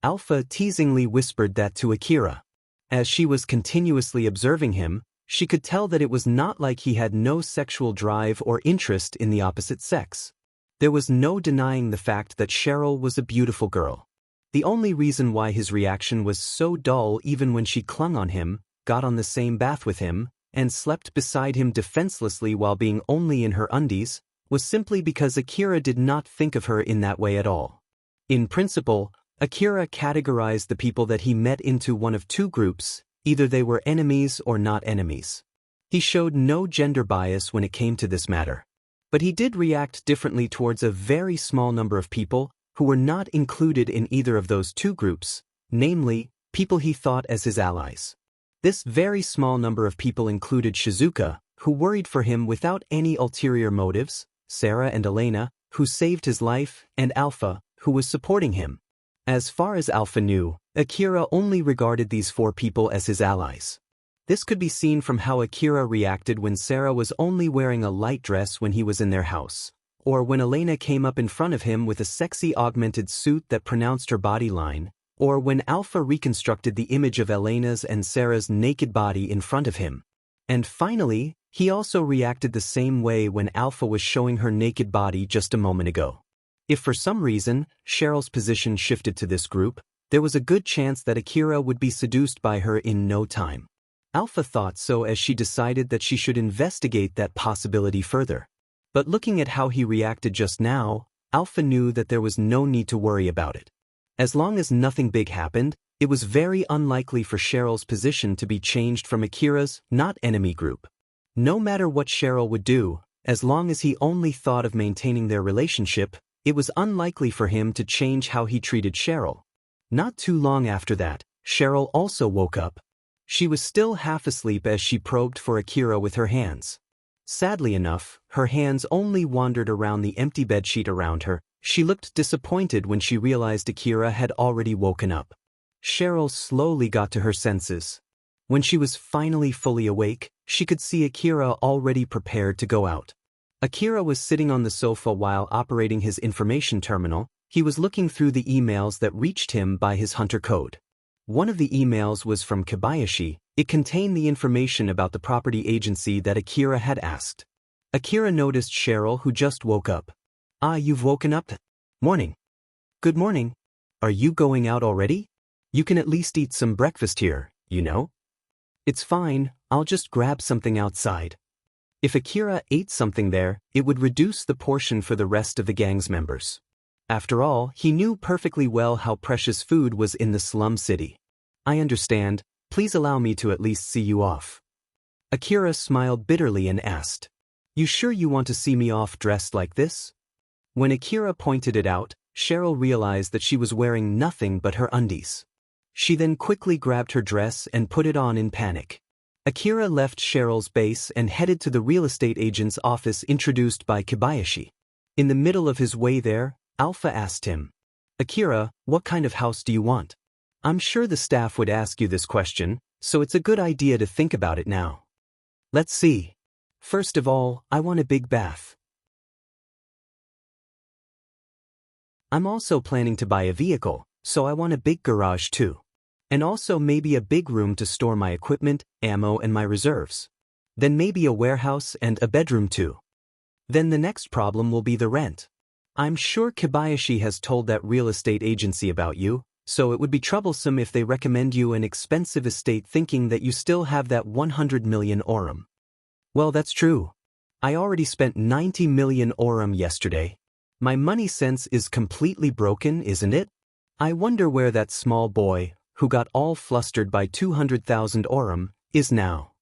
Alpha teasingly whispered that to Akira. As she was continuously observing him, she could tell that it was not like he had no sexual drive or interest in the opposite sex. There was no denying the fact that Cheryl was a beautiful girl. The only reason why his reaction was so dull even when she clung on him, got on the same bath with him, and slept beside him defenselessly while being only in her undies, was simply because Akira did not think of her in that way at all. In principle, Akira categorized the people that he met into one of two groups: either they were enemies or not enemies. He showed no gender bias when it came to this matter. But he did react differently towards a very small number of people who were not included in either of those two groups, namely, people he thought as his allies. This very small number of people included Shizuka, who worried for him without any ulterior motives, Sarah and Elena, who saved his life, and Alpha, who was supporting him. As far as Alpha knew, Akira only regarded these four people as his allies. This could be seen from how Akira reacted when Sarah was only wearing a light dress when he was in their house, or when Elena came up in front of him with a sexy augmented suit that pronounced her body line, or when Alpha reconstructed the image of Elena's and Sarah's naked body in front of him. And finally, he also reacted the same way when Alpha was showing her naked body just a moment ago. If for some reason, Cheryl's position shifted to this group, there was a good chance that Akira would be seduced by her in no time. Alpha thought so as she decided that she should investigate that possibility further. But looking at how he reacted just now, Alpha knew that there was no need to worry about it. As long as nothing big happened, it was very unlikely for Cheryl's position to be changed from Akira's not enemy group. No matter what Cheryl would do, as long as he only thought of maintaining their relationship, it was unlikely for him to change how he treated Cheryl. Not too long after that, Cheryl also woke up. She was still half asleep as she probed for Akira with her hands. Sadly enough, her hands only wandered around the empty bedsheet around her. She looked disappointed when she realized Akira had already woken up. Cheryl slowly got to her senses. When she was finally fully awake, she could see Akira already prepared to go out. Akira was sitting on the sofa while operating his information terminal. He was looking through the emails that reached him by his hunter code. One of the emails was from Kobayashi. It contained the information about the property agency that Akira had asked. Akira noticed Cheryl, who just woke up. "Ah, you've woken up? Morning." "Good morning. Are you going out already? You can at least eat some breakfast here, you know." "It's fine, I'll just grab something outside." If Akira ate something there, it would reduce the portion for the rest of the gang's members. After all, he knew perfectly well how precious food was in the slum city. "I understand, please allow me to at least see you off." Akira smiled bitterly and asked, "You sure you want to see me off dressed like this?" When Akira pointed it out, Cheryl realized that she was wearing nothing but her undies. She then quickly grabbed her dress and put it on in panic. Akira left Cheryl's base and headed to the real estate agent's office introduced by Kobayashi. In the middle of his way there, Alpha asked him, "Akira, what kind of house do you want?" "I'm sure the staff would ask you this question, so it's a good idea to think about it now." "Let's see. First of all, I want a big bath. I'm also planning to buy a vehicle, so I want a big garage too. And also maybe a big room to store my equipment, ammo and my reserves. Then maybe a warehouse and a bedroom too. Then the next problem will be the rent. I'm sure Kobayashi has told that real estate agency about you, so it would be troublesome if they recommend you an expensive estate thinking that you still have that 100 million orum." "Well, that's true. I already spent 90 million orum yesterday. My money sense is completely broken, isn't it? I wonder where that small boy, who got all flustered by 200,000 orum, is now."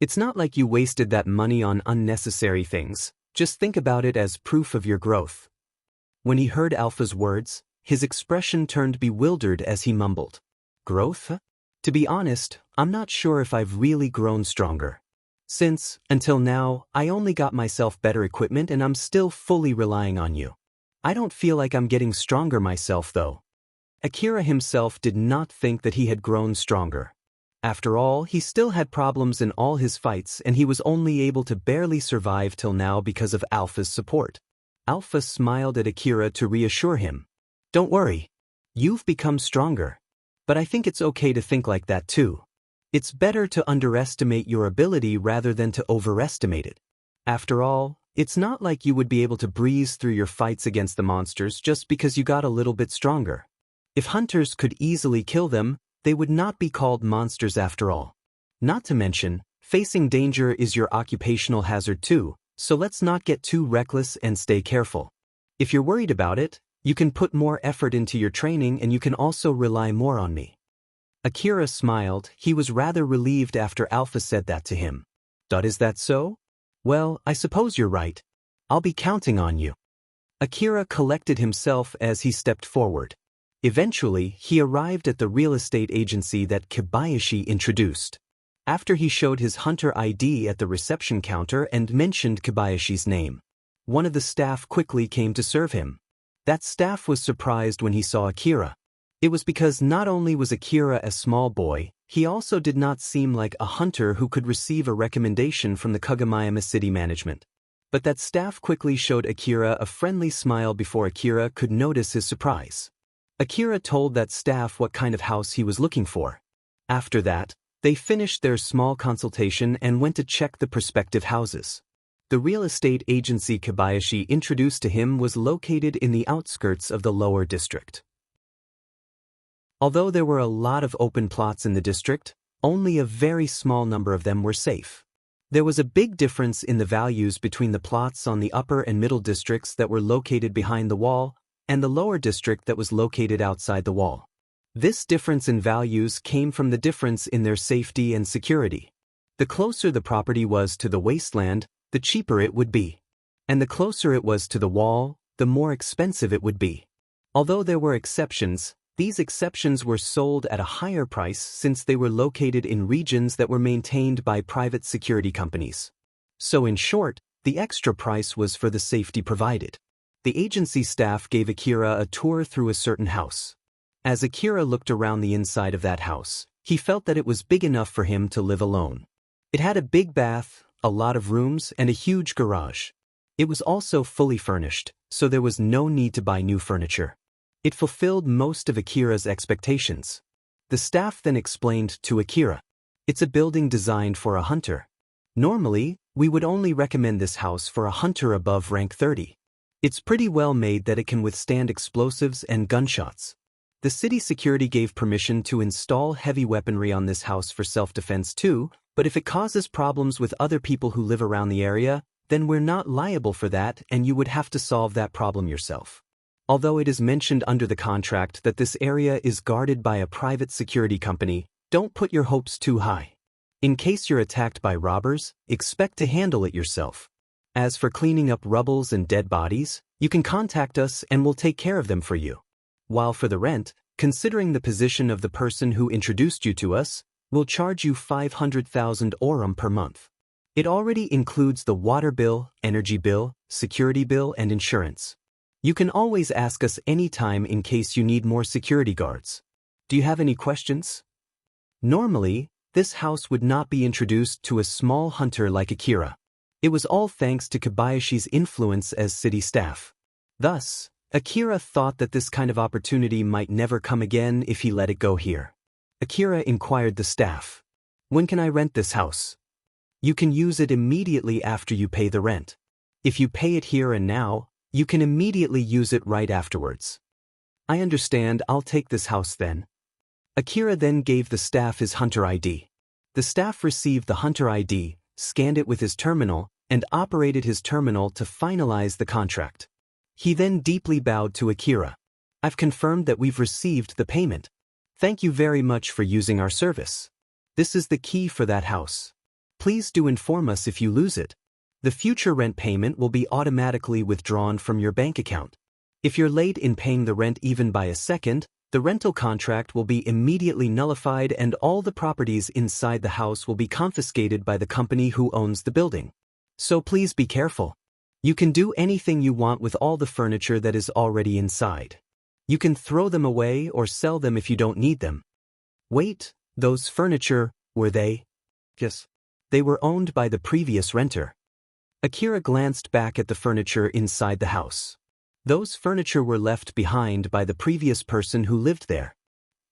"It's not like you wasted that money on unnecessary things. Just think about it as proof of your growth." When he heard Alpha's words, his expression turned bewildered as he mumbled, "Growth? To be honest, I'm not sure if I've really grown stronger. Since, until now, I only got myself better equipment and I'm still fully relying on you. I don't feel like I'm getting stronger myself though." Akira himself did not think that he had grown stronger. After all, he still had problems in all his fights and he was only able to barely survive till now because of Alpha's support. Alpha smiled at Akira to reassure him. "Don't worry. You've become stronger. But I think it's okay to think like that too. It's better to underestimate your ability rather than to overestimate it. After all, it's not like you would be able to breeze through your fights against the monsters just because you got a little bit stronger. If hunters could easily kill them, they would not be called monsters after all. Not to mention, facing danger is your occupational hazard too, so let's not get too reckless and stay careful. If you're worried about it, you can put more effort into your training and you can also rely more on me. Akira smiled. He was rather relieved after Alpha said that to him. Is that so? Well, I suppose you're right. I'll be counting on you. Akira collected himself as he stepped forward. Eventually, he arrived at the real estate agency that Kobayashi introduced. After he showed his hunter ID at the reception counter and mentioned Kobayashi's name, one of the staff quickly came to serve him. That staff was surprised when he saw Akira. It was because not only was Akira a small boy, he also did not seem like a hunter who could receive a recommendation from the Kagomayama city management. But that staff quickly showed Akira a friendly smile before Akira could notice his surprise. Akira told that staff what kind of house he was looking for. After that, they finished their small consultation and went to check the prospective houses. The real estate agency Kobayashi introduced to him was located in the outskirts of the lower district. Although there were a lot of open plots in the district, only a very small number of them were safe. There was a big difference in the values between the plots on the upper and middle districts that were located behind the wall and the lower district that was located outside the wall. This difference in values came from the difference in their safety and security. The closer the property was to the wasteland, the cheaper it would be. And the closer it was to the wall, the more expensive it would be. Although there were exceptions, these exceptions were sold at a higher price since they were located in regions that were maintained by private security companies. So in short, the extra price was for the safety provided. The agency staff gave Akira a tour through a certain house. As Akira looked around the inside of that house, he felt that it was big enough for him to live alone. It had a big bath, a lot of rooms, and a huge garage. It was also fully furnished, so there was no need to buy new furniture. It fulfilled most of Akira's expectations. The staff then explained to Akira, "It's a building designed for a hunter. Normally, we would only recommend this house for a hunter above rank 30. It's pretty well made that it can withstand explosives and gunshots. The city security gave permission to install heavy weaponry on this house for self-defense too, but if it causes problems with other people who live around the area, then we're not liable for that and you would have to solve that problem yourself. Although it is mentioned under the contract that this area is guarded by a private security company, don't put your hopes too high. In case you're attacked by robbers, expect to handle it yourself. As for cleaning up rubbles and dead bodies, you can contact us and we'll take care of them for you. While for the rent, considering the position of the person who introduced you to us, we'll charge you 500,000 orum per month. It already includes the water bill, energy bill, security bill, and insurance. You can always ask us anytime in case you need more security guards. Do you have any questions?" Normally, this house would not be introduced to a small hunter like Akira. It was all thanks to Kobayashi's influence as city staff. Thus, Akira thought that this kind of opportunity might never come again if he let it go here. Akira inquired the staff, "When can I rent this house?" "You can use it immediately after you pay the rent. If you pay it here and now, you can immediately use it right afterwards." "I understand, I'll take this house then." Akira then gave the staff his hunter ID. The staff received the hunter ID, scanned it with his terminal, and operated his terminal to finalize the contract. He then deeply bowed to Akira. "I've confirmed that we've received the payment. Thank you very much for using our service. This is the key for that house. Please do inform us if you lose it. The future rent payment will be automatically withdrawn from your bank account. If you're late in paying the rent even by a second, the rental contract will be immediately nullified and all the properties inside the house will be confiscated by the company who owns the building. So please be careful. You can do anything you want with all the furniture that is already inside. You can throw them away or sell them if you don't need them." "Wait, those furniture, were they?" "Yes. They were owned by the previous renter." Akira glanced back at the furniture inside the house. Those furniture were left behind by the previous person who lived there.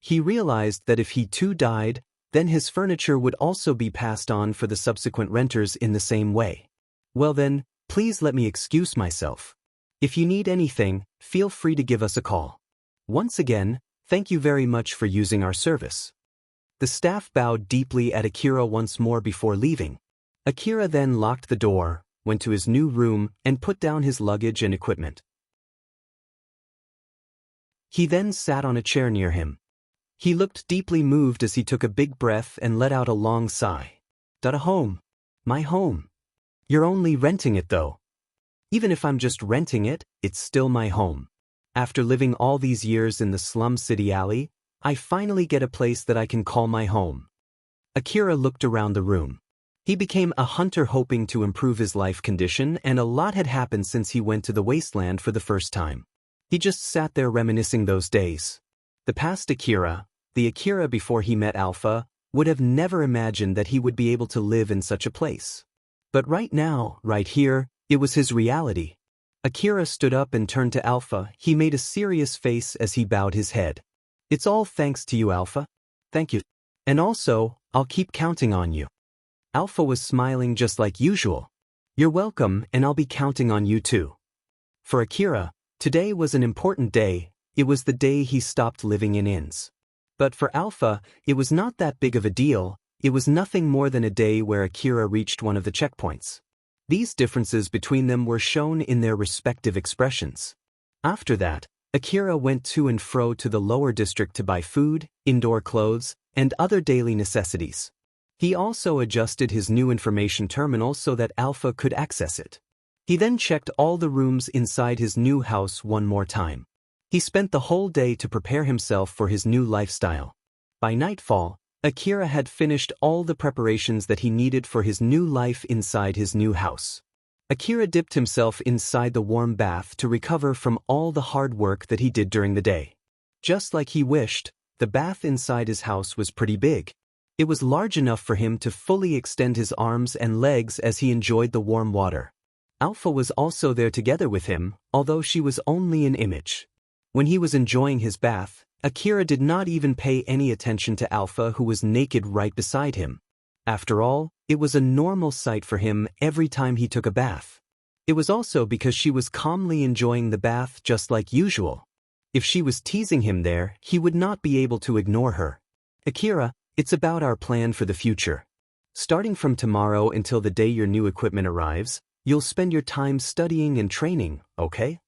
He realized that if he too died, then his furniture would also be passed on for the subsequent renters in the same way. Well then, please let me excuse myself. If you need anything, feel free to give us a call. Once again, thank you very much for using our service. The staff bowed deeply at Akira once more before leaving. Akira then locked the door, went to his new room, and put down his luggage and equipment. He then sat on a chair near him. He looked deeply moved as he took a big breath and let out a long sigh. "A home. My home. You're only renting it though. Even if I'm just renting it, it's still my home. After living all these years in the slum city alley, I finally get a place that I can call my home." Akira looked around the room. He became a hunter hoping to improve his life condition, and a lot had happened since he went to the wasteland for the first time. He just sat there reminiscing those days. The past Akira, the Akira before he met Alpha, would have never imagined that he would be able to live in such a place. But right now, right here, it was his reality. Akira stood up and turned to Alpha. He made a serious face as he bowed his head. "It's all thanks to you, Alpha. Thank you. And also, I'll keep counting on you." Alpha was smiling just like usual. "You're welcome, and I'll be counting on you too." For Akira, today was an important day. It was the day he stopped living in inns. But for Alpha, it was not that big of a deal. It was nothing more than a day where Akira reached one of the checkpoints. These differences between them were shown in their respective expressions. After that, Akira went to and fro to the lower district to buy food, indoor clothes, and other daily necessities. He also adjusted his new information terminal so that Alpha could access it. He then checked all the rooms inside his new house one more time. He spent the whole day to prepare himself for his new lifestyle. By nightfall, Akira had finished all the preparations that he needed for his new life inside his new house. Akira dipped himself inside the warm bath to recover from all the hard work that he did during the day. Just like he wished, the bath inside his house was pretty big. It was large enough for him to fully extend his arms and legs as he enjoyed the warm water. Alpha was also there together with him, although she was only an image. When he was enjoying his bath, Akira did not even pay any attention to Alpha, who was naked right beside him. After all, it was a normal sight for him every time he took a bath. It was also because she was calmly enjoying the bath just like usual. If she was teasing him there, he would not be able to ignore her. "Akira, it's about our plan for the future. Starting from tomorrow until the day your new equipment arrives, you'll spend your time studying and training, okay?"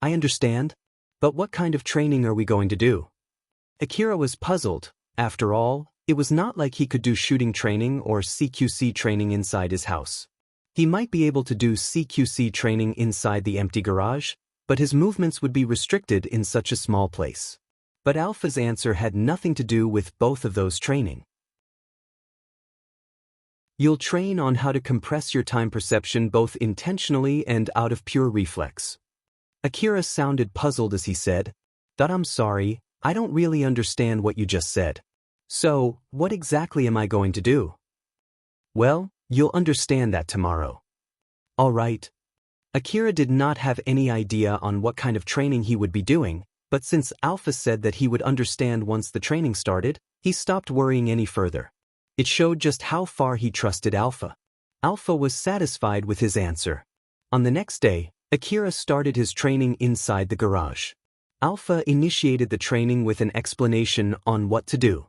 "I understand. But what kind of training are we going to do?" Akira was puzzled. After all, it was not like he could do shooting training or CQC training inside his house. He might be able to do CQC training inside the empty garage, but his movements would be restricted in such a small place. But Alpha's answer had nothing to do with both of those training. "You'll train on how to compress your time perception both intentionally and out of pure reflex." Akira sounded puzzled as he said, "I'm sorry, I don't really understand what you just said. So, what exactly am I going to do?" "Well, you'll understand that tomorrow." "All right." Akira did not have any idea on what kind of training he would be doing, but since Alpha said that he would understand once the training started, he stopped worrying any further. It showed just how far he trusted Alpha. Alpha was satisfied with his answer. On the next day, Akira started his training inside the garage. Alpha initiated the training with an explanation on what to do.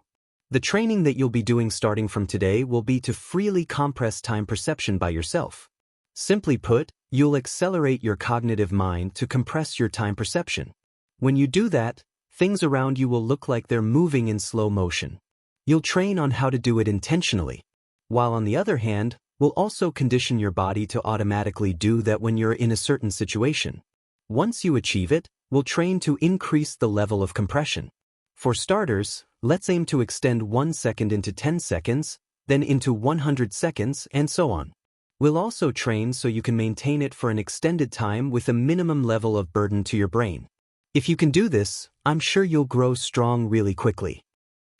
"The training that you'll be doing starting from today will be to freely compress time perception by yourself. Simply put, you'll accelerate your cognitive mind to compress your time perception. When you do that, things around you will look like they're moving in slow motion. You'll train on how to do it intentionally, while on the other hand, will also condition your body to automatically do that when you're in a certain situation. Once you achieve it, we'll train to increase the level of compression. For starters, let's aim to extend 1 second into 10 seconds, then into 100 seconds, and so on. We'll also train so you can maintain it for an extended time with a minimum level of burden to your brain. If you can do this, I'm sure you'll grow strong really quickly."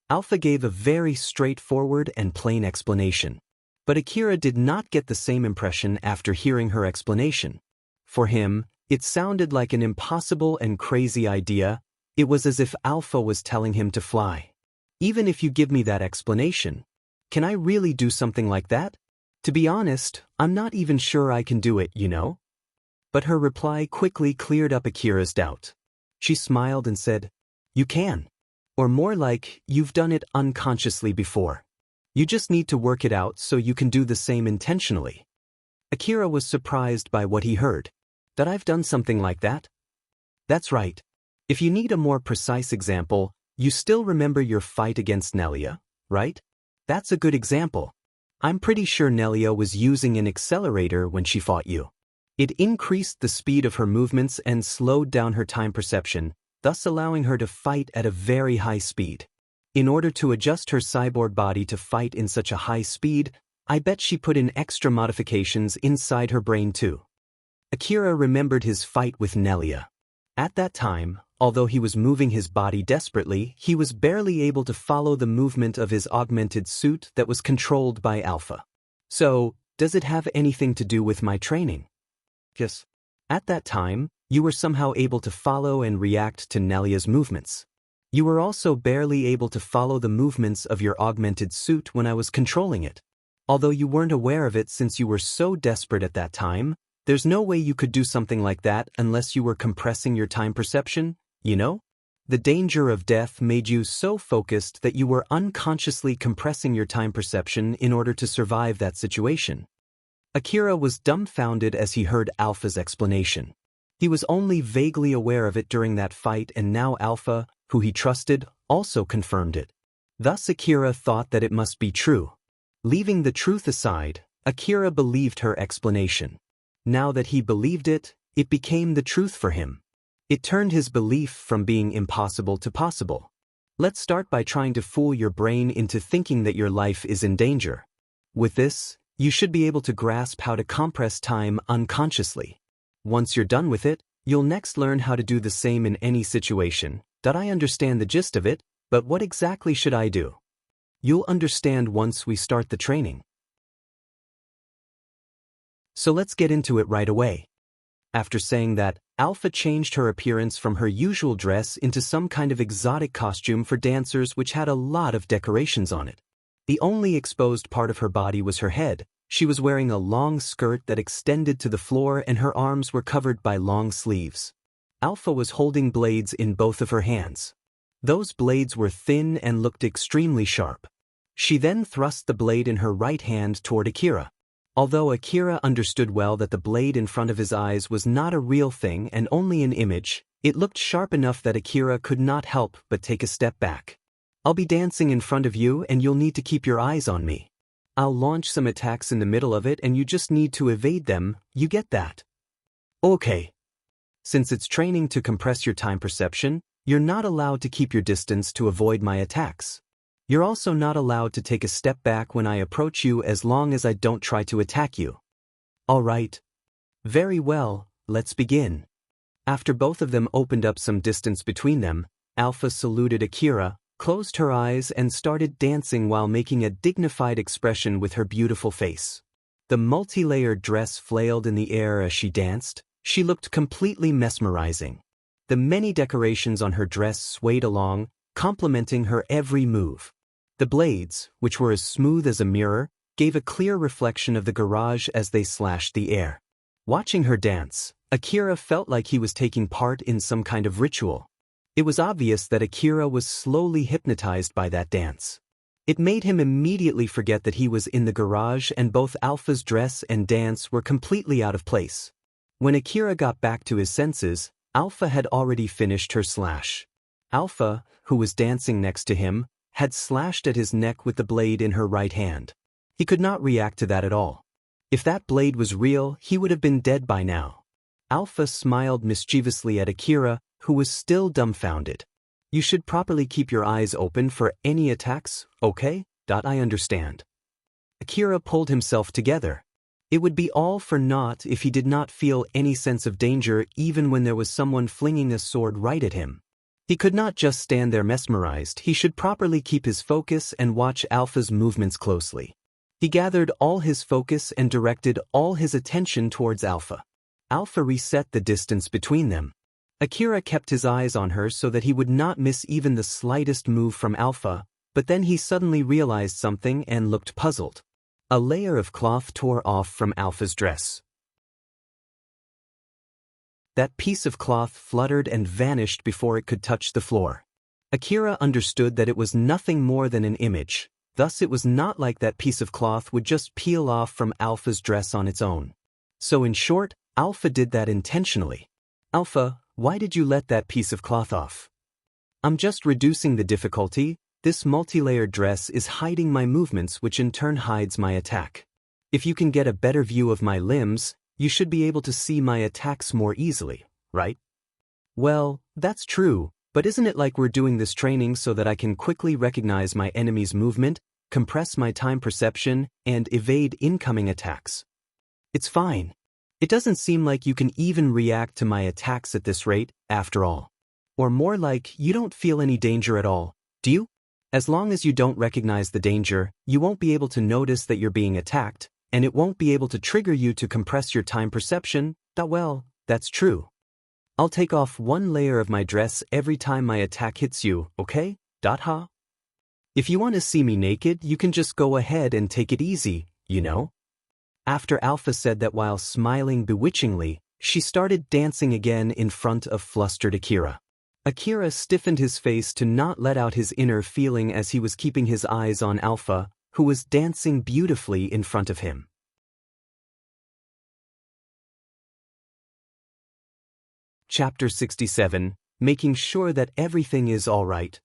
Alpha gave a very straightforward and plain explanation. But Akira did not get the same impression after hearing her explanation. For him, It sounded like an impossible and crazy idea. It was as if Alpha was telling him to fly. Even if you give me that explanation, can I really do something like that? To be honest, I'm not even sure I can do it, you know? But her reply quickly cleared up Akira's doubt. She smiled and said, "You can. Or more like, you've done it unconsciously before. You just need to work it out so you can do the same intentionally." Akira was surprised by what he heard. That I've done something like that? That's right. If you need a more precise example, you still remember your fight against Nelia, right? That's a good example. I'm pretty sure Nelia was using an accelerator when she fought you. It increased the speed of her movements and slowed down her time perception, thus allowing her to fight at a very high speed. In order to adjust her cyborg body to fight in such a high speed, I bet she put in extra modifications inside her brain too. Akira remembered his fight with Nelia. At that time, although he was moving his body desperately, he was barely able to follow the movement of his augmented suit that was controlled by Alpha. So, does it have anything to do with my training? Yes. At that time, you were somehow able to follow and react to Nelia's movements. You were also barely able to follow the movements of your augmented suit when I was controlling it. Although you weren't aware of it since you were so desperate at that time, there's no way you could do something like that unless you were compressing your time perception, you know? The danger of death made you so focused that you were unconsciously compressing your time perception in order to survive that situation. Akira was dumbfounded as he heard Alpha's explanation. He was only vaguely aware of it during that fight, and now Alpha, who he trusted, also confirmed it. Thus Akira thought that it must be true. Leaving the truth aside, Akira believed her explanation. Now that he believed it, it became the truth for him. It turned his belief from being impossible to possible. Let's start by trying to fool your brain into thinking that your life is in danger. With this, you should be able to grasp how to compress time unconsciously. Once you're done with it, you'll next learn how to do the same in any situation. I understand the gist of it, but what exactly should I do? You'll understand once we start the training. So let's get into it right away. After saying that, Alpha changed her appearance from her usual dress into some kind of exotic costume for dancers which had a lot of decorations on it. The only exposed part of her body was her head. She was wearing a long skirt that extended to the floor and her arms were covered by long sleeves. Alpha was holding blades in both of her hands. Those blades were thin and looked extremely sharp. She then thrust the blade in her right hand toward Akira. Although Akira understood well that the blade in front of his eyes was not a real thing and only an image, it looked sharp enough that Akira could not help but take a step back. I'll be dancing in front of you and you'll need to keep your eyes on me. I'll launch some attacks in the middle of it and you just need to evade them, you get that? Okay. Since it's training to compress your time perception, you're not allowed to keep your distance to avoid my attacks. You're also not allowed to take a step back when I approach you as long as I don't try to attack you. All right. Very well, let's begin. After both of them opened up some distance between them, Alpha saluted Akira, closed her eyes and started dancing while making a dignified expression with her beautiful face. The multi-layered dress flailed in the air as she danced. She looked completely mesmerizing. The many decorations on her dress swayed along, complementing her every move. The blades, which were as smooth as a mirror, gave a clear reflection of the garage as they slashed the air. Watching her dance, Akira felt like he was taking part in some kind of ritual. It was obvious that Akira was slowly hypnotized by that dance. It made him immediately forget that he was in the garage and both Alpha's dress and dance were completely out of place. When Akira got back to his senses, Alpha had already finished her slash. Alpha, who was dancing next to him, had slashed at his neck with the blade in her right hand. He could not react to that at all. If that blade was real, he would have been dead by now. Alpha smiled mischievously at Akira, who was still dumbfounded. You should properly keep your eyes open for any attacks, okay? I understand. Akira pulled himself together. It would be all for naught if he did not feel any sense of danger even when there was someone flinging a sword right at him. He could not just stand there mesmerized, he should properly keep his focus and watch Alpha's movements closely. He gathered all his focus and directed all his attention towards Alpha. Alpha reset the distance between them. Akira kept his eyes on her so that he would not miss even the slightest move from Alpha, but then he suddenly realized something and looked puzzled. A layer of cloth tore off from Alpha's dress. That piece of cloth fluttered and vanished before it could touch the floor. Akira understood that it was nothing more than an image, thus it was not like that piece of cloth would just peel off from Alpha's dress on its own. So in short, Alpha did that intentionally. Alpha, why did you let that piece of cloth off? I'm just reducing the difficulty. This multi-layered dress is hiding my movements, which in turn hides my attack. If you can get a better view of my limbs, you should be able to see my attacks more easily, right? Well, that's true, but isn't it like we're doing this training so that I can quickly recognize my enemy's movement, compress my time perception, and evade incoming attacks? It's fine. It doesn't seem like you can even react to my attacks at this rate, after all. Or more like, you don't feel any danger at all, do you? As long as you don't recognize the danger, you won't be able to notice that you're being attacked, and it won't be able to trigger you to compress your time perception. Well, that's true. I'll take off one layer of my dress every time my attack hits you, okay? Ha? If you want to see me naked, you can just go ahead and take it easy, you know? After Alpha said that while smiling bewitchingly, she started dancing again in front of flustered Akira. Akira stiffened his face to not let out his inner feeling as he was keeping his eyes on Alpha, who was dancing beautifully in front of him. Chapter 67, Making Sure That Everything Is All Right.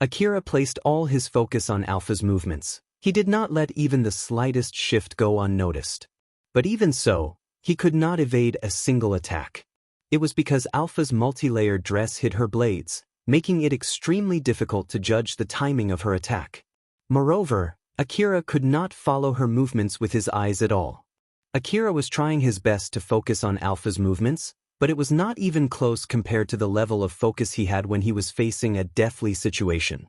Akira placed all his focus on Alpha's movements. He did not let even the slightest shift go unnoticed. But even so, he could not evade a single attack. It was because Alpha's multi-layered dress hid her blades, making it extremely difficult to judge the timing of her attack. Moreover, Akira could not follow her movements with his eyes at all. Akira was trying his best to focus on Alpha's movements, but it was not even close compared to the level of focus he had when he was facing a deathly situation.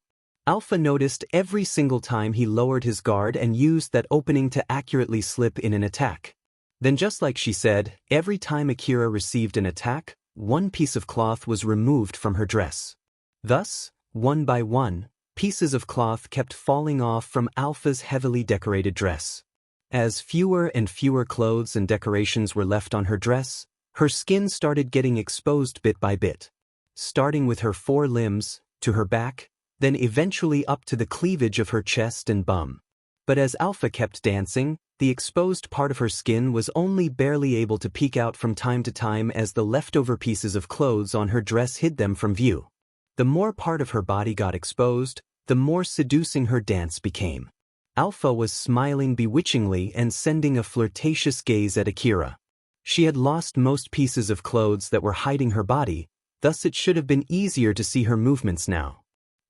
Alpha noticed every single time he lowered his guard and used that opening to accurately slip in an attack. Then just like she said, every time Akira received an attack, one piece of cloth was removed from her dress. Thus, one by one, pieces of cloth kept falling off from Alpha's heavily decorated dress. As fewer and fewer clothes and decorations were left on her dress, her skin started getting exposed bit by bit. Starting with her 4 limbs, to her back, then eventually up to the cleavage of her chest and bum. But as Alpha kept dancing, the exposed part of her skin was only barely able to peek out from time to time as the leftover pieces of clothes on her dress hid them from view. The more part of her body got exposed, the more seducing her dance became. Alpha was smiling bewitchingly and sending a flirtatious gaze at Akira. She had lost most pieces of clothes that were hiding her body, thus it should have been easier to see her movements now.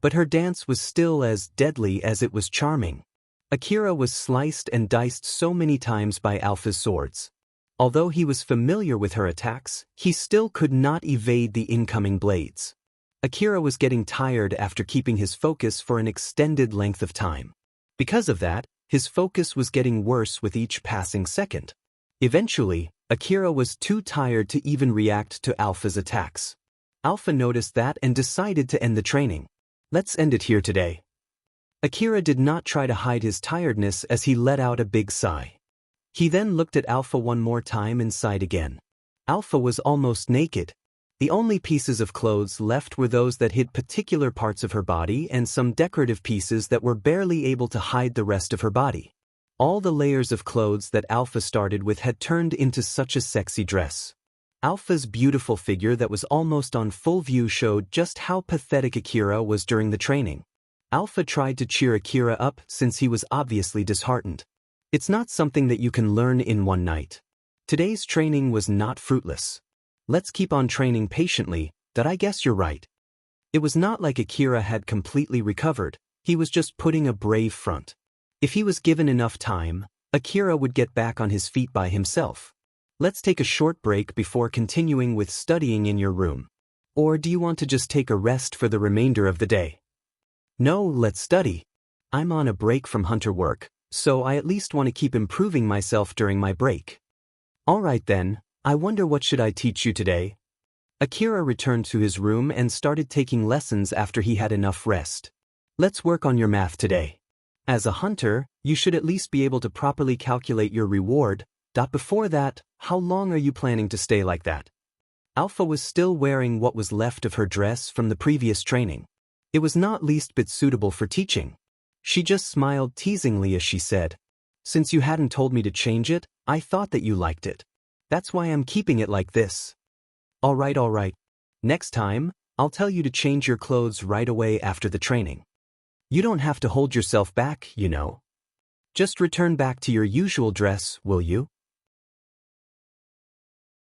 But her dance was still as deadly as it was charming. Akira was sliced and diced so many times by Alpha's swords. Although he was familiar with her attacks, he still could not evade the incoming blades. Akira was getting tired after keeping his focus for an extended length of time. Because of that, his focus was getting worse with each passing second. Eventually, Akira was too tired to even react to Alpha's attacks. Alpha noticed that and decided to end the training. Let's end it here today. Akira did not try to hide his tiredness as he let out a big sigh. He then looked at Alpha one more time and sighed again. Alpha was almost naked. The only pieces of clothes left were those that hid particular parts of her body and some decorative pieces that were barely able to hide the rest of her body. All the layers of clothes that Alpha started with had turned into such a sexy dress. Alpha's beautiful figure that was almost on full view showed just how pathetic Akira was during the training. Alpha tried to cheer Akira up since he was obviously disheartened. It's not something that you can learn in one night. Today's training was not fruitless. Let's keep on training patiently, that I guess you're right. It was not like Akira had completely recovered, he was just putting a brave front. If he was given enough time, Akira would get back on his feet by himself. Let's take a short break before continuing with studying in your room. Or do you want to just take a rest for the remainder of the day? No, let's study. I'm on a break from hunter work, so I at least want to keep improving myself during my break. Alright then, I wonder what should I teach you today? Akira returned to his room and started taking lessons after he had enough rest. Let's work on your math today. As a hunter, you should at least be able to properly calculate your reward. Before that, how long are you planning to stay like that? Alpha was still wearing what was left of her dress from the previous training. It was not least bit suitable for teaching. She just smiled teasingly as she said, "Since you hadn't told me to change it, I thought that you liked it. That's why I'm keeping it like this." All right. Next time, I'll tell you to change your clothes right away after the training. You don't have to hold yourself back, you know. Just return back to your usual dress, will you?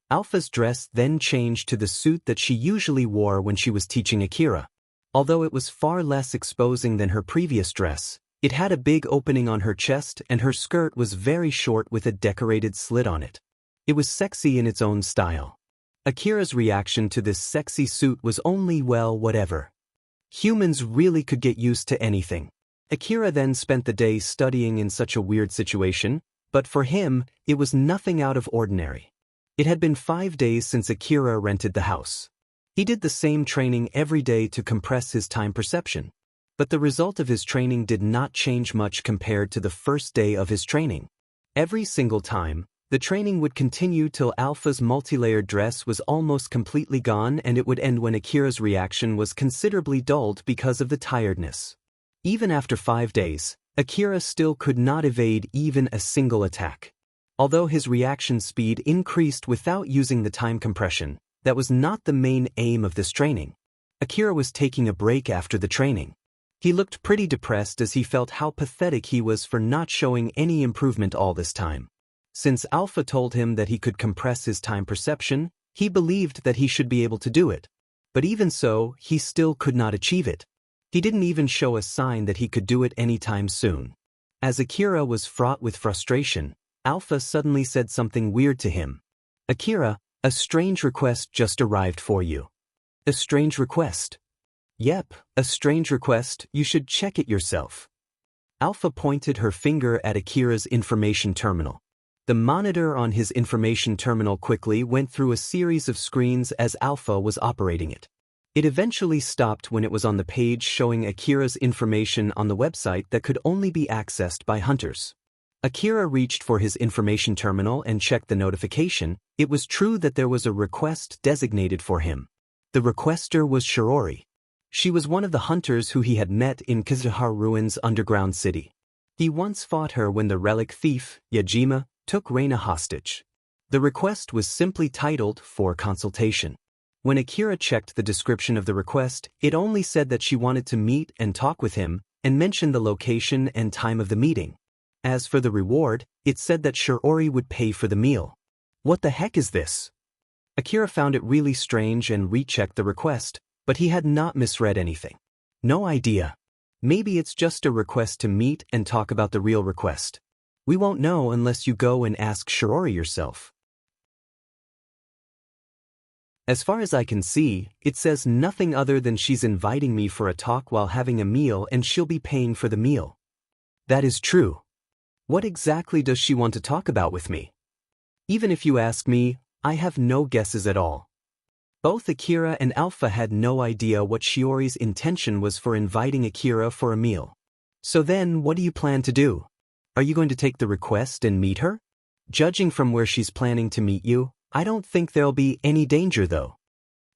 Alpha's dress then changed to the suit that she usually wore when she was teaching Akira. Although it was far less exposing than her previous dress, it had a big opening on her chest and her skirt was very short with a decorated slit on it. It was sexy in its own style. Akira's reaction to this sexy suit was only, well, whatever. Humans really could get used to anything. Akira then spent the day studying in such a weird situation, but for him, it was nothing out of ordinary. It had been 5 days since Akira rented the house. He did the same training every day to compress his time perception. But the result of his training did not change much compared to the first day of his training. Every single time, the training would continue till Alpha's multilayered dress was almost completely gone and it would end when Akira's reaction was considerably dulled because of the tiredness. Even after 5 days, Akira still could not evade even a single attack. Although his reaction speed increased without using the time compression, that was not the main aim of this training. Akira was taking a break after the training. He looked pretty depressed as he felt how pathetic he was for not showing any improvement all this time. Since Alpha told him that he could compress his time perception, he believed that he should be able to do it. But even so, he still could not achieve it. He didn't even show a sign that he could do it anytime soon. As Akira was fraught with frustration, Alpha suddenly said something weird to him. "Akira, a strange request just arrived for you." "A strange request?" "Yep, a strange request, you should check it yourself." Alpha pointed her finger at Akira's information terminal. The monitor on his information terminal quickly went through a series of screens as Alpha was operating it. It eventually stopped when it was on the page showing Akira's information on the website that could only be accessed by hunters. Akira reached for his information terminal and checked the notification. It was true that there was a request designated for him. The requester was Shirori. She was one of the hunters who he had met in Kazuha Ruins underground city. He once fought her when the relic thief, Yajima, took Reina hostage. The request was simply titled "For Consultation." When Akira checked the description of the request, it only said that she wanted to meet and talk with him, and mentioned the location and time of the meeting. As for the reward, it said that Shirori would pay for the meal. What the heck is this? Akira found it really strange and rechecked the request, but he had not misread anything. No idea. Maybe it's just a request to meet and talk about the real request. We won't know unless you go and ask Shirori yourself. As far as I can see, it says nothing other than she's inviting me for a talk while having a meal and she'll be paying for the meal. That is true. What exactly does she want to talk about with me? Even if you ask me, I have no guesses at all. Both Akira and Alpha had no idea what Shiori's intention was for inviting Akira for a meal. So then, what do you plan to do? Are you going to take the request and meet her? Judging from where she's planning to meet you, I don't think there'll be any danger though.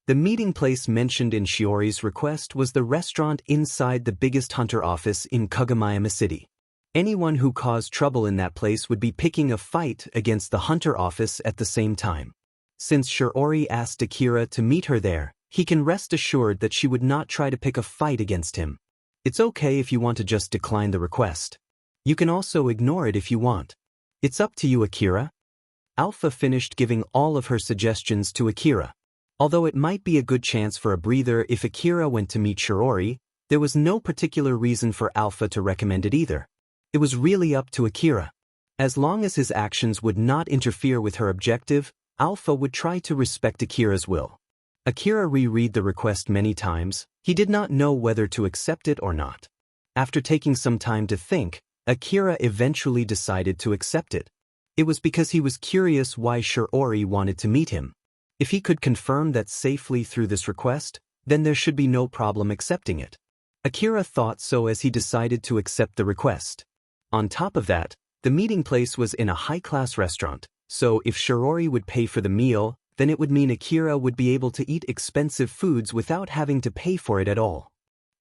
The meeting place mentioned in Shiori's request was the restaurant inside the biggest hunter office in Kagomayama City. Anyone who caused trouble in that place would be picking a fight against the hunter office at the same time. Since Shirori asked Akira to meet her there, he can rest assured that she would not try to pick a fight against him. It's okay if you want to just decline the request. You can also ignore it if you want. It's up to you, Akira. Alpha finished giving all of her suggestions to Akira. Although it might be a good chance for a breather if Akira went to meet Shirori, there was no particular reason for Alpha to recommend it either. It was really up to Akira. As long as his actions would not interfere with her objective, Alpha would try to respect Akira's will. Akira reread the request many times. He did not know whether to accept it or not. After taking some time to think, Akira eventually decided to accept it. It was because he was curious why Shiori wanted to meet him. If he could confirm that safely through this request, then there should be no problem accepting it. Akira thought so as he decided to accept the request. On top of that, the meeting place was in a high-class restaurant, so if Shiori would pay for the meal, then it would mean Akira would be able to eat expensive foods without having to pay for it at all.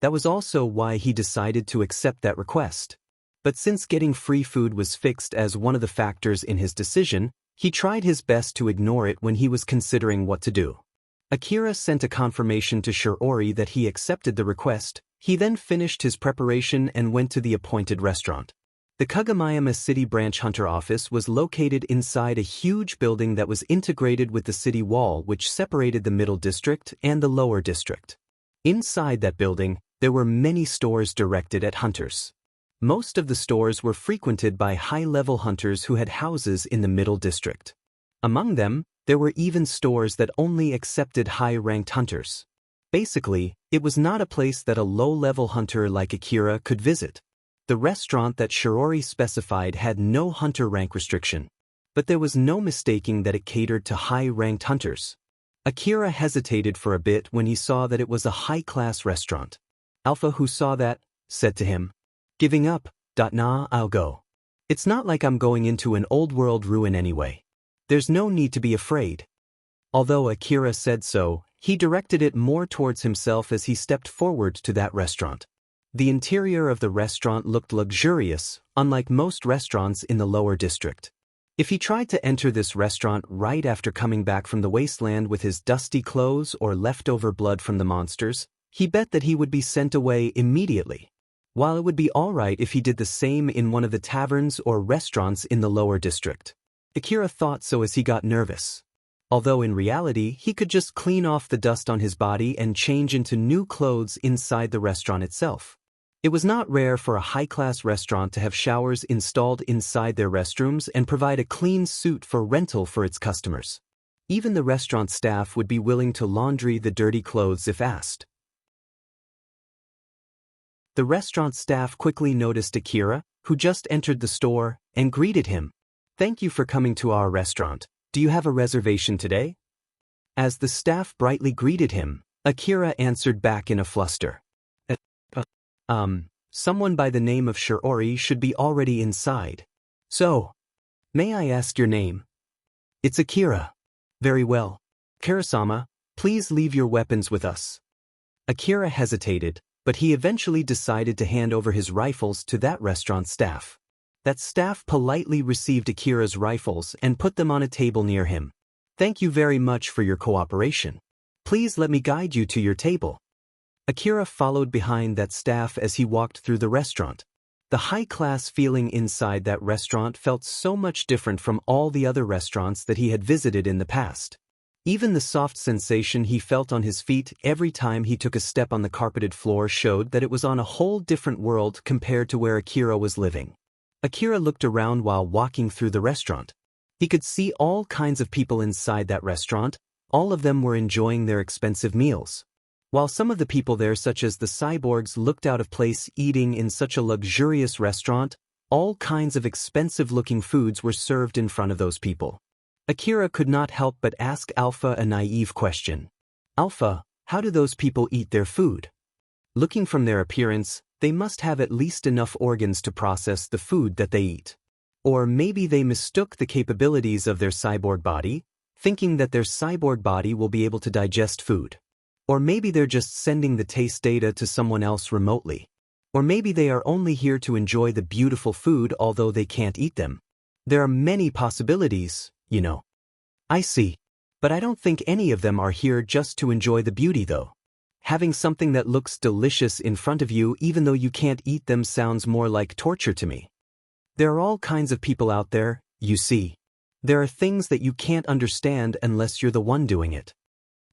That was also why he decided to accept that request. But since getting free food was fixed as one of the factors in his decision, he tried his best to ignore it when he was considering what to do. Akira sent a confirmation to Shiori that he accepted the request. He then finished his preparation and went to the appointed restaurant. The Kagomayama City Branch Hunter office was located inside a huge building that was integrated with the city wall which separated the middle district and the lower district. Inside that building, there were many stores directed at hunters. Most of the stores were frequented by high-level hunters who had houses in the middle district. Among them, there were even stores that only accepted high-ranked hunters. Basically, it was not a place that a low-level hunter like Akira could visit. The restaurant that Shiori specified had no hunter rank restriction, but there was no mistaking that it catered to high-ranked hunters. Akira hesitated for a bit when he saw that it was a high-class restaurant. Alpha, who saw that, said to him, "Giving up, nah, I'll go. It's not like I'm going into an old-world ruin anyway. There's no need to be afraid." Although Akira said so, he directed it more towards himself as he stepped forward to that restaurant. The interior of the restaurant looked luxurious, unlike most restaurants in the lower district. If he tried to enter this restaurant right after coming back from the wasteland with his dusty clothes or leftover blood from the monsters, he bet that he would be sent away immediately. While it would be alright if he did the same in one of the taverns or restaurants in the lower district. Akira thought so as he got nervous. Although in reality, he could just clean off the dust on his body and change into new clothes inside the restaurant itself. It was not rare for a high-class restaurant to have showers installed inside their restrooms and provide a clean suit for rental for its customers. Even the restaurant staff would be willing to laundry the dirty clothes if asked. The restaurant staff quickly noticed Akira, who just entered the store, and greeted him. "Thank you for coming to our restaurant. Do you have a reservation today?" As the staff brightly greeted him, Akira answered back in a fluster. Someone by the name of Shiori should be already inside. So, may I ask your name?" "It's Akira." "Very well. Kira-sama, please leave your weapons with us." Akira hesitated, but he eventually decided to hand over his rifles to that restaurant staff. That staff politely received Akira's rifles and put them on a table near him. "Thank you very much for your cooperation. Please let me guide you to your table." Akira followed behind that staff as he walked through the restaurant. The high-class feeling inside that restaurant felt so much different from all the other restaurants that he had visited in the past. Even the soft sensation he felt on his feet every time he took a step on the carpeted floor showed that it was on a whole different world compared to where Akira was living. Akira looked around while walking through the restaurant. He could see all kinds of people inside that restaurant. All of them were enjoying their expensive meals. While some of the people there, such as the cyborgs, looked out of place eating in such a luxurious restaurant, all kinds of expensive-looking foods were served in front of those people. Akira could not help but ask Alpha a naive question. "Alpha, how do those people eat their food?" Looking from their appearance, they must have at least enough organs to process the food that they eat. Or maybe they mistook the capabilities of their cyborg body, thinking that their cyborg body will be able to digest food. Or maybe they're just sending the taste data to someone else remotely. Or maybe they are only here to enjoy the beautiful food although they can't eat them. There are many possibilities, you know. "I see. But I don't think any of them are here just to enjoy the beauty though. Having something that looks delicious in front of you even though you can't eat them sounds more like torture to me. There are all kinds of people out there, you see. There are things that you can't understand unless you're the one doing it."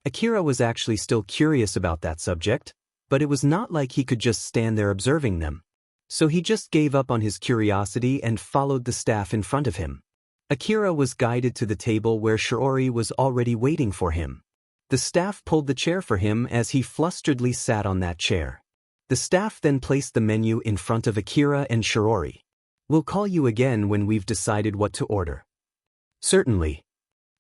Akira was actually still curious about that subject, but it was not like he could just stand there observing them. So he just gave up on his curiosity and followed the staff in front of him. Akira was guided to the table where Shiori was already waiting for him. The staff pulled the chair for him as he flusteredly sat on that chair. The staff then placed the menu in front of Akira and Shiori. "We'll call you again when we've decided what to order." Certainly.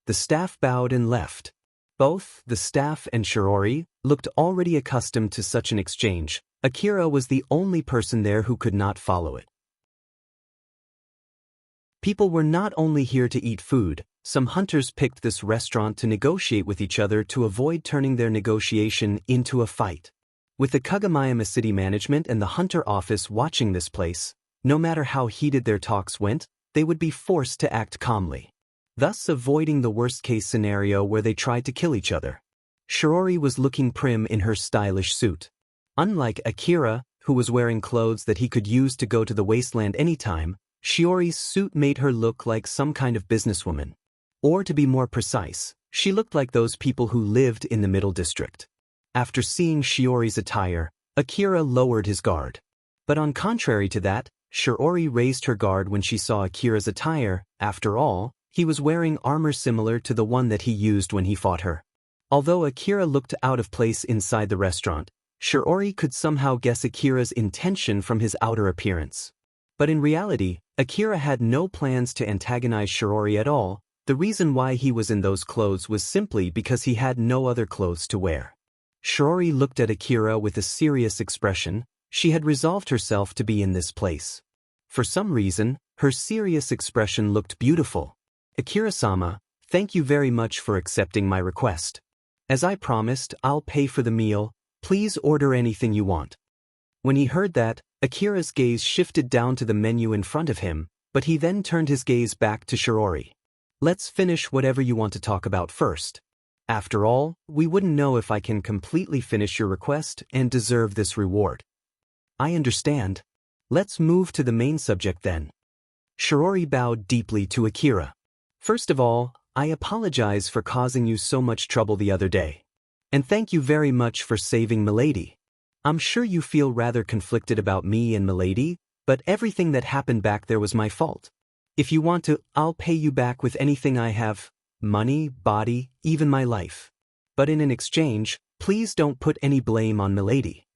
The staff bowed and left. Both the staff and Shiori looked already accustomed to such an exchange. Akira was the only person there who could not follow it. People were not only here to eat food, some hunters picked this restaurant to negotiate with each other to avoid turning their negotiation into a fight. With the Kagomayama city management and the hunter office watching this place, no matter how heated their talks went, they would be forced to act calmly, thus avoiding the worst-case scenario where they tried to kill each other. Shiori was looking prim in her stylish suit. Unlike Akira, who was wearing clothes that he could use to go to the wasteland anytime, Shiori's suit made her look like some kind of businesswoman. Or to be more precise, she looked like those people who lived in the Middle District. After seeing Shiori's attire, Akira lowered his guard. But on contrary to that, Shiori raised her guard when she saw Akira's attire. After all, he was wearing armor similar to the one that he used when he fought her. Although Akira looked out of place inside the restaurant, Shiori could somehow guess Akira's intention from his outer appearance. But in reality, Akira had no plans to antagonize Shiori at all. The reason why he was in those clothes was simply because he had no other clothes to wear. Shiori looked at Akira with a serious expression. She had resolved herself to be in this place. For some reason, her serious expression looked beautiful. Akira-sama, thank you very much for accepting my request. As I promised, I'll pay for the meal. Please order anything you want. When he heard that, Akira's gaze shifted down to the menu in front of him, but he then turned his gaze back to Shiori. Let's finish whatever you want to talk about first. After all, we wouldn't know if I can completely finish your request and deserve this reward. I understand. Let's move to the main subject then. Shiori bowed deeply to Akira. First of all, I apologize for causing you so much trouble the other day. And thank you very much for saving Milady. I'm sure you feel rather conflicted about me and Milady, but everything that happened back there was my fault. If you want to, I'll pay you back with anything I have, money, body, even my life. But in an exchange, please don't put any blame on Milady.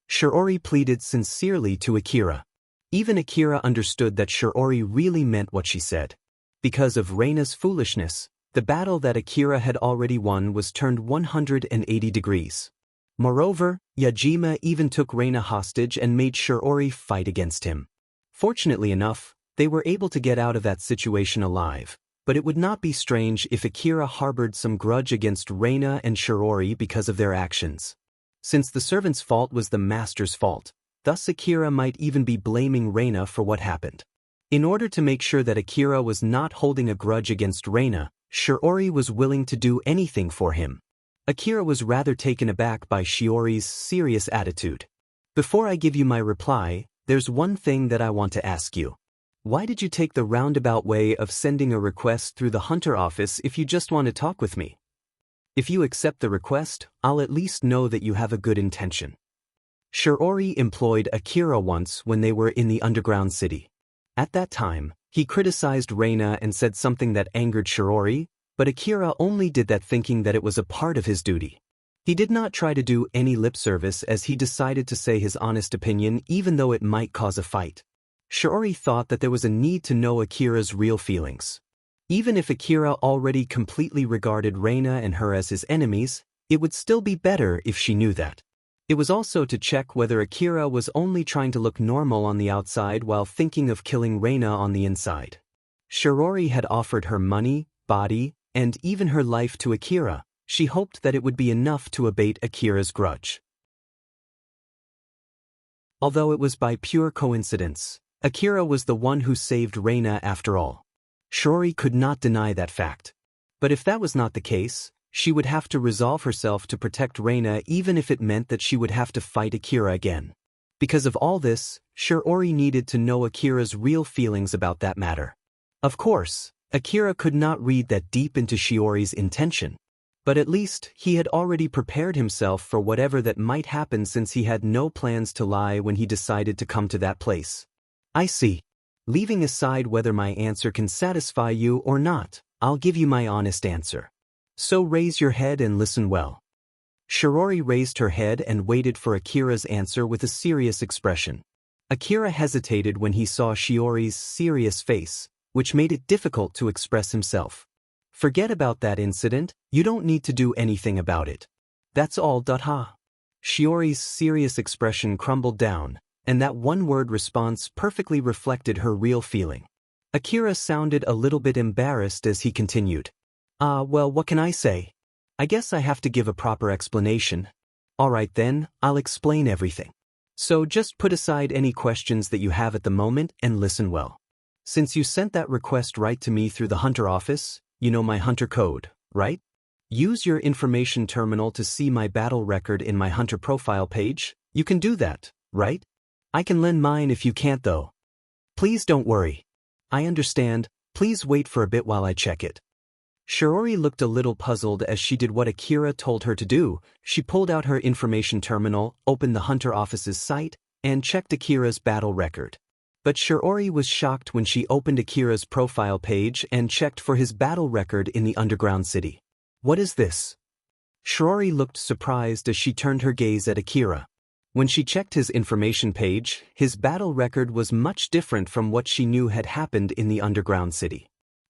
Shiori pleaded sincerely to Akira. Even Akira understood that Shiori really meant what she said. Because of Reina's foolishness, the battle that Akira had already won was turned 180 degrees. Moreover, Yajima even took Reina hostage and made Shiori fight against him. Fortunately enough, they were able to get out of that situation alive, but it would not be strange if Akira harbored some grudge against Reina and Shiori because of their actions. Since the servant's fault was the master's fault, thus Akira might even be blaming Reina for what happened. In order to make sure that Akira was not holding a grudge against Reina, Shiori was willing to do anything for him. Akira was rather taken aback by Shiori's serious attitude. Before I give you my reply, there's one thing that I want to ask you. Why did you take the roundabout way of sending a request through the hunter office if you just want to talk with me? If you accept the request, I'll at least know that you have a good intention. Shiori employed Akira once when they were in the underground city. At that time, he criticized Reina and said something that angered Shiori, but Akira only did that thinking that it was a part of his duty. He did not try to do any lip service as he decided to say his honest opinion even though it might cause a fight. Shiori thought that there was a need to know Akira's real feelings. Even if Akira already completely regarded Reina and her as his enemies, it would still be better if she knew that. It was also to check whether Akira was only trying to look normal on the outside while thinking of killing Reina on the inside. Shiori had offered her money, body, and even her life to Akira. She hoped that it would be enough to abate Akira's grudge. Although it was by pure coincidence, Akira was the one who saved Reina after all. Shiori could not deny that fact. But if that was not the case, she would have to resolve herself to protect Reina even if it meant that she would have to fight Akira again. Because of all this, Shiori needed to know Akira's real feelings about that matter. Of course, Akira could not read that deep into Shiori's intention. But at least, he had already prepared himself for whatever that might happen since he had no plans to lie when he decided to come to that place. I see. Leaving aside whether my answer can satisfy you or not, I'll give you my honest answer. So raise your head and listen well. Shiori raised her head and waited for Akira's answer with a serious expression. Akira hesitated when he saw Shiori's serious face, which made it difficult to express himself. Forget about that incident, you don't need to do anything about it. That's all. Ha. Shiori's serious expression crumbled down, and that one-word response perfectly reflected her real feeling. Akira sounded a little bit embarrassed as he continued. Well, what can I say? I guess I have to give a proper explanation. Alright then, I'll explain everything. So just put aside any questions that you have at the moment and listen well. Since you sent that request right to me through the Hunter office, you know my Hunter code, right? Use your information terminal to see my battle record in my Hunter profile page. You can do that, right? I can lend mine if you can't though. Please don't worry. I understand, please wait for a bit while I check it. Shiori looked a little puzzled as she did what Akira told her to do. She pulled out her information terminal, opened the Hunter office's site, and checked Akira's battle record. But Shiori was shocked when she opened Akira's profile page and checked for his battle record in the underground city. What is this? Shiori looked surprised as she turned her gaze at Akira. When she checked his information page, his battle record was much different from what she knew had happened in the underground city.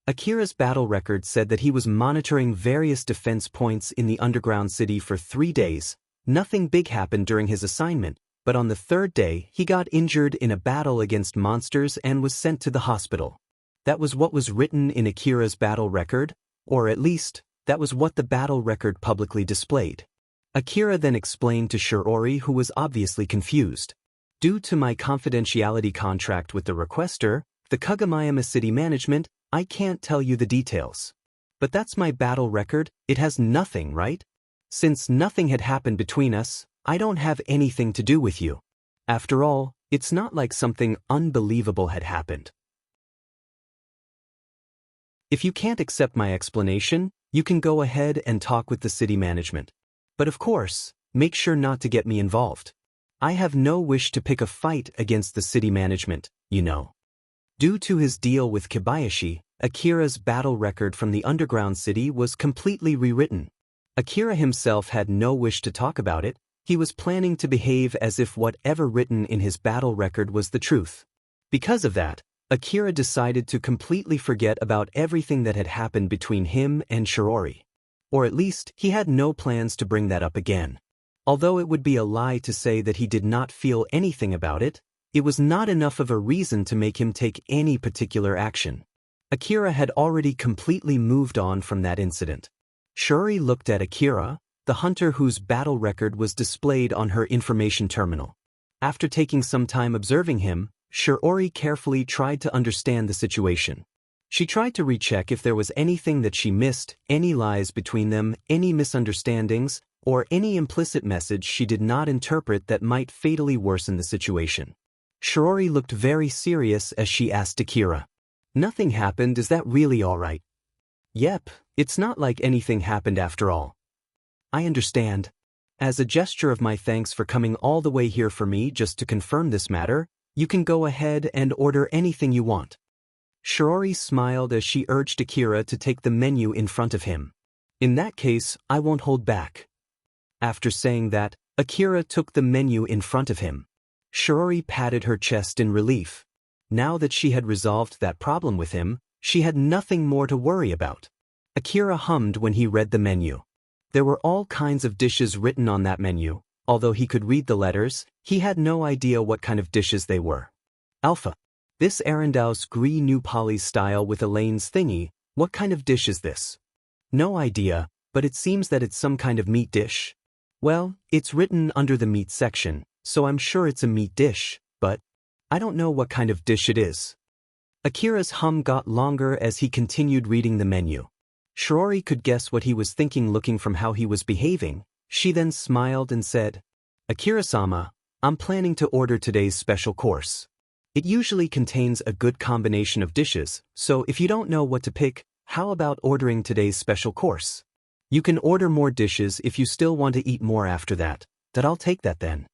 Akira's battle record said that he was monitoring various defense points in the underground city for 3 days. Nothing big happened during his assignment, but on the 3rd day he got injured in a battle against monsters and was sent to the hospital. That was what was written in Akira's battle record, or at least, that was what the battle record publicly displayed. Akira then explained to Shiori, who was obviously confused. Due to my confidentiality contract with the requester, the Kagomayama City Management, I can't tell you the details. But that's my battle record, it has nothing, right? Since nothing had happened between us, I don't have anything to do with you. After all, it's not like something unbelievable had happened. If you can't accept my explanation, you can go ahead and talk with the city management. But of course, make sure not to get me involved. I have no wish to pick a fight against the city management, you know. Due to his deal with Kobayashi, Akira's battle record from the underground city was completely rewritten. Akira himself had no wish to talk about it. He was planning to behave as if whatever written in his battle record was the truth. Because of that, Akira decided to completely forget about everything that had happened between him and Shiori. Or at least, he had no plans to bring that up again. Although it would be a lie to say that he did not feel anything about it, it was not enough of a reason to make him take any particular action. Akira had already completely moved on from that incident. Shiori looked at Akira, the hunter whose battle record was displayed on her information terminal. After taking some time observing him, Shiori carefully tried to understand the situation. She tried to recheck if there was anything that she missed, any lies between them, any misunderstandings, or any implicit message she did not interpret that might fatally worsen the situation. Shiori looked very serious as she asked Akira. Nothing happened, is that really alright? Yep, it's not like anything happened after all. I understand. As a gesture of my thanks for coming all the way here for me just to confirm this matter, you can go ahead and order anything you want. Shiori smiled as she urged Akira to take the menu in front of him. In that case, I won't hold back. After saying that, Akira took the menu in front of him. Shiori patted her chest in relief. Now that she had resolved that problem with him, she had nothing more to worry about. Akira hummed when he read the menu. There were all kinds of dishes written on that menu. Although he could read the letters, he had no idea what kind of dishes they were. Alpha. This Arendou's Gris New Poly style with Elaine's thingy, what kind of dish is this? No idea, but it seems that it's some kind of meat dish. Well, it's written under the meat section, so I'm sure it's a meat dish, but I don't know what kind of dish it is. Akira's hum got longer as he continued reading the menu. Shiori could guess what he was thinking looking from how he was behaving. She then smiled and said, Akira-sama, I'm planning to order today's special course. It usually contains a good combination of dishes, so if you don't know what to pick, how about ordering today's special course? You can order more dishes if you still want to eat more after that. I'll take that then.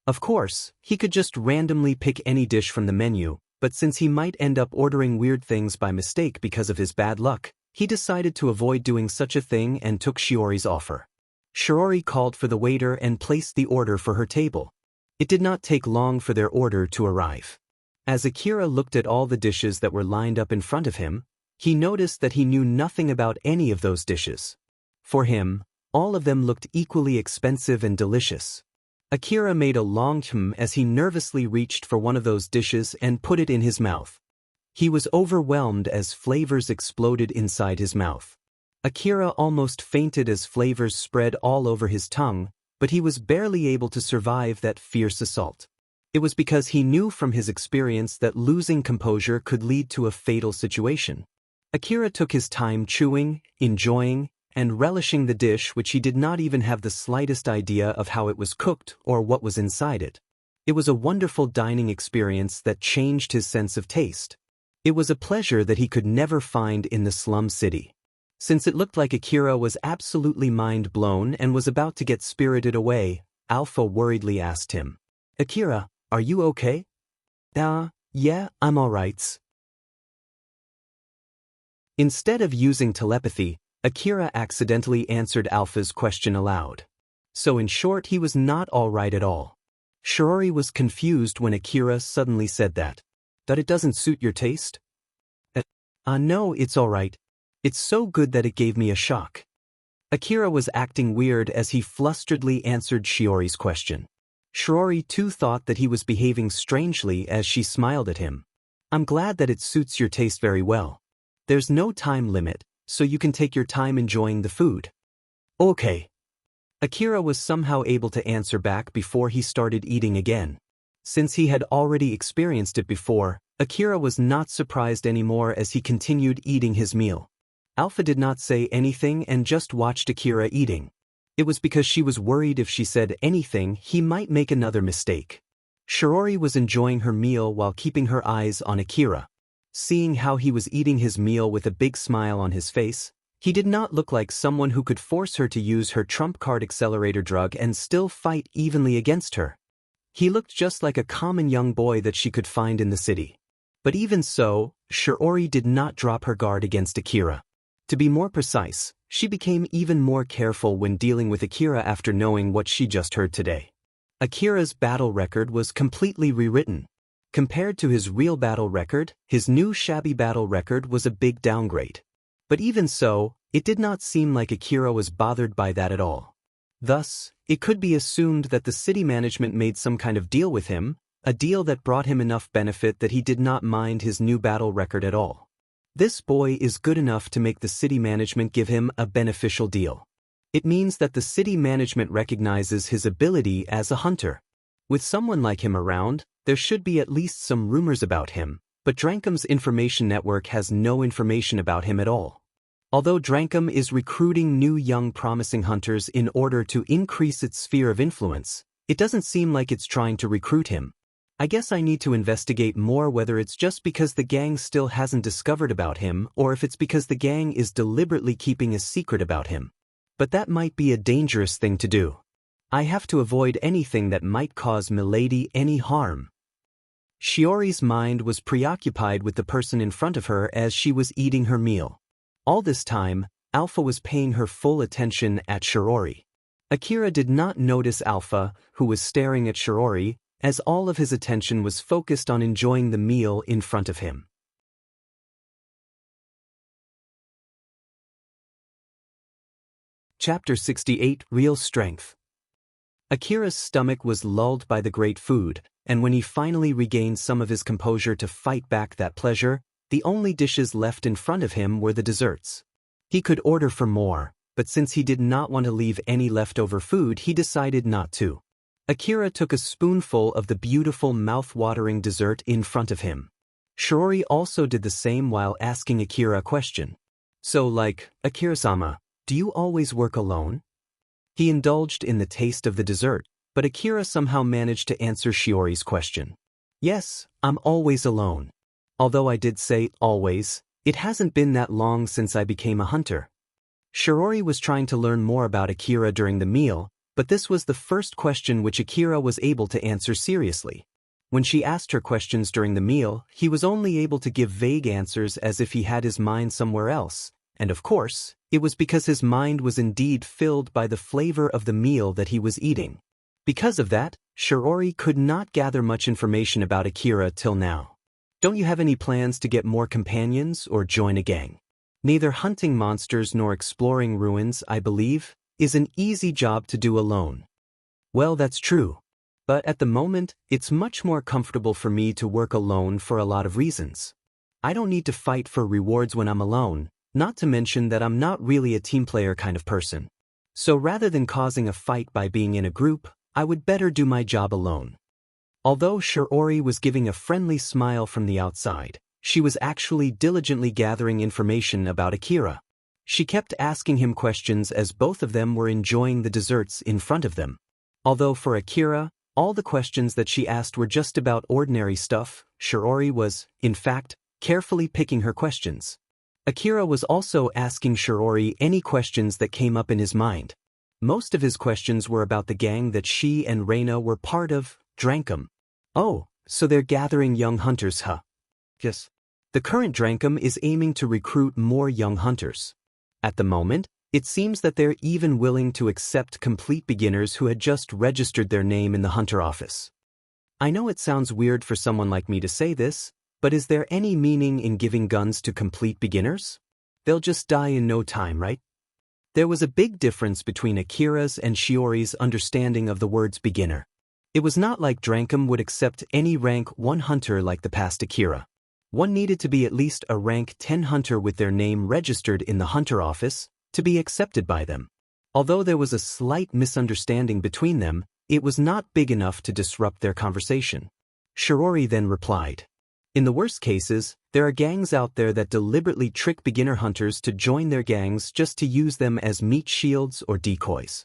Of course, he could just randomly pick any dish from the menu, but since he might end up ordering weird things by mistake because of his bad luck, he decided to avoid doing such a thing and took Shiori's offer. Shiori called for the waiter and placed the order for her table. It did not take long for their order to arrive. As Akira looked at all the dishes that were lined up in front of him, he noticed that he knew nothing about any of those dishes. For him, all of them looked equally expensive and delicious. Akira made a long as he nervously reached for one of those dishes and put it in his mouth. He was overwhelmed as flavors exploded inside his mouth. Akira almost fainted as flavors spread all over his tongue, but he was barely able to survive that fierce assault. It was because he knew from his experience that losing composure could lead to a fatal situation. Akira took his time chewing, enjoying, and relishing the dish which he did not even have the slightest idea of how it was cooked or what was inside it. It was a wonderful dining experience that changed his sense of taste. It was a pleasure that he could never find in the slum city. Since it looked like Akira was absolutely mind-blown and was about to get spirited away, Alpha worriedly asked him, "Akira, are you okay?" Yeah, I'm alright." Instead of using telepathy, Akira accidentally answered Alpha's question aloud. So in short, he was not alright at all. Shiori was confused when Akira suddenly said that it doesn't suit your taste? No, it's alright. It's so good that it gave me a shock. Akira was acting weird as he flusteredly answered Shiori's question. Shiori too thought that he was behaving strangely as she smiled at him. "I'm glad that it suits your taste very well. There's no time limit, so you can take your time enjoying the food." "Okay." Akira was somehow able to answer back before he started eating again. Since he had already experienced it before, Akira was not surprised anymore as he continued eating his meal. Alpha did not say anything and just watched Akira eating. It was because she was worried if she said anything, he might make another mistake. Shiori was enjoying her meal while keeping her eyes on Akira. Seeing how he was eating his meal with a big smile on his face, he did not look like someone who could force her to use her trump card accelerator drug and still fight evenly against her. He looked just like a common young boy that she could find in the city. But even so, Shiori did not drop her guard against Akira. To be more precise, she became even more careful when dealing with Akira after knowing what she just heard today. Akira's battle record was completely rewritten. Compared to his real battle record, his new shabby battle record was a big downgrade. But even so, it did not seem like Akira was bothered by that at all. Thus, it could be assumed that the city management made some kind of deal with him, a deal that brought him enough benefit that he did not mind his new battle record at all. This boy is good enough to make the city management give him a beneficial deal. It means that the city management recognizes his ability as a hunter. With someone like him around, there should be at least some rumors about him, but Drankum's information network has no information about him at all. Although Drankum is recruiting new young promising hunters in order to increase its sphere of influence, it doesn't seem like it's trying to recruit him. I guess I need to investigate more whether it's just because the gang still hasn't discovered about him or if it's because the gang is deliberately keeping a secret about him. But that might be a dangerous thing to do. I have to avoid anything that might cause Milady any harm. Shiori's mind was preoccupied with the person in front of her as she was eating her meal. All this time, Alpha was paying her full attention at Shiori. Akira did not notice Alpha, who was staring at Shiori, as all of his attention was focused on enjoying the meal in front of him. Chapter 68 Real Strength. Akira's stomach was lulled by the great food, and when he finally regained some of his composure to fight back that pleasure, the only dishes left in front of him were the desserts. He could order for more, but since he did not want to leave any leftover food, he decided not to. Akira took a spoonful of the beautiful mouth-watering dessert in front of him. Shiori also did the same while asking Akira a question. "So Akira-sama, do you always work alone?" He indulged in the taste of the dessert, but Akira somehow managed to answer Shiori's question. "Yes, I'm always alone. Although I did say always, it hasn't been that long since I became a hunter." Shiori was trying to learn more about Akira during the meal, but this was the first question which Akira was able to answer seriously. When she asked her questions during the meal, he was only able to give vague answers as if he had his mind somewhere else, and of course, it was because his mind was indeed filled by the flavor of the meal that he was eating. Because of that, Shiori could not gather much information about Akira till now. Don't you have any plans to get more companions or join a gang? Neither hunting monsters nor exploring ruins, I believe, is an easy job to do alone. Well, that's true. But at the moment, it's much more comfortable for me to work alone for a lot of reasons. I don't need to fight for rewards when I'm alone, not to mention that I'm not really a team player kind of person. So rather than causing a fight by being in a group, I would better do my job alone. Although Shiori was giving a friendly smile from the outside, she was actually diligently gathering information about Akira. She kept asking him questions as both of them were enjoying the desserts in front of them. Although for Akira, all the questions that she asked were just about ordinary stuff, Shiori was, in fact, carefully picking her questions. Akira was also asking Shiori any questions that came up in his mind. Most of his questions were about the gang that she and Reina were part of, Drankum. Oh, so they're gathering young hunters, huh? Yes. The current Drankum is aiming to recruit more young hunters. At the moment, it seems that they're even willing to accept complete beginners who had just registered their name in the hunter office. I know it sounds weird for someone like me to say this, but is there any meaning in giving guns to complete beginners? They'll just die in no time, right? There was a big difference between Akira's and Shiori's understanding of the words beginner. It was not like Drankum would accept any rank 1 hunter like the past Akira. One needed to be at least a rank 10 hunter with their name registered in the hunter office to be accepted by them. Although there was a slight misunderstanding between them, it was not big enough to disrupt their conversation. Shiori then replied, "In the worst cases, there are gangs out there that deliberately trick beginner hunters to join their gangs just to use them as meat shields or decoys.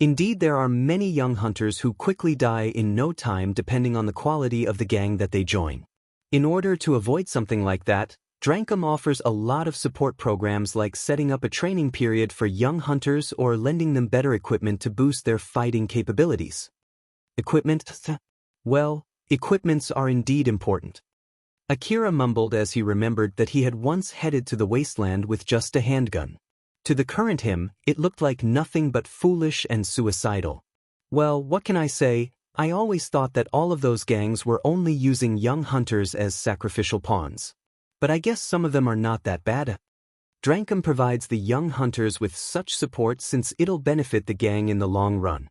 Indeed, there are many young hunters who quickly die in no time depending on the quality of the gang that they join. In order to avoid something like that, Drankum offers a lot of support programs like setting up a training period for young hunters or lending them better equipment to boost their fighting capabilities." Equipment? Well, equipments are indeed important. Akira mumbled as he remembered that he had once headed to the wasteland with just a handgun. To the current him, it looked like nothing but foolish and suicidal. Well, what can I say? I always thought that all of those gangs were only using young hunters as sacrificial pawns. But I guess some of them are not that bad. Drankum provides the young hunters with such support since it'll benefit the gang in the long run.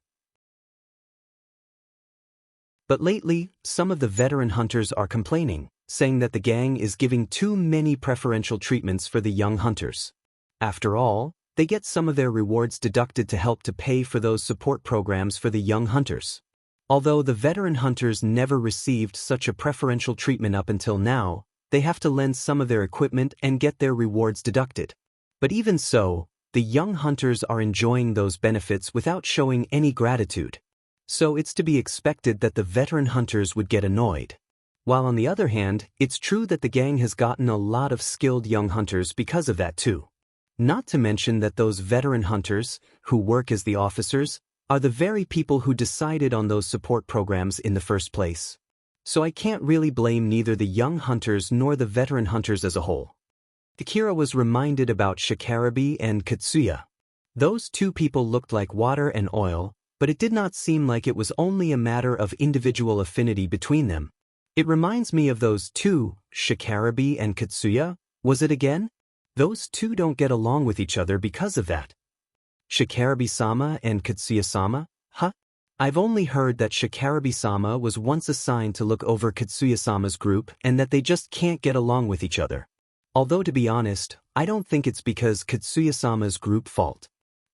But lately, some of the veteran hunters are complaining, saying that the gang is giving too many preferential treatments for the young hunters. After all, they get some of their rewards deducted to help to pay for those support programs for the young hunters. Although the veteran hunters never received such a preferential treatment up until now, they have to lend some of their equipment and get their rewards deducted. But even so, the young hunters are enjoying those benefits without showing any gratitude. So it's to be expected that the veteran hunters would get annoyed. While on the other hand, it's true that the gang has gotten a lot of skilled young hunters because of that too. Not to mention that those veteran hunters, who work as the officers, are the very people who decided on those support programs in the first place. So I can't really blame neither the young hunters nor the veteran hunters as a whole. Akira was reminded about Shikarabe and Katsuya. Those two people looked like water and oil, but it did not seem like it was only a matter of individual affinity between them. It reminds me of those two, Shikarabe and Katsuya, was it again? Those two don't get along with each other because of that. Shikarabe-sama and Katsuya-sama? Huh? I've only heard that Shikarabe-sama was once assigned to look over Katsuya-sama's group and that they just can't get along with each other. Although to be honest, I don't think it's because Katsuya-sama's group fault.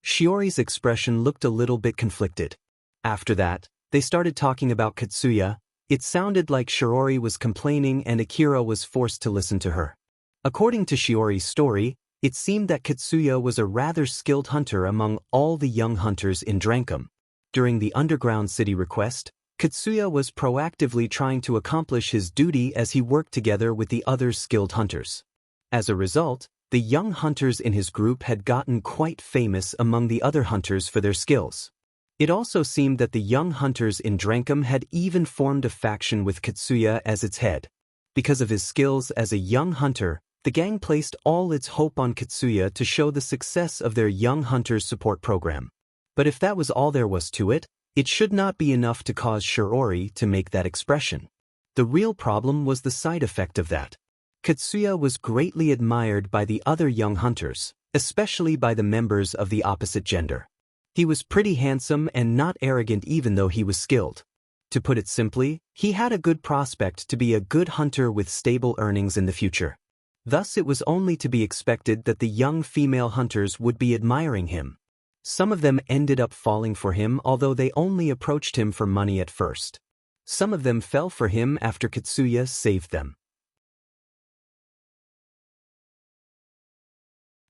Shiori's expression looked a little bit conflicted. After that, they started talking about Katsuya. It sounded like Shiori was complaining and Akira was forced to listen to her. According to Shiori's story, it seemed that Katsuya was a rather skilled hunter among all the young hunters in Drankum. During the underground city request, Katsuya was proactively trying to accomplish his duty as he worked together with the other skilled hunters. As a result, the young hunters in his group had gotten quite famous among the other hunters for their skills. It also seemed that the young hunters in Drankum had even formed a faction with Katsuya as its head. Because of his skills as a young hunter, the gang placed all its hope on Katsuya to show the success of their young hunters support program. But if that was all there was to it, it should not be enough to cause Shiori to make that expression. The real problem was the side effect of that. Katsuya was greatly admired by the other young hunters, especially by the members of the opposite gender. He was pretty handsome and not arrogant even though he was skilled. To put it simply, he had a good prospect to be a good hunter with stable earnings in the future. Thus it was only to be expected that the young female hunters would be admiring him. Some of them ended up falling for him although they only approached him for money at first. Some of them fell for him after Katsuya saved them.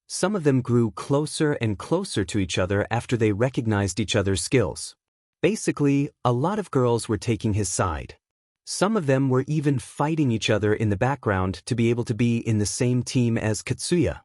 Some of them grew closer and closer to each other after they recognized each other's skills. Basically, a lot of girls were taking his side. Some of them were even fighting each other in the background to be able to be in the same team as Katsuya.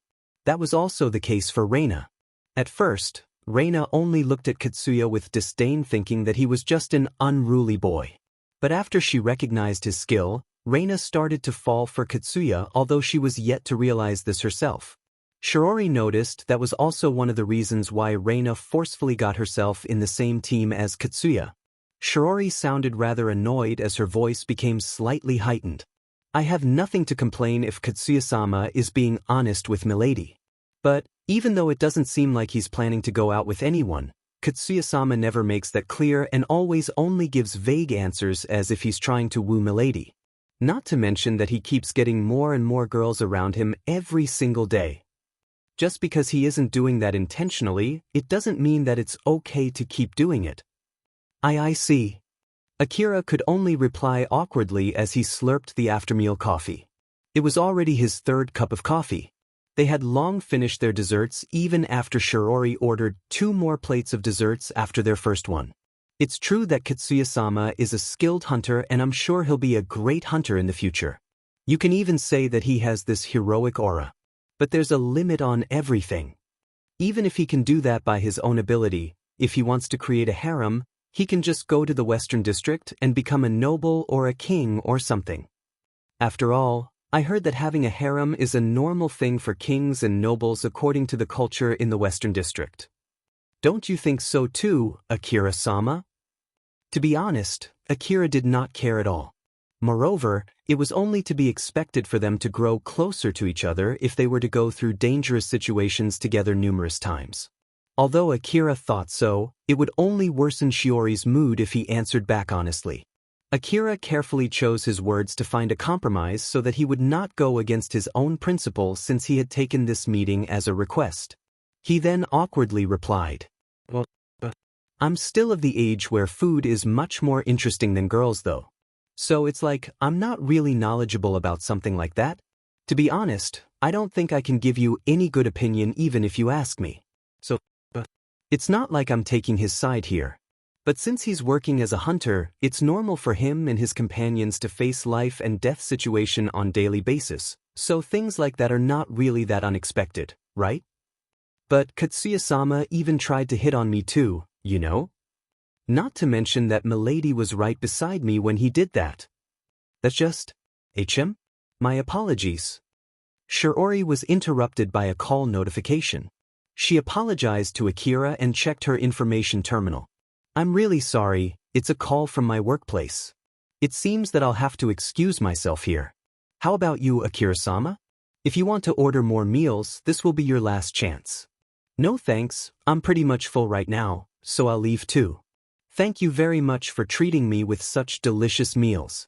That was also the case for Reina. At first, Reina only looked at Katsuya with disdain, thinking that he was just an unruly boy. But after she recognized his skill, Reina started to fall for Katsuya, although she was yet to realize this herself. Shiori noticed that was also one of the reasons why Reina forcefully got herself in the same team as Katsuya. Shiori sounded rather annoyed as her voice became slightly heightened. I have nothing to complain if Katsuya-sama is being honest with Milady. But, even though it doesn't seem like he's planning to go out with anyone, Katsuya-sama never makes that clear and always only gives vague answers as if he's trying to woo Milady. Not to mention that he keeps getting more and more girls around him every single day. Just because he isn't doing that intentionally, it doesn't mean that it's okay to keep doing it. I see. Akira could only reply awkwardly as he slurped the after-meal coffee. It was already his third cup of coffee. They had long finished their desserts even after Shiori ordered 2 more plates of desserts after their first one. It's true that Katsuya-sama is a skilled hunter and I'm sure he'll be a great hunter in the future. You can even say that he has this heroic aura. But there's a limit on everything. Even if he can do that by his own ability, if he wants to create a harem, he can just go to the Western District and become a noble or a king or something. After all, I heard that having a harem is a normal thing for kings and nobles according to the culture in the Western District. Don't you think so too, Akira-sama? To be honest, Akira did not care at all. Moreover, it was only to be expected for them to grow closer to each other if they were to go through dangerous situations together numerous times. Although Akira thought so, it would only worsen Shiori's mood if he answered back honestly. Akira carefully chose his words to find a compromise so that he would not go against his own principle since he had taken this meeting as a request. He then awkwardly replied, "Well, I'm still of the age where food is much more interesting than girls though. So it's like I'm not really knowledgeable about something like that. To be honest, I don't think I can give you any good opinion even if you ask me. So, it's not like I'm taking his side here. But since he's working as a hunter, it's normal for him and his companions to face life and death situation on daily basis, so things like that are not really that unexpected, right? But Katsuya-sama even tried to hit on me too, you know? Not to mention that Milady was right beside me when he did that. That's just... HM? My apologies." Shiori was interrupted by a call notification. She apologized to Akira and checked her information terminal. "I'm really sorry, it's a call from my workplace. It seems that I'll have to excuse myself here. How about you, Akira-sama? If you want to order more meals, this will be your last chance." "No thanks, I'm pretty much full right now, so I'll leave too. Thank you very much for treating me with such delicious meals."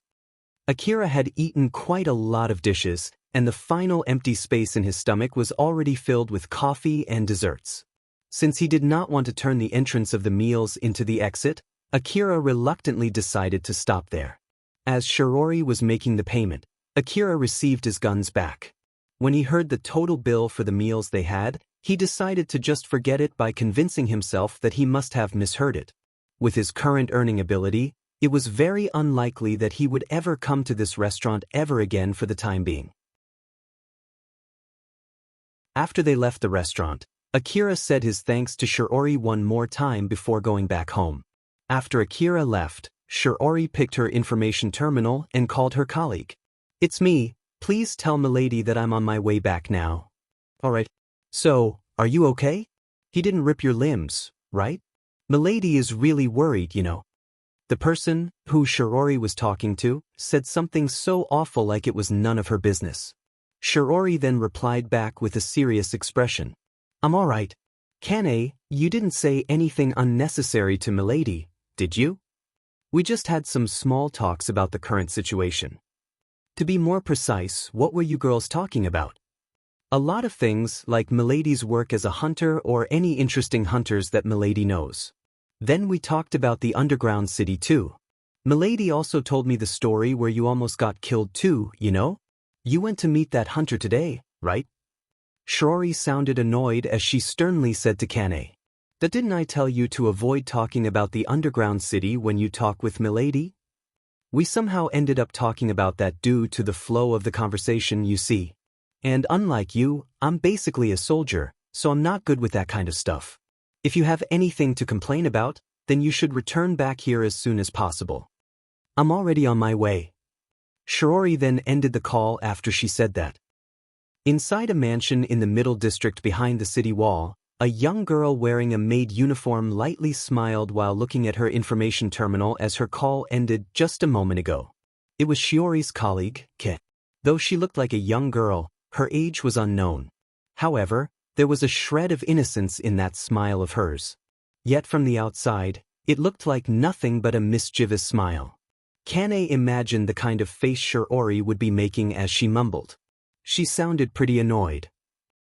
Akira had eaten quite a lot of dishes, and the final empty space in his stomach was already filled with coffee and desserts. Since he did not want to turn the entrance of the meals into the exit, Akira reluctantly decided to stop there. As Shiori was making the payment, Akira received his guns back. When he heard the total bill for the meals they had, he decided to just forget it by convincing himself that he must have misheard it. With his current earning ability, it was very unlikely that he would ever come to this restaurant ever again for the time being. After they left the restaurant, Akira said his thanks to Shiori one more time before going back home. After Akira left, Shiori picked her information terminal and called her colleague. "It's me, please tell Milady that I'm on my way back now." "Alright. So, are you okay? He didn't rip your limbs, right? Milady is really worried, you know." The person, who Shiori was talking to, said something so awful like it was none of her business. Shiori then replied back with a serious expression. I'm alright. Kane, you didn't say anything unnecessary to Milady, did you? We just had some small talks about the current situation. To be more precise, what were you girls talking about? A lot of things, like Milady's work as a hunter or any interesting hunters that Milady knows. Then we talked about the underground city too. Milady also told me the story where you almost got killed too, you know? You went to meet that hunter today, right? Shiori sounded annoyed as she sternly said to Kane. That didn't I tell you to avoid talking about the underground city when you talk with Milady? We somehow ended up talking about that due to the flow of the conversation, you see. And unlike you, I'm basically a soldier, so I'm not good with that kind of stuff. If you have anything to complain about, then you should return back here as soon as possible. I'm already on my way. Shiori then ended the call after she said that. Inside a mansion in the middle district behind the city wall, a young girl wearing a maid uniform lightly smiled while looking at her information terminal as her call ended just a moment ago. It was Shiori's colleague, Ke. Though she looked like a young girl, her age was unknown. However, there was a shred of innocence in that smile of hers. Yet from the outside, it looked like nothing but a mischievous smile. Kane imagined the kind of face Shiori would be making as she mumbled. She sounded pretty annoyed.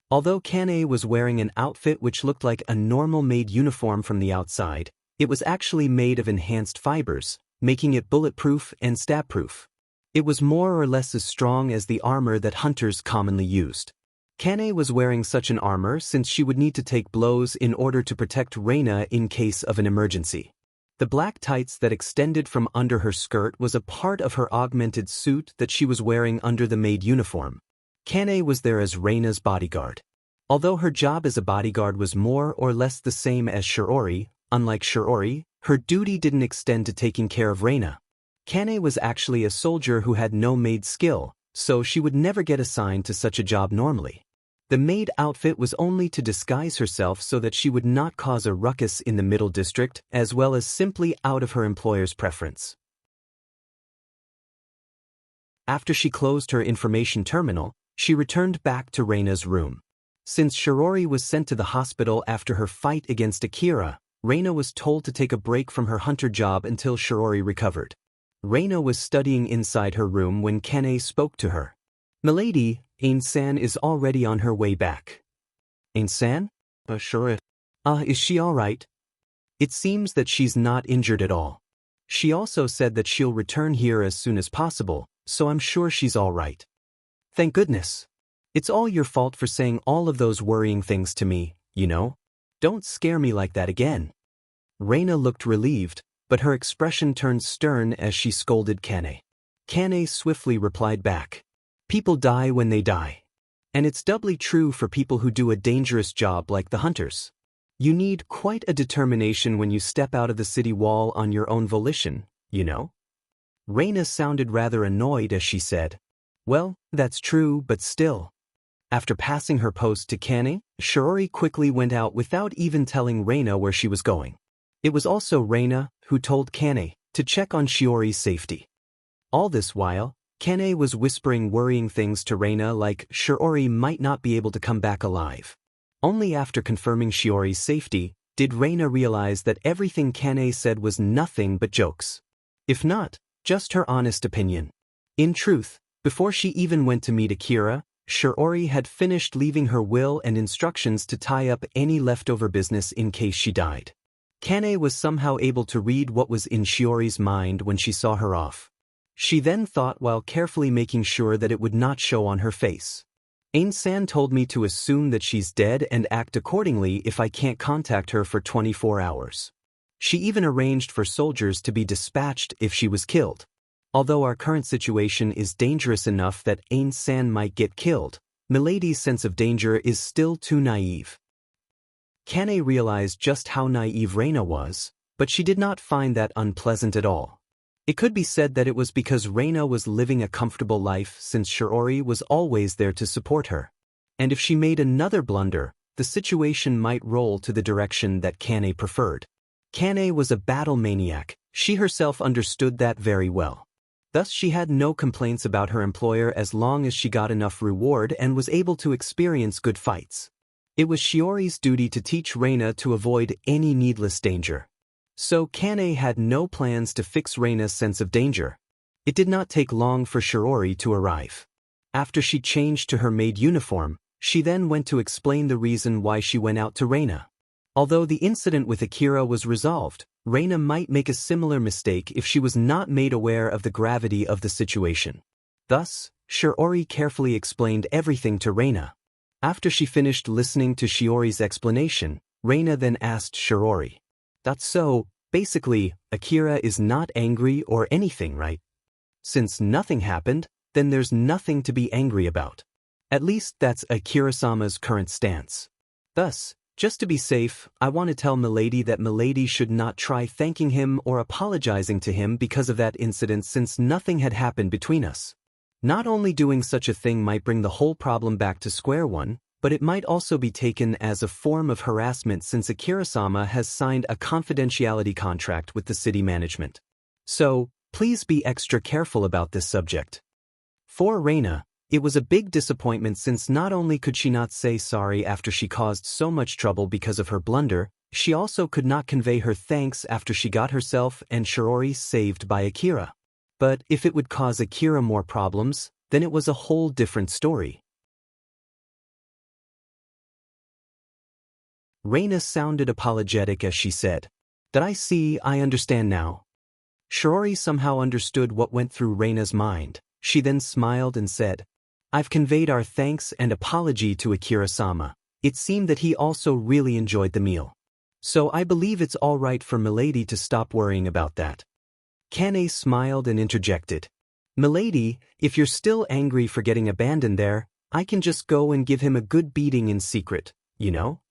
Although Kane was wearing an outfit which looked like a normal maid uniform from the outside, it was actually made of enhanced fibers, making it bulletproof and stab-proof. It was more or less as strong as the armor that hunters commonly used. Kane was wearing such an armor since she would need to take blows in order to protect Reina in case of an emergency. The black tights that extended from under her skirt was a part of her augmented suit that she was wearing under the maid uniform. Kane was there as Reina's bodyguard. Although her job as a bodyguard was more or less the same as Shiori, unlike Shiori, her duty didn't extend to taking care of Reina. Kane was actually a soldier who had no maid skill, so she would never get assigned to such a job normally. The maid outfit was only to disguise herself so that she would not cause a ruckus in the middle district, as well as simply out of her employer's preference. After she closed her information terminal, she returned back to Reina's room. Since Shiori was sent to the hospital after her fight against Akira, Reina was told to take a break from her hunter job until Shiori recovered. Reina was studying inside her room when Kane spoke to her. Milady, Ain-san is already on her way back. Ain-san? Sure. Is she alright? It seems that she's not injured at all. She also said that she'll return here as soon as possible, so I'm sure she's alright. Thank goodness. It's all your fault for saying all of those worrying things to me, you know? Don't scare me like that again. Reina looked relieved, but her expression turned stern as she scolded Kane. Kane swiftly replied back. People die when they die. And it's doubly true for people who do a dangerous job like the hunters. You need quite a determination when you step out of the city wall on your own volition, you know? Reina sounded rather annoyed as she said, well, that's true, but still. After passing her post to Kane, Shiori quickly went out without even telling Reina where she was going. It was also Reina who told Kane to check on Shiori's safety. All this while, Kane was whispering worrying things to Reina like Shiori might not be able to come back alive. Only after confirming Shiori's safety did Reina realize that everything Kane said was nothing but jokes. If not, just her honest opinion. In truth, before she even went to meet Akira, Shiori had finished leaving her will and instructions to tie up any leftover business in case she died. Kane was somehow able to read what was in Shiori's mind when she saw her off. She then thought while carefully making sure that it would not show on her face. Ain-san told me to assume that she's dead and act accordingly if I can't contact her for 24 hours. She even arranged for soldiers to be dispatched if she was killed. Although our current situation is dangerous enough that Ain-san might get killed, Milady's sense of danger is still too naive. Kane realized just how naive Reina was, but she did not find that unpleasant at all. It could be said that it was because Reina was living a comfortable life since Shiori was always there to support her. And if she made another blunder, the situation might roll to the direction that Kane preferred. Kane was a battle maniac, She herself understood that very well. Thus she had no complaints about her employer as long as she got enough reward and was able to experience good fights. It was Shiori's duty to teach Reina to avoid any needless danger. So Kane had no plans to fix Reina's sense of danger. It did not take long for Shiori to arrive. After she changed to her maid uniform, she then went to explain the reason why she went out to Reina. Although the incident with Akira was resolved, Reina might make a similar mistake if she was not made aware of the gravity of the situation. Thus, Shiori carefully explained everything to Reina. After she finished listening to Shiori's explanation, Reina then asked Shiori, "That's so, basically, Akira is not angry or anything, right? Since nothing happened, then there's nothing to be angry about. At least that's Akira-sama's current stance. Thus, just to be safe, I want to tell Milady that Milady should not try thanking him or apologizing to him because of that incident since nothing had happened between us. Not only doing such a thing might bring the whole problem back to square one, but it might also be taken as a form of harassment since Akira-sama has signed a confidentiality contract with the city management. So, please be extra careful about this subject." For Reina, it was a big disappointment since not only could she not say sorry after she caused so much trouble because of her blunder, she also could not convey her thanks after she got herself and Shiori saved by Akira. But if it would cause Akira more problems, then it was a whole different story. Reina sounded apologetic as she said, "That I see, I understand now." Shiori somehow understood what went through Reina's mind. She then smiled and said, "I've conveyed our thanks and apology to Akira-sama. It seemed that he also really enjoyed the meal. So I believe it's all right for Milady to stop worrying about that." Kane smiled and interjected, "Milady, if you're still angry for getting abandoned there, I can just go and give him a good beating in secret, you know?"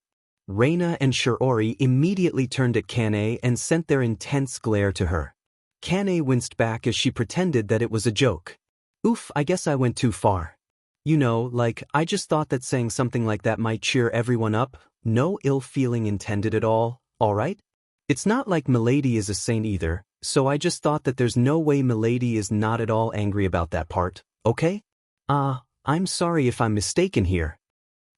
Reina and Shiori immediately turned at Kane and sent their intense glare to her. Kane winced back as she pretended that it was a joke. "Oof, I guess I went too far. You know, like, I just thought that saying something like that might cheer everyone up, no ill feeling intended at all, alright? It's not like Milady is a saint either, so I just thought that there's no way Milady is not at all angry about that part, okay? I'm sorry if I'm mistaken here."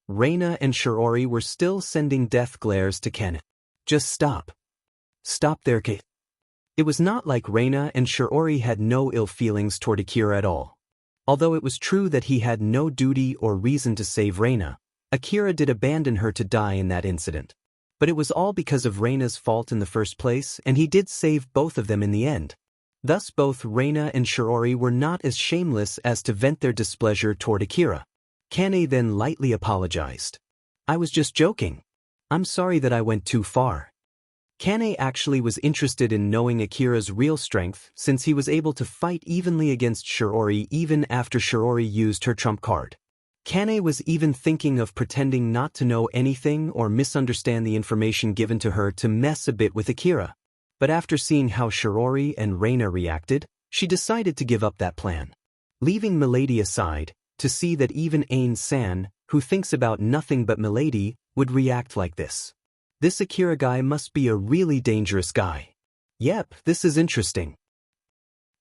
Reina and Shiori were still sending death glares to Ken. "Just stop. Stop there, Kate." It was not like Reina and Shiori had no ill feelings toward Akira at all. Although it was true that he had no duty or reason to save Reina, Akira did abandon her to die in that incident. But it was all because of Reina's fault in the first place, and he did save both of them in the end. Thus both Reina and Shiori were not as shameless as to vent their displeasure toward Akira. Kane then lightly apologized. "I was just joking. I'm sorry that I went too far." Kane actually was interested in knowing Akira's real strength since he was able to fight evenly against Shiori even after Shiori used her trump card. Kane was even thinking of pretending not to know anything or misunderstand the information given to her to mess a bit with Akira. But after seeing how Shiori and Reina reacted, she decided to give up that plan. Leaving Milady aside, to see that even Ain-san, who thinks about nothing but Milady, would react like this. This Akira guy must be a really dangerous guy. Yep, this is interesting.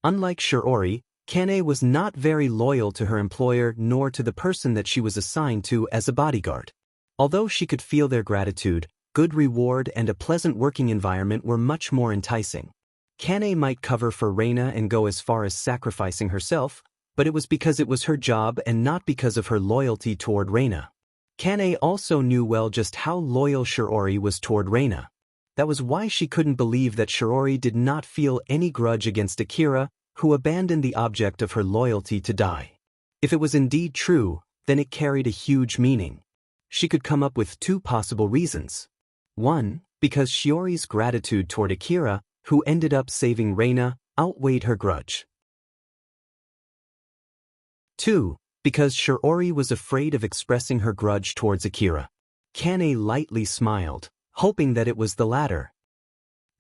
Unlike Shiori, Kane was not very loyal to her employer nor to the person that she was assigned to as a bodyguard. Although she could feel their gratitude, good reward and a pleasant working environment were much more enticing. Kane might cover for Reina and go as far as sacrificing herself, but it was because it was her job and not because of her loyalty toward Reina. Kane also knew well just how loyal Shiori was toward Reina. That was why she couldn't believe that Shiori did not feel any grudge against Akira, who abandoned the object of her loyalty to die. If it was indeed true, then it carried a huge meaning. She could come up with two possible reasons. One, because Shiori's gratitude toward Akira, who ended up saving Reina, outweighed her grudge. 2. Because Shiori was afraid of expressing her grudge towards Akira. Kane lightly smiled, hoping that it was the latter.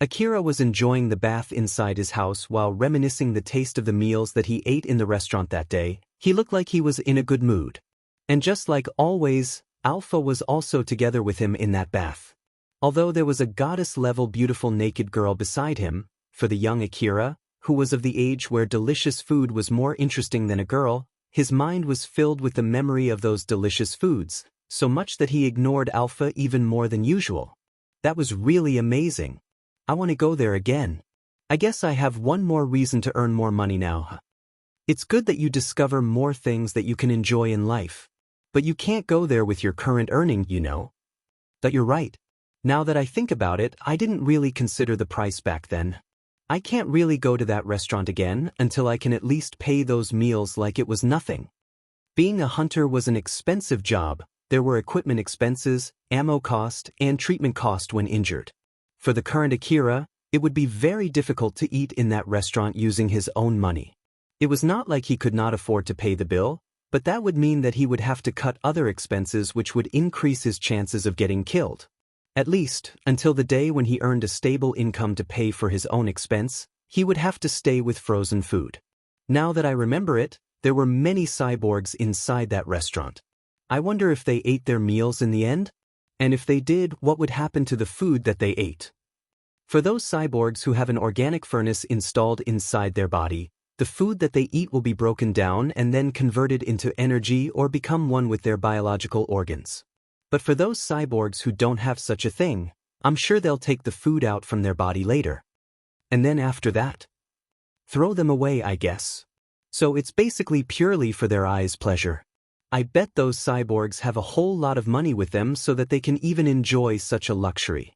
Akira was enjoying the bath inside his house while reminiscing the taste of the meals that he ate in the restaurant that day. He looked like he was in a good mood. And just like always, Alpha was also together with him in that bath. Although there was a goddess-level beautiful naked girl beside him, For the young Akira, who was of the age where delicious food was more interesting than a girl, his mind was filled with the memory of those delicious foods, so much that he ignored Alpha even more than usual. That was really amazing. I want to go there again. I guess I have one more reason to earn more money now. It's good that you discover more things that you can enjoy in life. But you can't go there with your current earning, you know. That you're right. Now that I think about it, I didn't really consider the price back then. I can't really go to that restaurant again until I can at least pay those meals like it was nothing. Being a hunter was an expensive job. There were equipment expenses, ammo cost, and treatment cost when injured. For the current Akira, it would be very difficult to eat in that restaurant using his own money. It was not like he could not afford to pay the bill, but that would mean that he would have to cut other expenses which would increase his chances of getting killed. At least, until the day when he earned a stable income to pay for his own expense, he would have to stay with frozen food. Now that I remember it, there were many cyborgs inside that restaurant. I wonder if they ate their meals in the end? And if they did, what would happen to the food that they ate? For those cyborgs who have an organic furnace installed inside their body, the food that they eat will be broken down and then converted into energy or become one with their biological organs. But for those cyborgs who don't have such a thing, I'm sure they'll take the food out from their body later. And then after that, throw them away, I guess. So it's basically purely for their eyes' pleasure. I bet those cyborgs have a whole lot of money with them so that they can even enjoy such a luxury.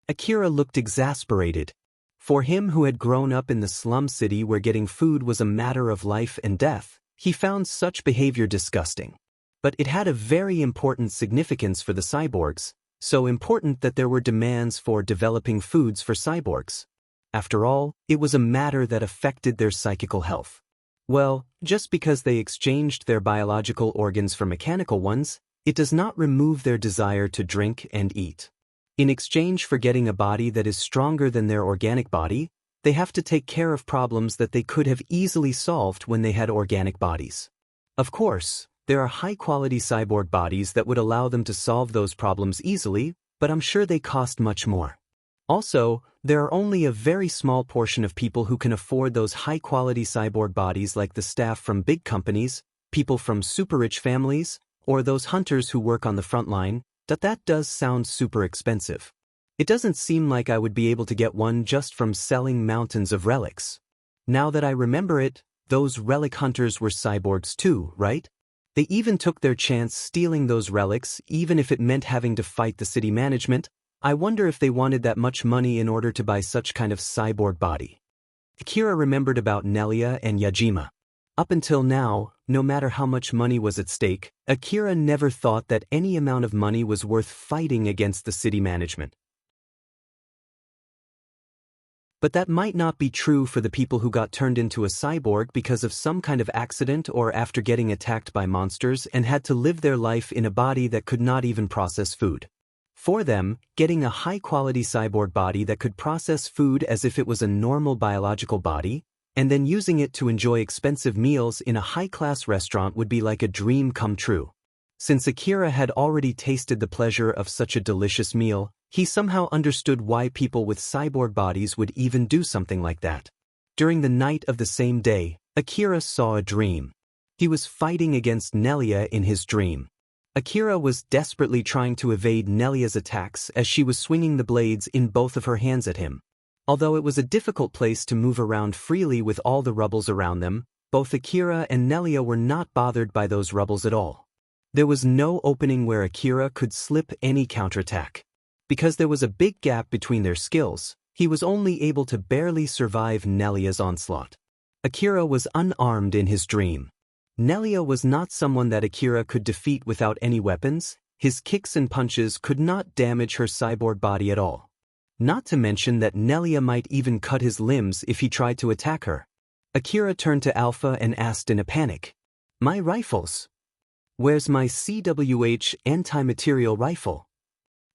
Akira looked exasperated. For him who had grown up in the slum city where getting food was a matter of life and death, he found such behavior disgusting. But it had a very important significance for the cyborgs, so important that there were demands for developing foods for cyborgs. After all, it was a matter that affected their psychical health. Well, just because they exchanged their biological organs for mechanical ones, it does not remove their desire to drink and eat. In exchange for getting a body that is stronger than their organic body, they have to take care of problems that they could have easily solved when they had organic bodies. Of course, there are high-quality cyborg bodies that would allow them to solve those problems easily, but I'm sure they cost much more. Also, there are only a very small portion of people who can afford those high-quality cyborg bodies, like the staff from big companies, people from super-rich families, or those hunters who work on the front line. That does sound super expensive. It doesn't seem like I would be able to get one just from selling mountains of relics. Now that I remember it, those relic hunters were cyborgs too, right? They even took their chance stealing those relics, even if it meant having to fight the city management. I wonder if they wanted that much money in order to buy such kind of cyborg body. Akira remembered about Nelia and Yajima. Up until now, no matter how much money was at stake, Akira never thought that any amount of money was worth fighting against the city management. But that might not be true for the people who got turned into a cyborg because of some kind of accident or after getting attacked by monsters and had to live their life in a body that could not even process food. For them, getting a high-quality cyborg body that could process food as if it was a normal biological body, and then using it to enjoy expensive meals in a high-class restaurant would be like a dream come true. Since Akira had already tasted the pleasure of such a delicious meal, he somehow understood why people with cyborg bodies would even do something like that. During the night of the same day, Akira saw a dream. He was fighting against Nelia in his dream. Akira was desperately trying to evade Nelia's attacks as she was swinging the blades in both of her hands at him. Although it was a difficult place to move around freely with all the rubbles around them, both Akira and Nelia were not bothered by those rubbles at all. There was no opening where Akira could slip any counterattack. Because there was a big gap between their skills, he was only able to barely survive Nelia's onslaught. Akira was unarmed in his dream. Nelia was not someone that Akira could defeat without any weapons. His kicks and punches could not damage her cyborg body at all. Not to mention that Nelia might even cut his limbs if he tried to attack her. Akira turned to Alpha and asked in a panic, "My rifles? Where's my CWH anti-material rifle?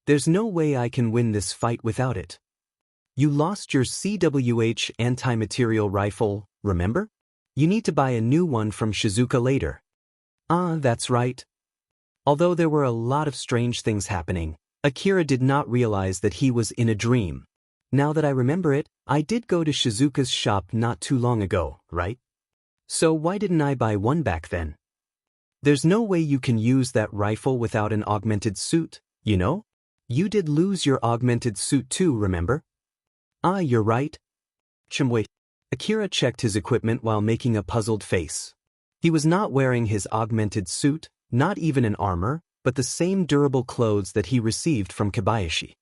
There's no way I can win this fight without it." "You lost your CWH anti-material rifle, remember? You need to buy a new one from Shizuka later." That's right." Although there were a lot of strange things happening, Akira did not realize that he was in a dream. Now that I remember it, I did go to Shizuka's shop not too long ago, right? So why didn't I buy one back then? There's no way you can use that rifle without an augmented suit, you know? You did lose your augmented suit too, remember? Ah, you're right. Wait. Akira checked his equipment while making a puzzled face. He was not wearing his augmented suit, not even an armor, but the same durable clothes that he received from Kobayashi.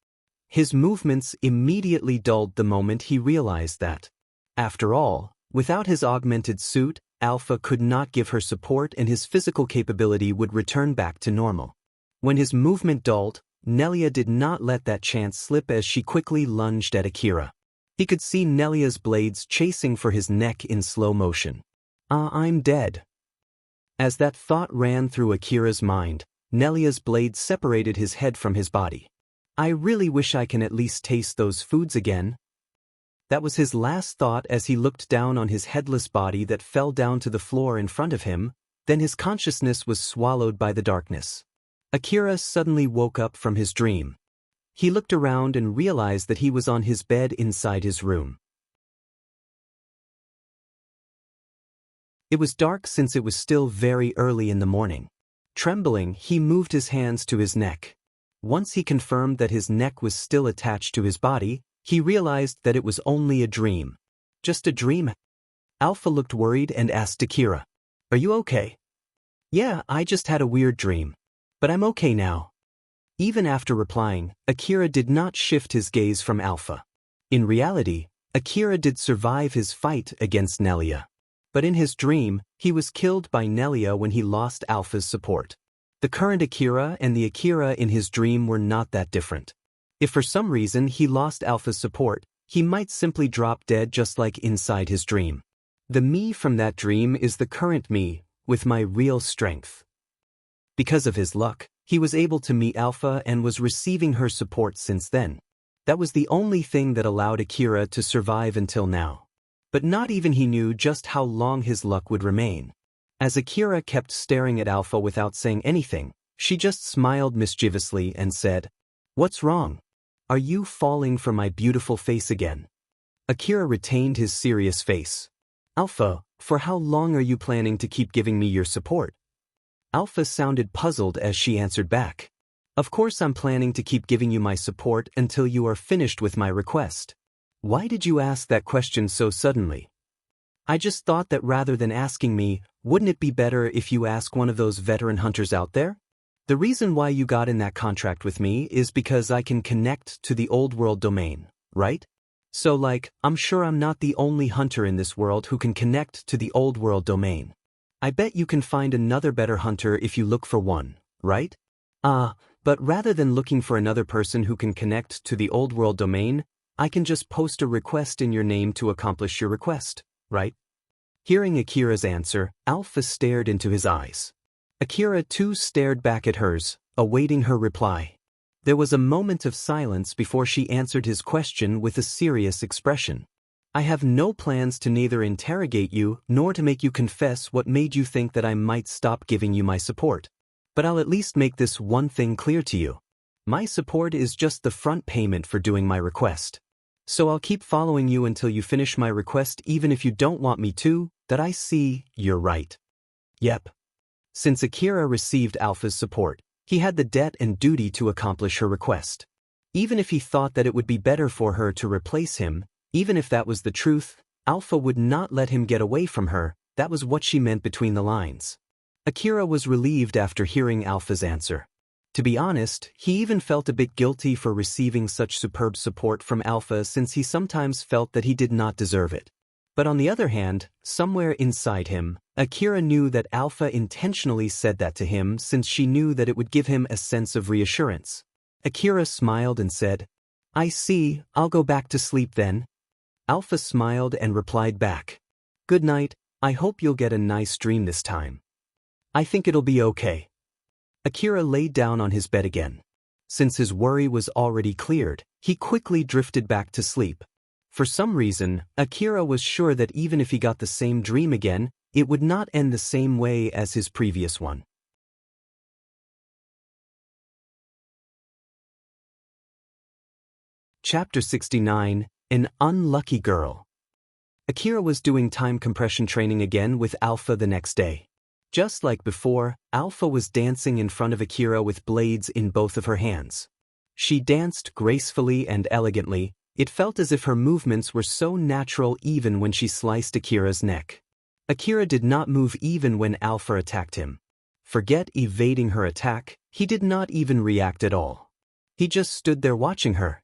His movements immediately dulled the moment he realized that. After all, without his augmented suit, Alpha could not give her support and his physical capability would return back to normal. When his movement dulled, Nelia did not let that chance slip as she quickly lunged at Akira. He could see Nelia's blades chasing for his neck in slow motion. I'm dead. As that thought ran through Akira's mind, Nelia's blade separated his head from his body. I really wish I can at least taste those foods again. That was his last thought as he looked down on his headless body that fell down to the floor in front of him, then his consciousness was swallowed by the darkness. Akira suddenly woke up from his dream. He looked around and realized that he was on his bed inside his room. It was dark since it was still very early in the morning. Trembling, he moved his hands to his neck. Once he confirmed that his neck was still attached to his body, he realized that it was only a dream. Just a dream? Alpha looked worried and asked Akira, "Are you okay?" "Yeah, I just had a weird dream. But I'm okay now." Even after replying, Akira did not shift his gaze from Alpha. In reality, Akira did survive his fight against Nelia. But in his dream, he was killed by Nelia when he lost Alpha's support. The current Akira and the Akira in his dream were not that different. If for some reason he lost Alpha's support, he might simply drop dead just like inside his dream. The me from that dream is the current me, with my real strength. Because of his luck, he was able to meet Alpha and was receiving her support since then. That was the only thing that allowed Akira to survive until now. But not even he knew just how long his luck would remain. As Akira kept staring at Alpha without saying anything, she just smiled mischievously and said, "What's wrong? Are you falling for my beautiful face again?" Akira retained his serious face. "Alpha, for how long are you planning to keep giving me your support?" Alpha sounded puzzled as she answered back. "Of course I'm planning to keep giving you my support until you are finished with my request." "Why did you ask that question so suddenly?" "I just thought that rather than asking me, wouldn't it be better if you ask one of those veteran hunters out there? The reason why you got in that contract with me is because I can connect to the old world domain, right? So I'm sure I'm not the only hunter in this world who can connect to the old world domain. I bet you can find another better hunter if you look for one, right? But rather than looking for another person who can connect to the old world domain, I can just post a request in your name to accomplish your request, right?" Hearing Akira's answer, Alpha stared into his eyes. Akira too stared back at hers, awaiting her reply. There was a moment of silence before she answered his question with a serious expression. "I have no plans to neither interrogate you nor to make you confess what made you think that I might stop giving you my support. But I'll at least make this one thing clear to you. My support is just the front payment for doing my request. So I'll keep following you until you finish my request even if you don't want me to. That I see, you're right." Yep. Since Akira received Alpha's support, he had the debt and duty to accomplish her request. Even if he thought that it would be better for her to replace him, even if that was the truth, Alpha would not let him get away from her. That was what she meant between the lines. Akira was relieved after hearing Alpha's answer. To be honest, he even felt a bit guilty for receiving such superb support from Alpha since he sometimes felt that he did not deserve it. But on the other hand, somewhere inside him, Akira knew that Alpha intentionally said that to him since she knew that it would give him a sense of reassurance. Akira smiled and said, "I see, I'll go back to sleep then." Alpha smiled and replied back, "Good night, I hope you'll get a nice dream this time." "I think it'll be okay." Akira lay down on his bed again. Since his worry was already cleared, he quickly drifted back to sleep. For some reason, Akira was sure that even if he got the same dream again, it would not end the same way as his previous one. Chapter 69, An Unlucky Girl. Akira was doing time compression training again with Alpha the next day. Just like before, Alpha was dancing in front of Akira with blades in both of her hands. She danced gracefully and elegantly. It felt as if her movements were so natural even when she sliced Akira's neck. Akira did not move even when Alpha attacked him. Forget evading her attack, he did not even react at all. He just stood there watching her.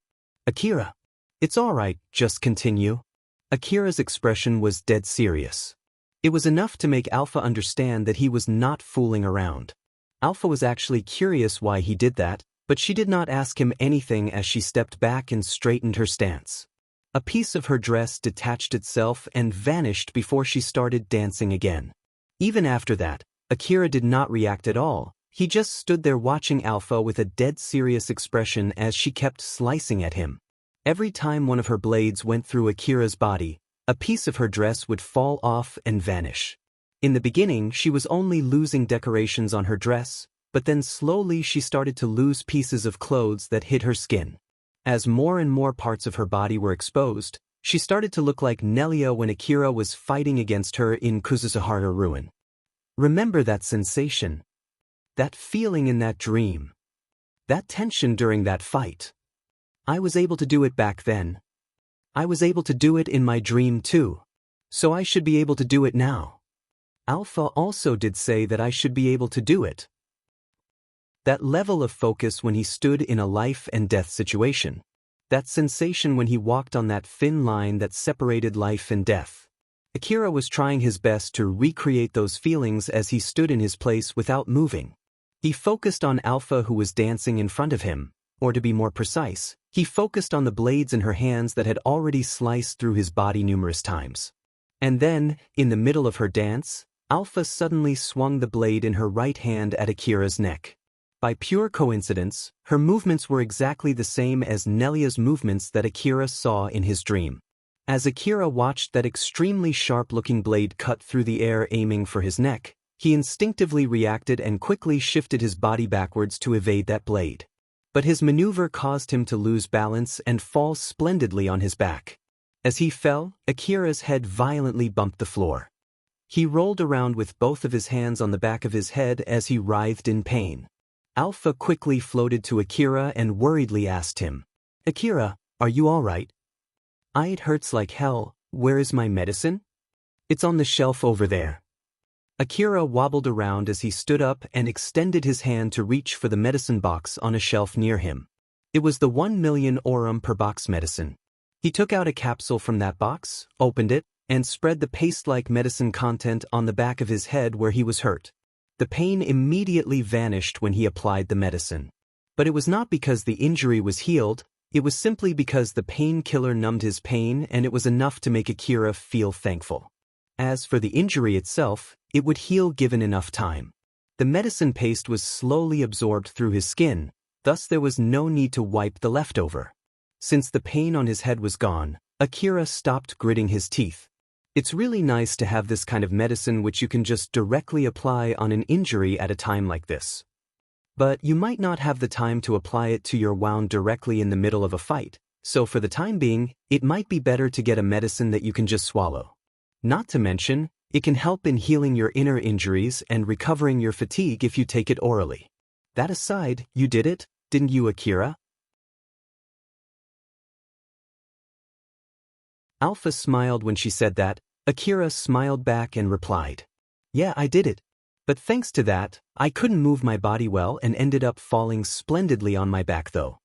Akira. It's alright, just continue. Akira's expression was dead serious. It was enough to make Alpha understand that he was not fooling around. Alpha was actually curious why he did that, but she did not ask him anything as she stepped back and straightened her stance. A piece of her dress detached itself and vanished before she started dancing again. Even after that, Akira did not react at all. He just stood there watching Alpha with a dead serious expression as she kept slicing at him. Every time one of her blades went through Akira's body, a piece of her dress would fall off and vanish. In the beginning, she was only losing decorations on her dress, but then slowly she started to lose pieces of clothes that hid her skin. As more and more parts of her body were exposed, she started to look like Nelia when Akira was fighting against her in Kuzuzuhara Ruin. Remember that sensation? That feeling in that dream. That tension during that fight. I was able to do it back then. I was able to do it in my dream too. So I should be able to do it now. Alpha also did say that I should be able to do it. That level of focus when he stood in a life and death situation. That sensation when he walked on that thin line that separated life and death. Akira was trying his best to recreate those feelings as he stood in his place without moving. He focused on Alpha who was dancing in front of him, or to be more precise, he focused on the blades in her hands that had already sliced through his body numerous times. And then, in the middle of her dance, Alpha suddenly swung the blade in her right hand at Akira's neck. By pure coincidence, her movements were exactly the same as Nelia's movements that Akira saw in his dream. As Akira watched that extremely sharp-looking blade cut through the air aiming for his neck, he instinctively reacted and quickly shifted his body backwards to evade that blade. But his maneuver caused him to lose balance and fall splendidly on his back. As he fell, Akira's head violently bumped the floor. He rolled around with both of his hands on the back of his head as he writhed in pain. Alpha quickly floated to Akira and worriedly asked him, "Akira, are you all right? It hurts like hell. Where is my medicine?" "It's on the shelf over there." Akira wobbled around as he stood up and extended his hand to reach for the medicine box on a shelf near him. It was the 1,000,000 aurum per box medicine. He took out a capsule from that box, opened it, and spread the paste-like medicine content on the back of his head where he was hurt. The pain immediately vanished when he applied the medicine. But it was not because the injury was healed, it was simply because the painkiller numbed his pain and it was enough to make Akira feel thankful. As for the injury itself, it would heal given enough time. The medicine paste was slowly absorbed through his skin, thus there was no need to wipe the leftover. Since the pain on his head was gone, Akira stopped gritting his teeth. It's really nice to have this kind of medicine which you can just directly apply on an injury at a time like this. But you might not have the time to apply it to your wound directly in the middle of a fight, so for the time being, it might be better to get a medicine that you can just swallow. Not to mention, it can help in healing your inner injuries and recovering your fatigue if you take it orally. That aside, you did it, didn't you, Akira? Alpha smiled when she said that. Akira smiled back and replied, "Yeah, I did it. But thanks to that, I couldn't move my body well and ended up falling splendidly on my back though.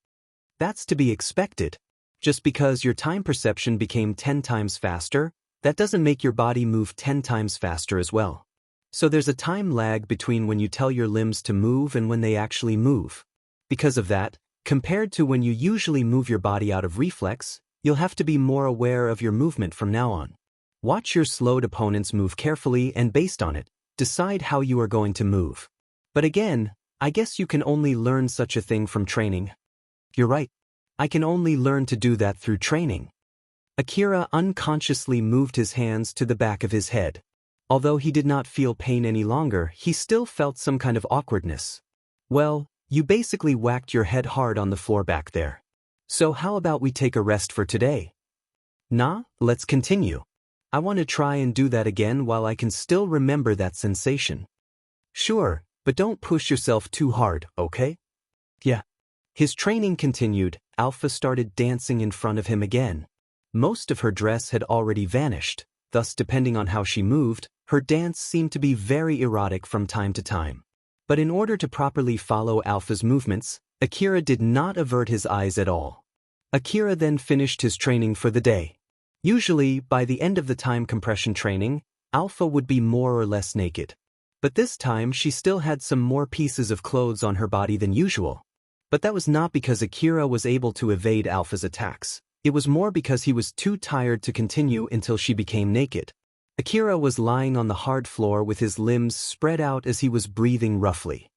That's to be expected. Just because your time perception became 10 times faster, that doesn't make your body move 10 times faster as well. So there's a time lag between when you tell your limbs to move and when they actually move. Because of that, compared to when you usually move your body out of reflex, you'll have to be more aware of your movement from now on. Watch your slowed opponents move carefully and based on it, decide how you are going to move. But again, I guess you can only learn such a thing from training." "You're right. I can only learn to do that through training." Akira unconsciously moved his hands to the back of his head. Although he did not feel pain any longer, he still felt some kind of awkwardness. "Well, you basically whacked your head hard on the floor back there. So how about we take a rest for today? Nah, let's continue. I want to try and do that again while I can still remember that sensation. Sure, but don't push yourself too hard, okay? Yeah. His training continued. Alpha started dancing in front of him again. Most of her dress had already vanished, thus depending on how she moved, her dance seemed to be very erotic from time to time. But in order to properly follow Alpha's movements, Akira did not avert his eyes at all. Akira then finished his training for the day. Usually, by the end of the time compression training, Alpha would be more or less naked. But this time she still had some more pieces of clothes on her body than usual. But that was not because Akira was able to evade Alpha's attacks. It was more because he was too tired to continue until she became naked. Akira was lying on the hard floor with his limbs spread out as he was breathing roughly.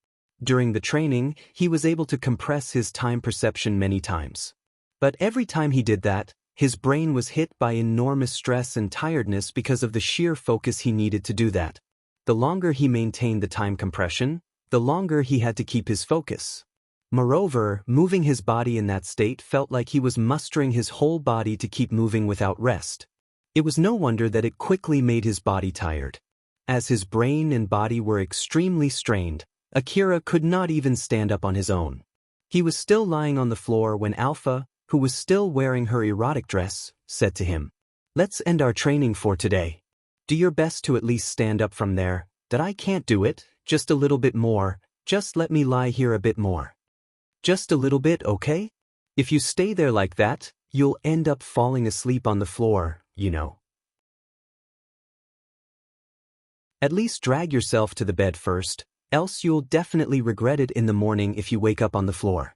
During the training, he was able to compress his time perception many times. But every time he did that, his brain was hit by enormous stress and tiredness because of the sheer focus he needed to do that. The longer he maintained the time compression, the longer he had to keep his focus. Moreover, moving his body in that state felt like he was mustering his whole body to keep moving without rest. It was no wonder that it quickly made his body tired. As his brain and body were extremely strained, Akira could not even stand up on his own. He was still lying on the floor when Alpha, who was still wearing her erotic dress, said to him, "Let's end our training for today. Do your best to at least stand up from there. That I can't do it, just a little bit more, just let me lie here a bit more. Just a little bit, okay? If you stay there like that, you'll end up falling asleep on the floor, you know. At least drag yourself to the bed first, else you'll definitely regret it in the morning if you wake up on the floor."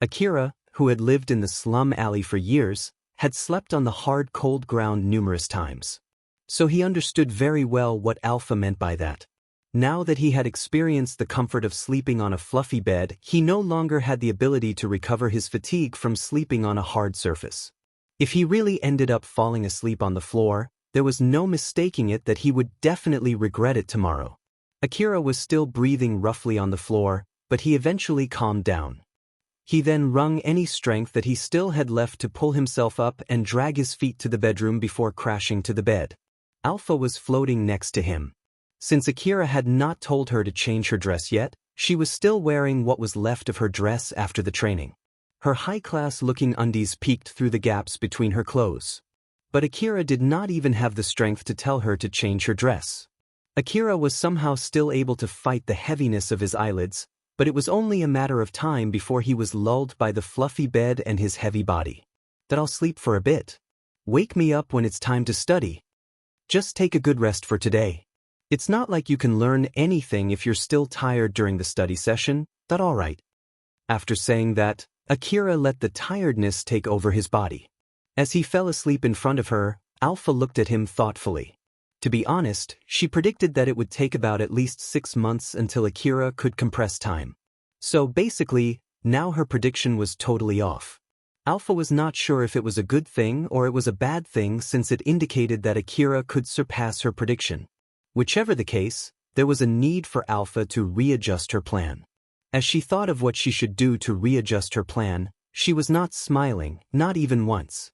Akira, who had lived in the slum alley for years, had slept on the hard cold ground numerous times. So he understood very well what Alpha meant by that. Now that he had experienced the comfort of sleeping on a fluffy bed, he no longer had the ability to recover his fatigue from sleeping on a hard surface. If he really ended up falling asleep on the floor, there was no mistaking it that he would definitely regret it tomorrow. Akira was still breathing roughly on the floor, but he eventually calmed down. He then wrung any strength that he still had left to pull himself up and drag his feet to the bedroom before crashing to the bed. Alpha was floating next to him. Since Akira had not told her to change her dress yet, she was still wearing what was left of her dress after the training. Her high-class looking undies peeked through the gaps between her clothes. But Akira did not even have the strength to tell her to change her dress. Akira was somehow still able to fight the heaviness of his eyelids, but it was only a matter of time before he was lulled by the fluffy bed and his heavy body. "That I'll sleep for a bit. Wake me up when it's time to study. Just take a good rest for today. It's not like you can learn anything if you're still tired during the study session, that all right." After saying that, Akira let the tiredness take over his body. As he fell asleep in front of her, Alpha looked at him thoughtfully. To be honest, she predicted that it would take about at least 6 months until Akira could compress time. So basically, now her prediction was totally off. Alpha was not sure if it was a good thing or it was a bad thing since it indicated that Akira could surpass her prediction. Whichever the case, there was a need for Alpha to readjust her plan. As she thought of what she should do to readjust her plan, she was not smiling, not even once.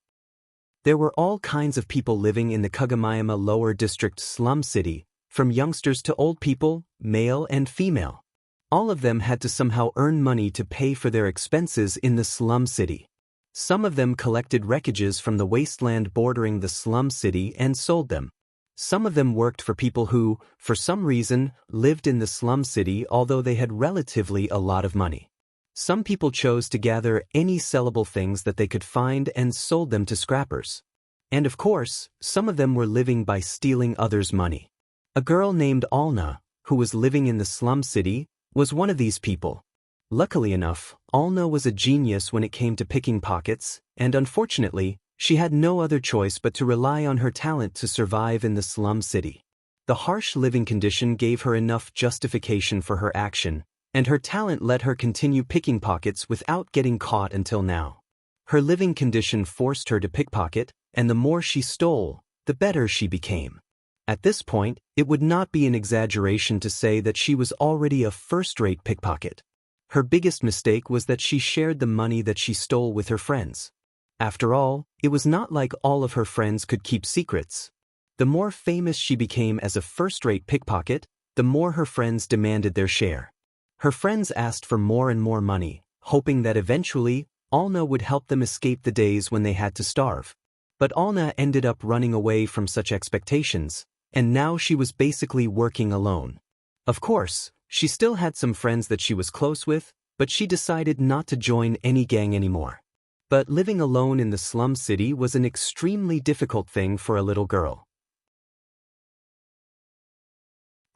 There were all kinds of people living in the Kagomayama Lower District slum city, from youngsters to old people, male and female. All of them had to somehow earn money to pay for their expenses in the slum city. Some of them collected wreckages from the wasteland bordering the slum city and sold them. Some of them worked for people who, for some reason, lived in the slum city although they had relatively a lot of money. Some people chose to gather any sellable things that they could find and sold them to scrappers. And of course, some of them were living by stealing others' money. A girl named Alna, who was living in the slum city, was one of these people. Luckily enough, Alna was a genius when it came to picking pockets, and unfortunately, she had no other choice but to rely on her talent to survive in the slum city. The harsh living condition gave her enough justification for her action, and her talent let her continue picking pockets without getting caught until now. Her living condition forced her to pickpocket, and the more she stole, the better she became. At this point, it would not be an exaggeration to say that she was already a first-rate pickpocket. Her biggest mistake was that she shared the money that she stole with her friends. After all, it was not like all of her friends could keep secrets. The more famous she became as a first-rate pickpocket, the more her friends demanded their share. Her friends asked for more and more money, hoping that eventually, Alna would help them escape the days when they had to starve. But Alna ended up running away from such expectations, and now she was basically working alone. Of course, she still had some friends that she was close with, but she decided not to join any gang anymore. But living alone in the slum city was an extremely difficult thing for a little girl.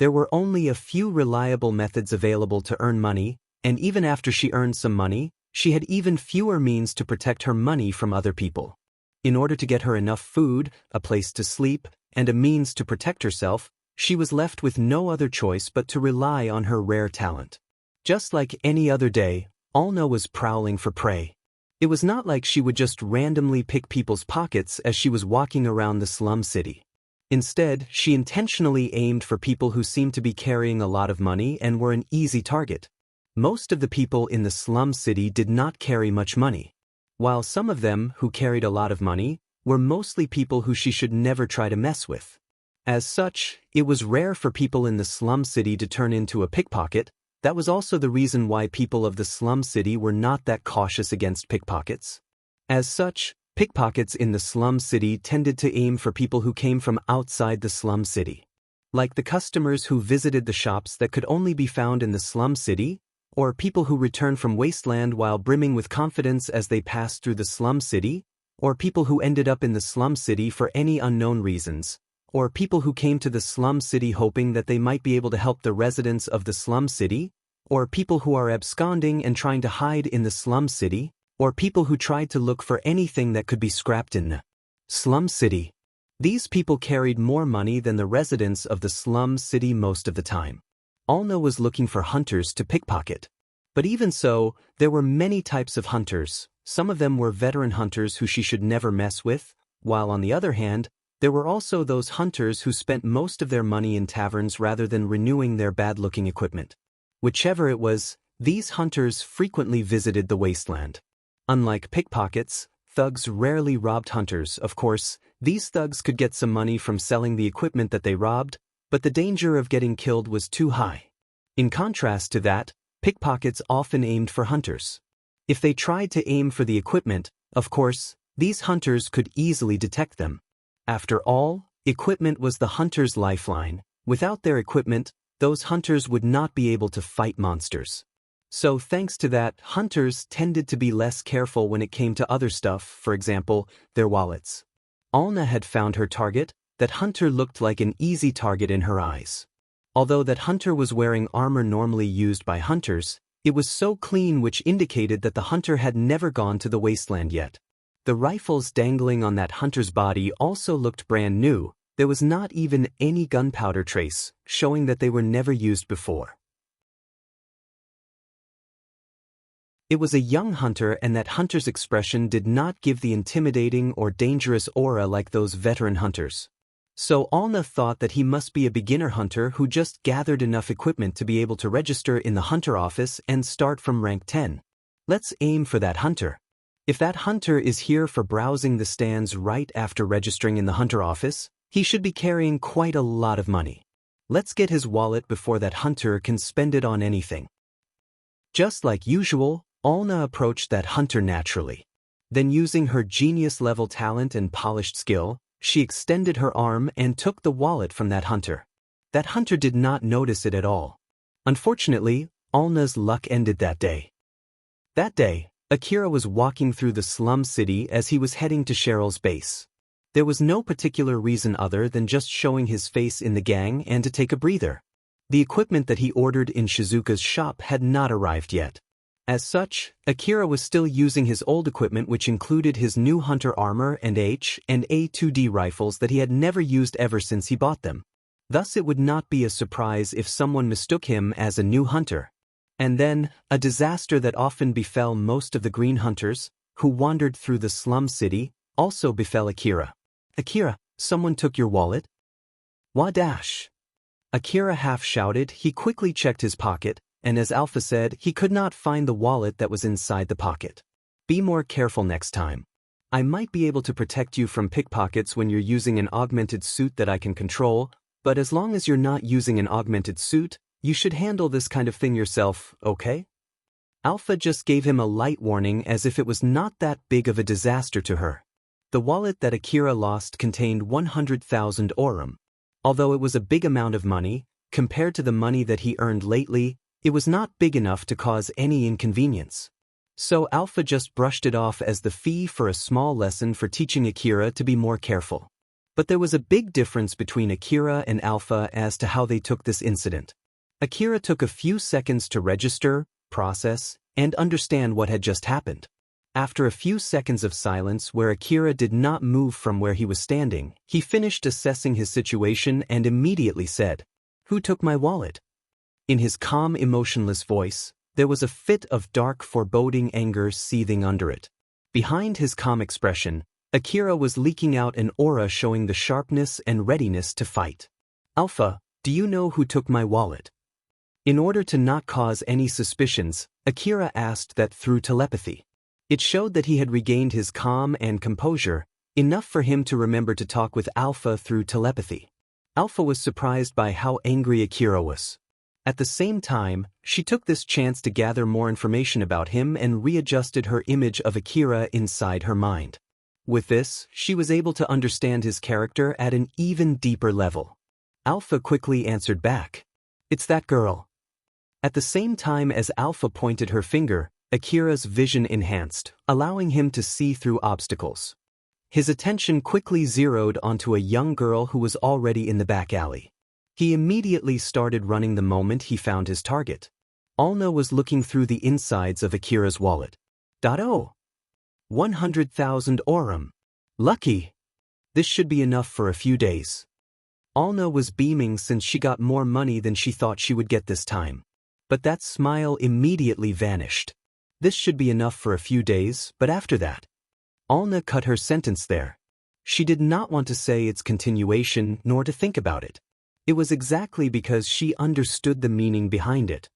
There were only a few reliable methods available to earn money, and even after she earned some money, she had even fewer means to protect her money from other people. In order to get her enough food, a place to sleep, and a means to protect herself, she was left with no other choice but to rely on her rare talent. Just like any other day, Alna was prowling for prey. It was not like she would just randomly pick people's pockets as she was walking around the slum city. Instead, she intentionally aimed for people who seemed to be carrying a lot of money and were an easy target. Most of the people in the slum city did not carry much money, while some of them who carried a lot of money were mostly people who she should never try to mess with. As such, it was rare for people in the slum city to turn into a pickpocket. That was also the reason why people of the slum city were not that cautious against pickpockets. As such, pickpockets in the slum city tended to aim for people who came from outside the slum city. Like the customers who visited the shops that could only be found in the slum city, or people who returned from wasteland while brimming with confidence as they passed through the slum city, or people who ended up in the slum city for any unknown reasons, or people who came to the slum city hoping that they might be able to help the residents of the slum city, or people who are absconding and trying to hide in the slum city, or people who tried to look for anything that could be scrapped in the slum city. These people carried more money than the residents of the slum city most of the time. Alna was looking for hunters to pickpocket. But even so, there were many types of hunters. Some of them were veteran hunters who she should never mess with, while on the other hand, there were also those hunters who spent most of their money in taverns rather than renewing their bad-looking equipment. Whichever it was, these hunters frequently visited the wasteland. Unlike pickpockets, thugs rarely robbed hunters. Of course, these thugs could get some money from selling the equipment that they robbed, but the danger of getting killed was too high. In contrast to that, pickpockets often aimed for hunters. If they tried to aim for the equipment, of course, these hunters could easily detect them. After all, equipment was the hunter's lifeline. Without their equipment, those hunters would not be able to fight monsters. So thanks to that, hunters tended to be less careful when it came to other stuff, for example, their wallets. Alna had found her target. That hunter looked like an easy target in her eyes. Although that hunter was wearing armor normally used by hunters, it was so clean, which indicated that the hunter had never gone to the wasteland yet. The rifles dangling on that hunter's body also looked brand new. There was not even any gunpowder trace, showing that they were never used before. It was a young hunter, and that hunter's expression did not give the intimidating or dangerous aura like those veteran hunters. So Alna thought that he must be a beginner hunter who just gathered enough equipment to be able to register in the hunter office and start from rank 10. Let's aim for that hunter. If that hunter is here for browsing the stands right after registering in the hunter office, he should be carrying quite a lot of money. Let's get his wallet before that hunter can spend it on anything. Just like usual, Alna approached that hunter naturally. Then, using her genius-level talent and polished skill, she extended her arm and took the wallet from that hunter. That hunter did not notice it at all. Unfortunately, Alna's luck ended that day. That day, Akira was walking through the slum city as he was heading to Cheryl's base. There was no particular reason other than just showing his face in the gang and to take a breather. The equipment that he ordered in Shizuka's shop had not arrived yet. As such, Akira was still using his old equipment, which included his new hunter armor and H and A2D rifles that he had never used ever since he bought them. Thus it would not be a surprise if someone mistook him as a new hunter. And then, a disaster that often befell most of the green hunters, who wandered through the slum city, also befell Akira. "Akira, someone took your wallet?" "Wadash!" Akira half shouted. He quickly checked his pocket, and as Alpha said, he could not find the wallet that was inside the pocket. Be more careful next time. I might be able to protect you from pickpockets when you're using an augmented suit that I can control, but as long as you're not using an augmented suit, you should handle this kind of thing yourself, okay? Alpha just gave him a light warning as if it was not that big of a disaster to her. The wallet that Akira lost contained 100,000 orum. Although it was a big amount of money, compared to the money that he earned lately, it was not big enough to cause any inconvenience. So Alpha just brushed it off as the fee for a small lesson for teaching Akira to be more careful. But there was a big difference between Akira and Alpha as to how they took this incident. Akira took a few seconds to register, process, and understand what had just happened. After a few seconds of silence where Akira did not move from where he was standing, he finished assessing his situation and immediately said, "Who took my wallet?" In his calm, emotionless voice, there was a fit of dark, foreboding anger seething under it. Behind his calm expression, Akira was leaking out an aura showing the sharpness and readiness to fight. "Alpha, do you know who took my wallet?" In order to not cause any suspicions, Akira asked that through telepathy. It showed that he had regained his calm and composure, enough for him to remember to talk with Alpha through telepathy. Alpha was surprised by how angry Akira was. At the same time, she took this chance to gather more information about him and readjusted her image of Akira inside her mind. With this, she was able to understand his character at an even deeper level. Alpha quickly answered back, "It's that girl." At the same time as Alpha pointed her finger, Akira's vision enhanced, allowing him to see through obstacles. His attention quickly zeroed onto a young girl who was already in the back alley. He immediately started running the moment he found his target. Alna was looking through the insides of Akira's wallet. "Oh, 100,000 orum. Lucky. This should be enough for a few days." Alna was beaming since she got more money than she thought she would get this time. But that smile immediately vanished. This should be enough for a few days, but after that. Alna cut her sentence there. She did not want to say its continuation nor to think about it. It was exactly because she understood the meaning behind it.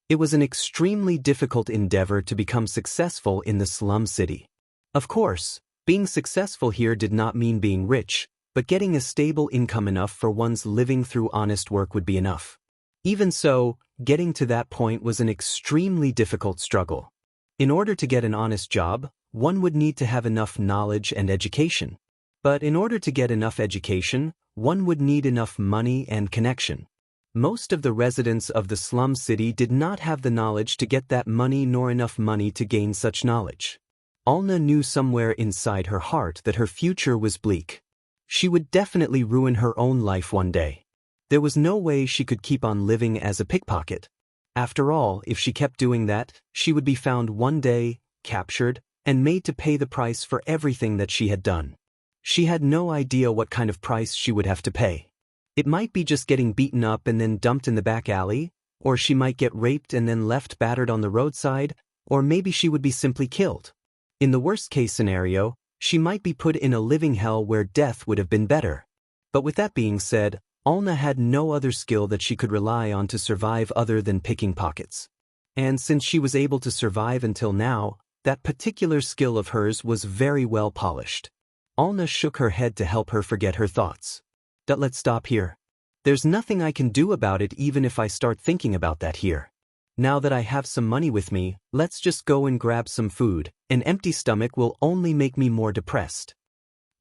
It was an extremely difficult endeavor to become successful in the slum city. Of course, being successful here did not mean being rich, but getting a stable income enough for one's living through honest work would be enough. Even so, getting to that point was an extremely difficult struggle. In order to get an honest job, one would need to have enough knowledge and education. But in order to get enough education, one would need enough money and connection. Most of the residents of the slum city did not have the knowledge to get that money nor enough money to gain such knowledge. Alna knew somewhere inside her heart that her future was bleak. She would definitely ruin her own life one day. There was no way she could keep on living as a pickpocket. After all, if she kept doing that, she would be found one day, captured, and made to pay the price for everything that she had done. She had no idea what kind of price she would have to pay. It might be just getting beaten up and then dumped in the back alley, or she might get raped and then left battered on the roadside, or maybe she would be simply killed. In the worst-case scenario, she might be put in a living hell where death would have been better. But with that being said, Alna had no other skill that she could rely on to survive other than picking pockets. And since she was able to survive until now, that particular skill of hers was very well polished. Alna shook her head to help her forget her thoughts. Let's stop here. There's nothing I can do about it even if I start thinking about that here. Now that I have some money with me, let's just go and grab some food. An empty stomach will only make me more depressed.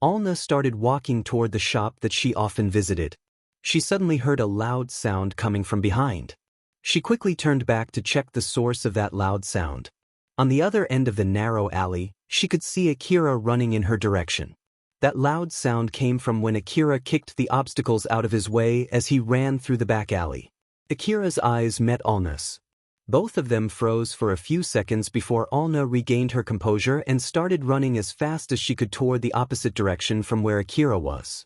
Alna started walking toward the shop that she often visited. She suddenly heard a loud sound coming from behind. She quickly turned back to check the source of that loud sound. On the other end of the narrow alley, she could see Akira running in her direction. That loud sound came from when Akira kicked the obstacles out of his way as he ran through the back alley. Akira's eyes met Alna's. Both of them froze for a few seconds before Alna regained her composure and started running as fast as she could toward the opposite direction from where Akira was.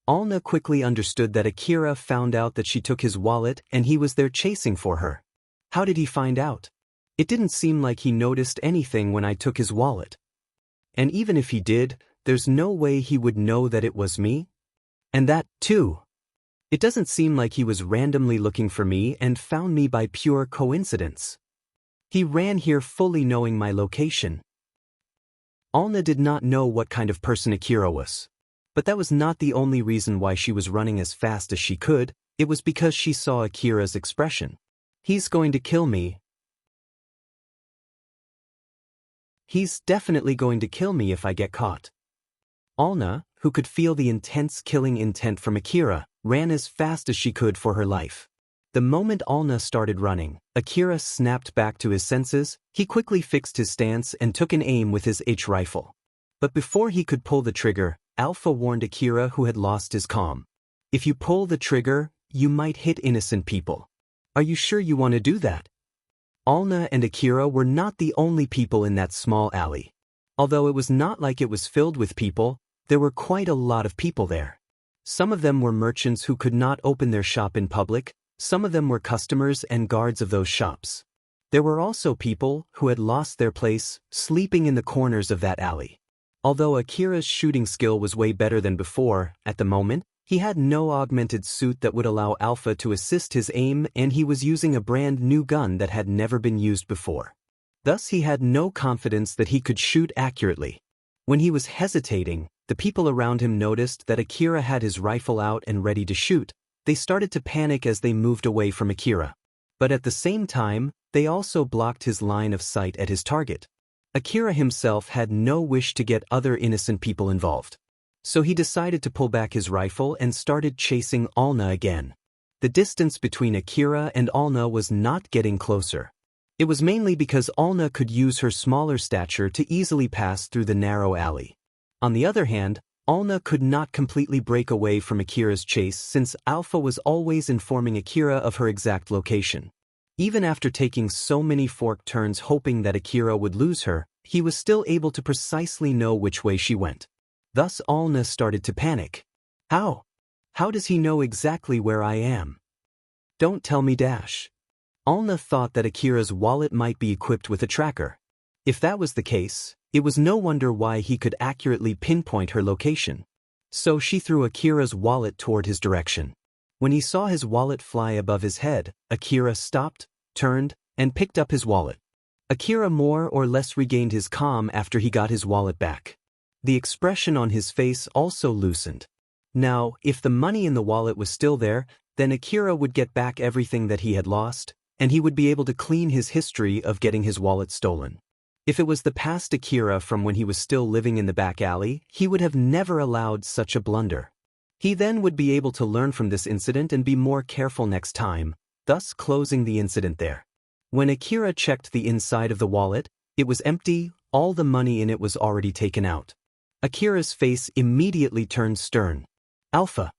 Alna quickly understood that Akira found out that she took his wallet and he was there chasing for her. How did he find out? It didn't seem like he noticed anything when I took his wallet. And even if he did, there's no way he would know that it was me. And that, too. It doesn't seem like he was randomly looking for me and found me by pure coincidence. He ran here fully knowing my location. Alna did not know what kind of person Akira was. But that was not the only reason why she was running as fast as she could. It was because she saw Akira's expression. He's going to kill me. He's definitely going to kill me if I get caught. Alna, who could feel the intense killing intent from Akira, ran as fast as she could for her life. The moment Alna started running, Akira snapped back to his senses. He quickly fixed his stance and took an aim with his H rifle. But before he could pull the trigger, Alpha warned Akira, who had lost his calm. If you pull the trigger, you might hit innocent people. Are you sure you want to do that? Alna and Akira were not the only people in that small alley. Although it was not like it was filled with people, there were quite a lot of people there. Some of them were merchants who could not open their shop in public. Some of them were customers and guards of those shops. There were also people who had lost their place, sleeping in the corners of that alley. Although Akira's shooting skill was way better than before, at the moment, he had no augmented suit that would allow Alpha to assist his aim, and he was using a brand new gun that had never been used before. Thus he had no confidence that he could shoot accurately. When he was hesitating, the people around him noticed that Akira had his rifle out and ready to shoot. They started to panic as they moved away from Akira. But at the same time, they also blocked his line of sight at his target. Akira himself had no wish to get other innocent people involved. So he decided to pull back his rifle and started chasing Alna again. The distance between Akira and Alna was not getting closer. It was mainly because Alna could use her smaller stature to easily pass through the narrow alley. On the other hand, Alna could not completely break away from Akira's chase since Alpha was always informing Akira of her exact location. Even after taking so many forked turns hoping that Akira would lose her, he was still able to precisely know which way she went. Thus Alna started to panic. How? How does he know exactly where I am? Don't tell me dash. Alna thought that Akira's wallet might be equipped with a tracker. If that was the case, it was no wonder why he could accurately pinpoint her location. So she threw Akira's wallet toward his direction. When he saw his wallet fly above his head, Akira stopped, turned, and picked up his wallet. Akira more or less regained his calm after he got his wallet back. The expression on his face also loosened. Now, if the money in the wallet was still there, then Akira would get back everything that he had lost, and he would be able to clean his history of getting his wallet stolen. If it was the past Akira from when he was still living in the back alley, he would have never allowed such a blunder. He then would be able to learn from this incident and be more careful next time, thus closing the incident there. When Akira checked the inside of the wallet, it was empty, all the money in it was already taken out. Akira's face immediately turned stern. Alpha.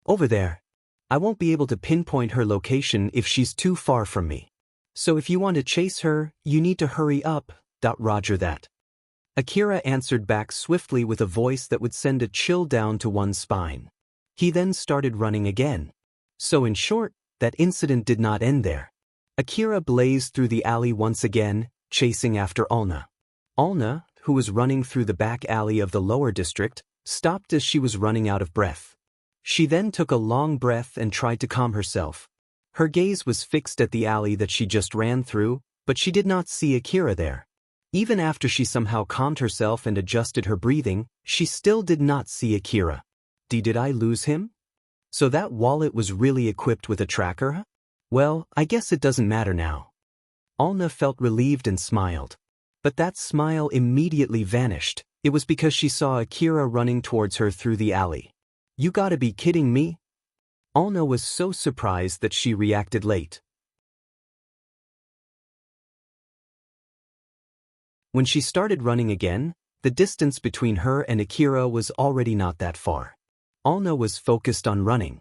Over there. I won't be able to pinpoint her location if she's too far from me. So if you want to chase her, you need to hurry up. Roger that. Akira answered back swiftly with a voice that would send a chill down to one's spine. He then started running again. So in short, that incident did not end there. Akira blazed through the alley once again, chasing after Alna. Alna, who was running through the back alley of the lower district, stopped as she was running out of breath. She then took a long breath and tried to calm herself. Her gaze was fixed at the alley that she just ran through, but she did not see Akira there. Even after she somehow calmed herself and adjusted her breathing, she still did not see Akira. Did I lose him? So that wallet was really equipped with a tracker? Well, I guess it doesn't matter now. Alna felt relieved and smiled. But that smile immediately vanished. It was because she saw Akira running towards her through the alley. You gotta be kidding me? Alna was so surprised that she reacted late. When she started running again, the distance between her and Akira was already not that far. Alna was focused on running.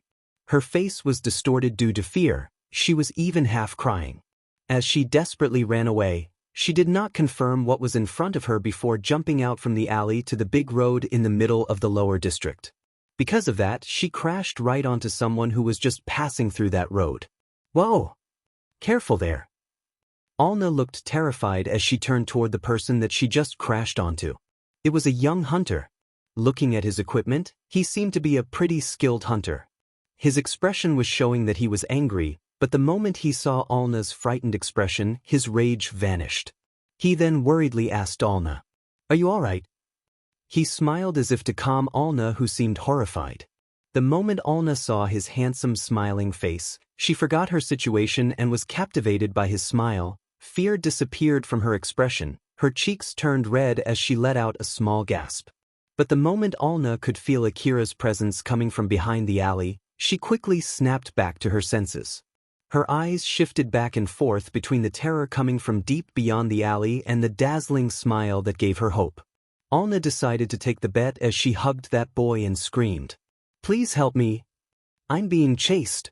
Her face was distorted due to fear, she was even half crying. As she desperately ran away, she did not confirm what was in front of her before jumping out from the alley to the big road in the middle of the lower district. Because of that, she crashed right onto someone who was just passing through that road. Whoa! Careful there. Alna looked terrified as she turned toward the person that she just crashed onto. It was a young hunter. Looking at his equipment, he seemed to be a pretty skilled hunter. His expression was showing that he was angry, but the moment he saw Alna's frightened expression, his rage vanished. He then worriedly asked Alna, "Are you all right?" He smiled as if to calm Alna, who seemed horrified. The moment Alna saw his handsome smiling face, she forgot her situation and was captivated by his smile. Fear disappeared from her expression, her cheeks turned red as she let out a small gasp. But the moment Alna could feel Akira's presence coming from behind the alley, she quickly snapped back to her senses. Her eyes shifted back and forth between the terror coming from deep beyond the alley and the dazzling smile that gave her hope. Alna decided to take the bet as she hugged that boy and screamed, "Please help me. I'm being chased."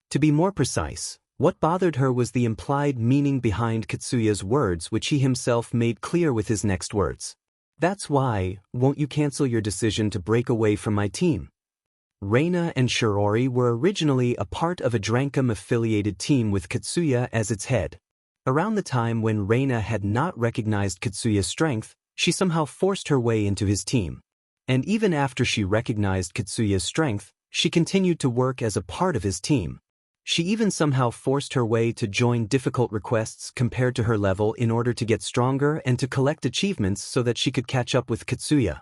To be more precise, what bothered her was the implied meaning behind Katsuya's words, which he himself made clear with his next words. "That's why, won't you cancel your decision to break away from my team?" Reina and Shirori were originally a part of a Drankum-affiliated team with Katsuya as its head. Around the time when Reina had not recognized Katsuya's strength, she somehow forced her way into his team. And even after she recognized Katsuya's strength, she continued to work as a part of his team. She even somehow forced her way to join difficult requests compared to her level in order to get stronger and to collect achievements so that she could catch up with Katsuya.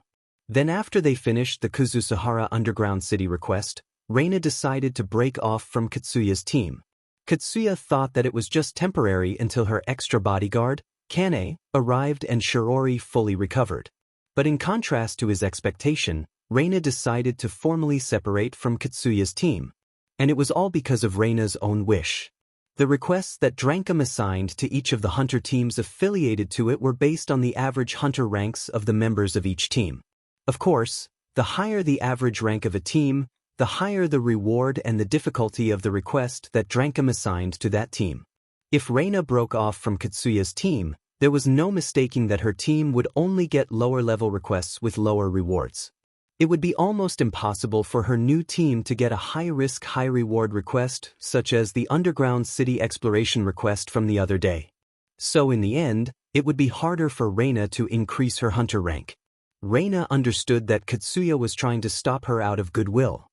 Then after they finished the Kuzusuhara Underground City request, Reina decided to break off from Katsuya's team. Katsuya thought that it was just temporary until her extra bodyguard, Kane, arrived and Shirori fully recovered. But in contrast to his expectation, Reina decided to formally separate from Katsuya's team. And it was all because of Reina's own wish. The requests that Drankum assigned to each of the hunter teams affiliated to it were based on the average hunter ranks of the members of each team. Of course, the higher the average rank of a team, the higher the reward and the difficulty of the request that Drankum assigned to that team. If Reina broke off from Katsuya's team, there was no mistaking that her team would only get lower-level requests with lower rewards. It would be almost impossible for her new team to get a high-risk, high-reward request, such as the Underground City Exploration request from the other day. So in the end, it would be harder for Reina to increase her hunter rank. Reina understood that Katsuya was trying to stop her out of goodwill.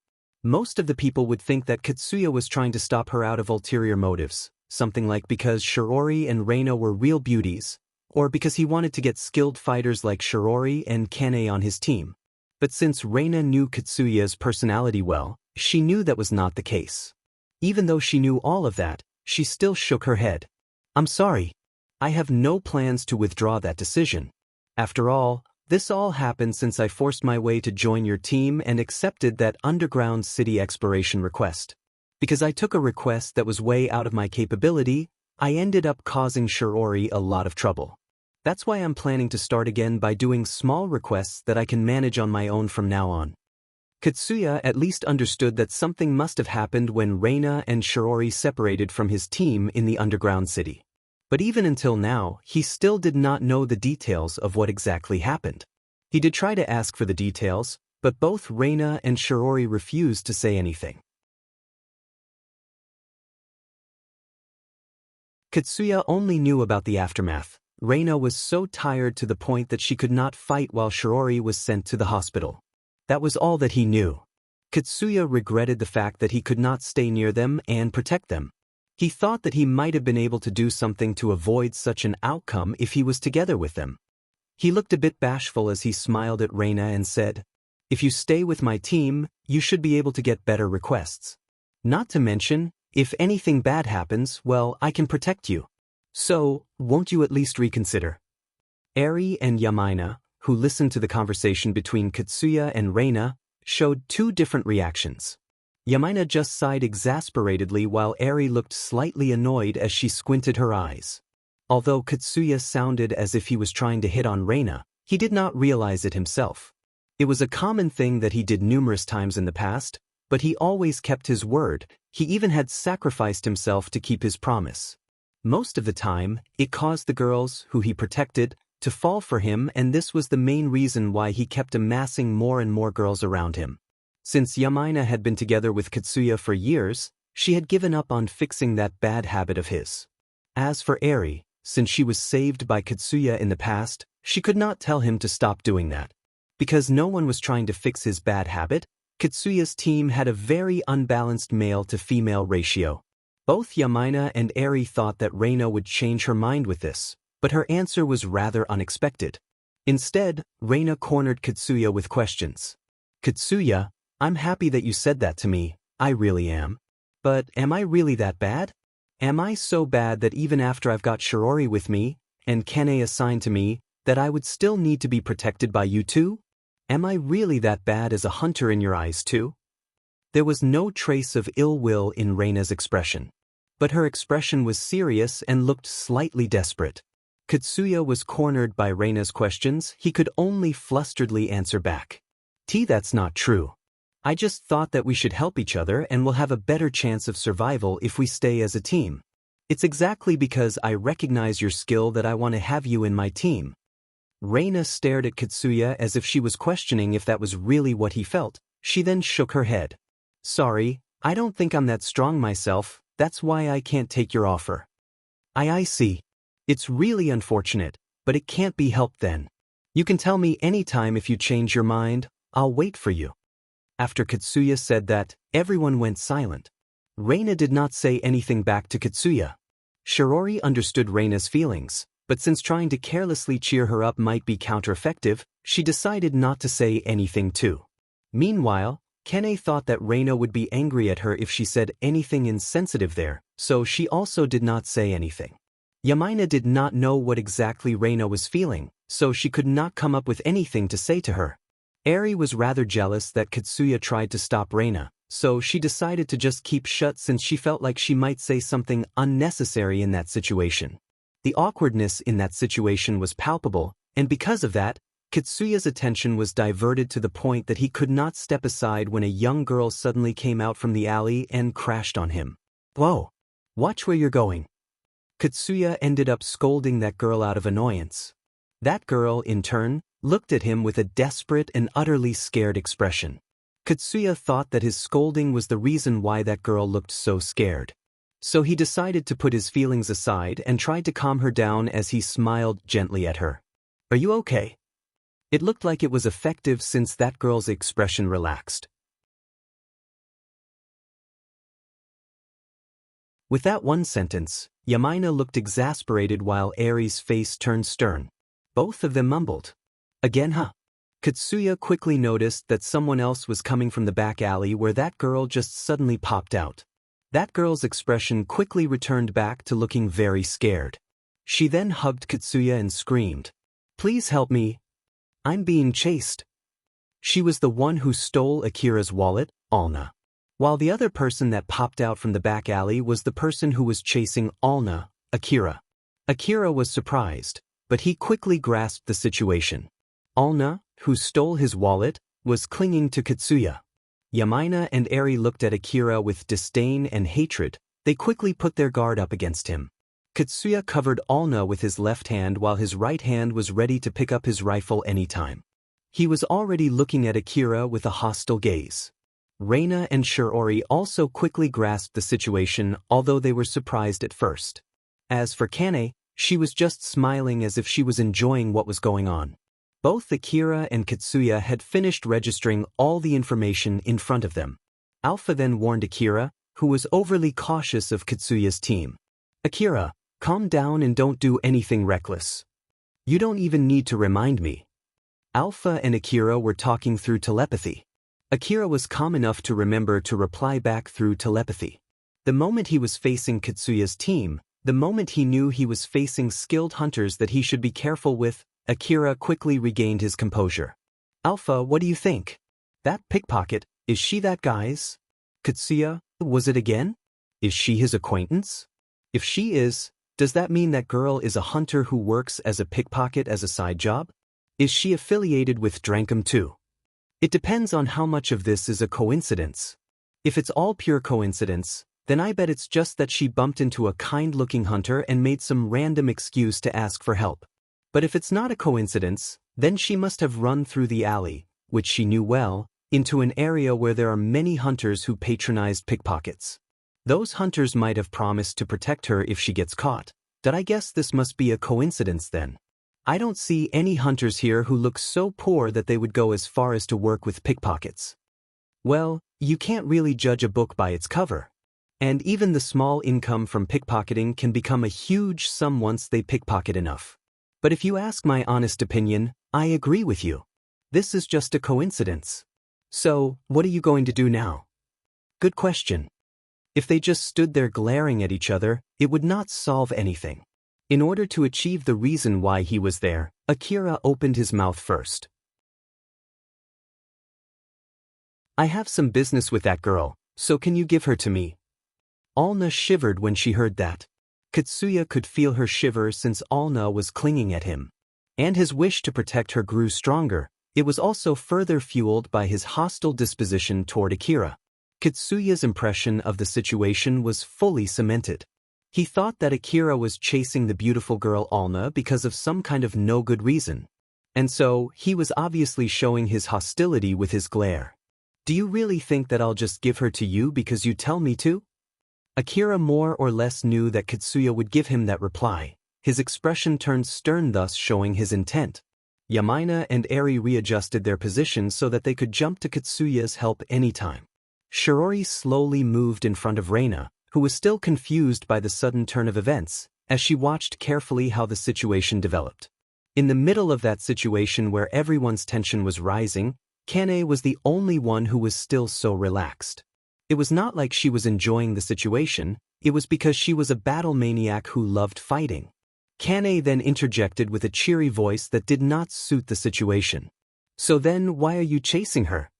Most of the people would think that Katsuya was trying to stop her out of ulterior motives, something like because Shirori and Reina were real beauties, or because he wanted to get skilled fighters like Shirori and Kane on his team. But since Reina knew Katsuya's personality well, she knew that was not the case. Even though she knew all of that, she still shook her head. "I'm sorry. I have no plans to withdraw that decision. After all, this all happened since I forced my way to join your team and accepted that Underground City Exploration request. Because I took a request that was way out of my capability, I ended up causing Shirori a lot of trouble. That's why I'm planning to start again by doing small requests that I can manage on my own from now on." Katsuya at least understood that something must have happened when Reina and Shirori separated from his team in the Underground City. But even until now, he still did not know the details of what exactly happened. He did try to ask for the details, but both Reina and Shirori refused to say anything. Katsuya only knew about the aftermath. Reina was so tired to the point that she could not fight while Shirori was sent to the hospital. That was all that he knew. Katsuya regretted the fact that he could not stay near them and protect them. He thought that he might have been able to do something to avoid such an outcome if he was together with them. He looked a bit bashful as he smiled at Reina and said, "If you stay with my team, you should be able to get better requests. Not to mention, if anything bad happens, well, I can protect you. So, won't you at least reconsider?" Eri and Yamaina, who listened to the conversation between Katsuya and Reina, showed two different reactions. Yamaina just sighed exasperatedly while Eri looked slightly annoyed as she squinted her eyes. Although Katsuya sounded as if he was trying to hit on Reina, he did not realize it himself. It was a common thing that he did numerous times in the past, but he always kept his word. He even had sacrificed himself to keep his promise. Most of the time, it caused the girls, who he protected, to fall for him, and this was the main reason why he kept amassing more and more girls around him. Since Yamaina had been together with Katsuya for years, she had given up on fixing that bad habit of his. As for Eri, Since she was saved by Katsuya in the past, she could not tell him to stop doing that. Because no one was trying to fix his bad habit, Katsuya's team had a very unbalanced male-to-female ratio. Both Yamaina and Eri thought that Reina would change her mind with this, but her answer was rather unexpected. Instead, Reina cornered Katsuya with questions. Katsuya, I'm happy that you said that to me, I really am. But am I really that bad? Am I so bad that even after I've got Shirori with me, and Kane assigned to me, that I would still need to be protected by you too? Am I really that bad as a hunter in your eyes too? There was no trace of ill will in Reina's expression. But her expression was serious and looked slightly desperate. Katsuya was cornered by Reina's questions. He could only flusteredly answer back. That's not true. I just thought that we should help each other and will have a better chance of survival if we stay as a team. It's exactly because I recognize your skill that I want to have you in my team. Reina stared at Katsuya as if she was questioning if that was really what he felt. She then shook her head. Sorry, I don't think I'm that strong myself, that's why I can't take your offer. I see. It's really unfortunate, but it can't be helped then. You can tell me anytime if you change your mind, I'll wait for you. After Katsuya said that, everyone went silent. Reina did not say anything back to Katsuya. Shirori understood Reina's feelings, but since trying to carelessly cheer her up might be countereffective, she decided not to say anything too. Meanwhile, Kane thought that Reina would be angry at her if she said anything insensitive there, so she also did not say anything. Yamaina did not know what exactly Reina was feeling, so she could not come up with anything to say to her. Eri was rather jealous that Katsuya tried to stop Reina, so she decided to just keep shut since she felt like she might say something unnecessary in that situation. The awkwardness in that situation was palpable, and because of that, Katsuya's attention was diverted to the point that he could not step aside when a young girl suddenly came out from the alley and crashed on him. Whoa! Watch where you're going. Katsuya ended up scolding that girl out of annoyance. That girl, in turn, looked at him with a desperate and utterly scared expression. Katsuya thought that his scolding was the reason why that girl looked so scared. So he decided to put his feelings aside and tried to calm her down as he smiled gently at her. Are you okay? It looked like it was effective since that girl's expression relaxed. With that one sentence, Yamaina looked exasperated while Eri's face turned stern. Both of them mumbled. Again, huh? Katsuya quickly noticed that someone else was coming from the back alley where that girl just suddenly popped out. That girl's expression quickly returned back to looking very scared. She then hugged Katsuya and screamed, "Please help me. I'm being chased." She was the one who stole Akira's wallet, Alna. While the other person that popped out from the back alley was the person who was chasing Alna, Akira. Akira was surprised, but he quickly grasped the situation. Alna, who stole his wallet, was clinging to Katsuya. Yamaina and Eri looked at Akira with disdain and hatred. They quickly put their guard up against him. Katsuya covered Alna with his left hand while his right hand was ready to pick up his rifle anytime. He was already looking at Akira with a hostile gaze. Reina and Shirori also quickly grasped the situation, although they were surprised at first. As for Kane, she was just smiling as if she was enjoying what was going on. Both Akira and Katsuya had finished registering all the information in front of them. Alpha then warned Akira, who was overly cautious of Katsuya's team. Akira, calm down and don't do anything reckless. You don't even need to remind me. Alpha and Akira were talking through telepathy. Akira was calm enough to remember to reply back through telepathy. The moment he was facing Katsuya's team, the moment he knew he was facing skilled hunters that he should be careful with, Akira quickly regained his composure. Alpha, what do you think? That pickpocket, is she that guy's? Katsuya, was it again? Is she his acquaintance? If she is, does that mean that girl is a hunter who works as a pickpocket as a side job? Is she affiliated with Drankum too? It depends on how much of this is a coincidence. If it's all pure coincidence, then I bet it's just that she bumped into a kind-looking hunter and made some random excuse to ask for help. But if it's not a coincidence, then she must have run through the alley, which she knew well, into an area where there are many hunters who patronized pickpockets. Those hunters might have promised to protect her if she gets caught. Did I guess this must be a coincidence then? I don't see any hunters here who look so poor that they would go as far as to work with pickpockets. Well, you can't really judge a book by its cover. And even the small income from pickpocketing can become a huge sum once they pickpocket enough. But if you ask my honest opinion, I agree with you. This is just a coincidence. So, what are you going to do now? Good question. If they just stood there glaring at each other, it would not solve anything. In order to achieve the reason why he was there, Akira opened his mouth first. I have some business with that girl, so can you give her to me? Alna shivered when she heard that. Katsuya could feel her shiver since Alna was clinging at him. And his wish to protect her grew stronger. It was also further fueled by his hostile disposition toward Akira. Katsuya's impression of the situation was fully cemented. He thought that Akira was chasing the beautiful girl Alna because of some kind of no good reason. And so, he was obviously showing his hostility with his glare. Do you really think that I'll just give her to you because you tell me to? Akira more or less knew that Katsuya would give him that reply. His expression turned stern, thus showing his intent. Yamaina and Eri readjusted their positions so that they could jump to Katsuya's help anytime. Shirori slowly moved in front of Reina, who was still confused by the sudden turn of events, as she watched carefully how the situation developed. In the middle of that situation where everyone's tension was rising, Kane was the only one who was still so relaxed. It was not like she was enjoying the situation, it was because she was a battle maniac who loved fighting. Kane then interjected with a cheery voice that did not suit the situation. So then why are you chasing her?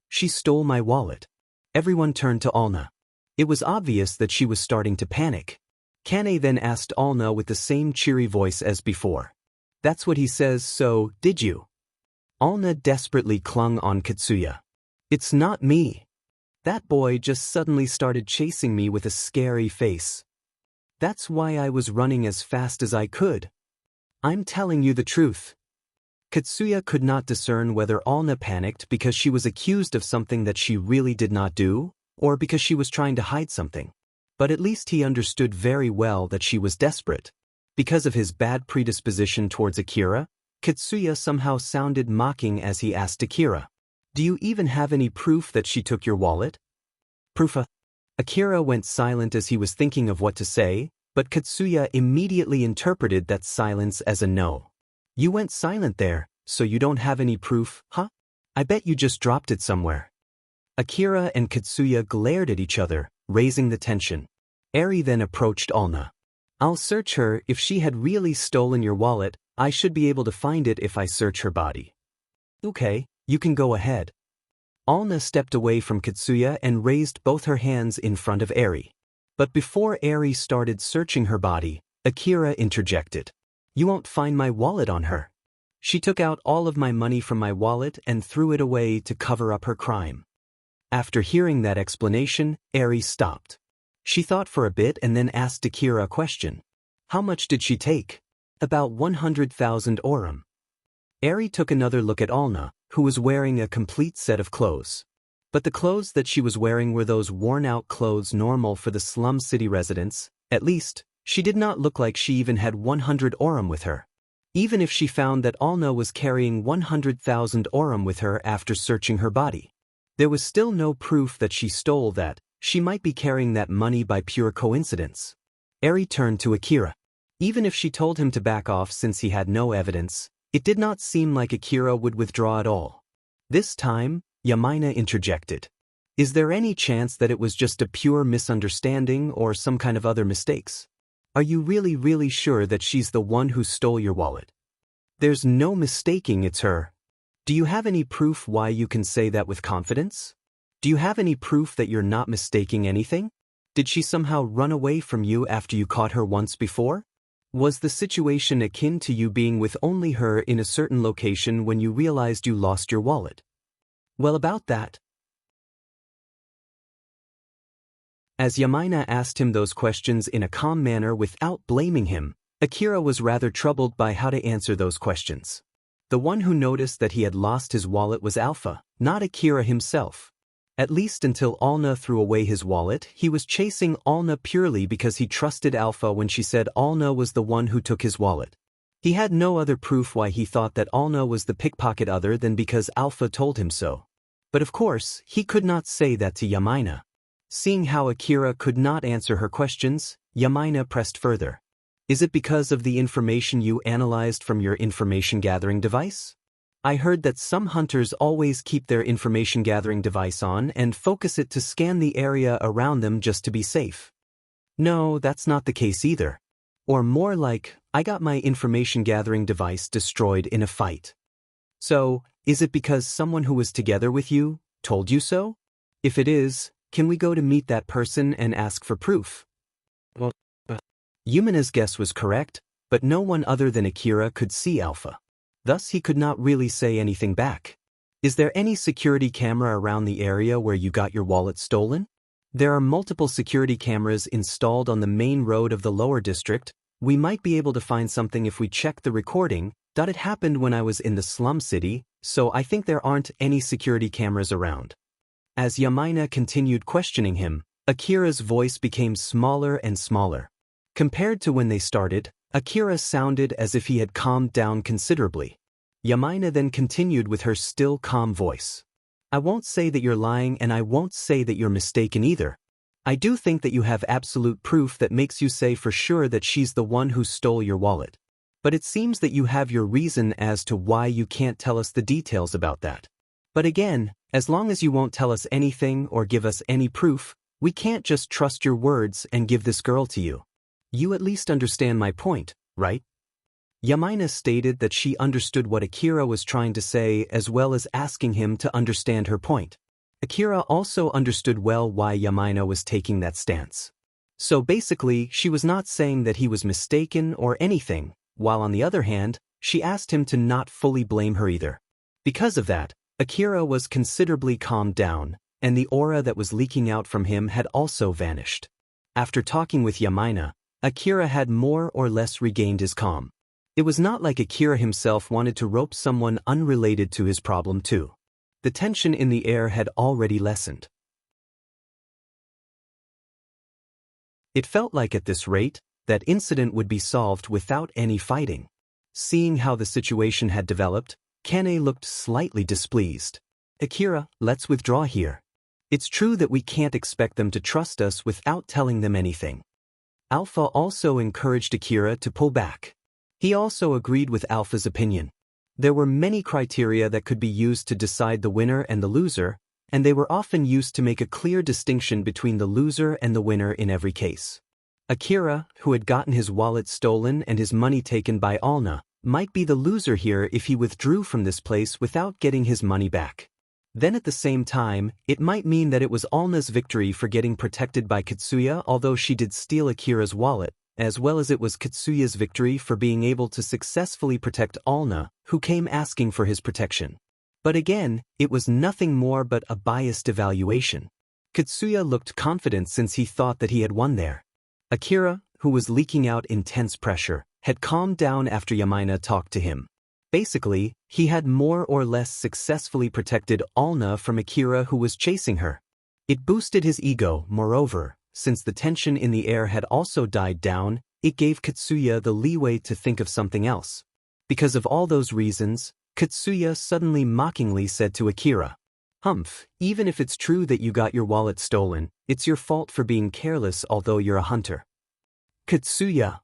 She stole my wallet. Everyone turned to Alna. It was obvious that she was starting to panic. Kane then asked Alna with the same cheery voice as before. That's what he says, so, did you? Alna desperately clung on Katsuya. It's not me. That boy just suddenly started chasing me with a scary face. That's why I was running as fast as I could. I'm telling you the truth. Katsuya could not discern whether Alna panicked because she was accused of something that she really did not do, or because she was trying to hide something. But at least he understood very well that she was desperate. Because of his bad predisposition towards Akira, Katsuya somehow sounded mocking as he asked Akira, "Do you even have any proof that she took your wallet?" Proof? Akira went silent as he was thinking of what to say, but Katsuya immediately interpreted that silence as a no. You went silent there, so you don't have any proof, huh? I bet you just dropped it somewhere. Akira and Katsuya glared at each other, raising the tension. Eri then approached Alna. I'll search her. If she had really stolen your wallet, I should be able to find it if I search her body. Okay, you can go ahead. Alna stepped away from Katsuya and raised both her hands in front of Eri. But before Eri started searching her body, Akira interjected. You won't find my wallet on her. She took out all of my money from my wallet and threw it away to cover up her crime. After hearing that explanation, Eri stopped. She thought for a bit and then asked Akira a question. How much did she take? About 100,000 orum. Eri took another look at Alna, who was wearing a complete set of clothes. But the clothes that she was wearing were those worn-out clothes normal for the slum city residents. At least, she did not look like she even had 100 orum with her. Even if she found that Alna was carrying 100,000 orum with her after searching her body, there was still no proof that she stole that. She might be carrying that money by pure coincidence. Eri turned to Akira. Even if she told him to back off since he had no evidence, it did not seem like Akira would withdraw at all. This time, Yamaina interjected. Is there any chance that it was just a pure misunderstanding or some kind of other mistakes? Are you really sure that she's the one who stole your wallet? There's no mistaking it's her. Do you have any proof why you can say that with confidence? Do you have any proof that you're not mistaking anything? Did she somehow run away from you after you caught her once before? Was the situation akin to you being with only her in a certain location when you realized you lost your wallet? Well, about that. As Yamaina asked him those questions in a calm manner without blaming him, Akira was rather troubled by how to answer those questions. The one who noticed that he had lost his wallet was Alpha, not Akira himself. At least until Alna threw away his wallet, he was chasing Alna purely because he trusted Alpha when she said Alna was the one who took his wallet. He had no other proof why he thought that Alna was the pickpocket other than because Alpha told him so. But of course, he could not say that to Yamaina. Seeing how Akira could not answer her questions, Yamaina pressed further. Is it because of the information you analyzed from your information gathering device? I heard that some hunters always keep their information gathering device on and focus it to scan the area around them just to be safe. No, that's not the case either. Or more like, I got my information gathering device destroyed in a fight. So, is it because someone who was together with you told you so? If it is, can we go to meet that person and ask for proof? Yumina's guess was correct, but no one other than Akira could see Alpha. Thus he could not really say anything back. Is there any security camera around the area where you got your wallet stolen? There are multiple security cameras installed on the main road of the lower district. We might be able to find something if we check the recording. It happened when I was in the slum city, so I think there aren't any security cameras around. As Yamaina continued questioning him, Akira's voice became smaller and smaller. Compared to when they started, Akira sounded as if he had calmed down considerably. Yamaina then continued with her still calm voice. I won't say that you're lying and I won't say that you're mistaken either. I do think that you have absolute proof that makes you say for sure that she's the one who stole your wallet. But it seems that you have your reason as to why you can't tell us the details about that. But again, as long as you won't tell us anything or give us any proof, we can't just trust your words and give this girl to you. You at least understand my point, right? Yamaina stated that she understood what Akira was trying to say as well as asking him to understand her point. Akira also understood well why Yamaina was taking that stance. So basically, she was not saying that he was mistaken or anything, while on the other hand, she asked him to not fully blame her either. Because of that, Akira was considerably calmed down, and the aura that was leaking out from him had also vanished. After talking with Yamaina, Akira had more or less regained his calm. It was not like Akira himself wanted to rope someone unrelated to his problem too. The tension in the air had already lessened. It felt like at this rate, that incident would be solved without any fighting. Seeing how the situation had developed, Kane looked slightly displeased. Akira, let's withdraw here. It's true that we can't expect them to trust us without telling them anything. Alpha also encouraged Akira to pull back. He also agreed with Alpha's opinion. There were many criteria that could be used to decide the winner and the loser, and they were often used to make a clear distinction between the loser and the winner in every case. Akira, who had gotten his wallet stolen and his money taken by Alna, might be the loser here if he withdrew from this place without getting his money back. Then at the same time, it might mean that it was Alna's victory for getting protected by Katsuya, although she did steal Akira's wallet, as well as it was Katsuya's victory for being able to successfully protect Alna, who came asking for his protection. But again, it was nothing more but a biased evaluation. Katsuya looked confident since he thought that he had won there. Akira, who was leaking out intense pressure, had calmed down after Yamaina talked to him. Basically, he had more or less successfully protected Alna from Akira, who was chasing her. It boosted his ego. Moreover, since the tension in the air had also died down, it gave Katsuya the leeway to think of something else. Because of all those reasons, Katsuya suddenly mockingly said to Akira, "Humph, even if it's true that you got your wallet stolen, it's your fault for being careless although you're a hunter." Katsuya!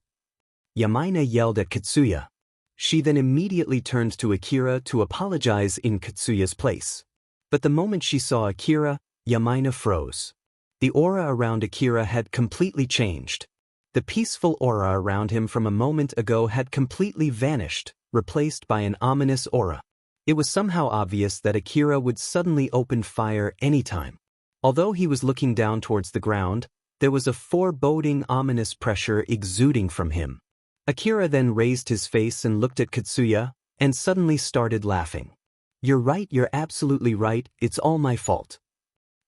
Yamaina yelled at Katsuya. She then immediately turned to Akira to apologize in Katsuya's place. But the moment she saw Akira, Yamaina froze. The aura around Akira had completely changed. The peaceful aura around him from a moment ago had completely vanished, replaced by an ominous aura. It was somehow obvious that Akira would suddenly open fire anytime. Although he was looking down towards the ground, there was a foreboding ominous pressure exuding from him. Akira then raised his face and looked at Katsuya, and suddenly started laughing. "You're right, you're absolutely right, it's all my fault."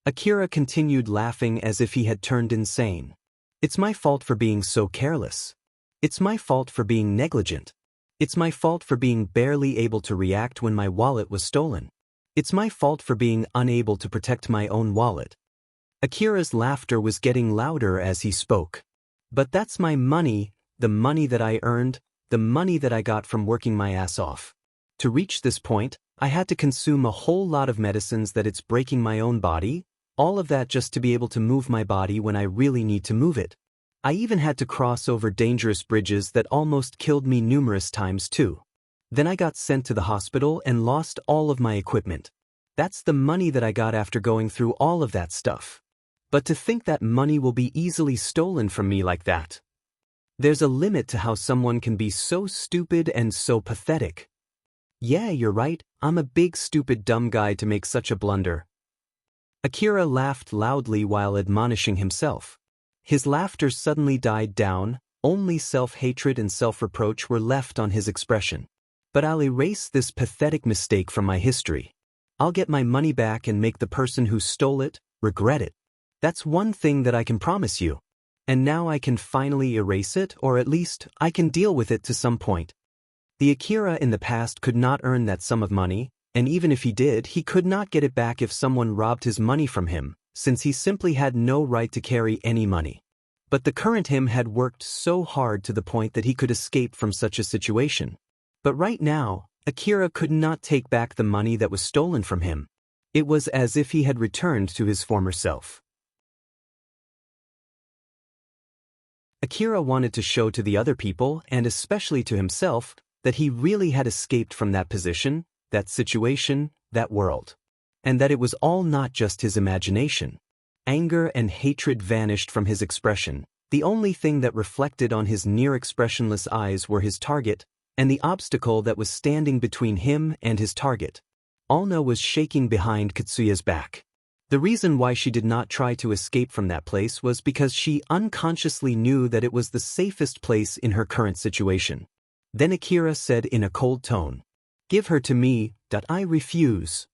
Akira continued laughing as if he had turned insane. "It's my fault for being so careless. It's my fault for being negligent. It's my fault for being barely able to react when my wallet was stolen. It's my fault for being unable to protect my own wallet. Akira's laughter was getting louder as he spoke. But that's my money, the money that I earned, the money that I got from working my ass off. To reach this point, I had to consume a whole lot of medicines that it's breaking my own body, all of that just to be able to move my body when I really need to move it. I even had to cross over dangerous bridges that almost killed me numerous times too. Then I got sent to the hospital and lost all of my equipment. That's the money that I got after going through all of that stuff. But to think that money will be easily stolen from me like that. There's a limit to how someone can be so stupid and so pathetic. Yeah, you're right, I'm a big stupid dumb guy to make such a blunder. Akira laughed loudly while admonishing himself. His laughter suddenly died down, only self-hatred and self-reproach were left on his expression. But I'll erase this pathetic mistake from my history. I'll get my money back and make the person who stole it regret it. That's one thing that I can promise you. And now I can finally erase it, or at least, I can deal with it to some point. The Akira in the past could not earn that sum of money, and even if he did, he could not get it back if someone robbed his money from him, since he simply had no right to carry any money. But the current him had worked so hard to the point that he could escape from such a situation. But right now, Akira could not take back the money that was stolen from him. It was as if he had returned to his former self. Akira wanted to show to the other people, and especially to himself, that he really had escaped from that position, that situation, that world. And that it was all not just his imagination. Anger and hatred vanished from his expression. The only thing that reflected on his near-expressionless eyes were his target, and the obstacle that was standing between him and his target. Alna was shaking behind Katsuya's back. The reason why she did not try to escape from that place was because she unconsciously knew that it was the safest place in her current situation. Then Akira said in a cold tone, "Give her to me, I refuse."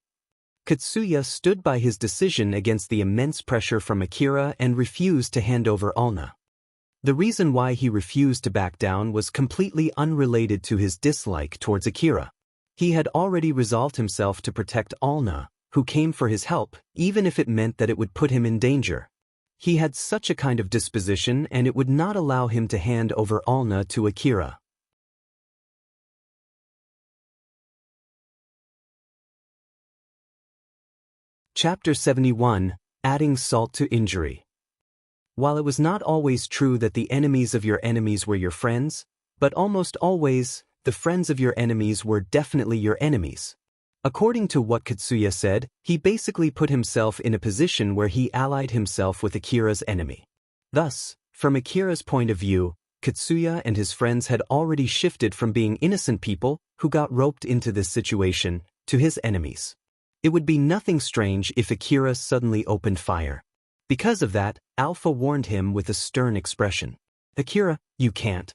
Katsuya stood by his decision against the immense pressure from Akira and refused to hand over Alna. The reason why he refused to back down was completely unrelated to his dislike towards Akira. He had already resolved himself to protect Alna, who came for his help, even if it meant that it would put him in danger. He had such a kind of disposition, and it would not allow him to hand over Alna to Akira. Chapter 71, Adding Salt to Injury. While it was not always true that the enemies of your enemies were your friends, but almost always, the friends of your enemies were definitely your enemies. According to what Katsuya said, he basically put himself in a position where he allied himself with Akira's enemy. Thus, from Akira's point of view, Katsuya and his friends had already shifted from being innocent people who got roped into this situation to his enemies. It would be nothing strange if Akira suddenly opened fire. Because of that, Alpha warned him with a stern expression. "Akira, you can't.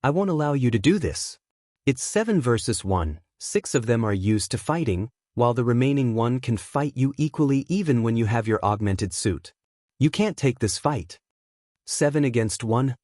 I won't allow you to do this. It's 7 versus 1. 6 of them are used to fighting, while the remaining 1 can fight you equally even when you have your augmented suit. You can't take this fight. 7 against 1?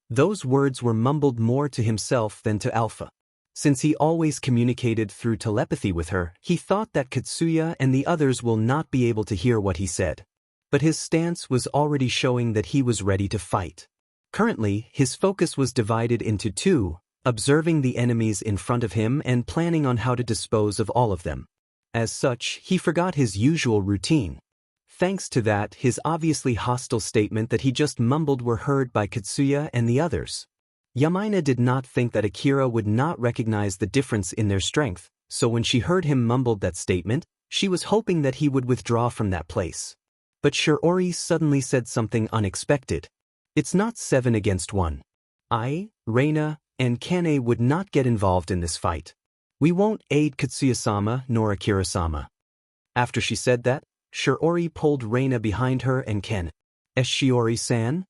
Those words were mumbled more to himself than to Alpha. Since he always communicated through telepathy with her, he thought that Katsuya and the others will not be able to hear what he said. But his stance was already showing that he was ready to fight. Currently, his focus was divided into 2, observing the enemies in front of him and planning on how to dispose of all of them. As such, he forgot his usual routine. Thanks to that, his obviously hostile statement that he just mumbled were heard by Katsuya and the others. Yamaina did not think that Akira would not recognize the difference in their strength, so when she heard him mumble that statement, she was hoping that he would withdraw from that place. But Shiori suddenly said something unexpected. "It's not 7 against 1. I, Reina, and Kane would not get involved in this fight. We won't aid Katsuya-sama nor Akira-sama." After she said that, Shiori pulled Reina behind her and Ken. "Es Shiori-san?"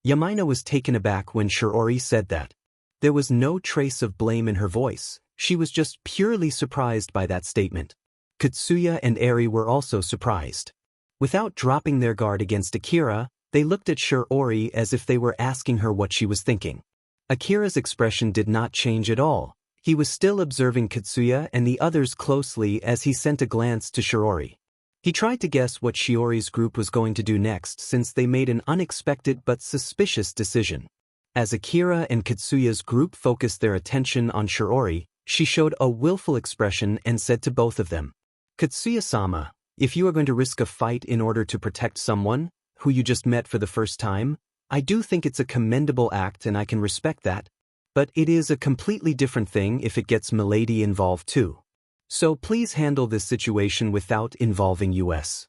Yamaina was taken aback when Shiori said that. There was no trace of blame in her voice, she was just purely surprised by that statement. Katsuya and Eri were also surprised. Without dropping their guard against Akira, they looked at Shiori as if they were asking her what she was thinking. Akira's expression did not change at all. He was still observing Katsuya and the others closely as he sent a glance to Shiori. He tried to guess what Shiori's group was going to do next since they made an unexpected but suspicious decision. As Akira and Katsuya's group focused their attention on Shiori, she showed a willful expression and said to both of them, "Katsuya-sama, if you are going to risk a fight in order to protect someone who you just met for the first time, I do think it's a commendable act and I can respect that. But it is a completely different thing if it gets Milady involved too. So please handle this situation without involving us."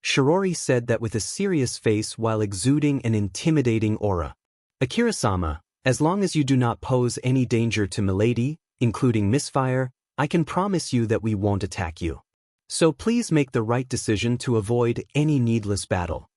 Shiori said that with a serious face while exuding an intimidating aura. "Akira-sama, as long as you do not pose any danger to Milady, including misfire, I can promise you that we won't attack you. So please make the right decision to avoid any needless battle."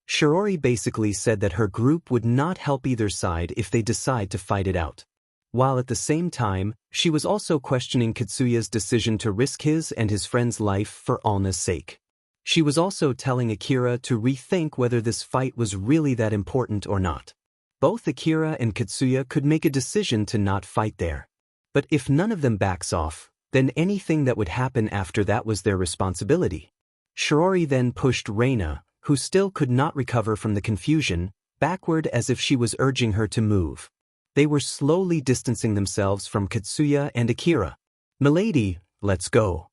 Shiori basically said that her group would not help either side if they decide to fight it out. While at the same time, she was also questioning Katsuya's decision to risk his and his friend's life for Alna's sake. She was also telling Akira to rethink whether this fight was really that important or not. Both Akira and Katsuya could make a decision to not fight there. But if none of them backs off, then anything that would happen after that was their responsibility. Shiori then pushed Reina, who still could not recover from the confusion, backward as if she was urging her to move. They were slowly distancing themselves from Katsuya and Akira. "Milady, let's go."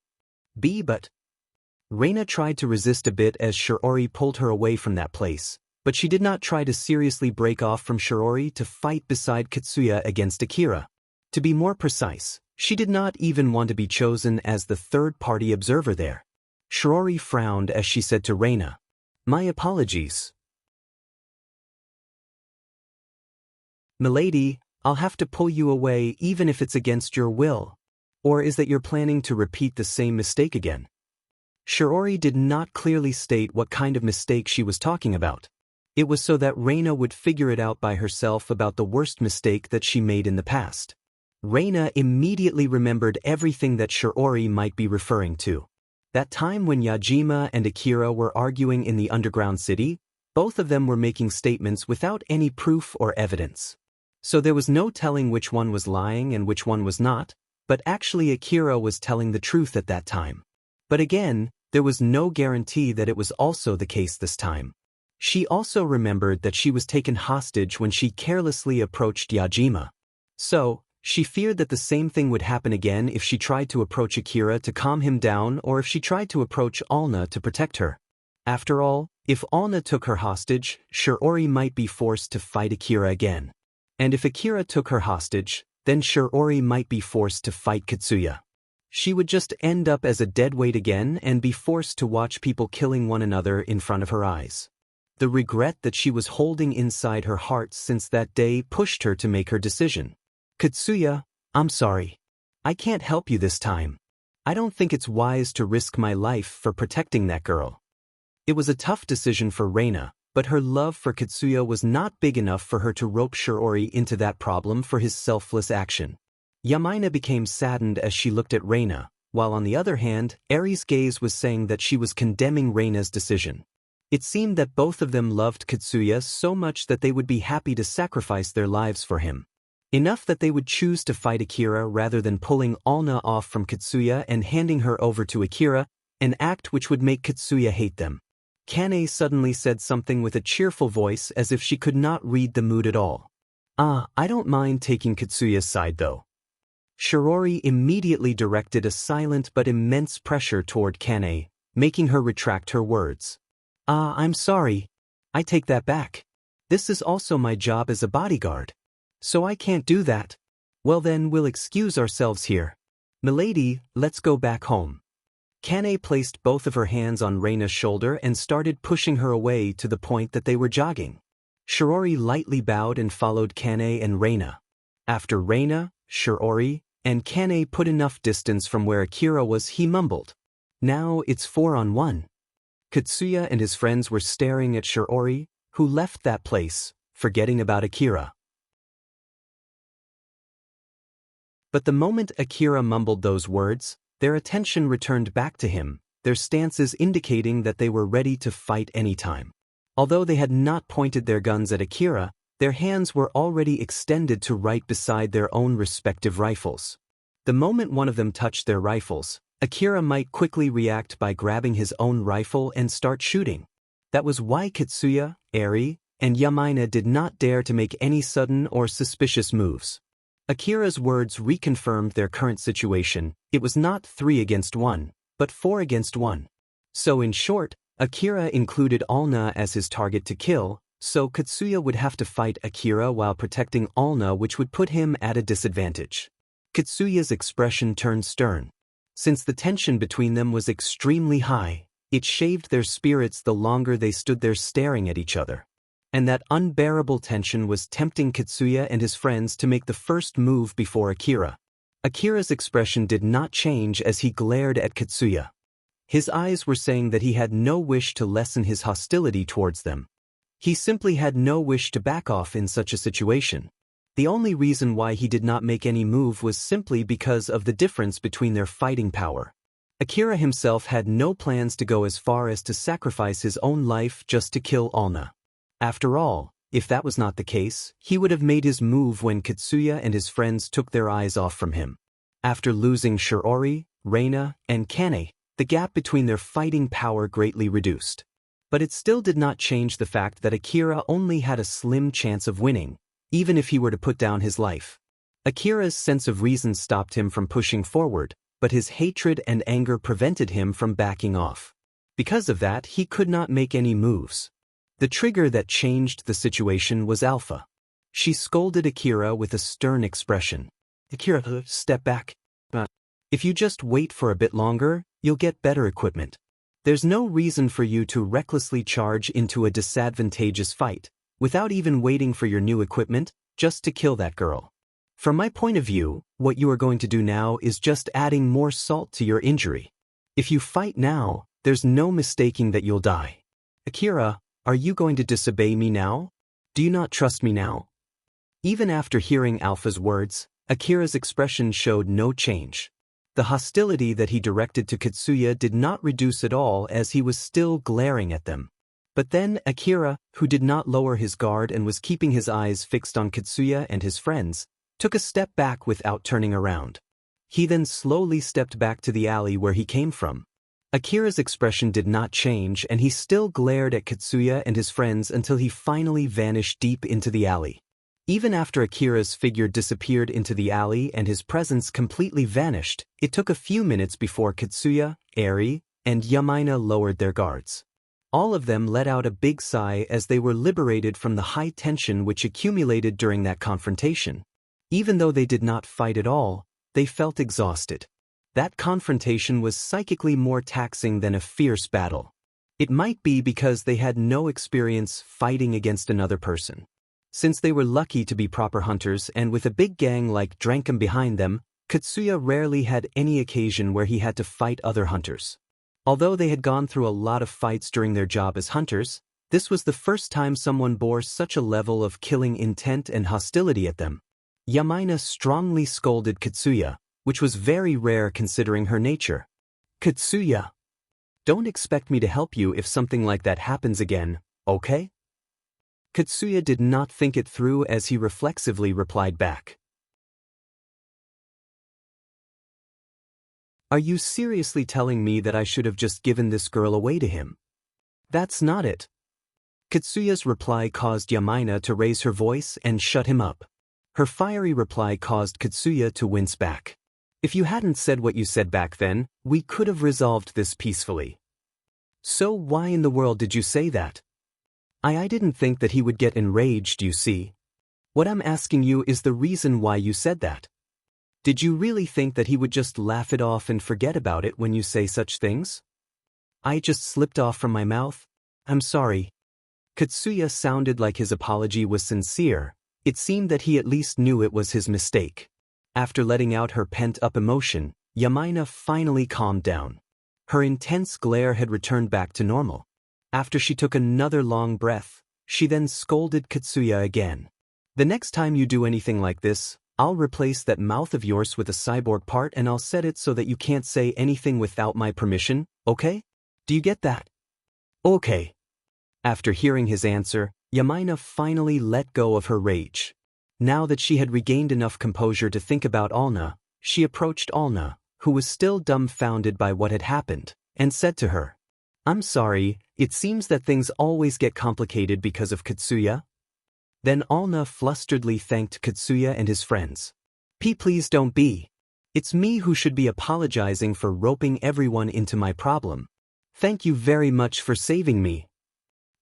But Reina tried to resist a bit as Shiori pulled her away from that place, but she did not try to seriously break off from Shiori to fight beside Katsuya against Akira. To be more precise, she did not even want to be chosen as the third-party observer there. Shiori frowned as she said to Reina, "My apologies. Milady, I'll have to pull you away even if it's against your will. Or is that you're planning to repeat the same mistake again?" Shiori did not clearly state what kind of mistake she was talking about. It was so that Reina would figure it out by herself about the worst mistake that she made in the past. Reina immediately remembered everything that Shiori might be referring to. That time when Yajima and Akira were arguing in the underground city, both of them were making statements without any proof or evidence. So there was no telling which one was lying and which one was not, but actually Akira was telling the truth at that time. But again, there was no guarantee that it was also the case this time. She also remembered that she was taken hostage when she carelessly approached Yajima. So, she feared that the same thing would happen again if she tried to approach Akira to calm him down or if she tried to approach Alna to protect her. After all, if Alna took her hostage, Shiori might be forced to fight Akira again. And if Akira took her hostage, then Shiori might be forced to fight Katsuya. She would just end up as a deadweight again and be forced to watch people killing one another in front of her eyes. The regret that she was holding inside her heart since that day pushed her to make her decision. "Katsuya, I'm sorry. I can't help you this time. I don't think it's wise to risk my life for protecting that girl." It was a tough decision for Reina, but her love for Katsuya was not big enough for her to rope Shiori into that problem for his selfless action. Yamaina became saddened as she looked at Reina, while on the other hand, Eri's gaze was saying that she was condemning Reina's decision. It seemed that both of them loved Katsuya so much that they would be happy to sacrifice their lives for him. Enough that they would choose to fight Akira rather than pulling Alna off from Katsuya and handing her over to Akira, an act which would make Katsuya hate them. Kane suddenly said something with a cheerful voice as if she could not read the mood at all. I don't mind taking Katsuya's side though." Shiori immediately directed a silent but immense pressure toward Kane, making her retract her words. I'm sorry. I take that back. This is also my job as a bodyguard. So I can't do that. Well then we'll excuse ourselves here. Milady, let's go back home." Kane placed both of her hands on Reina's shoulder and started pushing her away to the point that they were jogging. Shiori lightly bowed and followed Kane and Reina. After Reina, Shiori, and Kane put enough distance from where Akira was, he mumbled, "Now it's 4-on-1. Katsuya and his friends were staring at Shiori, who left that place, forgetting about Akira. But the moment Akira mumbled those words, their attention returned back to him, their stances indicating that they were ready to fight anytime. Although they had not pointed their guns at Akira, Their hands were already extended to right beside their own respective rifles. The moment one of them touched their rifles, Akira might quickly react by grabbing his own rifle and start shooting. That was why Kitsuya, Eri, and Yamaina did not dare to make any sudden or suspicious moves. Akira's words reconfirmed their current situation. It was not 3 against 1, but 4 against 1. So in short, Akira included Alna as his target to kill, so Kitsuya would have to fight Akira while protecting Alna, which would put him at a disadvantage. Kitsuya's expression turned stern. Since the tension between them was extremely high, it shaved their spirits the longer they stood there staring at each other. And that unbearable tension was tempting Kitsuya and his friends to make the first move before Akira. Akira's expression did not change as he glared at Kitsuya. His eyes were saying that he had no wish to lessen his hostility towards them. He simply had no wish to back off in such a situation. The only reason why he did not make any move was simply because of the difference between their fighting power. Akira himself had no plans to go as far as to sacrifice his own life just to kill Alna. After all, if that was not the case, he would have made his move when Kitsuya and his friends took their eyes off from him. After losing Shiori, Reina, and Kane, the gap between their fighting power greatly reduced. But it still did not change the fact that Akira only had a slim chance of winning, even if he were to put down his life. Akira's sense of reason stopped him from pushing forward, but his hatred and anger prevented him from backing off. Because of that, he could not make any moves. The trigger that changed the situation was Alpha. She scolded Akira with a stern expression. "Akira, step back. If you just wait for a bit longer, you'll get better equipment. There's no reason for you to recklessly charge into a disadvantageous fight, without even waiting for your new equipment, just to kill that girl. From my point of view, what you are going to do now is just adding more salt to your injury. If you fight now, there's no mistaking that you'll die. Akira, are you going to disobey me now? Do you not trust me now?" Even after hearing Alpha's words, Akira's expression showed no change. The hostility that he directed to Kitsuya did not reduce at all as he was still glaring at them. But then Akira, who did not lower his guard and was keeping his eyes fixed on Kitsuya and his friends, took a step back without turning around. He then slowly stepped back to the alley where he came from. Akira's expression did not change and he still glared at Kitsuya and his friends until he finally vanished deep into the alley. Even after Akira's figure disappeared into the alley and his presence completely vanished, it took a few minutes before Kitsuya, Eri, and Yamaina lowered their guards. All of them let out a big sigh as they were liberated from the high tension which accumulated during that confrontation. Even though they did not fight at all, they felt exhausted. That confrontation was psychically more taxing than a fierce battle. It might be because they had no experience fighting against another person. Since they were lucky to be proper hunters and with a big gang like Drankum behind them, Kitsuya rarely had any occasion where he had to fight other hunters. Although they had gone through a lot of fights during their job as hunters, this was the first time someone bore such a level of killing intent and hostility at them. Yamaina strongly scolded Kitsuya, which was very rare considering her nature. "Kitsuya, don't expect me to help you if something like that happens again, okay?" Kitsuya did not think it through as he reflexively replied back. "Are you seriously telling me that I should have just given this girl away to him? That's not it." Kitsuya's reply caused Yamaina to raise her voice and shut him up. Her fiery reply caused Kitsuya to wince back. "If you hadn't said what you said back then, we could have resolved this peacefully." "So why in the world did you say that?" I didn't think that he would get enraged, you see. What I'm asking you is the reason why you said that. Did you really think that he would just laugh it off and forget about it when you say such things?" "I just slipped off from my mouth. I'm sorry." Kitsuya sounded like his apology was sincere. It seemed that he at least knew it was his mistake. After letting out her pent-up emotion, Yamaina finally calmed down. Her intense glare had returned back to normal. After she took another long breath, she then scolded Kitsuya again. "The next time you do anything like this, I'll replace that mouth of yours with a cyborg part and I'll set it so that you can't say anything without my permission, okay? Do you get that?" "Okay." After hearing his answer, Yamina finally let go of her rage. Now that she had regained enough composure to think about Alna, she approached Alna, who was still dumbfounded by what had happened, and said to her, "I'm sorry, it seems that things always get complicated because of Katsuya." Then Alna flusteredly thanked Katsuya and his friends. Please don't be. It's me who should be apologizing for roping everyone into my problem. Thank you very much for saving me."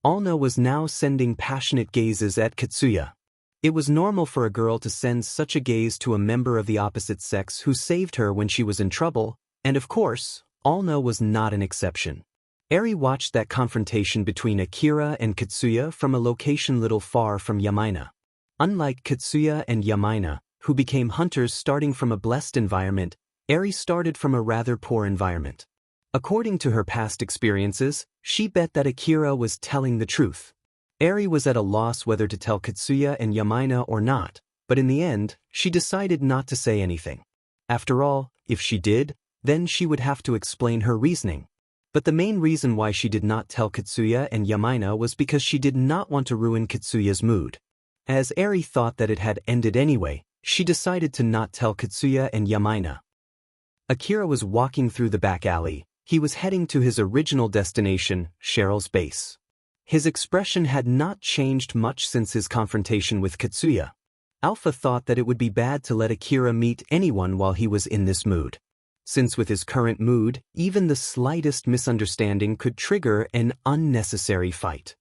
Alna was now sending passionate gazes at Katsuya. It was normal for a girl to send such a gaze to a member of the opposite sex who saved her when she was in trouble, and of course, Alna was not an exception. Eri watched that confrontation between Akira and Katsuya from a location little far from Yamina. Unlike Katsuya and Yamina, who became hunters starting from a blessed environment, Eri started from a rather poor environment. According to her past experiences, she bet that Akira was telling the truth. Eri was at a loss whether to tell Katsuya and Yamina or not, but in the end, she decided not to say anything. After all, if she did, then she would have to explain her reasoning. But the main reason why she did not tell Katsuya and Yamina was because she did not want to ruin Katsuya's mood. As Eri thought that it had ended anyway, she decided to not tell Katsuya and Yamina. Akira was walking through the back alley. He was heading to his original destination, Cheryl's base. His expression had not changed much since his confrontation with Katsuya. Alpha thought that it would be bad to let Akira meet anyone while he was in this mood. Since with his current mood, even the slightest misunderstanding could trigger an unnecessary fight.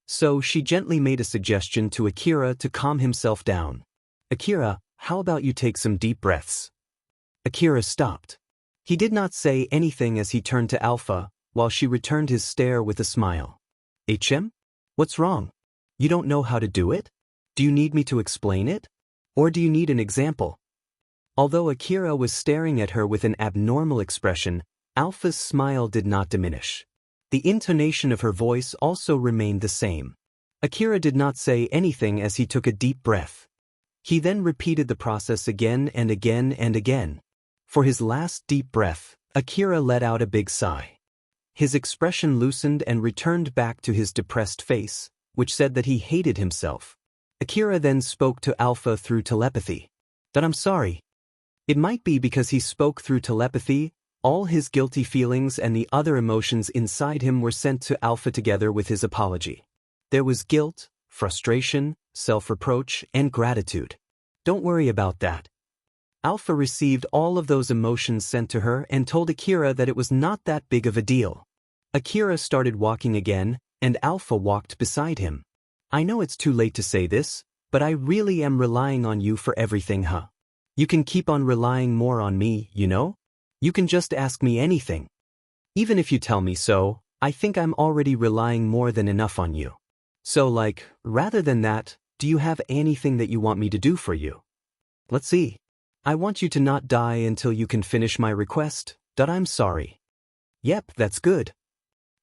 So she gently made a suggestion to Akira to calm himself down. "Akira, how about you take some deep breaths?" Akira stopped. He did not say anything as he turned to Alpha, while she returned his stare with a smile. "HM? What's wrong? You don't know how to do it? Do you need me to explain it? Or do you need an example?" Although Akira was staring at her with an abnormal expression, Alpha's smile did not diminish. The intonation of her voice also remained the same. Akira did not say anything as he took a deep breath. He then repeated the process again and again and again. For his last deep breath, Akira let out a big sigh. His expression loosened and returned back to his depressed face, which said that he hated himself. Akira then spoke to Alpha through telepathy. "That I'm sorry." It might be because he spoke through telepathy, all his guilty feelings and the other emotions inside him were sent to Alpha together with his apology. There was guilt, frustration, self-reproach, and gratitude. "Don't worry about that." Alpha received all of those emotions sent to her and told Akira that it was not that big of a deal. Akira started walking again, and Alpha walked beside him. "I know it's too late to say this, but I really am relying on you for everything, huh? You can keep on relying more on me, you know? You can just ask me anything. Even if you tell me so, I think I'm already relying more than enough on you. So rather than that, do you have anything that you want me to do for you? Let's see. I want you to not die until you can finish my request, I'm sorry." "Yep, that's good."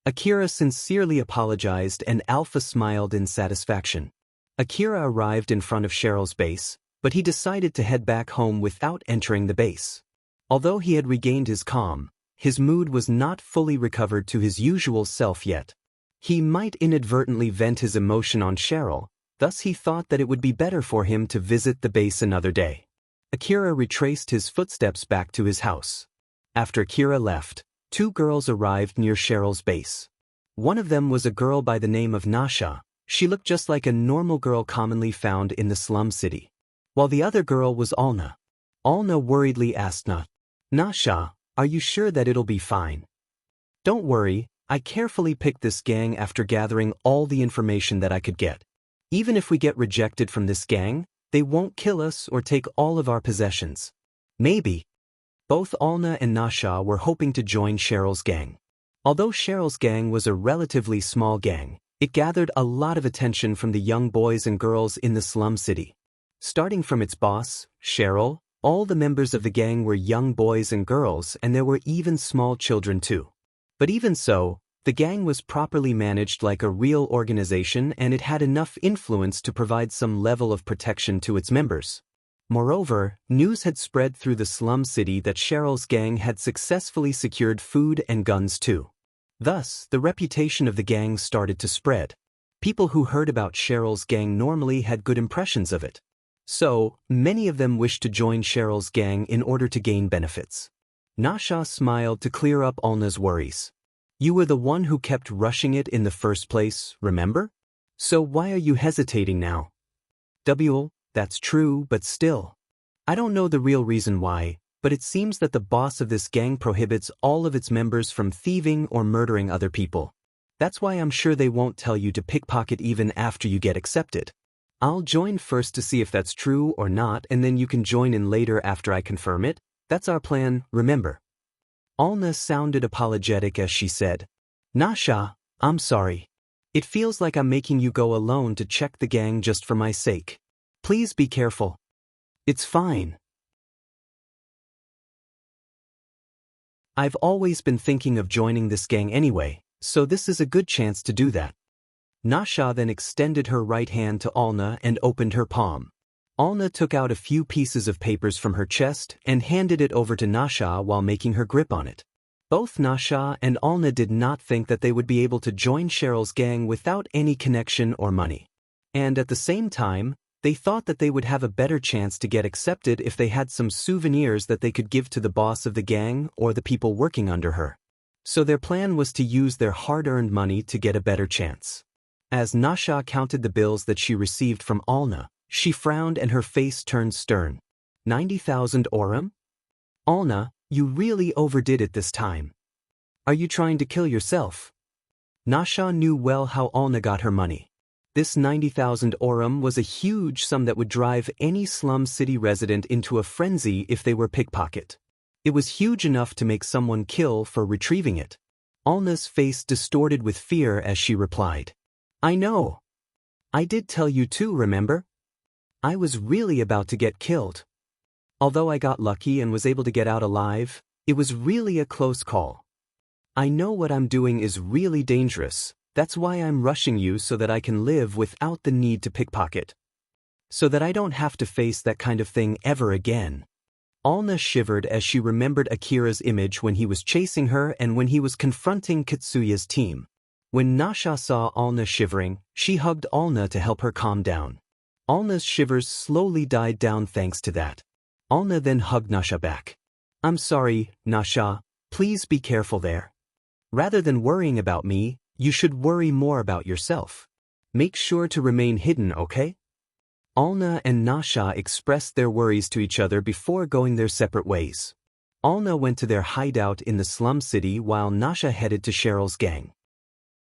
Akira sincerely apologized and Alpha smiled in satisfaction. Akira arrived in front of Cheryl's base, but he decided to head back home without entering the base. Although he had regained his calm, his mood was not fully recovered to his usual self yet. He might inadvertently vent his emotion on Cheryl, thus he thought that it would be better for him to visit the base another day. Akira retraced his footsteps back to his house. After Akira left, two girls arrived near Cheryl's base. One of them was a girl by the name of Nasha. She looked just like a normal girl commonly found in the slum city. While the other girl was Alna. Alna worriedly asked Nasha, "Are you sure that it'll be fine?" "Don't worry, I carefully picked this gang after gathering all the information that I could get. Even if we get rejected from this gang, they won't kill us or take all of our possessions. Maybe." Both Alna and Nasha were hoping to join Cheryl's gang. Although Cheryl's gang was a relatively small gang, it gathered a lot of attention from the young boys and girls in the slum city. Starting from its boss, Cheryl, all the members of the gang were young boys and girls, and there were even small children too. But even so, the gang was properly managed like a real organization, and it had enough influence to provide some level of protection to its members. Moreover, news had spread through the slum city that Cheryl's gang had successfully secured food and guns too. Thus, the reputation of the gang started to spread. People who heard about Cheryl's gang normally had good impressions of it. So, many of them wished to join Cheryl's gang in order to gain benefits. Nasha smiled to clear up Alna's worries. You were the one who kept rushing it in the first place, remember? So why are you hesitating now? That's true, but still. I don't know the real reason why, but it seems that the boss of this gang prohibits all of its members from thieving or murdering other people. That's why I'm sure they won't tell you to pickpocket even after you get accepted. I'll join first to see if that's true or not, and then you can join in later after I confirm it. That's our plan, remember. Alna sounded apologetic as she said, Nasha, I'm sorry. It feels like I'm making you go alone to check the gang just for my sake. Please be careful. It's fine. I've always been thinking of joining this gang anyway, so this is a good chance to do that. Nasha then extended her right hand to Alna and opened her palm. Alna took out a few pieces of papers from her chest and handed it over to Nasha while making her grip on it. Both Nasha and Alna did not think that they would be able to join Cheryl's gang without any connection or money. And at the same time, they thought that they would have a better chance to get accepted if they had some souvenirs that they could give to the boss of the gang or the people working under her. So their plan was to use their hard-earned money to get a better chance. As Nasha counted the bills that she received from Alna, she frowned and her face turned stern. 90,000 orum? Alna, you really overdid it this time. Are you trying to kill yourself? Nasha knew well how Alna got her money. This 90,000 orum was a huge sum that would drive any slum city resident into a frenzy if they were pickpocket. It was huge enough to make someone kill for retrieving it. Alna's face distorted with fear as she replied, I know. I did tell you too, remember? I was really about to get killed. Although I got lucky and was able to get out alive, it was really a close call. I know what I'm doing is really dangerous. That's why I'm rushing you so that I can live without the need to pickpocket. So that I don't have to face that kind of thing ever again. Alna shivered as she remembered Akira's image when he was chasing her and when he was confronting Katsuya's team. When Nasha saw Alna shivering, she hugged Alna to help her calm down. Alna's shivers slowly died down thanks to that. Alna then hugged Nasha back. I'm sorry, Nasha, please be careful there. Rather than worrying about me, you should worry more about yourself. Make sure to remain hidden, okay? Alna and Nasha expressed their worries to each other before going their separate ways. Alna went to their hideout in the slum city while Nasha headed to Cheryl's gang.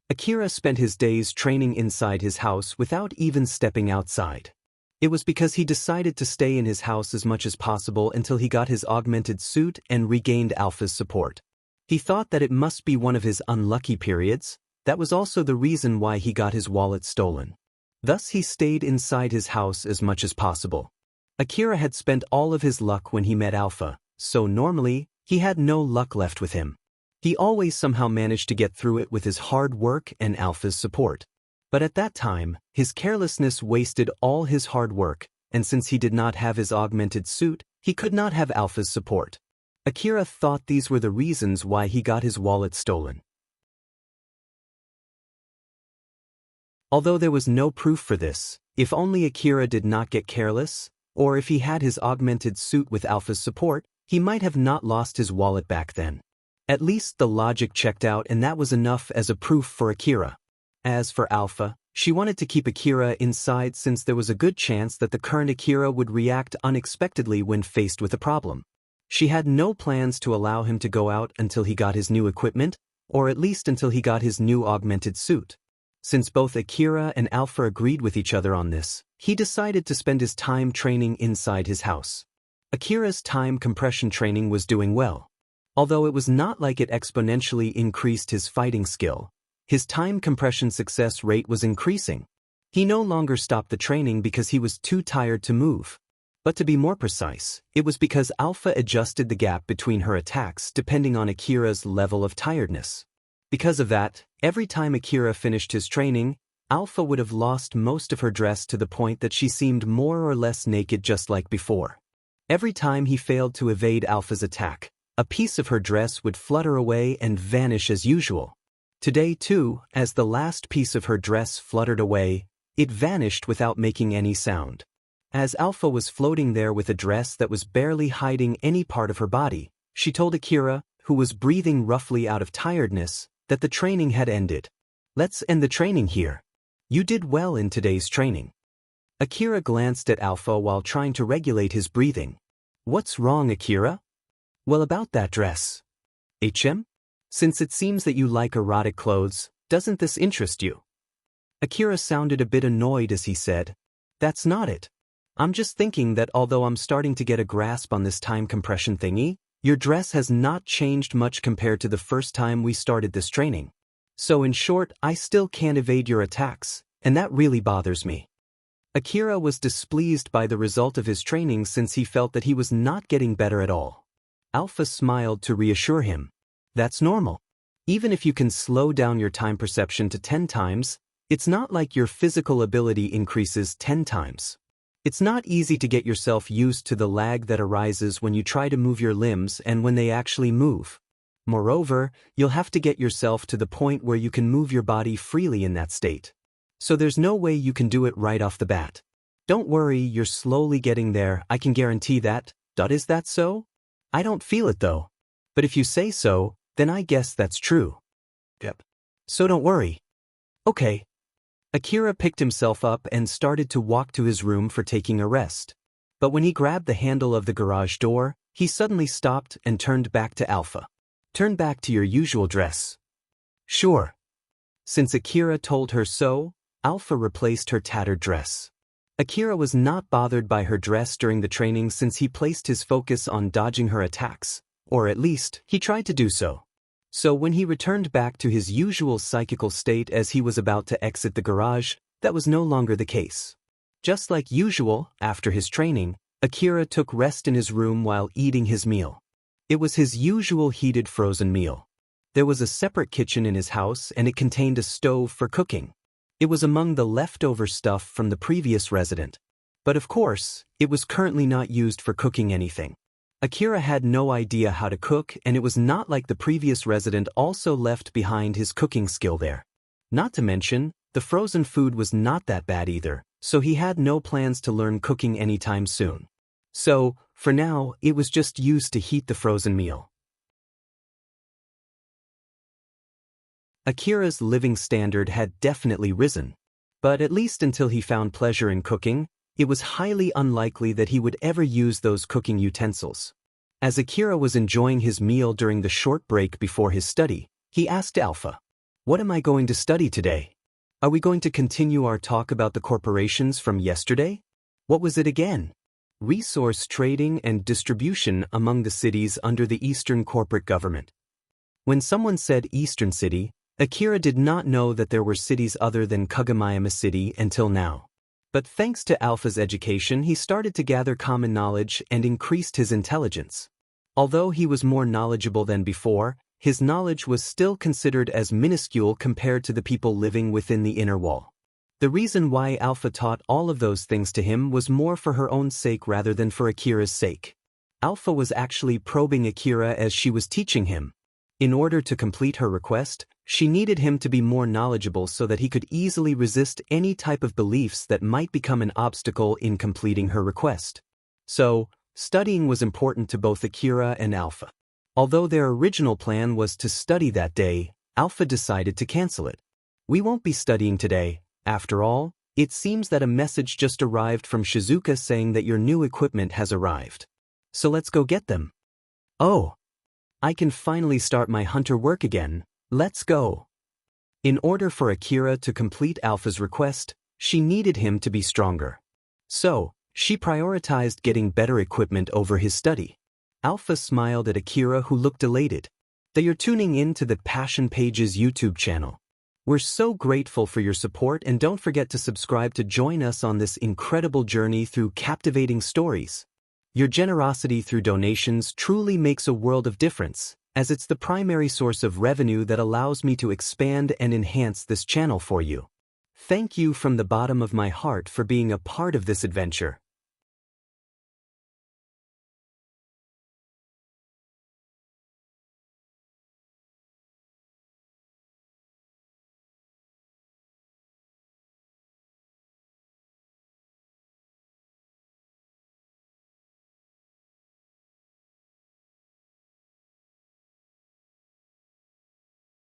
Akira spent his days training inside his house without even stepping outside. It was because he decided to stay in his house as much as possible until he got his augmented suit and regained Alpha's support. He thought that it must be one of his unlucky periods. That was also the reason why he got his wallet stolen. Thus he stayed inside his house as much as possible. Akira had spent all of his luck when he met Alpha, so normally, he had no luck left with him. He always somehow managed to get through it with his hard work and Alpha's support. But at that time, his carelessness wasted all his hard work, and since he did not have his augmented suit, he could not have Alpha's support. Akira thought these were the reasons why he got his wallet stolen. Although there was no proof for this, if only Akira did not get careless, or if he had his augmented suit with Alpha's support, he might have not lost his wallet back then. At least the logic checked out, and that was enough as a proof for Akira. As for Alpha, she wanted to keep Akira inside since there was a good chance that the current Akira would react unexpectedly when faced with a problem. She had no plans to allow him to go out until he got his new equipment, or at least until he got his new augmented suit. Since both Akira and Alpha agreed with each other on this, he decided to spend his time training inside his house. Akira's time compression training was doing well. Although it was not like it exponentially increased his fighting skill, his time compression success rate was increasing. He no longer stopped the training because he was too tired to move. But to be more precise, it was because Alpha adjusted the gap between her attacks depending on Akira's level of tiredness. Because of that, every time Akira finished his training, Alpha would have lost most of her dress to the point that she seemed more or less naked just like before. Every time he failed to evade Alpha's attack, a piece of her dress would flutter away and vanish as usual. Today too, as the last piece of her dress fluttered away, it vanished without making any sound. As Alpha was floating there with a dress that was barely hiding any part of her body, she told Akira, who was breathing roughly out of tiredness, that the training had ended. "Let's end the training here. You did well in today's training." Akira glanced at Alpha while trying to regulate his breathing. "What's wrong, Akira?" "Well, about that dress. Since it seems that you like erotic clothes, doesn't this interest you?" Akira sounded a bit annoyed as he said, "That's not it. I'm just thinking that although I'm starting to get a grasp on this time compression thingy, your dress has not changed much compared to the first time we started this training. So in short, I still can't evade your attacks, and that really bothers me." Akira was displeased by the result of his training since he felt that he was not getting better at all. Alpha smiled to reassure him. "That's normal. Even if you can slow down your time perception to 10 times, it's not like your physical ability increases 10 times. It's not easy to get yourself used to the lag that arises when you try to move your limbs and when they actually move. Moreover, you'll have to get yourself to the point where you can move your body freely in that state. So there's no way you can do it right off the bat. Don't worry, you're slowly getting there, I can guarantee that. Is that so? I don't feel it though. But if you say so, then I guess that's true. Yep. So don't worry. Okay." Akira picked himself up and started to walk to his room for taking a rest. But when he grabbed the handle of the garage door, he suddenly stopped and turned back to Alpha. "Turn back to your usual dress." "Sure." Since Akira told her so, Alpha replaced her tattered dress. Akira was not bothered by her dress during the training since he placed his focus on dodging her attacks, or at least, he tried to do so. So when he returned back to his usual psychical state as he was about to exit the garage, that was no longer the case. Just like usual, after his training, Akira took rest in his room while eating his meal. It was his usual heated frozen meal. There was a separate kitchen in his house and it contained a stove for cooking. It was among the leftover stuff from the previous resident. But of course, it was currently not used for cooking anything. Akira had no idea how to cook, and it was not like the previous resident also left behind his cooking skill there. Not to mention, the frozen food was not that bad either, so he had no plans to learn cooking anytime soon. So, for now, it was just used to heat the frozen meal. Akira's living standard had definitely risen. But at least until he found pleasure in cooking, it was highly unlikely that he would ever use those cooking utensils. As Akira was enjoying his meal during the short break before his study, he asked Alpha, "What am I going to study today? Are we going to continue our talk about the corporations from yesterday? What was it again? Resource trading and distribution among the cities under the Eastern corporate government." When someone said Eastern City, Akira did not know that there were cities other than Kagomayama City until now. But thanks to Alpha's education, he started to gather common knowledge and increased his intelligence. Although he was more knowledgeable than before, his knowledge was still considered as minuscule compared to the people living within the inner wall. The reason why Alpha taught all of those things to him was more for her own sake rather than for Akira's sake. Alpha was actually probing Akira as she was teaching him. In order to complete her request, she needed him to be more knowledgeable so that he could easily resist any type of beliefs that might become an obstacle in completing her request. So, studying was important to both Akira and Alpha. Although their original plan was to study that day, Alpha decided to cancel it. "We won't be studying today. After all, it seems that a message just arrived from Shizuka saying that your new equipment has arrived. So let's go get them." "Oh, I can finally start my hunter work again. Let's go." In order for Akira to complete Alpha's request, she needed him to be stronger. So, she prioritized getting better equipment over his study. Alpha smiled at Akira, who looked elated. "They are tuning in to the Passion Pages YouTube channel. We're so grateful for your support, and don't forget to subscribe to join us on this incredible journey through captivating stories. Your generosity through donations truly makes a world of difference, as it's the primary source of revenue that allows me to expand and enhance this channel for you. Thank you from the bottom of my heart for being a part of this adventure."